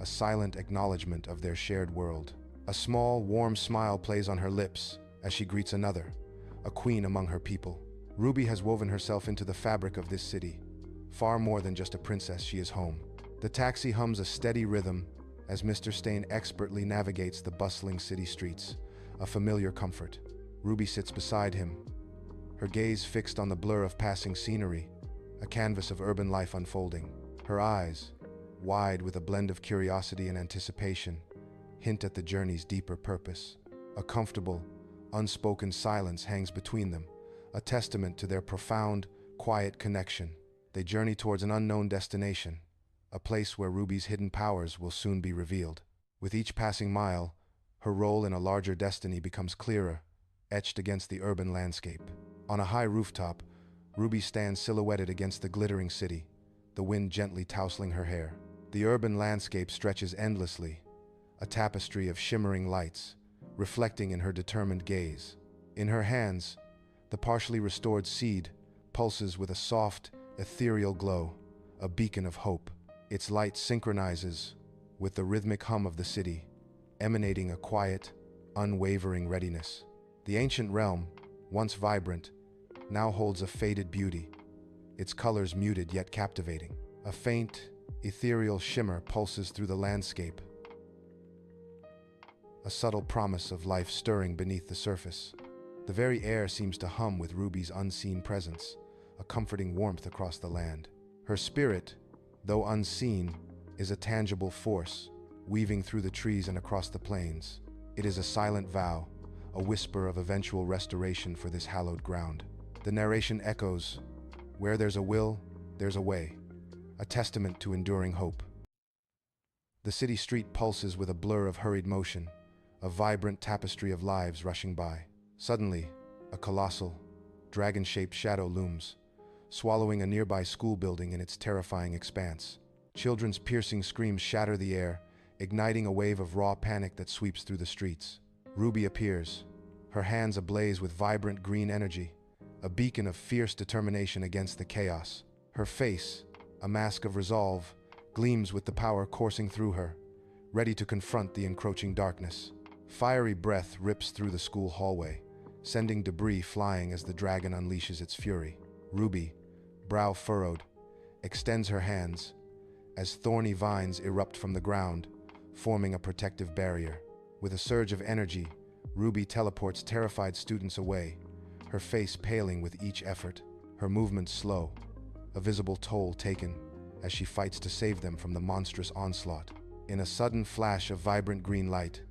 a silent acknowledgement of their shared world. A small, warm smile plays on her lips as she greets another, a queen among her people. Ruby has woven herself into the fabric of this city. Far more than just a princess, she is home. The taxi hums a steady rhythm as Mr. Stain expertly navigates the bustling city streets, a familiar comfort. Ruby sits beside him, her gaze fixed on the blur of passing scenery, a canvas of urban life unfolding. Her eyes, wide with a blend of curiosity and anticipation, hint at the journey's deeper purpose. A comfortable, unspoken silence hangs between them, a testament to their profound, quiet connection. They journey towards an unknown destination, a place where Ruby's hidden powers will soon be revealed. With each passing mile, her role in a larger destiny becomes clearer, etched against the urban landscape. On a high rooftop, Ruby stands silhouetted against the glittering city, the wind gently tousling her hair. The urban landscape stretches endlessly, a tapestry of shimmering lights, reflecting in her determined gaze. In her hands, the partially restored seed pulses with a soft, ethereal glow, a beacon of hope. Its light synchronizes with the rhythmic hum of the city, emanating a quiet, unwavering readiness. The ancient realm, once vibrant, now holds a faded beauty, its colors muted yet captivating. A faint, ethereal shimmer pulses through the landscape, a subtle promise of life stirring beneath the surface. The very air seems to hum with Ruby's unseen presence, a comforting warmth across the land. Her spirit, though unseen, is a tangible force, weaving through the trees and across the plains. It is a silent vow, a whisper of eventual restoration for this hallowed ground. The narration echoes, "Where there's a will, there's a way," a testament to enduring hope. The city street pulses with a blur of hurried motion, a vibrant tapestry of lives rushing by. Suddenly, a colossal, dragon-shaped shadow looms, swallowing a nearby school building in its terrifying expanse. Children's piercing screams shatter the air, igniting a wave of raw panic that sweeps through the streets. Ruby appears, her hands ablaze with vibrant green energy, a beacon of fierce determination against the chaos. Her face, a mask of resolve, gleams with the power coursing through her, ready to confront the encroaching darkness. Fiery breath rips through the school hallway, sending debris flying as the dragon unleashes its fury. Ruby, brow furrowed, extends her hands as thorny vines erupt from the ground, forming a protective barrier. With a surge of energy, Ruby teleports terrified students away, her face paling with each effort, her movements slow, a visible toll taken as she fights to save them from the monstrous onslaught. In a sudden flash of vibrant green light,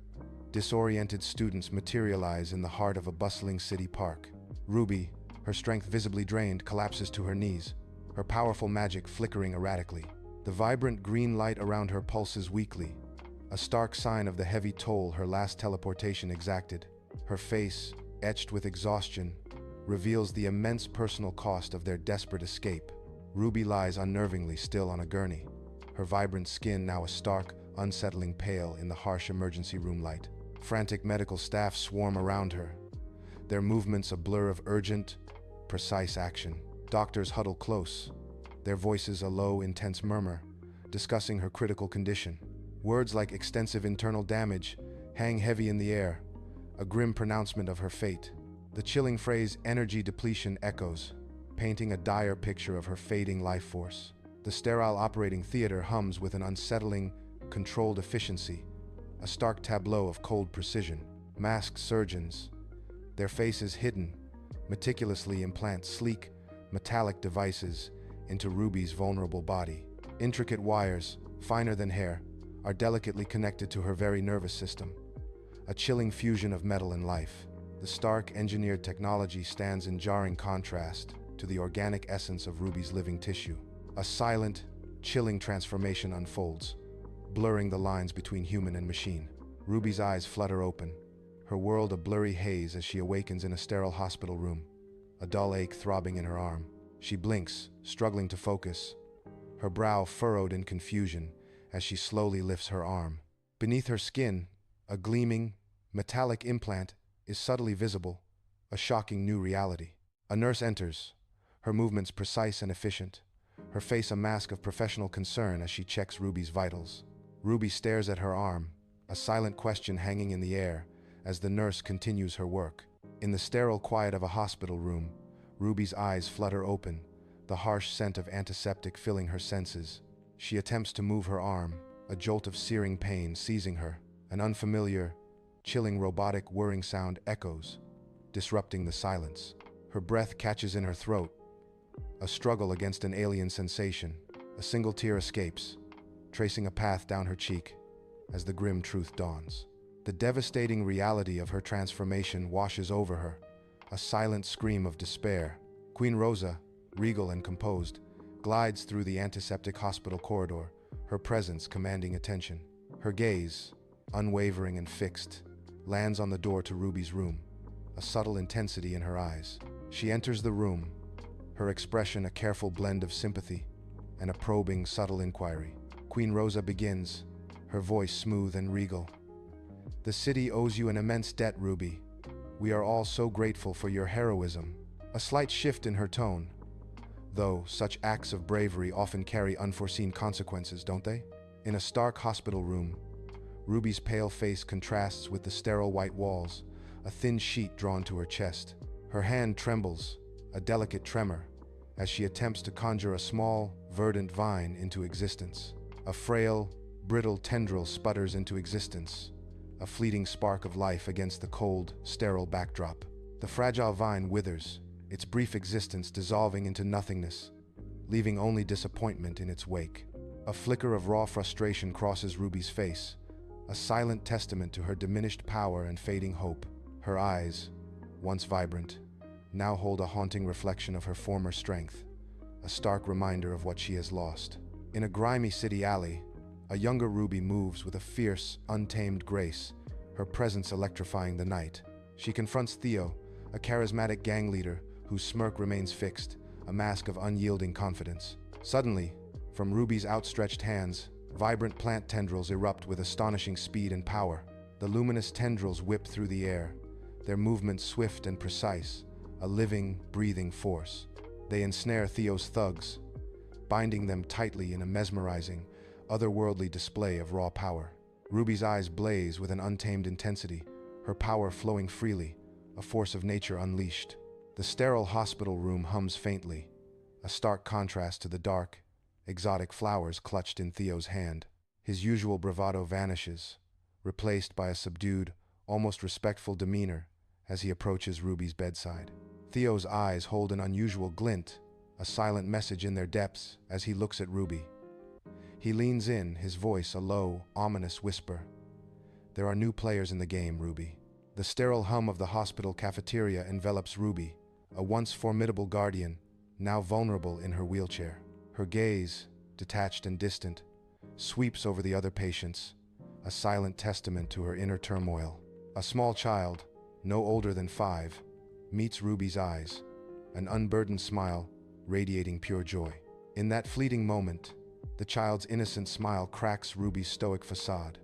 disoriented students materialize in the heart of a bustling city park. Ruby, her strength visibly drained, collapses to her knees, her powerful magic flickering erratically. The vibrant green light around her pulses weakly, a stark sign of the heavy toll her last teleportation exacted. Her face, etched with exhaustion, reveals the immense personal cost of their desperate escape. Ruby lies unnervingly still on a gurney, her vibrant skin now a stark, unsettling pale in the harsh emergency room light. Frantic medical staff swarm around her, their movements a blur of urgent, precise action. Doctors huddle close, their voices a low, intense murmur, discussing her critical condition. Words like extensive internal damage hang heavy in the air, a grim pronouncement of her fate. The chilling phrase energy depletion echoes, painting a dire picture of her fading life force. The sterile operating theater hums with an unsettling, controlled efficiency, a stark tableau of cold precision. Masked surgeons, their faces hidden, meticulously implant sleek, metallic devices into Ruby's vulnerable body. Intricate wires, finer than hair, are delicately connected to her very nervous system, a chilling fusion of metal and life. The stark, engineered technology stands in jarring contrast to the organic essence of Ruby's living tissue. A silent, chilling transformation unfolds, blurring the lines between human and machine. Ruby's eyes flutter open, her world a blurry haze as she awakens in a sterile hospital room, a dull ache throbbing in her arm. She blinks, struggling to focus, her brow furrowed in confusion as she slowly lifts her arm. Beneath her skin, a gleaming, metallic implant is subtly visible, a shocking new reality. A nurse enters, her movements precise and efficient, her face a mask of professional concern as she checks Ruby's vitals. Ruby stares at her arm, a silent question hanging in the air as the nurse continues her work. In the sterile quiet of a hospital room, Ruby's eyes flutter open, the harsh scent of antiseptic filling her senses. She attempts to move her arm, a jolt of searing pain seizing her. An unfamiliar, chilling robotic whirring sound echoes, disrupting the silence. Her breath catches in her throat, a struggle against an alien sensation. A single tear escapes, tracing a path down her cheek as the grim truth dawns. The devastating reality of her transformation washes over her, a silent scream of despair. Queen Rosa, regal and composed, glides through the antiseptic hospital corridor, her presence commanding attention. Her gaze, unwavering and fixed, lands on the door to Ruby's room, a subtle intensity in her eyes. She enters the room, her expression a careful blend of sympathy and a probing, subtle inquiry. Queen Rosa begins, her voice smooth and regal. "The city owes you an immense debt, Ruby. We are all so grateful for your heroism." A slight shift in her tone, though such acts of bravery often carry unforeseen consequences, don't they? In a stark hospital room, Ruby's pale face contrasts with the sterile white walls, a thin sheet drawn to her chest. Her hand trembles, a delicate tremor, as she attempts to conjure a small, verdant vine into existence. A frail, brittle tendril sputters into existence, a fleeting spark of life against the cold, sterile backdrop. The fragile vine withers, its brief existence dissolving into nothingness, leaving only disappointment in its wake. A flicker of raw frustration crosses Ruby's face, a silent testament to her diminished power and fading hope. Her eyes, once vibrant, now hold a haunting reflection of her former strength, a stark reminder of what she has lost. In a grimy city alley, a younger Ruby moves with a fierce, untamed grace, her presence electrifying the night. She confronts Theo, a charismatic gang leader whose smirk remains fixed, a mask of unyielding confidence. Suddenly, from Ruby's outstretched hands, vibrant plant tendrils erupt with astonishing speed and power. The luminous tendrils whip through the air, their movements swift and precise, a living, breathing force. They ensnare Theo's thugs, binding them tightly in a mesmerizing, otherworldly display of raw power. Ruby's eyes blaze with an untamed intensity, her power flowing freely, a force of nature unleashed. The sterile hospital room hums faintly, a stark contrast to the dark, exotic flowers clutched in Theo's hand. His usual bravado vanishes, replaced by a subdued, almost respectful demeanor as he approaches Ruby's bedside. Theo's eyes hold an unusual glint, a silent message in their depths as he looks at Ruby. He leans in, his voice a low, ominous whisper. "There are new players in the game, Ruby." The sterile hum of the hospital cafeteria envelops Ruby, a once formidable guardian, now vulnerable in her wheelchair. Her gaze, detached and distant, sweeps over the other patients, a silent testament to her inner turmoil. A small child, no older than 5, meets Ruby's eyes, an unburdened smile radiating pure joy. In that fleeting moment, the child's innocent smile cracks Ruby's stoic facade,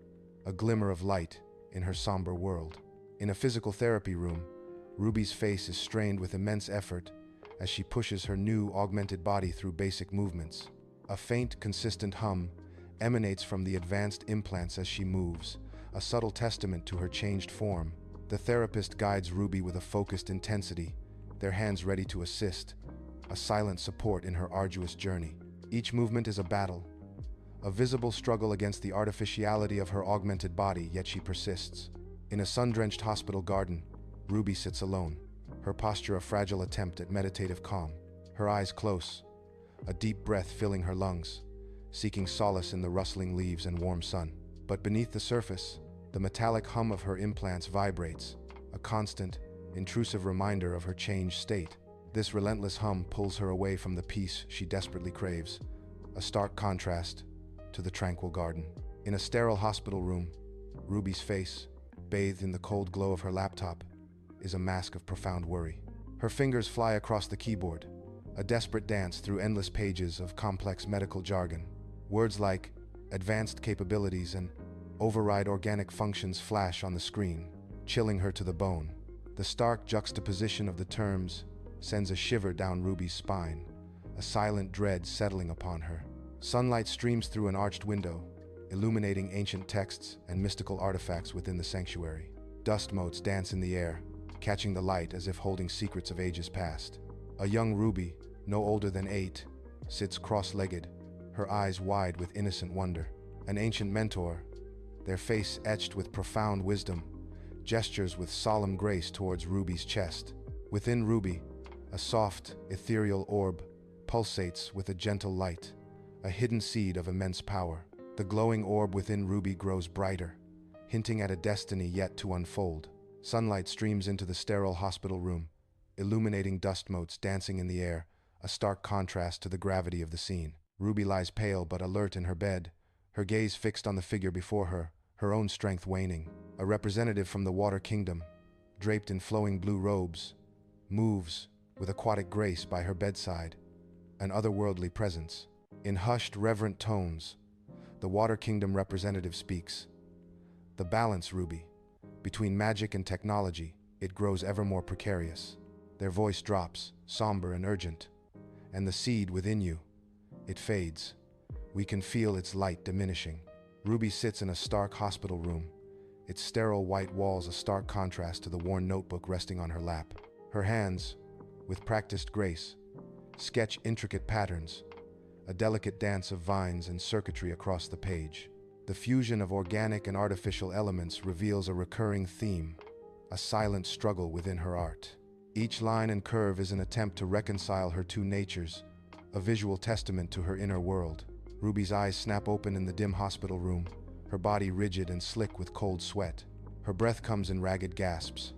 a glimmer of light in her somber world. In a physical therapy room, Ruby's face is strained with immense effort as she pushes her new, augmented body through basic movements. A faint, consistent hum emanates from the advanced implants as she moves, a subtle testament to her changed form. The therapist guides Ruby with a focused intensity, their hands ready to assist, a silent support in her arduous journey. Each movement is a battle, a visible struggle against the artificiality of her augmented body, yet she persists. In a sun-drenched hospital garden, Ruby sits alone, her posture a fragile attempt at meditative calm. Her eyes close, a deep breath filling her lungs, seeking solace in the rustling leaves and warm sun. But beneath the surface, the metallic hum of her implants vibrates, a constant, intrusive reminder of her changed state. This relentless hum pulls her away from the peace she desperately craves, a stark contrast to the tranquil garden. In a sterile hospital room, Ruby's face, bathed in the cold glow of her laptop, is a mask of profound worry. Her fingers fly across the keyboard, a desperate dance through endless pages of complex medical jargon. Words like advanced capabilities and override organic functions flash on the screen, chilling her to the bone. The stark juxtaposition of the terms sends a shiver down Ruby's spine, a silent dread settling upon her. Sunlight streams through an arched window, illuminating ancient texts and mystical artifacts within the sanctuary. Dust motes dance in the air, catching the light as if holding secrets of ages past. A young Ruby, no older than 8, sits cross-legged, her eyes wide with innocent wonder. An ancient mentor, their face etched with profound wisdom, gestures with solemn grace towards Ruby's chest. Within Ruby, a soft, ethereal orb pulsates with a gentle light, a hidden seed of immense power. The glowing orb within Ruby grows brighter, hinting at a destiny yet to unfold. Sunlight streams into the sterile hospital room, illuminating dust motes dancing in the air, a stark contrast to the gravity of the scene. Ruby lies pale but alert in her bed, her gaze fixed on the figure before her, her own strength waning. A representative from the Water Kingdom, draped in flowing blue robes, moves with aquatic grace by her bedside, an otherworldly presence. In hushed, reverent tones, the Water Kingdom representative speaks. The balance, Ruby, between magic and technology, it grows ever more precarious. Their voice drops, somber and urgent. And the seed within you, it fades. We can feel its light diminishing. Ruby sits in a stark hospital room, its sterile white walls a stark contrast to the worn notebook resting on her lap. Her hands, with practiced grace, sketch intricate patterns, a delicate dance of vines and circuitry across the page. The fusion of organic and artificial elements reveals a recurring theme, a silent struggle within her art. Each line and curve is an attempt to reconcile her two natures, a visual testament to her inner world. Ruby's eyes snap open in the dim hospital room, her body rigid and slick with cold sweat. Her breath comes in ragged gasps,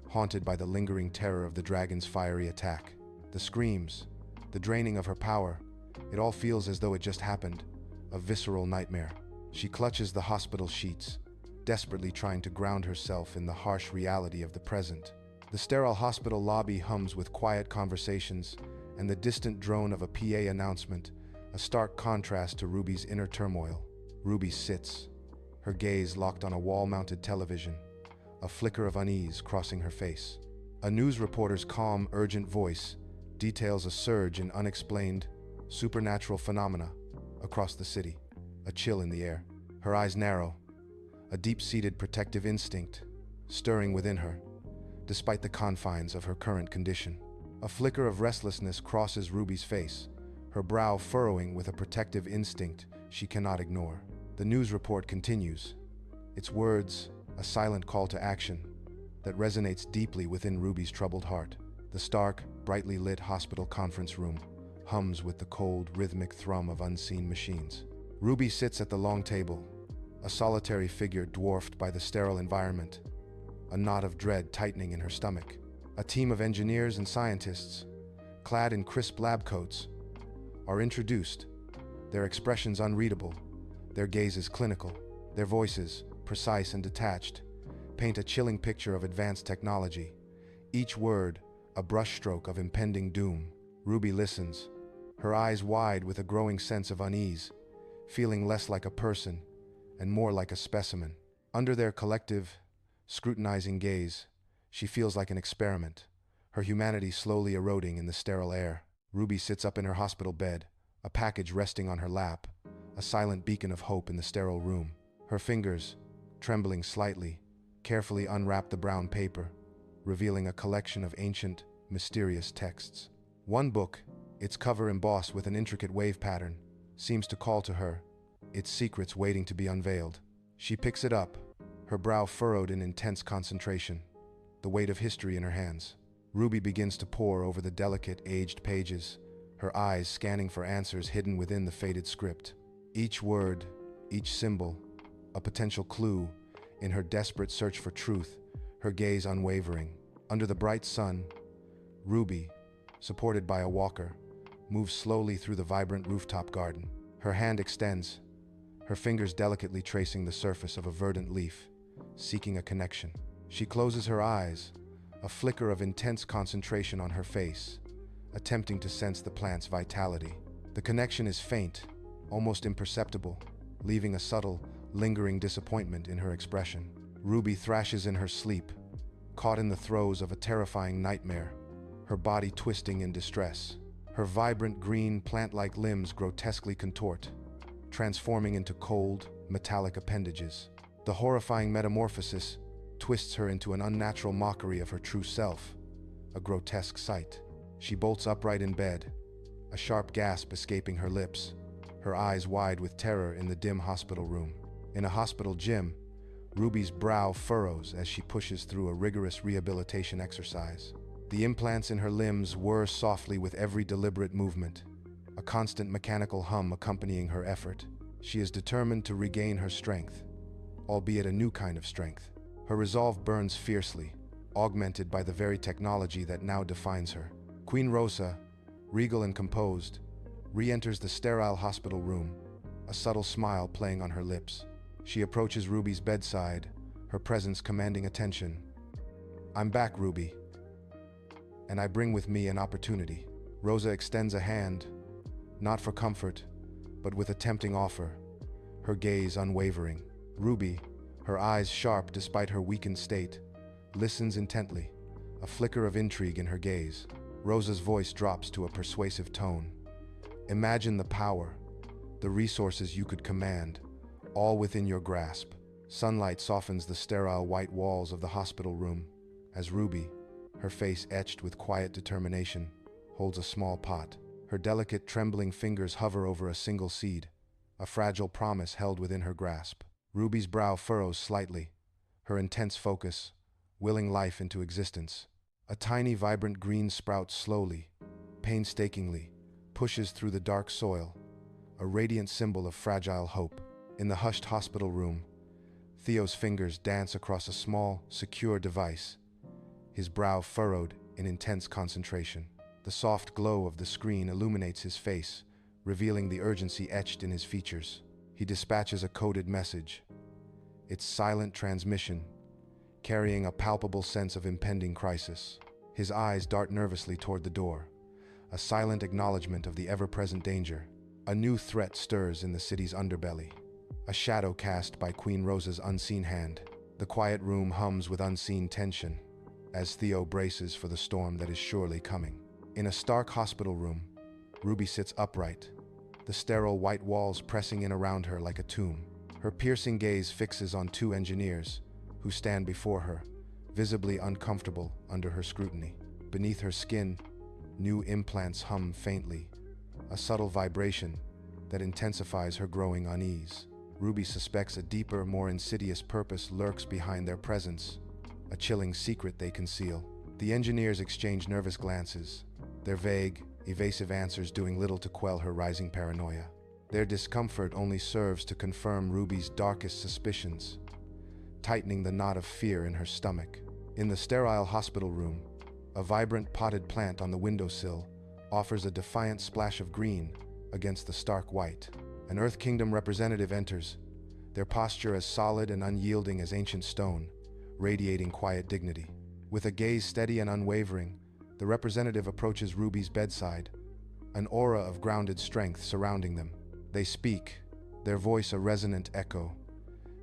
haunted by the lingering terror of the dragon's fiery attack. The screams, the draining of her power, it all feels as though it just happened, a visceral nightmare. She clutches the hospital sheets, desperately trying to ground herself in the harsh reality of the present. The sterile hospital lobby hums with quiet conversations and the distant drone of a PA announcement, a stark contrast to Ruby's inner turmoil. Ruby sits, her gaze locked on a wall-mounted television, a flicker of unease crossing her face. A news reporter's calm, urgent voice details a surge in unexplained, supernatural phenomena across the city. A chill in the air. Her eyes narrow, a deep-seated protective instinct stirring within her, despite the confines of her current condition. A flicker of restlessness crosses Ruby's face, her brow furrowing with a protective instinct she cannot ignore. The news report continues, its words a silent call to action that resonates deeply within Ruby's troubled heart. The stark, brightly lit hospital conference room hums with the cold, rhythmic thrum of unseen machines. Ruby sits at the long table, a solitary figure dwarfed by the sterile environment, a knot of dread tightening in her stomach. A team of engineers and scientists, clad in crisp lab coats, are introduced, their expressions unreadable, their gazes clinical, their voices, precise and detached, paint a chilling picture of advanced technology, each word a brushstroke of impending doom. Ruby listens, her eyes wide with a growing sense of unease, feeling less like a person and more like a specimen. Under their collective, scrutinizing gaze, she feels like an experiment, her humanity slowly eroding in the sterile air. Ruby sits up in her hospital bed, a package resting on her lap, a silent beacon of hope in the sterile room. Her fingers, trembling slightly, carefully unwrap the brown paper, revealing a collection of ancient, mysterious texts. One book, its cover embossed with an intricate wave pattern, seems to call to her, its secrets waiting to be unveiled. She picks it up, her brow furrowed in intense concentration, the weight of history in her hands. Ruby begins to pore over the delicate, aged pages, her eyes scanning for answers hidden within the faded script. Each word, each symbol, a potential clue in her desperate search for truth, her gaze unwavering. Under the bright sun, Ruby, supported by a walker, moves slowly through the vibrant rooftop garden. Her hand extends, her fingers delicately tracing the surface of a verdant leaf, seeking a connection. She closes her eyes, a flicker of intense concentration on her face, attempting to sense the plant's vitality. The connection is faint, almost imperceptible, leaving a subtle, lingering disappointment in her expression. Ruby thrashes in her sleep, caught in the throes of a terrifying nightmare, her body twisting in distress. Her vibrant green, plant-like limbs grotesquely contort, transforming into cold, metallic appendages. The horrifying metamorphosis twists her into an unnatural mockery of her true self, a grotesque sight. She bolts upright in bed, a sharp gasp escaping her lips, her eyes wide with terror in the dim hospital room. In a hospital gym, Ruby's brow furrows as she pushes through a rigorous rehabilitation exercise. The implants in her limbs whir softly with every deliberate movement, a constant mechanical hum accompanying her effort. She is determined to regain her strength, albeit a new kind of strength. Her resolve burns fiercely, augmented by the very technology that now defines her. Queen Rosa, regal and composed, re-enters the sterile hospital room, a subtle smile playing on her lips. She approaches Ruby's bedside, her presence commanding attention. "I'm back, Ruby, and I bring with me an opportunity." Rosa extends a hand, not for comfort, but with a tempting offer, her gaze unwavering. Ruby, her eyes sharp despite her weakened state, listens intently, a flicker of intrigue in her gaze. Rosa's voice drops to a persuasive tone. "Imagine the power, the resources you could command, all within your grasp." Sunlight softens the sterile white walls of the hospital room as Ruby, her face etched with quiet determination, holds a small pot. Her delicate, trembling fingers hover over a single seed, a fragile promise held within her grasp. Ruby's brow furrows slightly, her intense focus, willing life into existence. A tiny, vibrant green sprout slowly, painstakingly, pushes through the dark soil, a radiant symbol of fragile hope. In the hushed hospital room, Theo's fingers dance across a small, secure device, his brow furrowed in intense concentration. The soft glow of the screen illuminates his face, revealing the urgency etched in his features. He dispatches a coded message, its silent transmission, carrying a palpable sense of impending crisis. His eyes dart nervously toward the door, a silent acknowledgement of the ever-present danger. A new threat stirs in the city's underbelly, a shadow cast by Queen Rosa's unseen hand. The quiet room hums with unseen tension, as Theo braces for the storm that is surely coming. In a stark hospital room, Ruby sits upright, the sterile white walls pressing in around her like a tomb. Her piercing gaze fixes on two engineers who stand before her, visibly uncomfortable under her scrutiny. Beneath her skin, new implants hum faintly, a subtle vibration that intensifies her growing unease. Ruby suspects a deeper, more insidious purpose lurks behind their presence, a chilling secret they conceal. The engineers exchange nervous glances, their vague, evasive answers doing little to quell her rising paranoia. Their discomfort only serves to confirm Ruby's darkest suspicions, tightening the knot of fear in her stomach. In the sterile hospital room, a vibrant potted plant on the windowsill offers a defiant splash of green against the stark white. An Earth Kingdom representative enters, their posture as solid and unyielding as ancient stone, radiating quiet dignity. With a gaze steady and unwavering, the representative approaches Ruby's bedside, an aura of grounded strength surrounding them. They speak, their voice a resonant echo.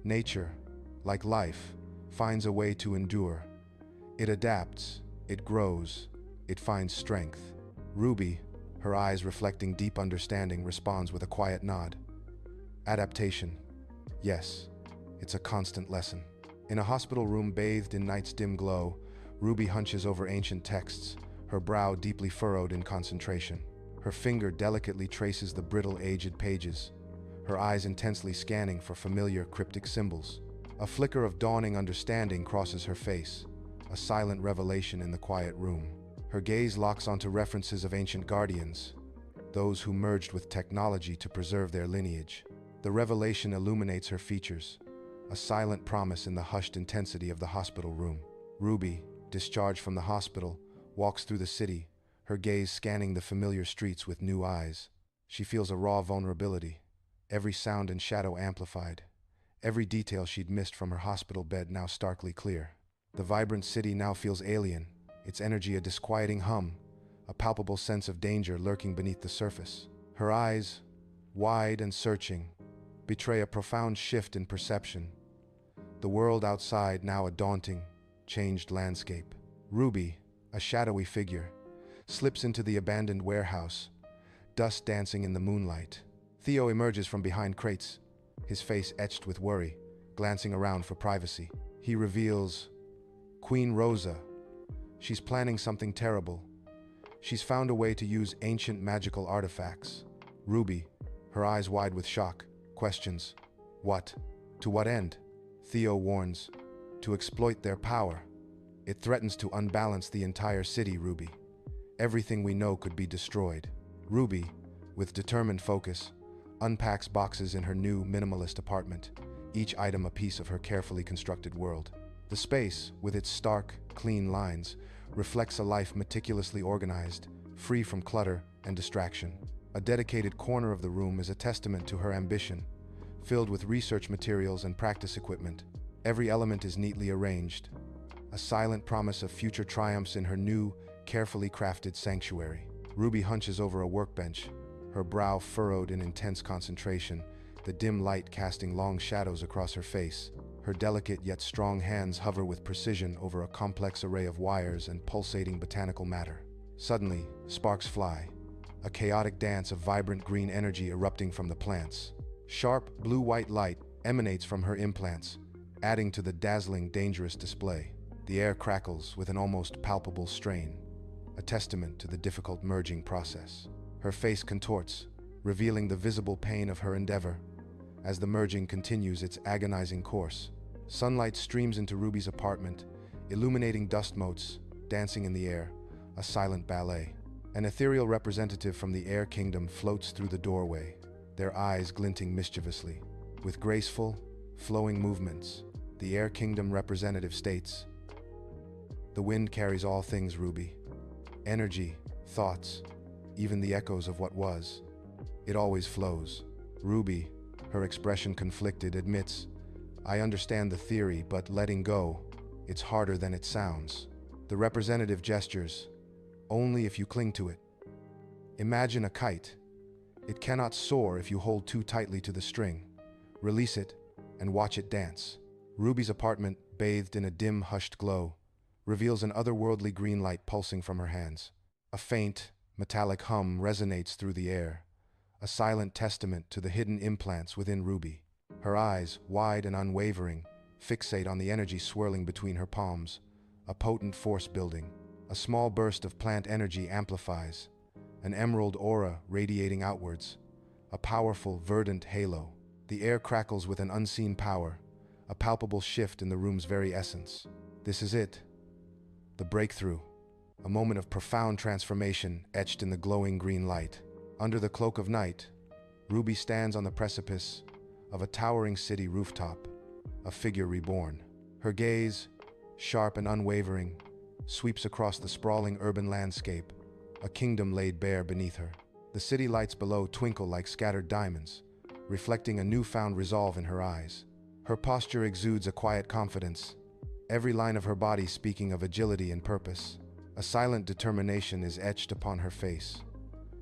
Nature, like life, finds a way to endure. It adapts, it grows, it finds strength. Ruby, her eyes reflecting deep understanding, responds with a quiet nod. Adaptation. Yes, it's a constant lesson. In a hospital room bathed in night's dim glow, Ruby hunches over ancient texts, her brow deeply furrowed in concentration. Her finger delicately traces the brittle, aged pages, her eyes intensely scanning for familiar cryptic symbols. A flicker of dawning understanding crosses her face, a silent revelation in the quiet room. Her gaze locks onto references of ancient guardians, those who merged with technology to preserve their lineage. The revelation illuminates her features, a silent promise in the hushed intensity of the hospital room. Ruby, discharged from the hospital, walks through the city, her gaze scanning the familiar streets with new eyes. She feels a raw vulnerability, every sound and shadow amplified, every detail she'd missed from her hospital bed now starkly clear. The vibrant city now feels alien, its energy a disquieting hum, a palpable sense of danger lurking beneath the surface. Her eyes, wide and searching, betray a profound shift in perception. The world outside now a daunting, changed landscape. Ruby, a shadowy figure, slips into the abandoned warehouse, dust dancing in the moonlight. Theo emerges from behind crates, his face etched with worry, glancing around for privacy. He reveals, Queen Rosa. She's planning something terrible. She's found a way to use ancient magical artifacts. Ruby, her eyes wide with shock, questions, what? To what end? Theo warns, to exploit their power. It threatens to unbalance the entire city, Ruby. Everything we know could be destroyed. Ruby, with determined focus, unpacks boxes in her new minimalist apartment, each item a piece of her carefully constructed world. The space, with its stark, clean lines, reflects a life meticulously organized, free from clutter and distraction. A dedicated corner of the room is a testament to her ambition, filled with research materials and practice equipment. Every element is neatly arranged, a silent promise of future triumphs in her new, carefully crafted sanctuary. Ruby hunches over a workbench, her brow furrowed in intense concentration, the dim light casting long shadows across her face. Her delicate yet strong hands hover with precision over a complex array of wires and pulsating botanical matter. Suddenly, sparks fly, a chaotic dance of vibrant green energy erupting from the plants. Sharp, blue-white light emanates from her implants, adding to the dazzling, dangerous display. The air crackles with an almost palpable strain, a testament to the difficult merging process. Her face contorts, revealing the visible pain of her endeavor as the merging continues its agonizing course. Sunlight streams into Ruby's apartment, illuminating dust motes dancing in the air, a silent ballet. An ethereal representative from the Air Kingdom floats through the doorway, their eyes glinting mischievously. With graceful, flowing movements, the Air Kingdom representative states, "The wind carries all things, Ruby. Energy, thoughts, even the echoes of what was. It always flows." Ruby, her expression conflicted, admits, "I understand the theory, but letting go, it's harder than it sounds." The representative gestures, "Only if you cling to it. Imagine a kite. It cannot soar if you hold too tightly to the string. Release it and watch it dance." Ruby's apartment, bathed in a dim, hushed glow, reveals an otherworldly green light pulsing from her hands. A faint, metallic hum resonates through the air, a silent testament to the hidden implants within Ruby. Her eyes, wide and unwavering, fixate on the energy swirling between her palms, a potent force building. A small burst of plant energy amplifies, an emerald aura radiating outwards, a powerful, verdant halo. The air crackles with an unseen power, a palpable shift in the room's very essence. This is it, the breakthrough, a moment of profound transformation etched in the glowing green light. Under the cloak of night, Ruby stands on the precipice of a towering city rooftop, a figure reborn. Her gaze, sharp and unwavering, sweeps across the sprawling urban landscape, a kingdom laid bare beneath her. The city lights below twinkle like scattered diamonds, reflecting a newfound resolve in her eyes. Her posture exudes a quiet confidence, every line of her body speaking of agility and purpose. A silent determination is etched upon her face,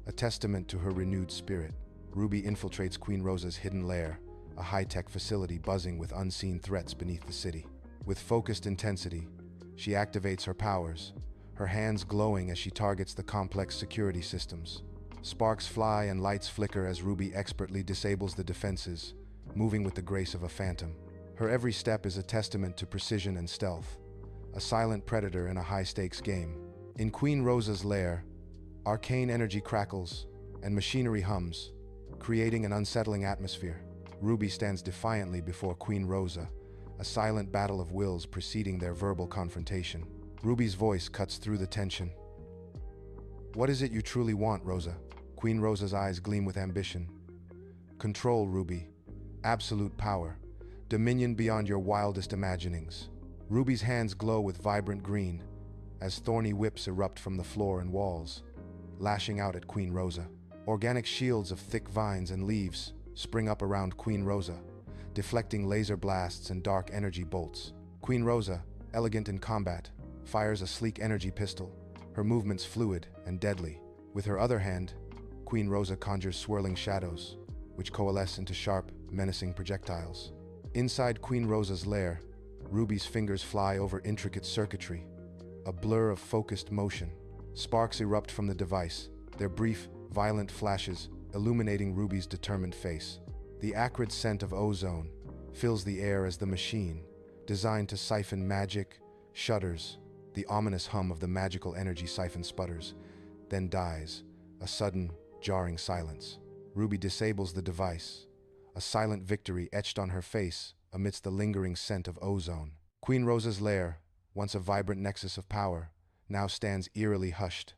a testament to her renewed spirit. Ruby infiltrates Queen Rosa's hidden lair, a high-tech facility buzzing with unseen threats beneath the city. With focused intensity, she activates her powers, her hands glowing as she targets the complex security systems. Sparks fly and lights flicker as Ruby expertly disables the defenses, moving with the grace of a phantom. Her every step is a testament to precision and stealth, a silent predator in a high-stakes game. In Queen Rosa's lair, arcane energy crackles and machinery hums, creating an unsettling atmosphere. Ruby stands defiantly before Queen Rosa, a silent battle of wills preceding their verbal confrontation. Ruby's voice cuts through the tension. "What is it you truly want, Rosa?" Queen Rosa's eyes gleam with ambition. "Control, Ruby. Absolute power. Dominion beyond your wildest imaginings." Ruby's hands glow with vibrant green as thorny whips erupt from the floor and walls, lashing out at Queen Rosa. Organic shields of thick vines and leaves spring up around Queen Rosa, deflecting laser blasts and dark energy bolts. Queen Rosa, elegant in combat, fires a sleek energy pistol, her movements fluid and deadly. With her other hand, Queen Rosa conjures swirling shadows, which coalesce into sharp, menacing projectiles. Inside Queen Rosa's lair, Ruby's fingers fly over intricate circuitry, a blur of focused motion. Sparks erupt from the device, their brief, violent flashes illuminating Ruby's determined face. The acrid scent of ozone fills the air as the machine, designed to siphon magic, shudders. The ominous hum of the magical energy siphon sputters, then dies, a sudden, jarring silence. Ruby disables the device, a silent victory etched on her face amidst the lingering scent of ozone. Queen Rosa's lair, once a vibrant nexus of power, now stands eerily hushed,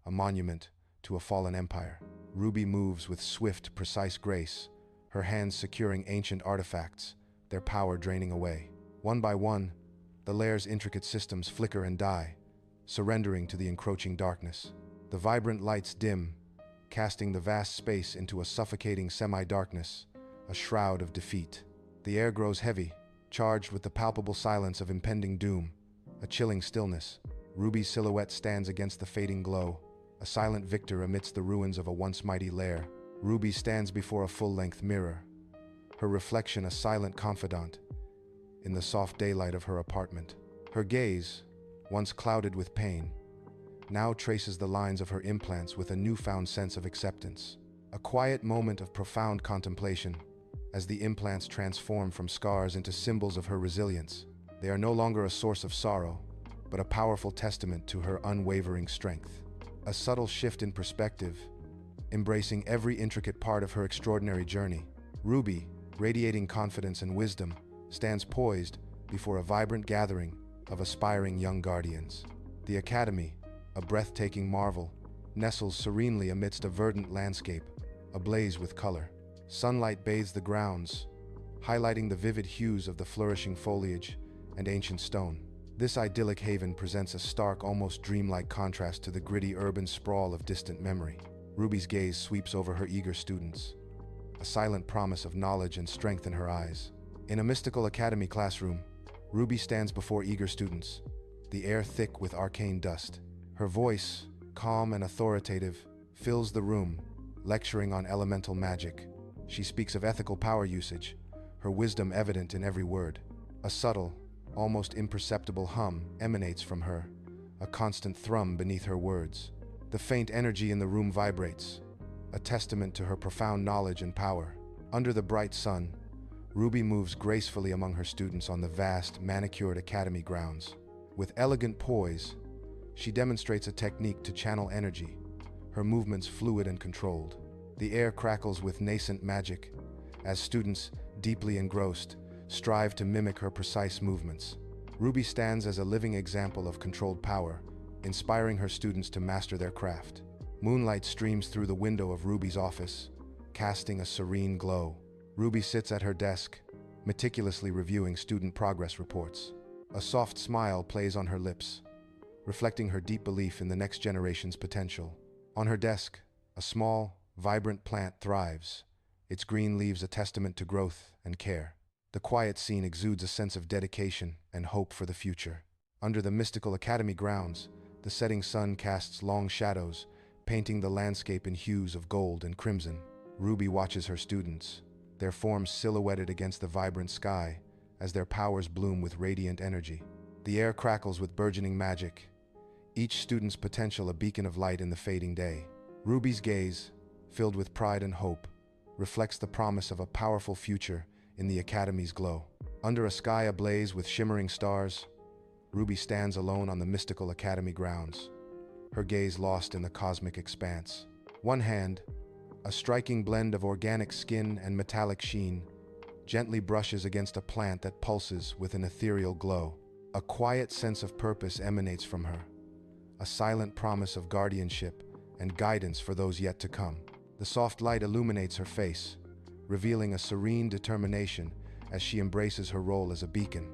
a monument to a fallen empire. Ruby moves with swift, precise grace, her hands securing ancient artifacts, their power draining away. One by one, the lair's intricate systems flicker and die, surrendering to the encroaching darkness. The vibrant lights dim, casting the vast space into a suffocating semi-darkness, a shroud of defeat. The air grows heavy, charged with the palpable silence of impending doom, a chilling stillness. Ruby's silhouette stands against the fading glow, a silent victor amidst the ruins of a once mighty lair. Ruby stands before a full-length mirror, her reflection a silent confidant in the soft daylight of her apartment. Her gaze, once clouded with pain, now traces the lines of her implants with a newfound sense of acceptance. A quiet moment of profound contemplation as the implants transform from scars into symbols of her resilience. They are no longer a source of sorrow, but a powerful testament to her unwavering strength. A subtle shift in perspective, embracing every intricate part of her extraordinary journey. Ruby, radiating confidence and wisdom, stands poised before a vibrant gathering of aspiring young guardians. The Academy, a breathtaking marvel, nestles serenely amidst a verdant landscape, ablaze with color. Sunlight bathes the grounds, highlighting the vivid hues of the flourishing foliage and ancient stone. This idyllic haven presents a stark, almost dreamlike contrast to the gritty urban sprawl of distant memory. Ruby's gaze sweeps over her eager students, a silent promise of knowledge and strength in her eyes. In a mystical academy classroom, Ruby stands before eager students, the air thick with arcane dust. Her voice, calm and authoritative, fills the room, lecturing on elemental magic. She speaks of ethical power usage, her wisdom evident in every word. A subtle, almost imperceptible hum emanates from her, a constant thrum beneath her words. The faint energy in the room vibrates, a testament to her profound knowledge and power. Under the bright sun, Ruby moves gracefully among her students on the vast, manicured academy grounds. With elegant poise, she demonstrates a technique to channel energy, her movements fluid and controlled. The air crackles with nascent magic, as students, deeply engrossed, strive to mimic her precise movements. Ruby stands as a living example of controlled power, inspiring her students to master their craft. Moonlight streams through the window of Ruby's office, casting a serene glow. Ruby sits at her desk, meticulously reviewing student progress reports. A soft smile plays on her lips, reflecting her deep belief in the next generation's potential. On her desk, a small, vibrant plant thrives, its green leaves a testament to growth and care. The quiet scene exudes a sense of dedication and hope for the future. Under the mystical academy grounds, the setting sun casts long shadows, painting the landscape in hues of gold and crimson. Ruby watches her students, their forms silhouetted against the vibrant sky as their powers bloom with radiant energy. The air crackles with burgeoning magic, each student's potential a beacon of light in the fading day. Ruby's gaze, filled with pride and hope, reflects the promise of a powerful future in the Academy's glow. Under a sky ablaze with shimmering stars, Ruby stands alone on the mystical Academy grounds, her gaze lost in the cosmic expanse. One hand, a striking blend of organic skin and metallic sheen, gently brushes against a plant that pulses with an ethereal glow. A quiet sense of purpose emanates from her, a silent promise of guardianship and guidance for those yet to come. The soft light illuminates her face, revealing a serene determination as she embraces her role as a beacon.